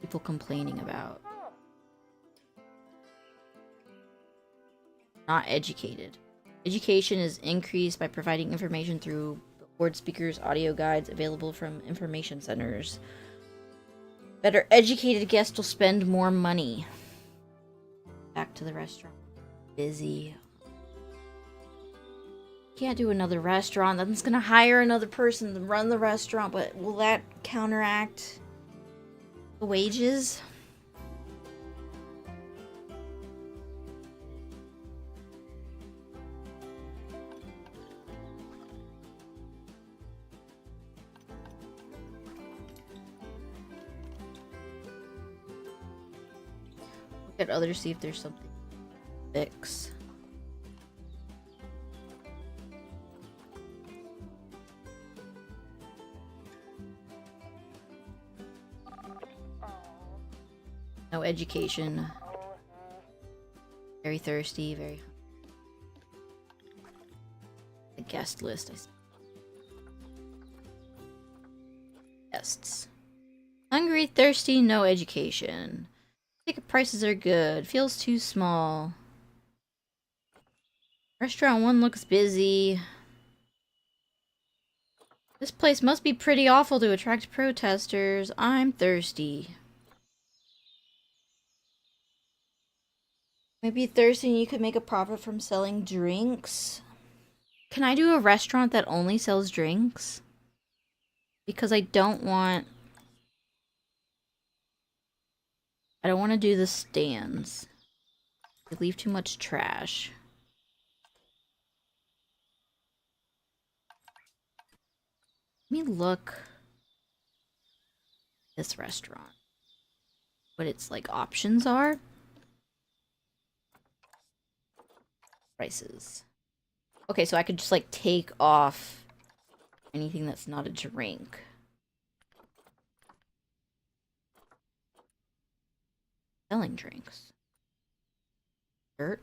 People complaining about. Not educated. Education is increased by providing information through board speakers, audio guides available from information centers. Better educated guests will spend more money. Back to the restaurant. Busy. Can't do another restaurant. That's gonna hire another person to run the restaurant, but will that counteract the wages? Look at others, see if there's something to fix. No education. Very thirsty, very... The guest list, I see. Guests. Hungry, thirsty, no education. Ticket prices are good. Feels too small. Restaurant 1 looks busy. This place must be pretty awful to attract protesters. I'm thirsty. Maybe thirsty and you could make a profit from selling drinks. Can I do a restaurant that only sells drinks? Because I don't want... I don't want to do the stands. They leave too much trash. Let me look at this restaurant. What its like options are. Prices. Okay, so I could just like take off anything that's not a drink. Selling drinks. Dirt.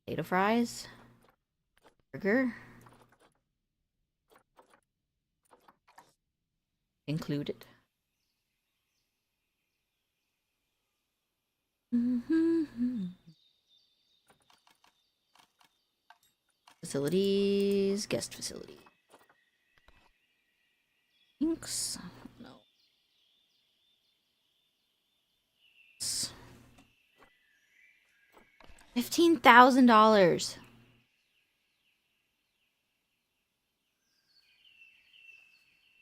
Potato fries. Burger. Included. Facilities. Guest facility. Thanks. No. $15,000.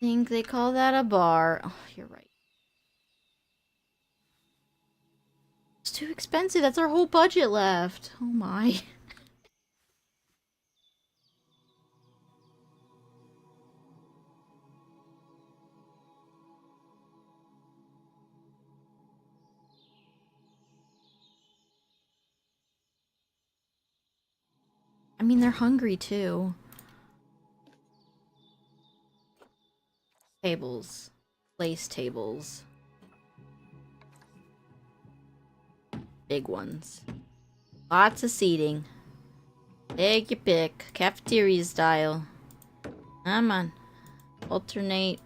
Think they call that a bar. Oh, you're right. It's too expensive. That's our whole budget left. Oh my. I mean, they're hungry too. Tables. Place tables. Big ones. Lots of seating. Take your pick. Cafeteria style. Come on. Alternate.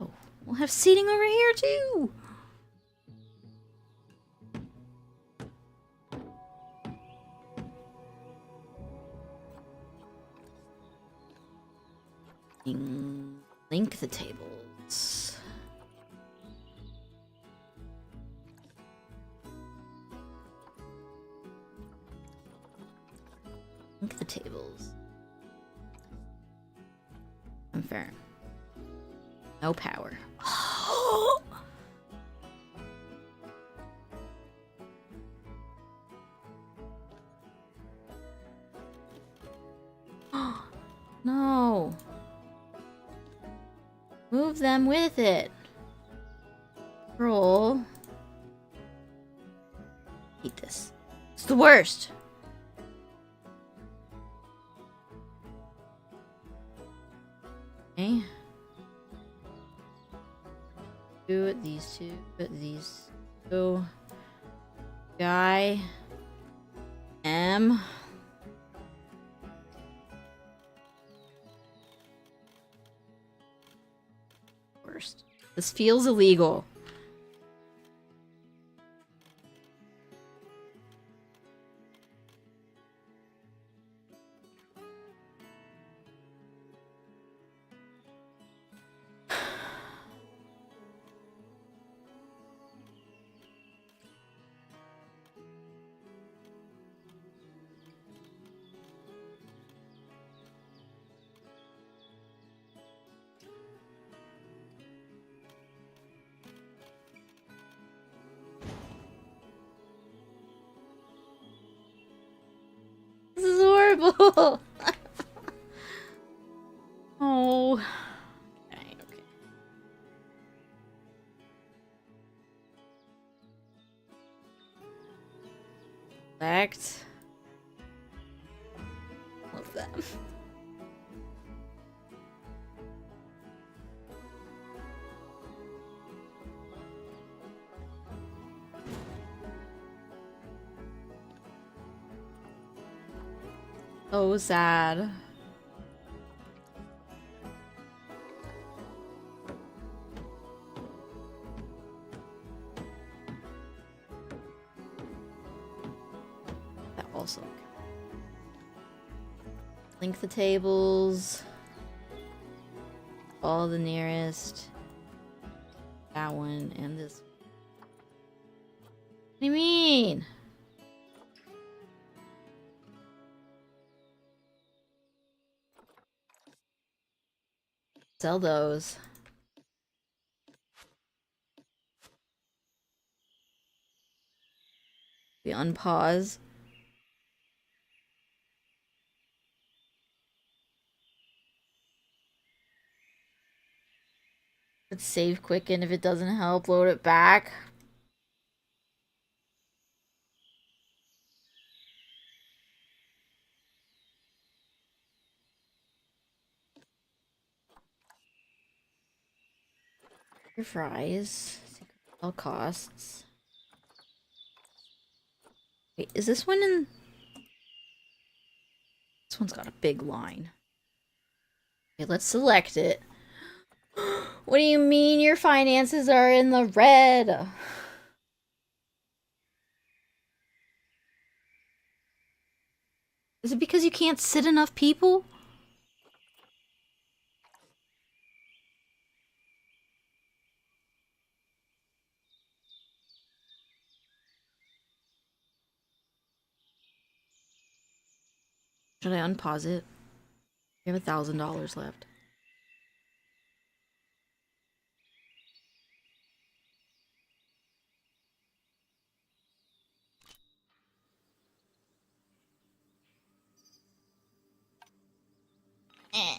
Oh, we'll have seating over here too. Link the tables. Link the tables. Confirm. No power. No. Move them with it. Roll. Eat this. It's the worst. Okay. Do these two. Put these two. Guy. M. Worst. This feels illegal. This is horrible. Oh. Okay, okay. Select. Love that. So sad. That also. Link the tables. Follow the nearest. That one and this. What do you mean? Sell those. We unpause. Let's save quicken. If it doesn't help, load it back. Your fries. All costs. Wait, is this one in... This one's got a big line. Okay, let's select it. What do you mean your finances are in the red? Is it because you can't sit enough people? Should I unpause it? We have $1,000 left. Eh.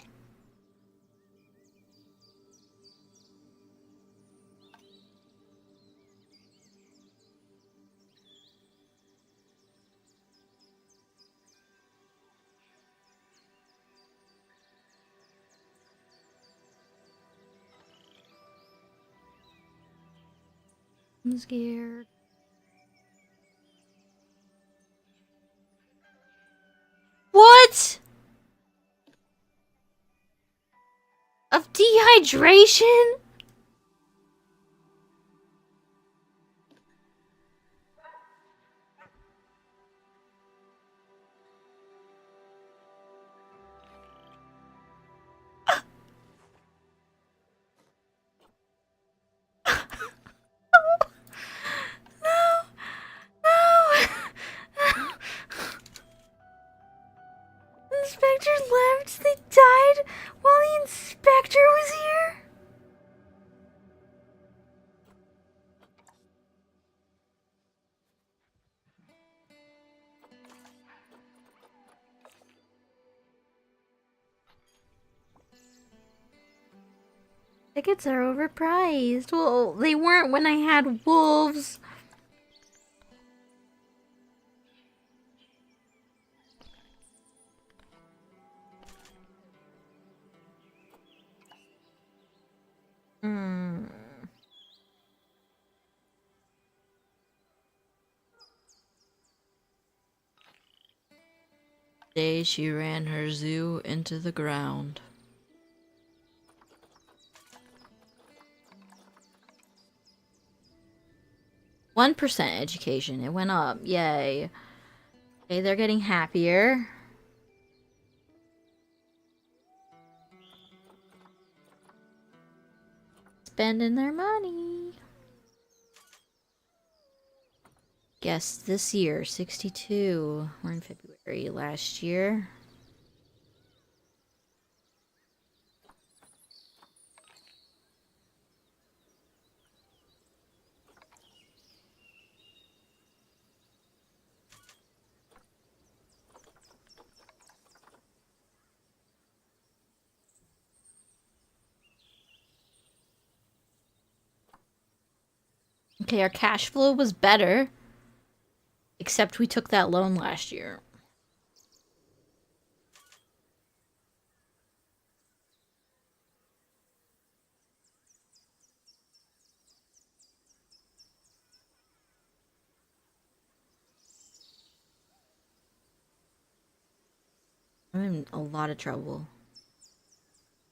I'm scared. What? Of dehydration? The inspector left. They died while the inspector was here. Tickets are overpriced. Well, they weren't when I had wolves. Hmm. Day she ran her zoo into the ground. %1 education. It went up. Yay. Okay, they're getting happier. Spending their money. Guess this year, 62. We're in February last year. Okay, our cash flow was better. Except we took that loan last year. I'm in a lot of trouble.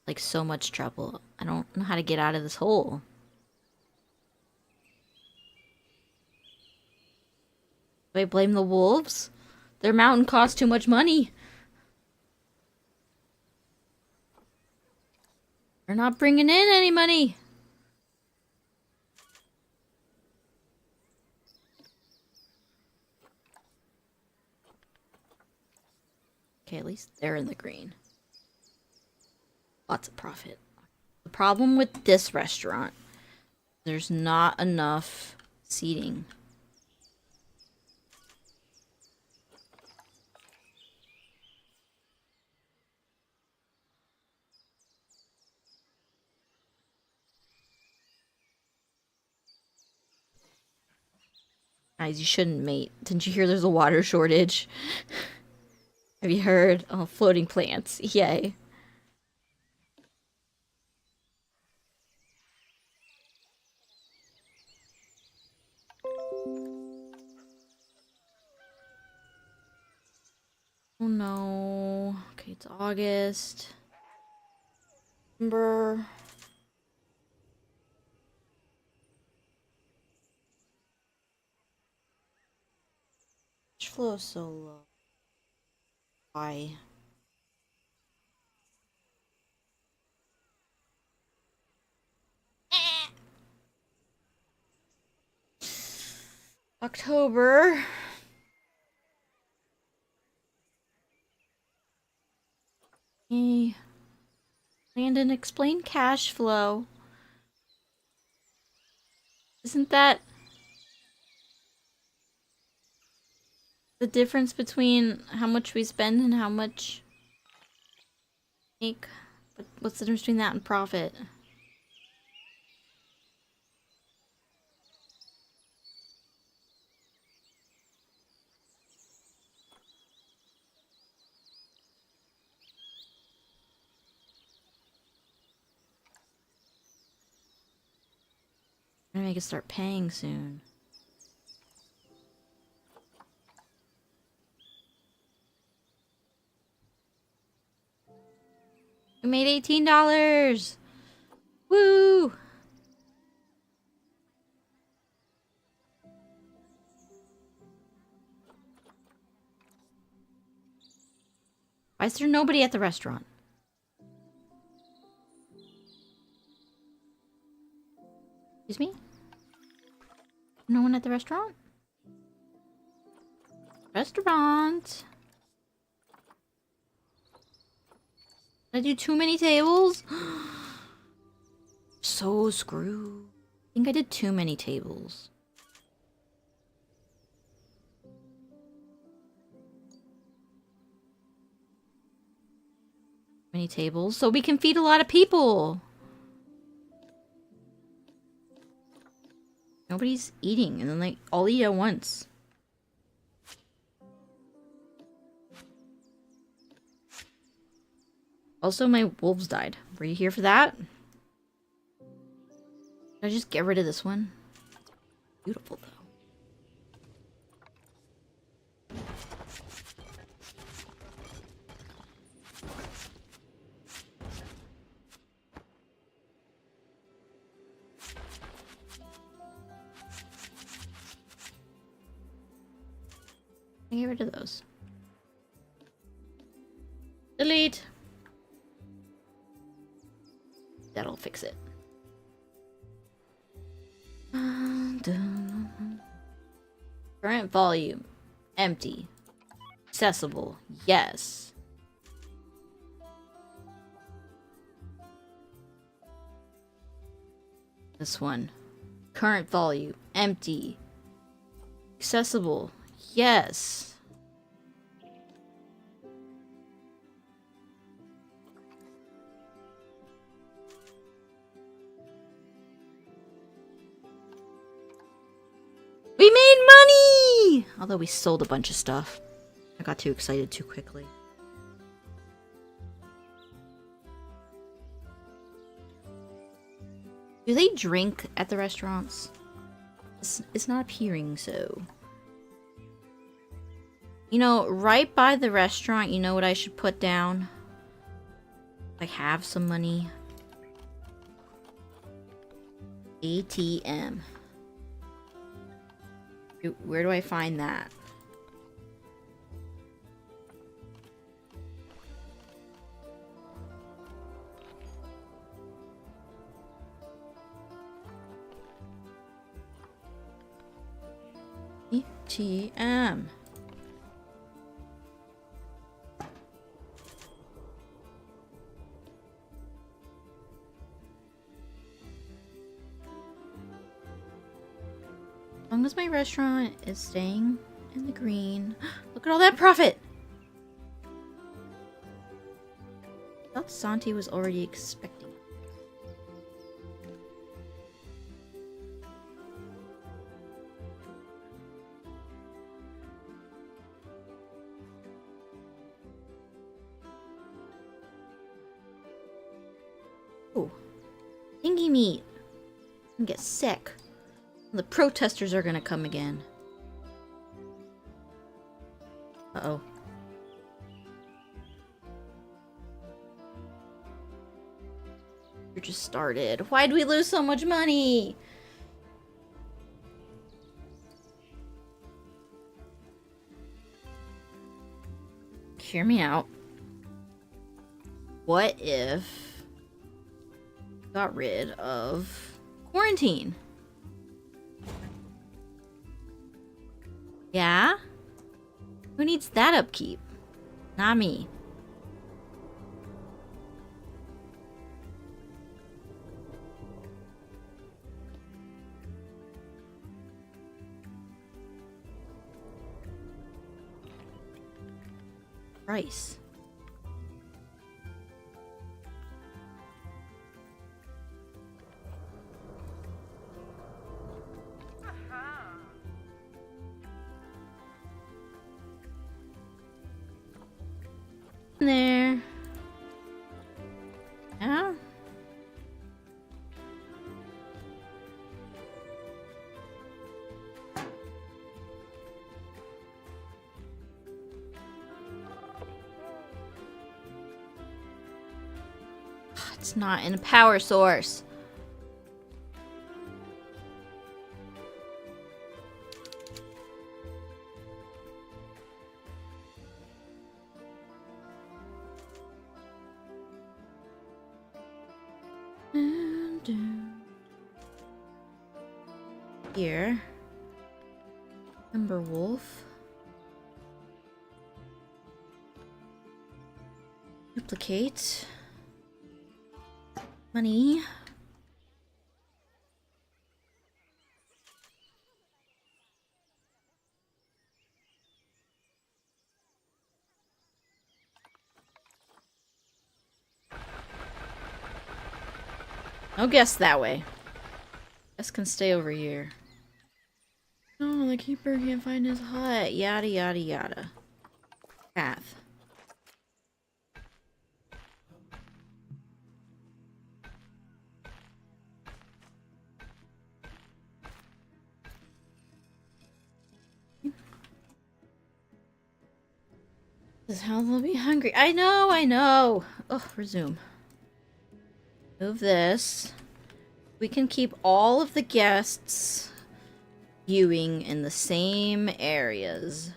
Like, so much trouble. I don't know how to get out of this hole. Do I blame the wolves? Their mountain costs too much money. They're not bringing in any money. Okay, at least they're in the green. Lots of profit. The problem with this restaurant, there's not enough seating. Guys, you shouldn't mate. Didn't you hear there's a water shortage? Have you heard? Oh, floating plants. Yay. Oh no. Okay, it's August. September. Cash flow is so low. Why? October. Hey. Landon, explain cash flow. Isn't that the difference between how much we spend and how much we make? What's the difference between that and profit? I'm gonna make it start paying soon. We made $18! Woo! Why is there nobody at the restaurant? Excuse me? No one at the restaurant? Restaurant! Did I do too many tables? So screwed. I think I did too many tables. Many tables, so we can feed a lot of people. Nobody's eating, and then they all eat at once. Also, my wolves died. Were you here for that? Did I just get rid of this one? Beautiful, though. I get rid of those. Delete. That'll fix it. Current volume. Empty. Accessible. Yes. This one. Current volume. Empty. Accessible. Yes. We made money! Although we sold a bunch of stuff. I got too excited too quickly. Do they drink at the restaurants? It's not appearing so. You know, right by the restaurant, you know what I should put down? Like, have some money. ATM. Where do I find that? ATM. long as my restaurant is staying in the green. Look at all that profit! I thought Santi was already expecting it. Ooh. Dingy meat. I'm gonna get sick. The protesters are gonna come again. Uh-oh. We just started. Why'd we lose so much money? Hear me out. What if we got rid of quarantine? Yeah? Who needs that upkeep? Not me. Price. There. Yeah. It's not in a power source. Here. Timberwolf. Duplicate. Money. No guess that way. Guess can stay over here. No, the keeper can't find his hut. Yada yada yada. Path. This is how they'll be hungry. I know, I know. Oh, resume. Move this. We can keep all of the guests viewing in the same areas.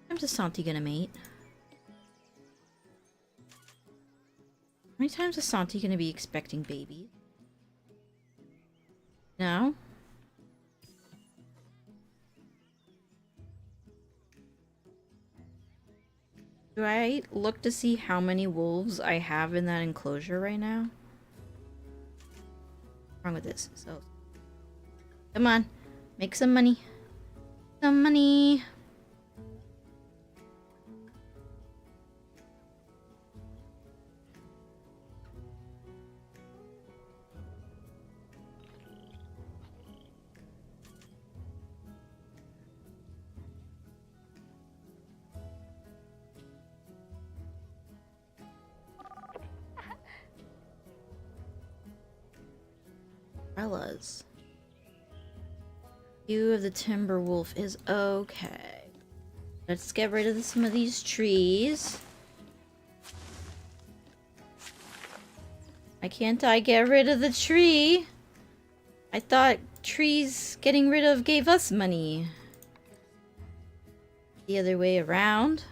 I'm just Santi gonna mate. How many times is Santi gonna be expecting babies? No? Do I look to see how many wolves I have in that enclosure right now? What's wrong with this? So, come on, make some money. Some money. Umbrellas. View of the timber wolf is okay. Let's get rid of some of these trees. Why can't I get rid of the tree? I thought trees getting rid of gave us money. The other way around.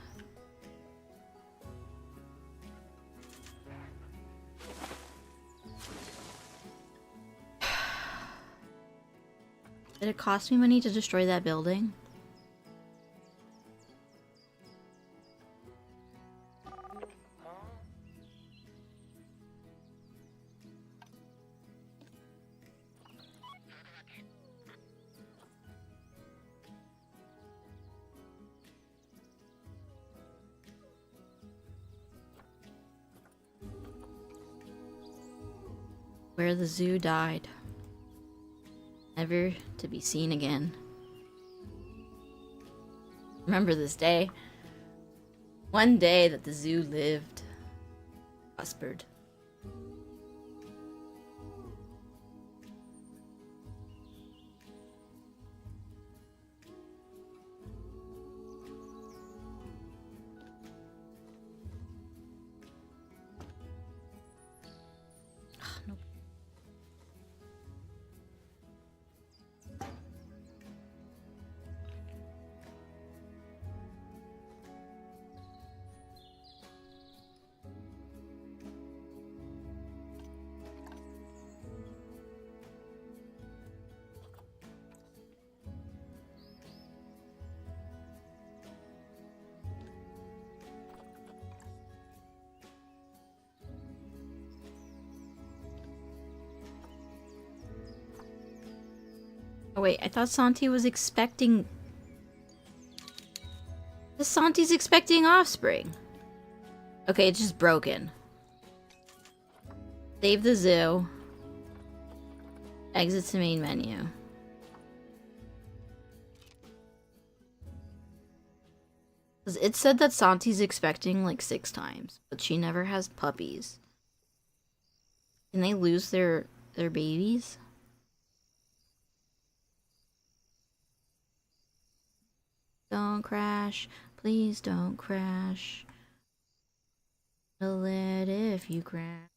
Did it cost me money to destroy that building? where the zoo died, never to be seen again. Remember this day. One day that the zoo lived, prospered. Nope. Oh wait, I thought Santi was expecting... Santi's expecting offspring. Okay, it's just broken. Save the zoo. Exit to main menu. It said that Santi's expecting like 6 times, but she never has puppies. Can they lose their babies? Don't crash. Please don't crash. Feel it if you crash.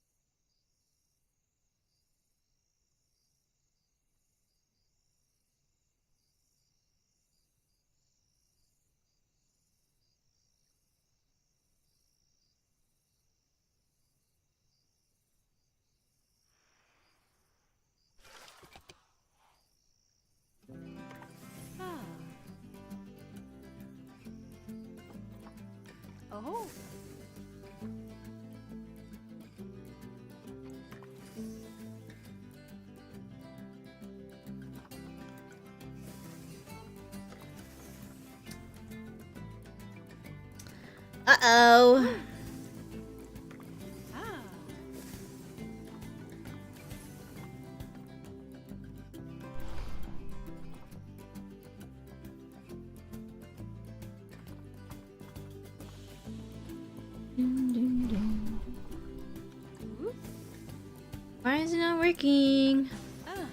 Oh. Uh-oh. Ah. Why is it not working? Ah.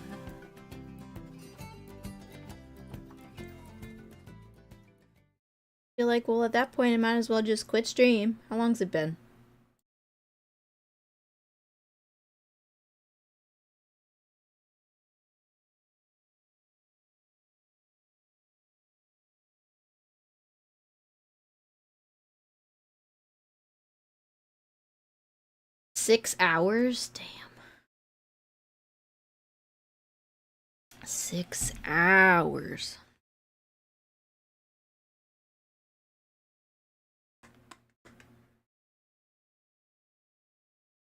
Feel like, well, at that point, I might as well just quit stream. How long's it been? $6? Damn. 6 hours.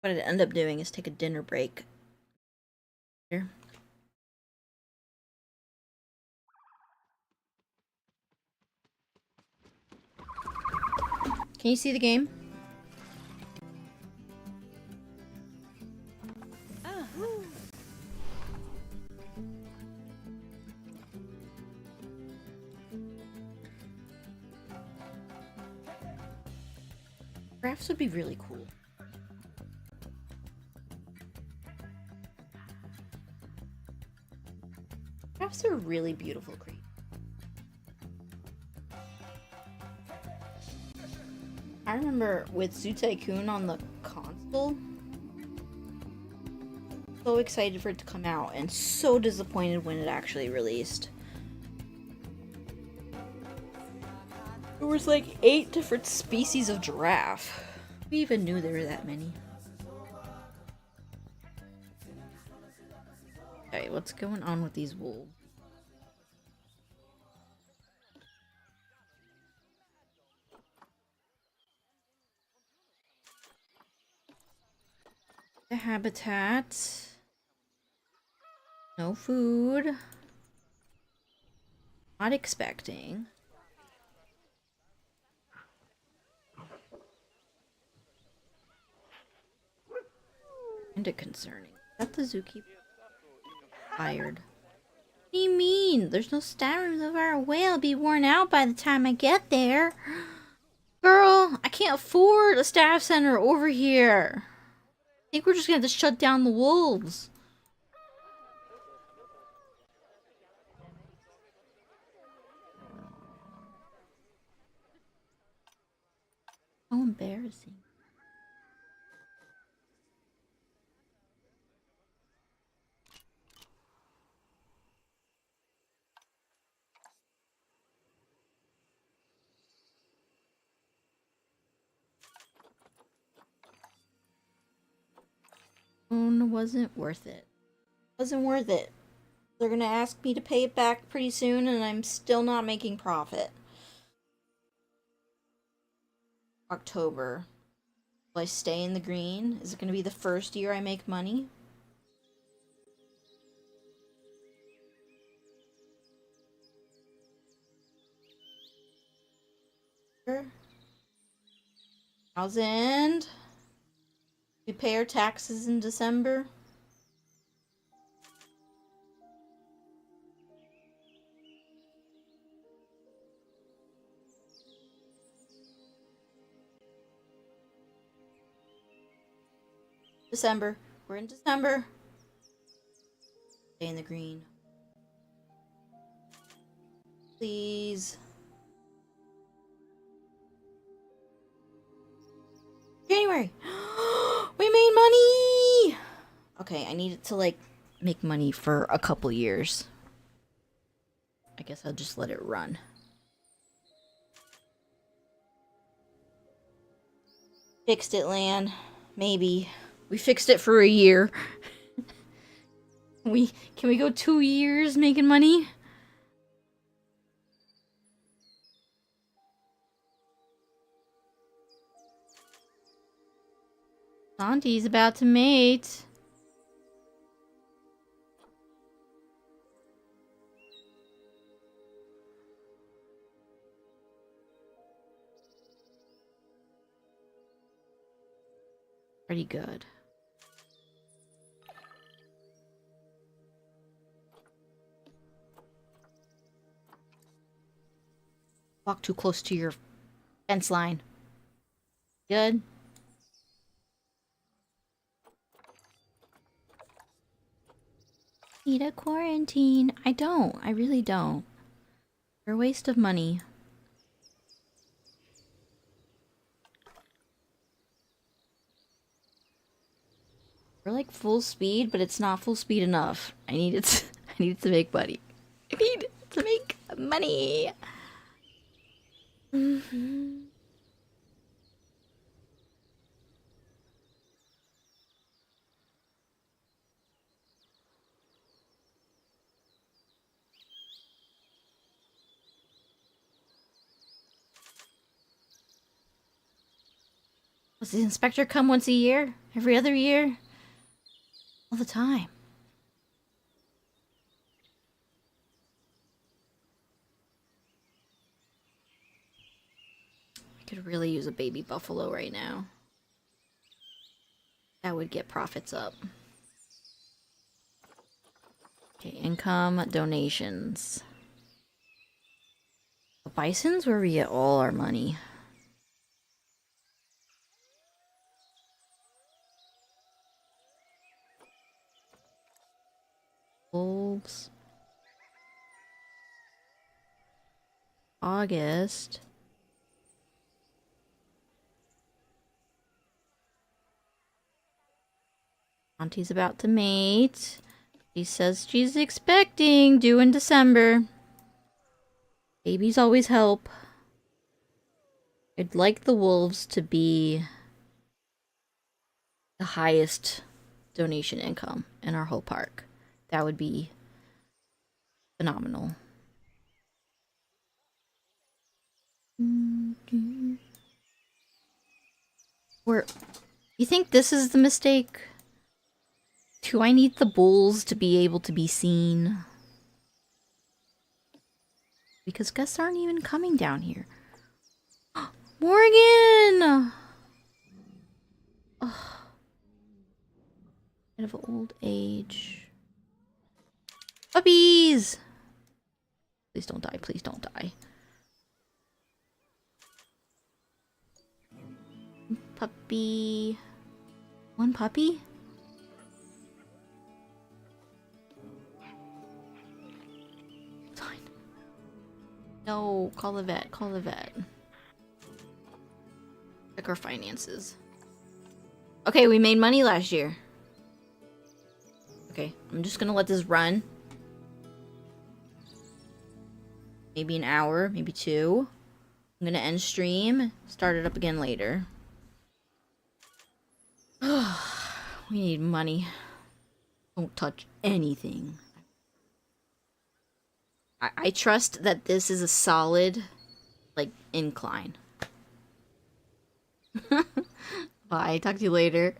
What I'd end up doing is take a dinner break. Here. Can you see the game? Ah. Crafts would be really cool. Crafts are really beautiful creatures. I remember with Zoo Tycoon on the console, so excited for it to come out and so disappointed when it actually released. There was like 8 different species of giraffe. Who even knew there were that many? Okay, what's going on with these wolves? The habitat. No food. Not expecting. Kinda concerning. Got the zookeeper fired. What do you mean? There's no stat room so far away. I'll be worn out by the time I get there. Girl, I can't afford a staff center over here. I think we're just gonna have to shut down the wolves. So embarrassing. Wasn't worth it. Wasn't worth it. They're gonna ask me to pay it back pretty soon, and I'm still not making profit. October. Will I stay in the green? Is it gonna be the first year I make money? $1,000. We pay our taxes in December. December. We're in December. Stay in the green. Please. January. We made money! Okay, I need it to, like, make money for a couple years. I guess I'll just let it run. Fixed it, Lan. Maybe. We fixed it for a year. Can we go 2 years making money? Santi's about to mate. Pretty good. Walk too close to your fence line. Good. Need a quarantine. I don't. I really don't. They're a waste of money. We're like full speed, but it's not full speed enough. I need it to, I need it to make money. I need to make money. Does the inspector come once a year? Every other year? All the time. I could really use a baby buffalo right now. That would get profits up. Okay, income, donations. The bison's where we get all our money. Wolves. August. Auntie's about to mate. She says she's expecting, due in December. Babies always help. I'd like the wolves to be the highest donation income in our whole park. That would be phenomenal. Or, you think this is the mistake? Do I need the bulls to be able to be seen? Because guests aren't even coming down here. Morgan! Oh. Of old age. Puppies! Please don't die, please don't die. Puppy. One puppy? Fine. No, call the vet, call the vet. Check our finances. Okay, we made money last year. Okay, I'm just gonna let this run. Maybe an hour, maybe 2. I'm gonna end stream, start it up again later. We need money. Don't touch anything. I trust that this is a solid, like, incline. Bye, talk to you later.